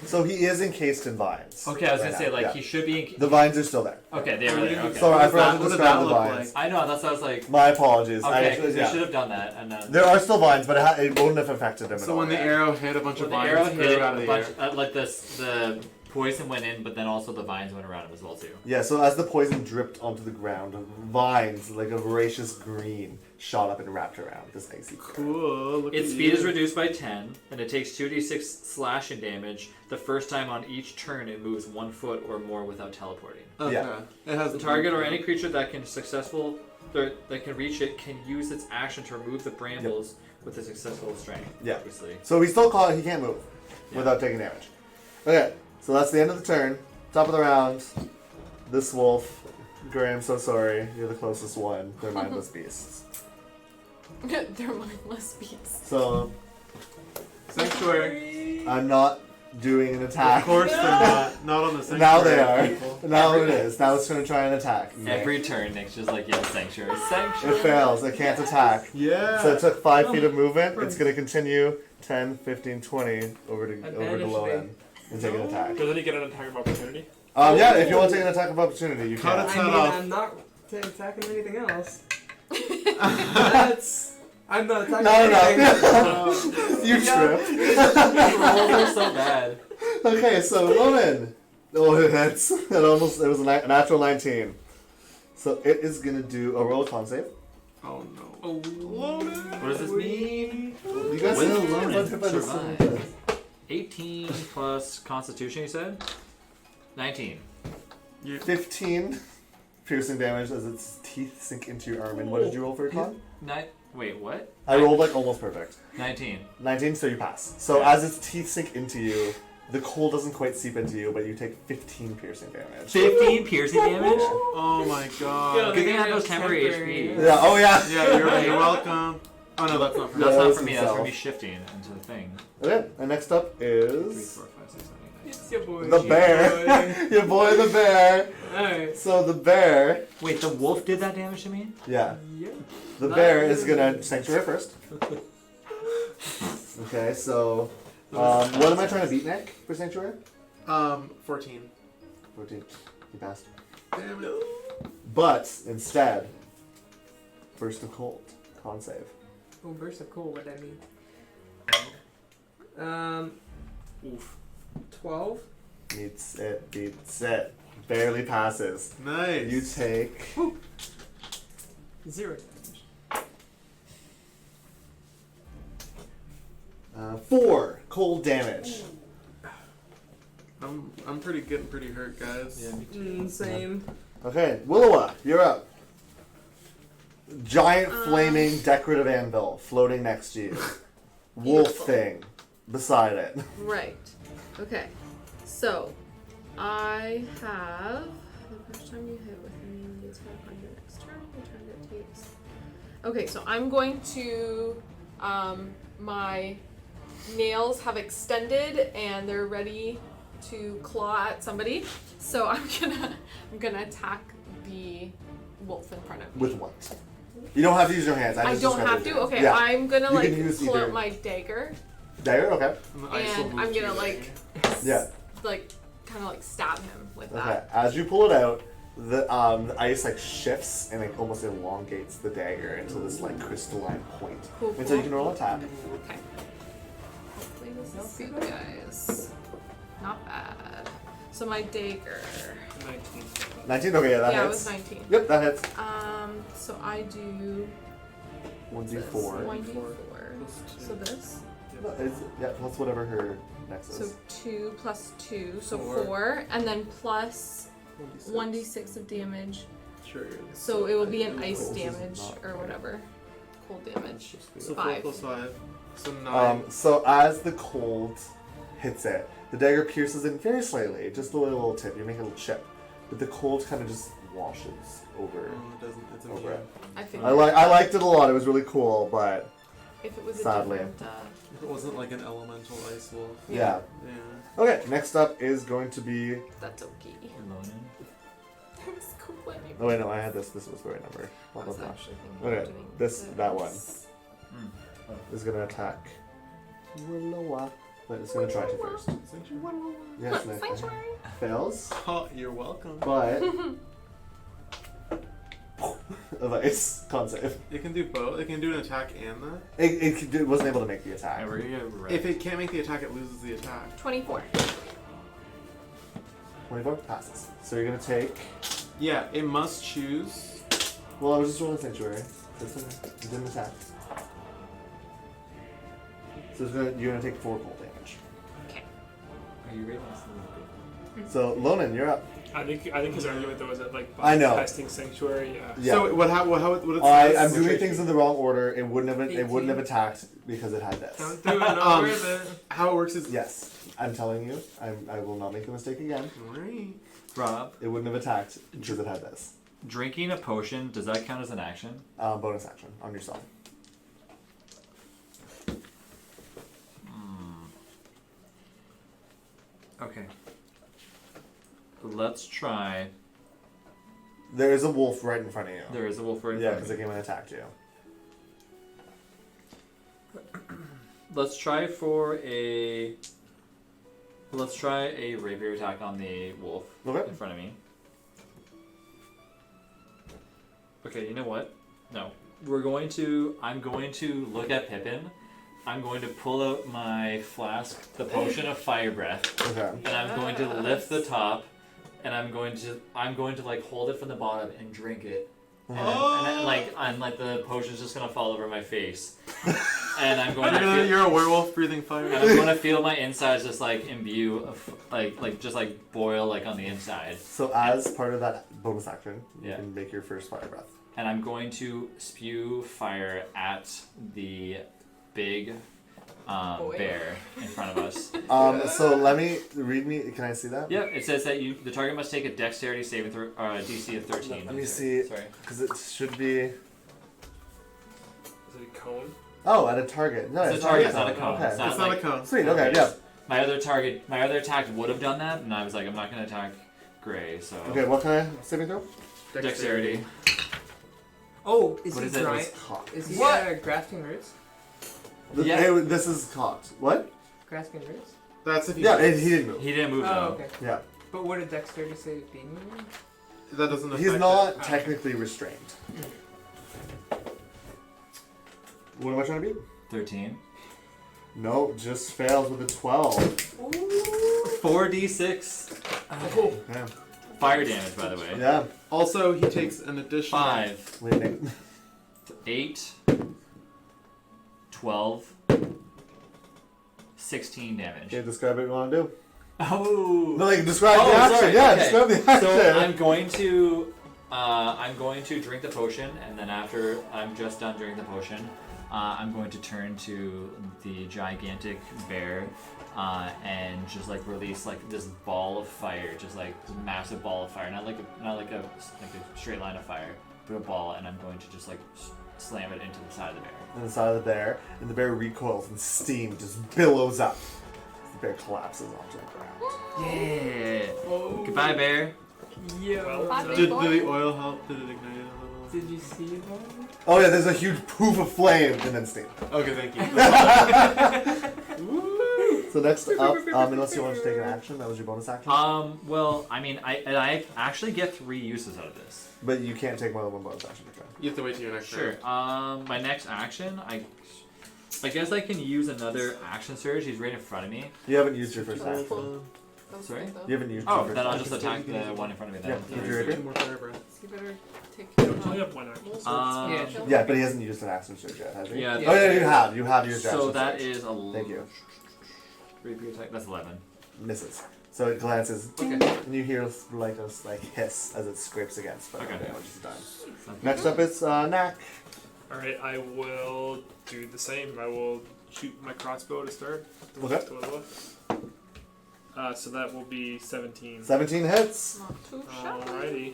So he is encased in vines. please? Okay, I was right gonna say, now, like, yeah. he should be in. The vines are still there. Okay, they were there. Okay. Sorry, I forgot to What does describe that the look vines. I know, that's what I was like. My apologies. I Okay, actually, we yeah. should have done that, and then. There are still vines, but it wouldn't have affected him at So all. when the yet. arrow hit a bunch When of the vines, arrow flew hit, out of a the bunch, air. like the poison went in, but then also the vines went around him as well too. Yeah, so as the poison dripped onto the ground, vines, like a voracious green, shot up and wrapped around this icy creature. Cool. Look Its at speed you. is reduced by 10, and it takes 2d6 slashing damage the first time on each turn it moves 1 foot or more without teleporting. Okay. Yeah. It has The target or any creature that can that can reach it can use its action to remove the brambles with a successful strength. Yeah. Obviously. So he's still caught, he can't move Yeah. without taking damage. Okay, so that's the end of the turn. Top of the round. This wolf. Gray, I'm so sorry. You're the closest one. They're mindless beasts. They're mindless beasts. So Sanctuary. I'm not doing an attack. Of course they're not. Not on the sanctuary. Now they are. people. Now it is. Now it's going to try and attack. Every turn, Nick's just like, yeah, sanctuary, It sanctuary. fails. It can't attack. Yeah. So it took 5 feet of movement. It's going to continue 10, 15, 20 over to Advantage low me. end and take an attack. Doesn't he get an attack of opportunity? Yeah, if you want to take an attack of opportunity, you Cut can. it. I Set mean, off. I'm not attacking anything else. I'm not attacking anything. No. You tripped. Rolls are so bad. Okay, so Loman. Oh, it hits. It was a natural 19. So it is going to do a roll con save. Oh no. What does this mean? You guys Will know Loman what survive? 18 plus Constitution, you said? 19. 15 piercing damage as its teeth sink into your arm. And what did you roll for your con? Wait, what? I rolled like almost perfect. 19. 19, so you pass. So as its teeth sink into you, the cold doesn't quite seep into you, but you take 15 piercing damage. 15 piercing damage? Oh my god. Good thing I have those temporary HP. Yeah, oh yeah. Yeah, you're welcome. Oh no, that's not for Yeah, That's not that's for me, that's for himself. me shifting into the thing. Okay, and next up 3, is 4, 5, 6, 7, 8, 9. It's your boy. the bear. Your boy the bear. Alright. So the bear, Wait, the wolf did that damage to me? yeah. Yeah. The bear is gonna sanctuary first. Okay, so what am I trying to beat, Nick, for sanctuary? 14. 14. You passed. Damn it. But instead, burst of cold, con save. Oh, burst of cold, what that mean? Oof. 12. Beats it, beats it. Barely passes. Nice. You take 0 damage. 4 cold damage. I'm getting pretty hurt, guys. Yeah. Same. Okay, Willowa, you're up. Giant flaming decorative anvil floating next to you. Wolf Beautiful. thing beside it. Right. Okay. So, I have the first time you hit with the attack on your next turn, the target takes. Okay, so I'm going to. My nails have extended and they're ready to claw at somebody. So I'm gonna attack the wolf in front of me. With what? You don't have to use your hands. I just don't described have it. to. Okay, Yeah. I'm gonna You like can use pull either. out my dagger Dagger? Okay. and I'm gonna like Yeah. like kind of like stab him with Okay. that. As you pull it out, the ice like shifts and it almost elongates the dagger into this like crystalline point. Cool, And so you cool. can roll a tap. Okay. Hopefully this is good, guys. Not bad. So my dagger. 19. 19? Okay, yeah, that Yeah, it hits. was 19. Yep, that hits. So I do 1d4. 1d4. Plus So 2. this. Yeah, plus whatever her next is. So 2 plus 2, so 4. 4, and then plus 1d6 of damage. Sure. So it will be an ice Cold is damage not or right. whatever. Cold damage. So 4 5. plus 5. So 9. So as the cold hits it, the dagger pierces in very slightly, just a little tip. You make a little chip, but the cold kind of just washes over. It doesn't. It's Over okay. it. I think I liked it a lot. It was really cool, but if it was a sadly. different. If it wasn't like an elemental ice wolf. yeah. Yeah. Okay, next up is going to be. That's okay. That was cool. Oh wait, no, I had this. This was the right number. I Blah, was blah, blah. actually thinking Okay, of doing that one Mm. is gonna attack Willowa, but it's gonna try to first. Yes, nice. Sanctuary. Fails, Oh, you're welcome. but of ice con save. It can do both. It can do an attack and that. It wasn't able to make the attack. Yeah, we're gonna get wrecked. If it can't make the attack, it loses the attack. 24. 24 passes. So you're gonna take. Yeah, it must choose. Well, I was just rolling sanctuary. It's okay. It didn't attack. So you're gonna take 4 cold damage. Okay. Are you reading this? So Lonan, you're up. I think his argument though is that like I know. testing sanctuary. Yeah. Yeah. So what it I'm says? doing things in the wrong order. It wouldn't have attacked because it had this. Don't do it. Don't worry about it. How it works is Yes, I'm telling you, I will not make the mistake again. Right. Rob, It wouldn't have attacked because it had this. drinking a potion, does that count as an action? Bonus action on yourself. Okay. Let's try. There is a wolf right in front of you. There is a wolf right in Yeah, front because of it me. came and attacked you. Let's try for a. Let's try a rapier attack on the wolf Okay. in front of me. Okay, you know what? No. I'm going to look at Pippin. I'm going to pull out my flask, the potion of fire breath, Okay. and I'm going to lift the top, and I'm going to like hold it from the bottom and drink it. And, I'm like the potion's just gonna fall over my face, and I'm going to feel, You're a werewolf breathing fire. and I'm going to feel my insides just like imbue of just like boil like on the inside, So as part of that bonus action, you Yeah. can make your first fire breath. and I'm going to spew fire at the big Boy. bear in front of us. So let me read me. Can I see that? Yeah, it says that the target must take a dexterity saving throw, DC of 13. Let me see. Sorry. Because it should be. Is it a cone? Oh, at a target. No, It's a target, it's not a cone. cone. Okay. It's not It's not like- a cone. Sweet. Okay. Yeah. My other attack would have done that, and I was like, I'm not gonna attack Gray, so. Okay. What kind of saving throw? Dexterity. Oh, is What he is it? dry? It's cocked. Is he What? grasping roots? Yeah. Hey, this is cocked. What? Grasping roots? That's if you. Yeah, he didn't move. He didn't move Oh, though. okay. Yeah. But what did dexterity say being moving? That doesn't affect He's it. not technically restrained. What am I trying to beat? 13. No, just fails with a 12. 4d6. Yeah. fire damage, by the way. Yeah. Also, he takes an additional 5, Wait, Nick. 8, 12, 16 damage. Okay, describe what you want to do. Oh. No, like describe the Oh, action. sorry, Yeah, okay. describe the action. So I'm going to drink the potion, and then after I'm just done drinking the potion, I'm going to turn to the gigantic bear and just like release like this ball of fire, just like this massive ball of fire, not like a straight line of fire, but a ball, and I'm going to just like slam it into the side of the bear. And the side of the bear, and the bear recoils, and steam just billows up. The bear collapses onto the ground. Yeah. Goodbye, bear. Yo. Happy Did boy. the oil help? Did it ignite it a little? Did you see that? Oh yeah, there's a huge poof of flame, and then steam. Okay, thank you. So next up, unless you want to take an action, that was your bonus action. Well, I mean, I actually get 3 uses out of this. But you can't take more than one bonus action per turn. You have to wait till your next Sure. turn. My next action, I guess I can use another action surge. He's right in front of me. You haven't used your first action. That was Sorry? good, though. You haven't used your Oh, first then I'll action. just attack the one in front of me. Yeah, Then. if you're Two more fire breaths. You better take You care of only that. have 1 action. Um, Yeah, but he hasn't used an action surge yet, has he? Yeah. Oh yeah, you have. You have used your So action that surge. is a Thank you. repeat attack. That's 11. Misses. So it glances, Okay. and you hear like a hiss as it scrapes against, but no Okay. damage is done. Next up is Knack. Alright, I will do the same. I will shoot my crossbow to start. Okay. So that will be 17. 17 hits. Not too shabby. Alrighty.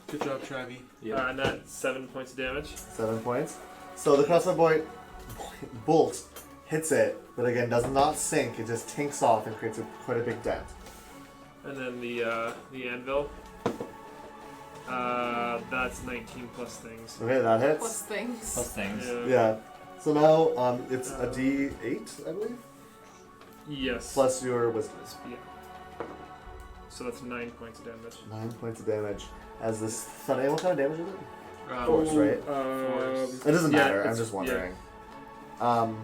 Good job, Travi. Yeah. And that's 7 points of damage. 7 points. So the crossbow bolt hits it, but again does not sink. It just tinks off and creates quite a big dent. And then the anvil. That's 19 plus things. Okay, that hits. Plus things. Plus things. Yeah. So now it's a D8, I believe, Yes. plus your wisdom. Yeah. So that's 9 points of damage. 9 points of damage. As this thunder, what kind of damage is it? Force, Oh, right? It doesn't yeah, matter. I'm it's- just yeah. wondering.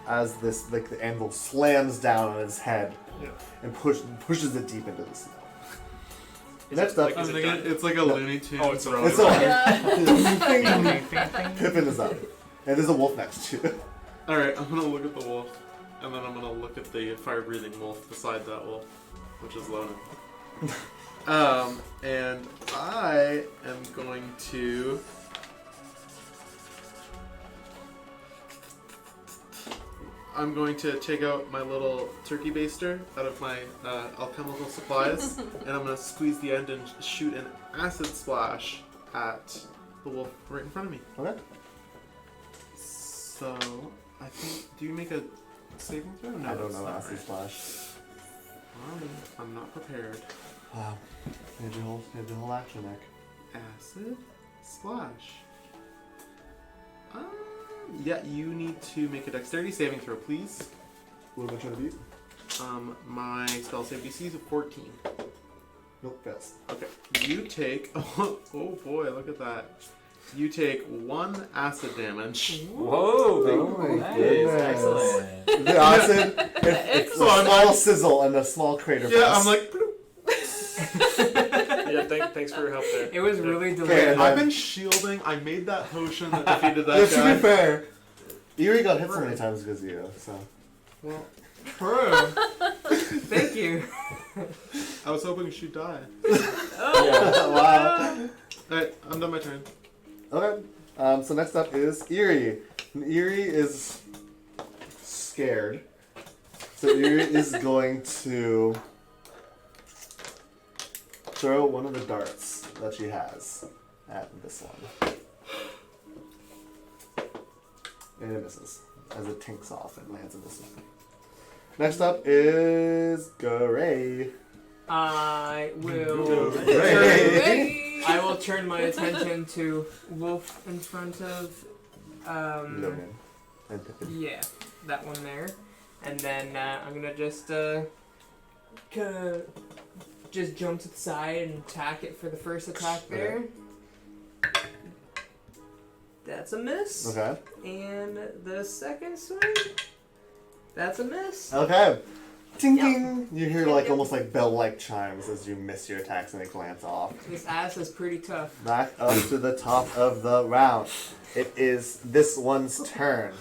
As this, like the anvil slams down on his head Yeah. and pushes it deep into the snow. Is Next it, up, like, I is was it thinking done? it's like a Looney Tunes. Oh, it's a it's roll. on. Yeah. Pippin is up, and there's a wolf next to you. Alright, I'm gonna look at the wolf, and then I'm gonna look at the fire-breathing wolf beside that wolf, which is Lonan. And I am going to... I'm going to take out my little turkey baster out of my alchemical supplies, and I'm going to squeeze the end and shoot an acid splash at the wolf right in front of me. Okay. So, I think, do you make a saving throw? No, I don't it's know not acid right. splash. I'm not prepared. Wow. You had your whole action, Nick. Acid splash. Yeah, you need to make a dexterity saving throw, please. What am I trying to beat? My spell save DC is a 14. Nope, fails. Okay. You take. Oh boy, look at that. You take 1 acid damage. Whoa! Oh my nice. goodness. Excellent. The acid, it's So a I'm small like- sizzle and a small crater. Yeah, pass. I'm like. bloop. Yeah, thanks for your help there. It was really Okay, delicious. and I've then- been shielding. I made that potion that defeated Yeah, that to guy. be fair, Eerie got hit so many times because of you, so. Well, true. Thank you. I was hoping she'd die. Yeah. Wow. Alright, I'm done my turn. Okay. So next up is Eerie. And Eerie is scared. So Eerie is going to throw one of the darts that she has at this one. And it misses as it tinks off and lands in this one. Next up is Gray. I will. Gray. I will turn my attention to Wolf in front of. Logan. And Pippin. Yeah, that one there, and then I'm gonna just just jump to the side and attack it for the first attack there. That's a miss. Okay. And the second swing. That's a miss. Okay. Ting ting! You hear like almost like bell-like chimes as you miss your attacks and they glance off. This ass is pretty tough. Back up to the top of the round. It is this one's turn.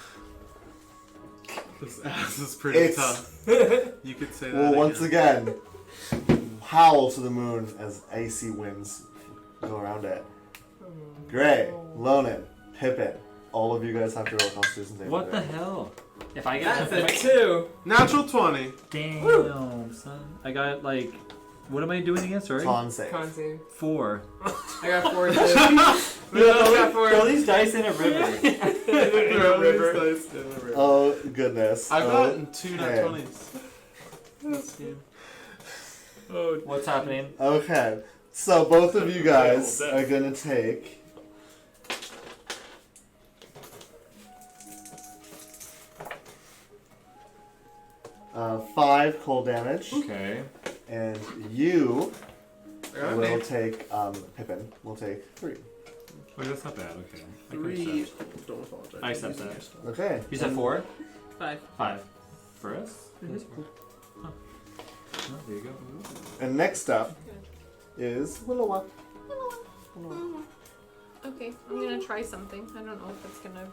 This ass is pretty It's- tough. You could say that. Well, once again, howl to the moon as icy winds go around it. Gray, Lonan, Pippin, all of you guys have to roll Constitution saving What the throw. hell? If I get That's a 2. Natural 20. Damn, son. I got like, what am I doing again? Sorry. Con save. Con save. 4. I got 4 too. We both got 4. Throw these dice in a river. Throw these dice in the river. Oh goodness. I've Oh, gotten 2 nat okay. 20s. This game. Oh, What's happening? Okay, so both of you guys Terrible are death. gonna take. Five cold damage, Okay. and you I got will an take Pippin will take 3. Oh, that's not bad. Okay. I can 3. accept. Don't apologize. I accept that. Okay. You said 4? 5. 5. For us? Yes, 4. Huh. Oh, there you go. And next up is Willowa. Okay, I'm gonna try something. I don't know if it's gonna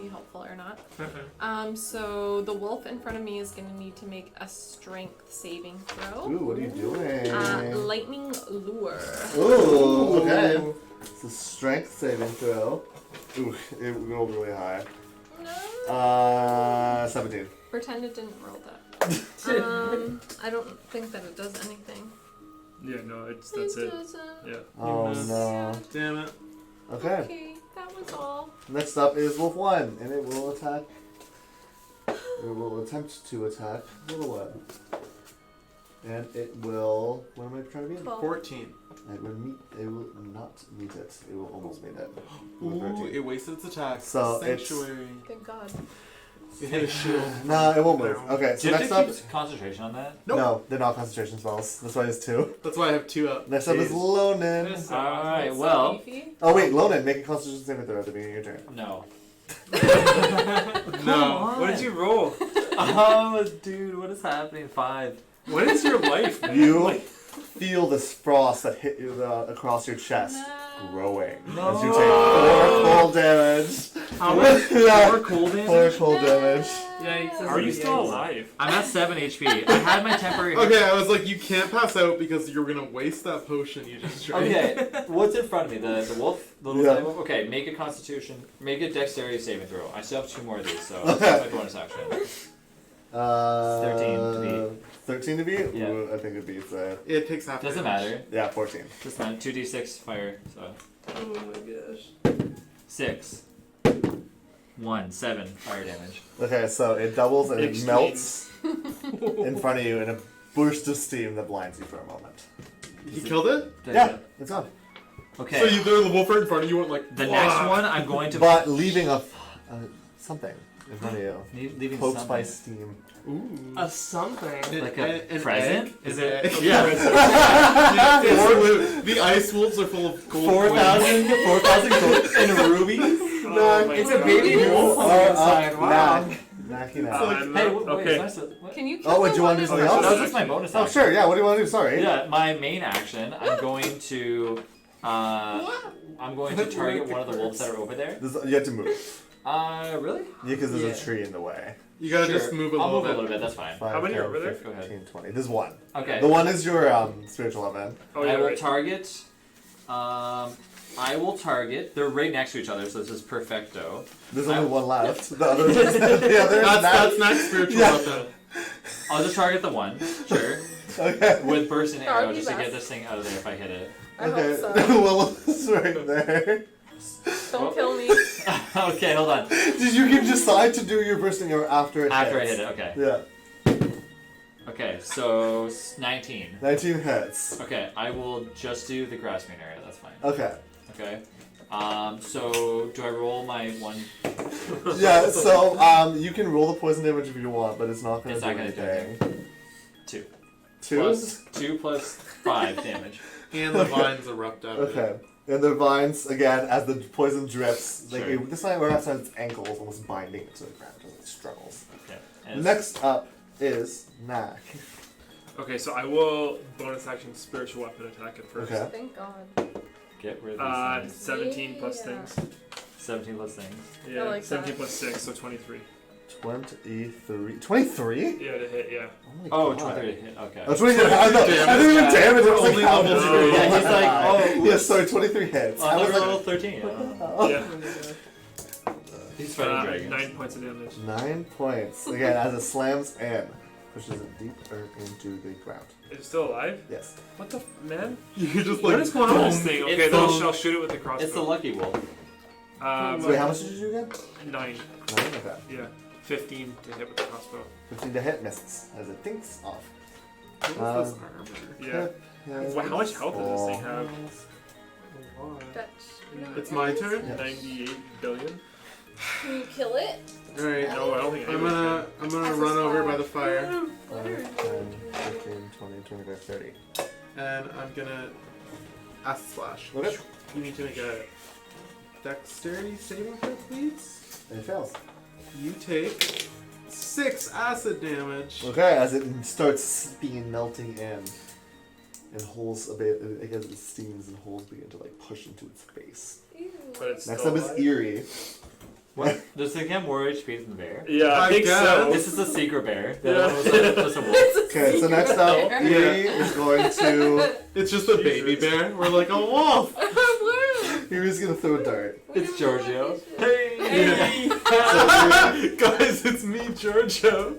be helpful or not. Okay. So the wolf in front of me is gonna need to make a strength saving throw. Ooh, what are you doing? Lightning lure. Ooh, okay. It's a strength saving throw. Ooh, it rolled really high. No. 17. Pretend it didn't roll that. I don't think that it does anything. yeah, no, that's it. doesn't. Yeah. Oh missed. no. Damn it. Okay. Okay, that was all. Next up is Wolf 1, and it will attack. It will attempt to attack Little 1. And it will. What am I trying to beat? 12. 14. It will meet. It will not meet it. It will almost meet it. With Ooh, 13. it wasted its attack. So it's- Sanctuary. Thank God. It hit a shield. Nah, it won't move. Okay, so Do you have next to up. keep concentration on that? Nope. No, they're not concentration spells. That's why it's 2. That's why I have 2 up. Next up is Jeez. Lonan. Yes. Alright, So well. beefy. Oh wait, Lonan, make a constitution saving throw at the beginning of your turn. No. No. What did you roll? Oh, dude, what is happening? 5. What is your life, man? You feel this frost that hit you across your chest growing as you take 4 cold damage. How much? 4 cold damage? 4 cold damage. Yikes. How are you still alive? I'm at 7 HP. I had my temporary. Okay, I was like, you can't pass out because you're gonna waste that potion you just drank. Okay, what's in front of me? The wolf? The little Yeah. tiny wolf? Okay, make a constitution, make a dexterity saving throw. I still have 2 more of these, so Okay. that's my bonus action. 13 to beat. 13 to beat? Yeah. Ooh, I think it beats it. It takes half Doesn't damage. matter. Yeah, 14. Just fine. 2d6 fire, so. Oh my gosh. 6. 1, 7 fire damage. Okay, so it doubles and it Extreme. melts in front of you in a burst of steam that blinds you for a moment. You killed it? Did I Yeah, get- it's on. Okay. So you threw the wolf right in front of you and went like. the next one, I'm going to. But leaving a something in front of you. Leaving Cloaked by something. steam. Ooh. A something. Like An a present? egg? Is An it? egg? Yeah. The ice wolves are full of gold. 4,000 gold in rubies? Oh my It's a God. baby wolf on the inside. Wow. Knacky knack. Hey, wait, Okay. nice. What? Can you kill Oh, wait, the do you wanna one do in something front That else? of was just my bonus Oh, action. sure, yeah, what do you want to do? Sorry. Yeah, my main action, I'm going to target one of the wolves that are over there. You have to move. Really? Yeah, because there's Yeah. a tree in the way. You gotta Sure. just move a I'll little move bit. a little bit, that's fine. 5, How many are 10, over there? 15, 20. There's one. Okay. The one is your spiritual event. Oh, I yeah, will right. target. I will target. They're right next to each other, so this is perfecto. There's only I- one left. The other, the other is That's next spiritual Yeah. weapon. I'll just target the one, sure, Okay. with bursting That would arrow be just to get best. this thing out of there if I hit it. I hope Okay. so. Well, it's right there. Don't kill me. Okay, hold on. Did you can decide to do your bursting arrow after it After I hits? hit it, okay. Yeah. Okay, so 19. 19 hits. Okay, I will just do the grasping area. That's fine. Okay. Okay. So do I roll my one? Yeah, so you can roll the poison damage if you want, but it's not going to It's do not gonna do anything. 2 2? plus 2 plus 5 damage. And the vines erupt out of it. Okay. And the vines, again, as the poison drips, like Sure. this time we're outside its ankles, almost binding it to the ground as it struggles. Okay. And it's Next up is Knack. Okay, so I will bonus action spiritual weapon attack at first. Okay. Thank God. Get rid of these things. 17 plus Yeah. things. 17 plus things. Yeah, I like 17 that. plus 6, so 23. 23. 23? Yeah, to hit, yeah. my Oh, God. 23 to hit. Okay. Oh, 23. I didn't even damage. It was like Only how level much zero. you- Yeah, he's like, oh, Yeah, sorry, 23 hits. Oh, I I was was like, level 13. Yeah. oh. Yeah. He's fighting dragons. 9 points of damage. 9 points. Again, as it slams in, pushes it deeper into the ground. Is it still alive? Yes. What the man? You're just What like, is going on with this boom. thing? It's Okay, then the- I'll shoot it with the crossbow. It's the lucky wolf. So wait, how much did you do again? 9. 9? Okay. Yeah. 15 to hit with the crossbow. 15 to hit, misses, as it thinks off. What is this armor? Yeah. Yeah. Wow, how much health does this thing have? Dutch. It's my turn? Yeah. 98 billion? Can you kill it? Alright. No, I don't think I'm anybody's gonna As a run over spy. by the fire. 5, 10, 15, 20, 25, 30. And I'm gonna acid slash. Okay. You need to make a dexterity saving throw, please. And it fails. You take 6 acid damage. Okay, as it starts seeping and melting in, and holes a bit, as it steams and holes begin to like push into its face. Ew. But it's Next still up is alive? Eerie. What? Does the thing have more HP than the bear? Yeah, I I think guess. so. This is a secret bear. The Yeah. other one was just a wolf. Okay, so next up, Bear. Eerie is going to. It's just a baby Jesus. bear. We're like a wolf. Eerie's gonna throw a dart. It's Giorgio. Hey! Guys, it's me, Giorgio.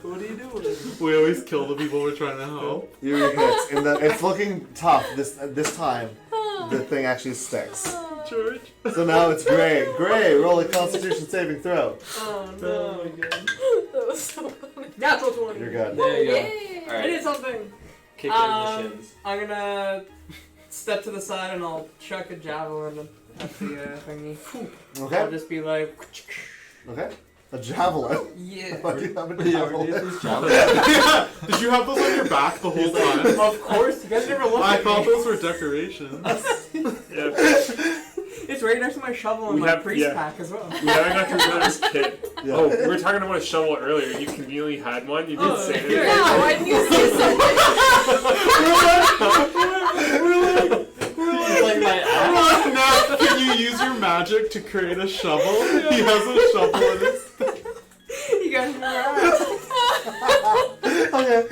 What are you doing? We always kill the people we're trying to help. Eerie hits, and it's looking tough this time. The thing actually sticks. George. So now it's Gray. Gray, roll a Constitution saving throw. Oh no. That was so funny. Natural 20. You're good. There you go. Yay. I did something. Kick it in the shins. I'm gonna step to the side and I'll chuck a javelin at the thingy. I'll Okay. just be like, Okay. A javelin. yeah. Why do you have a You already did javelin? this javelin. Yeah. Did you have those on your back the whole time? Of course, you guys never looked I at thought me. those were decorations. Yeah. It's right next to my shovel and We my have- priest yeah. pack as well. We haven't got through Gunner's kit. Yeah. Oh, we were talking about a shovel earlier. You conveniently had one. You didn't Oh, say yeah. anything. Yeah, why didn't you say something? It's like my ass. Now, can you use your magic to create a shovel? He has a shovel in his. You guys remember Okay.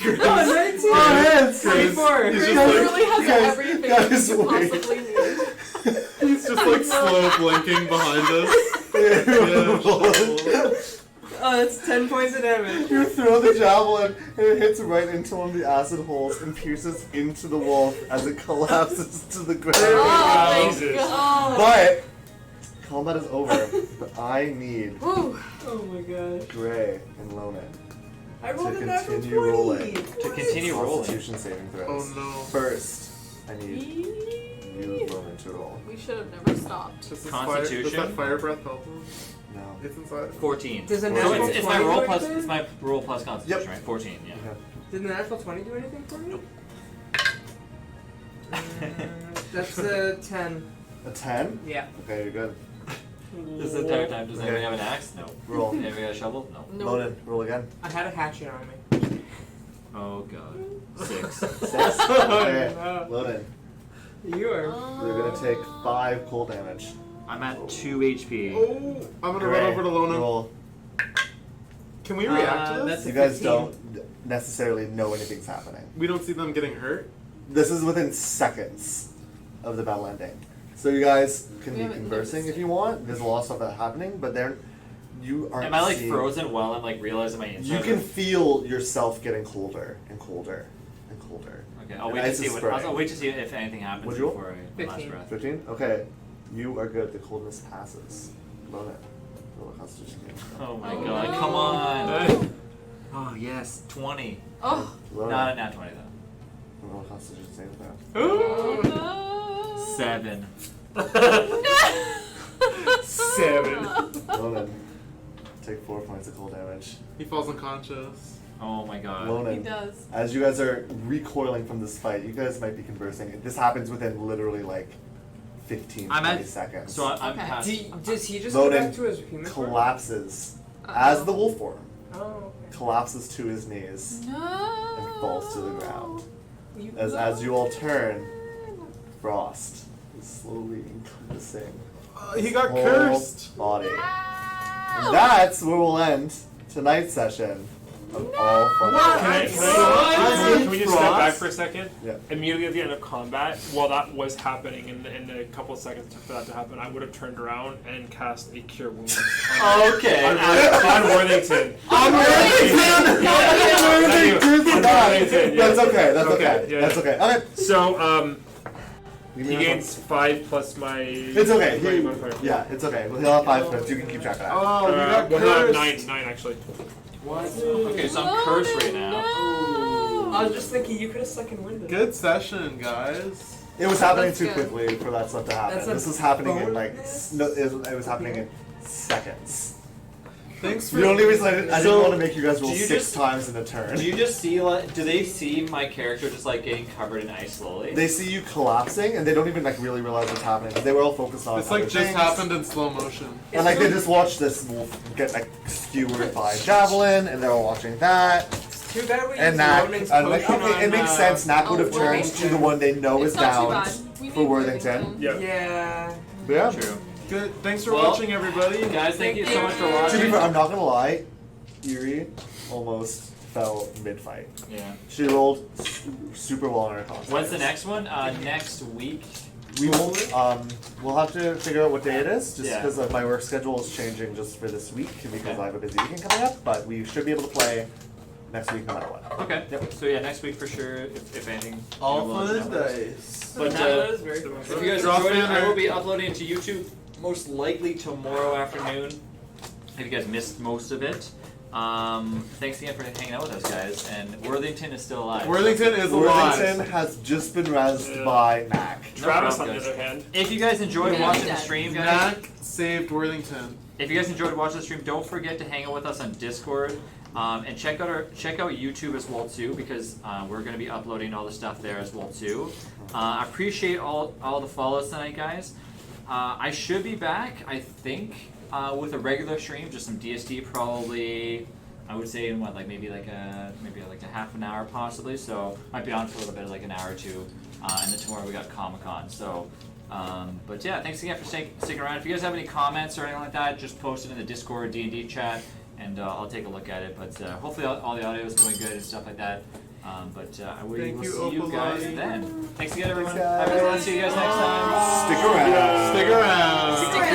Oh, 19! Oh, hits. 24! He's Grace just like, really has guys- everything guys, you could wait. possibly need. he's just like slow blinking behind us. Yeah, shovel. Oh, that's 10 points of damage. You throw the javelin and it hits right into one of the acid holes and pierces into the wolf as it collapses to the ground. Oh, Jesus. my God. But combat is over. But I need Woo. Oh my gosh. Gray and Lonan I rolled to a natural 20! continue rolling. To continue rolling. Constitution saving Oh throws. no. First, I need you, Lonan, to roll. We should have never stopped. Does this Constitution? Does that fire breath help him? No. It's inside. 14. Does a So natural it's my 20 roll do plus anything? it's my roll plus constitution, Yep. right? 14, yeah. Okay. Did the natural 20 do anything for me? Nope. That's a 10. A 10? Yeah. Okay, you're good. This entire time, does anybody Okay. have an axe? No. Roll. Anybody got a shovel? No. No. Lonan, roll again. I had a hatchet on me. Oh god. 6. 6? Okay. no. Lonan, You are. you're gonna take 5 cold damage. I'm at 2 HP. Oh, I'm gonna Gray, run over to Lona. roll. Can we react to this? That's You a guys 15. don't necessarily know anything's happening. We don't see them getting hurt. This is within seconds of the battle ending. So you guys can We be haven't conversing noticed if it. you want. There's a lot of stuff that's happening, but you aren't Am I like seeing- frozen while I'm like realizing my insides? You can feel yourself getting colder and colder and colder. Okay, I'll And wait to ice see is what. spreading. I'll wait to see if anything happens What'd you roll? before I last 15. breath. 15? Okay. You are good. The coldness passes. Load it. Roll a constitution damage. Oh my Oh, god! no. Come on! Oh yes, 20. Oh. Load Not it. not 20 though. Roll a constitution saving throw. Oh, no. 7. 7. Load it. Take 4 points of cold damage. He falls unconscious. Oh my god. He Lonan, does. as you guys are recoiling from this fight, you guys might be conversing. This happens within literally like 15, I'm 20 at- seconds. So I'm Okay. past. Does he just go Loading back to his human form? collapses Uh-oh. as the wolf form Oh. collapses to his knees, No. and falls to the ground. You As you all turn, Frost is slowly encompassing He got whole cursed. body. And that's where we'll end tonight's session of All Fun What? and Can, Dice. can we just step back for a second? Yeah. Immediately at the end of combat, while that was happening, in the couple of seconds for that to happen, I would have turned around and cast a Cure Wounds Okay. on Worthington. On Worthington! Worthington, yeah. That's okay. That's Okay, okay. yeah. That's okay. Okay. So, You he mean gains 5 plus my. It's okay. my He, modifier. yeah, it's okay. Well, he'll have 5 minutes. You can keep track of that. Oh, he got Well, cursed. 9 actually. What? Okay, so I'm cursed right now. I was just thinking you could have second winded. Good session, guys. It was happening That's too good. quickly for that stuff to happen. That's a This was happening in bonus. it was happening in seconds. Thanks for. The only reason I didn't So, want to make you guys roll do you 6 just- times in a turn. Do you just see like? Do they see my character just like getting covered in ice slowly? They see you collapsing and they don't even like really realize what's happening because they were all focused on It's like other just things. happened in slow motion. And like they just watched this wolf get like skewered by javelin and they're all watching that. It's too bad we And used Knack, Ronin's like, potion okay, it on, makes sense. Knack would have oh, turned to the one they know It's is not too down bad. We for need Worthington. Yeah. Yeah. But yeah. True. Good. Thanks for Well, watching, everybody. Guys, thank you so Thank much for you. To be watching. fair, I'm not gonna lie, Eerie almost fell mid-fight. Yeah. She rolled super well on her con. When's the next one? Next week. We will. We'll have to figure out what day it is, just Yeah. because my work schedule is changing just for this week because Okay. I have a busy weekend coming up. But we should be able to play next week no matter what. Okay. So yeah, next week for sure. If anything. All we'll let you fun know. and dice. But That was very fun. if you guys Drop enjoyed it, in I or- will be uploading to YouTube most likely tomorrow afternoon. If you guys missed most of it. Thanks again for hanging out with us, guys. And Worthington is still alive. Worthington is alive. Worthington has just been rezzed Yeah. by Mac. No Travis, problem, on the guys. other hand. If you guys enjoyed Yeah, watching he's the dead. stream, guys. Knack saved Worthington. If you guys enjoyed watching the stream, don't forget to hang out with us on Discord, and check out YouTube as well too, because we're going to be uploading all the stuff there as well too. I appreciate all the follows tonight, guys. I should be back, I think, with a regular stream, just some DSD probably. I would say in what, like maybe like a half an hour possibly. So might be on for a little bit, like an hour or two. And then tomorrow we got Comic-Con. So. But yeah, thanks again for sticking around. If you guys have any comments or anything like that, just post it in the Discord D&D chat, and I'll take a look at it. But hopefully all the audio is going good and stuff like that. We Thank will you, see you guys Opalani. then. Thanks again, everyone. Thanks, guys. Have a good one. See you guys next time. Stick around. Stick around. Stick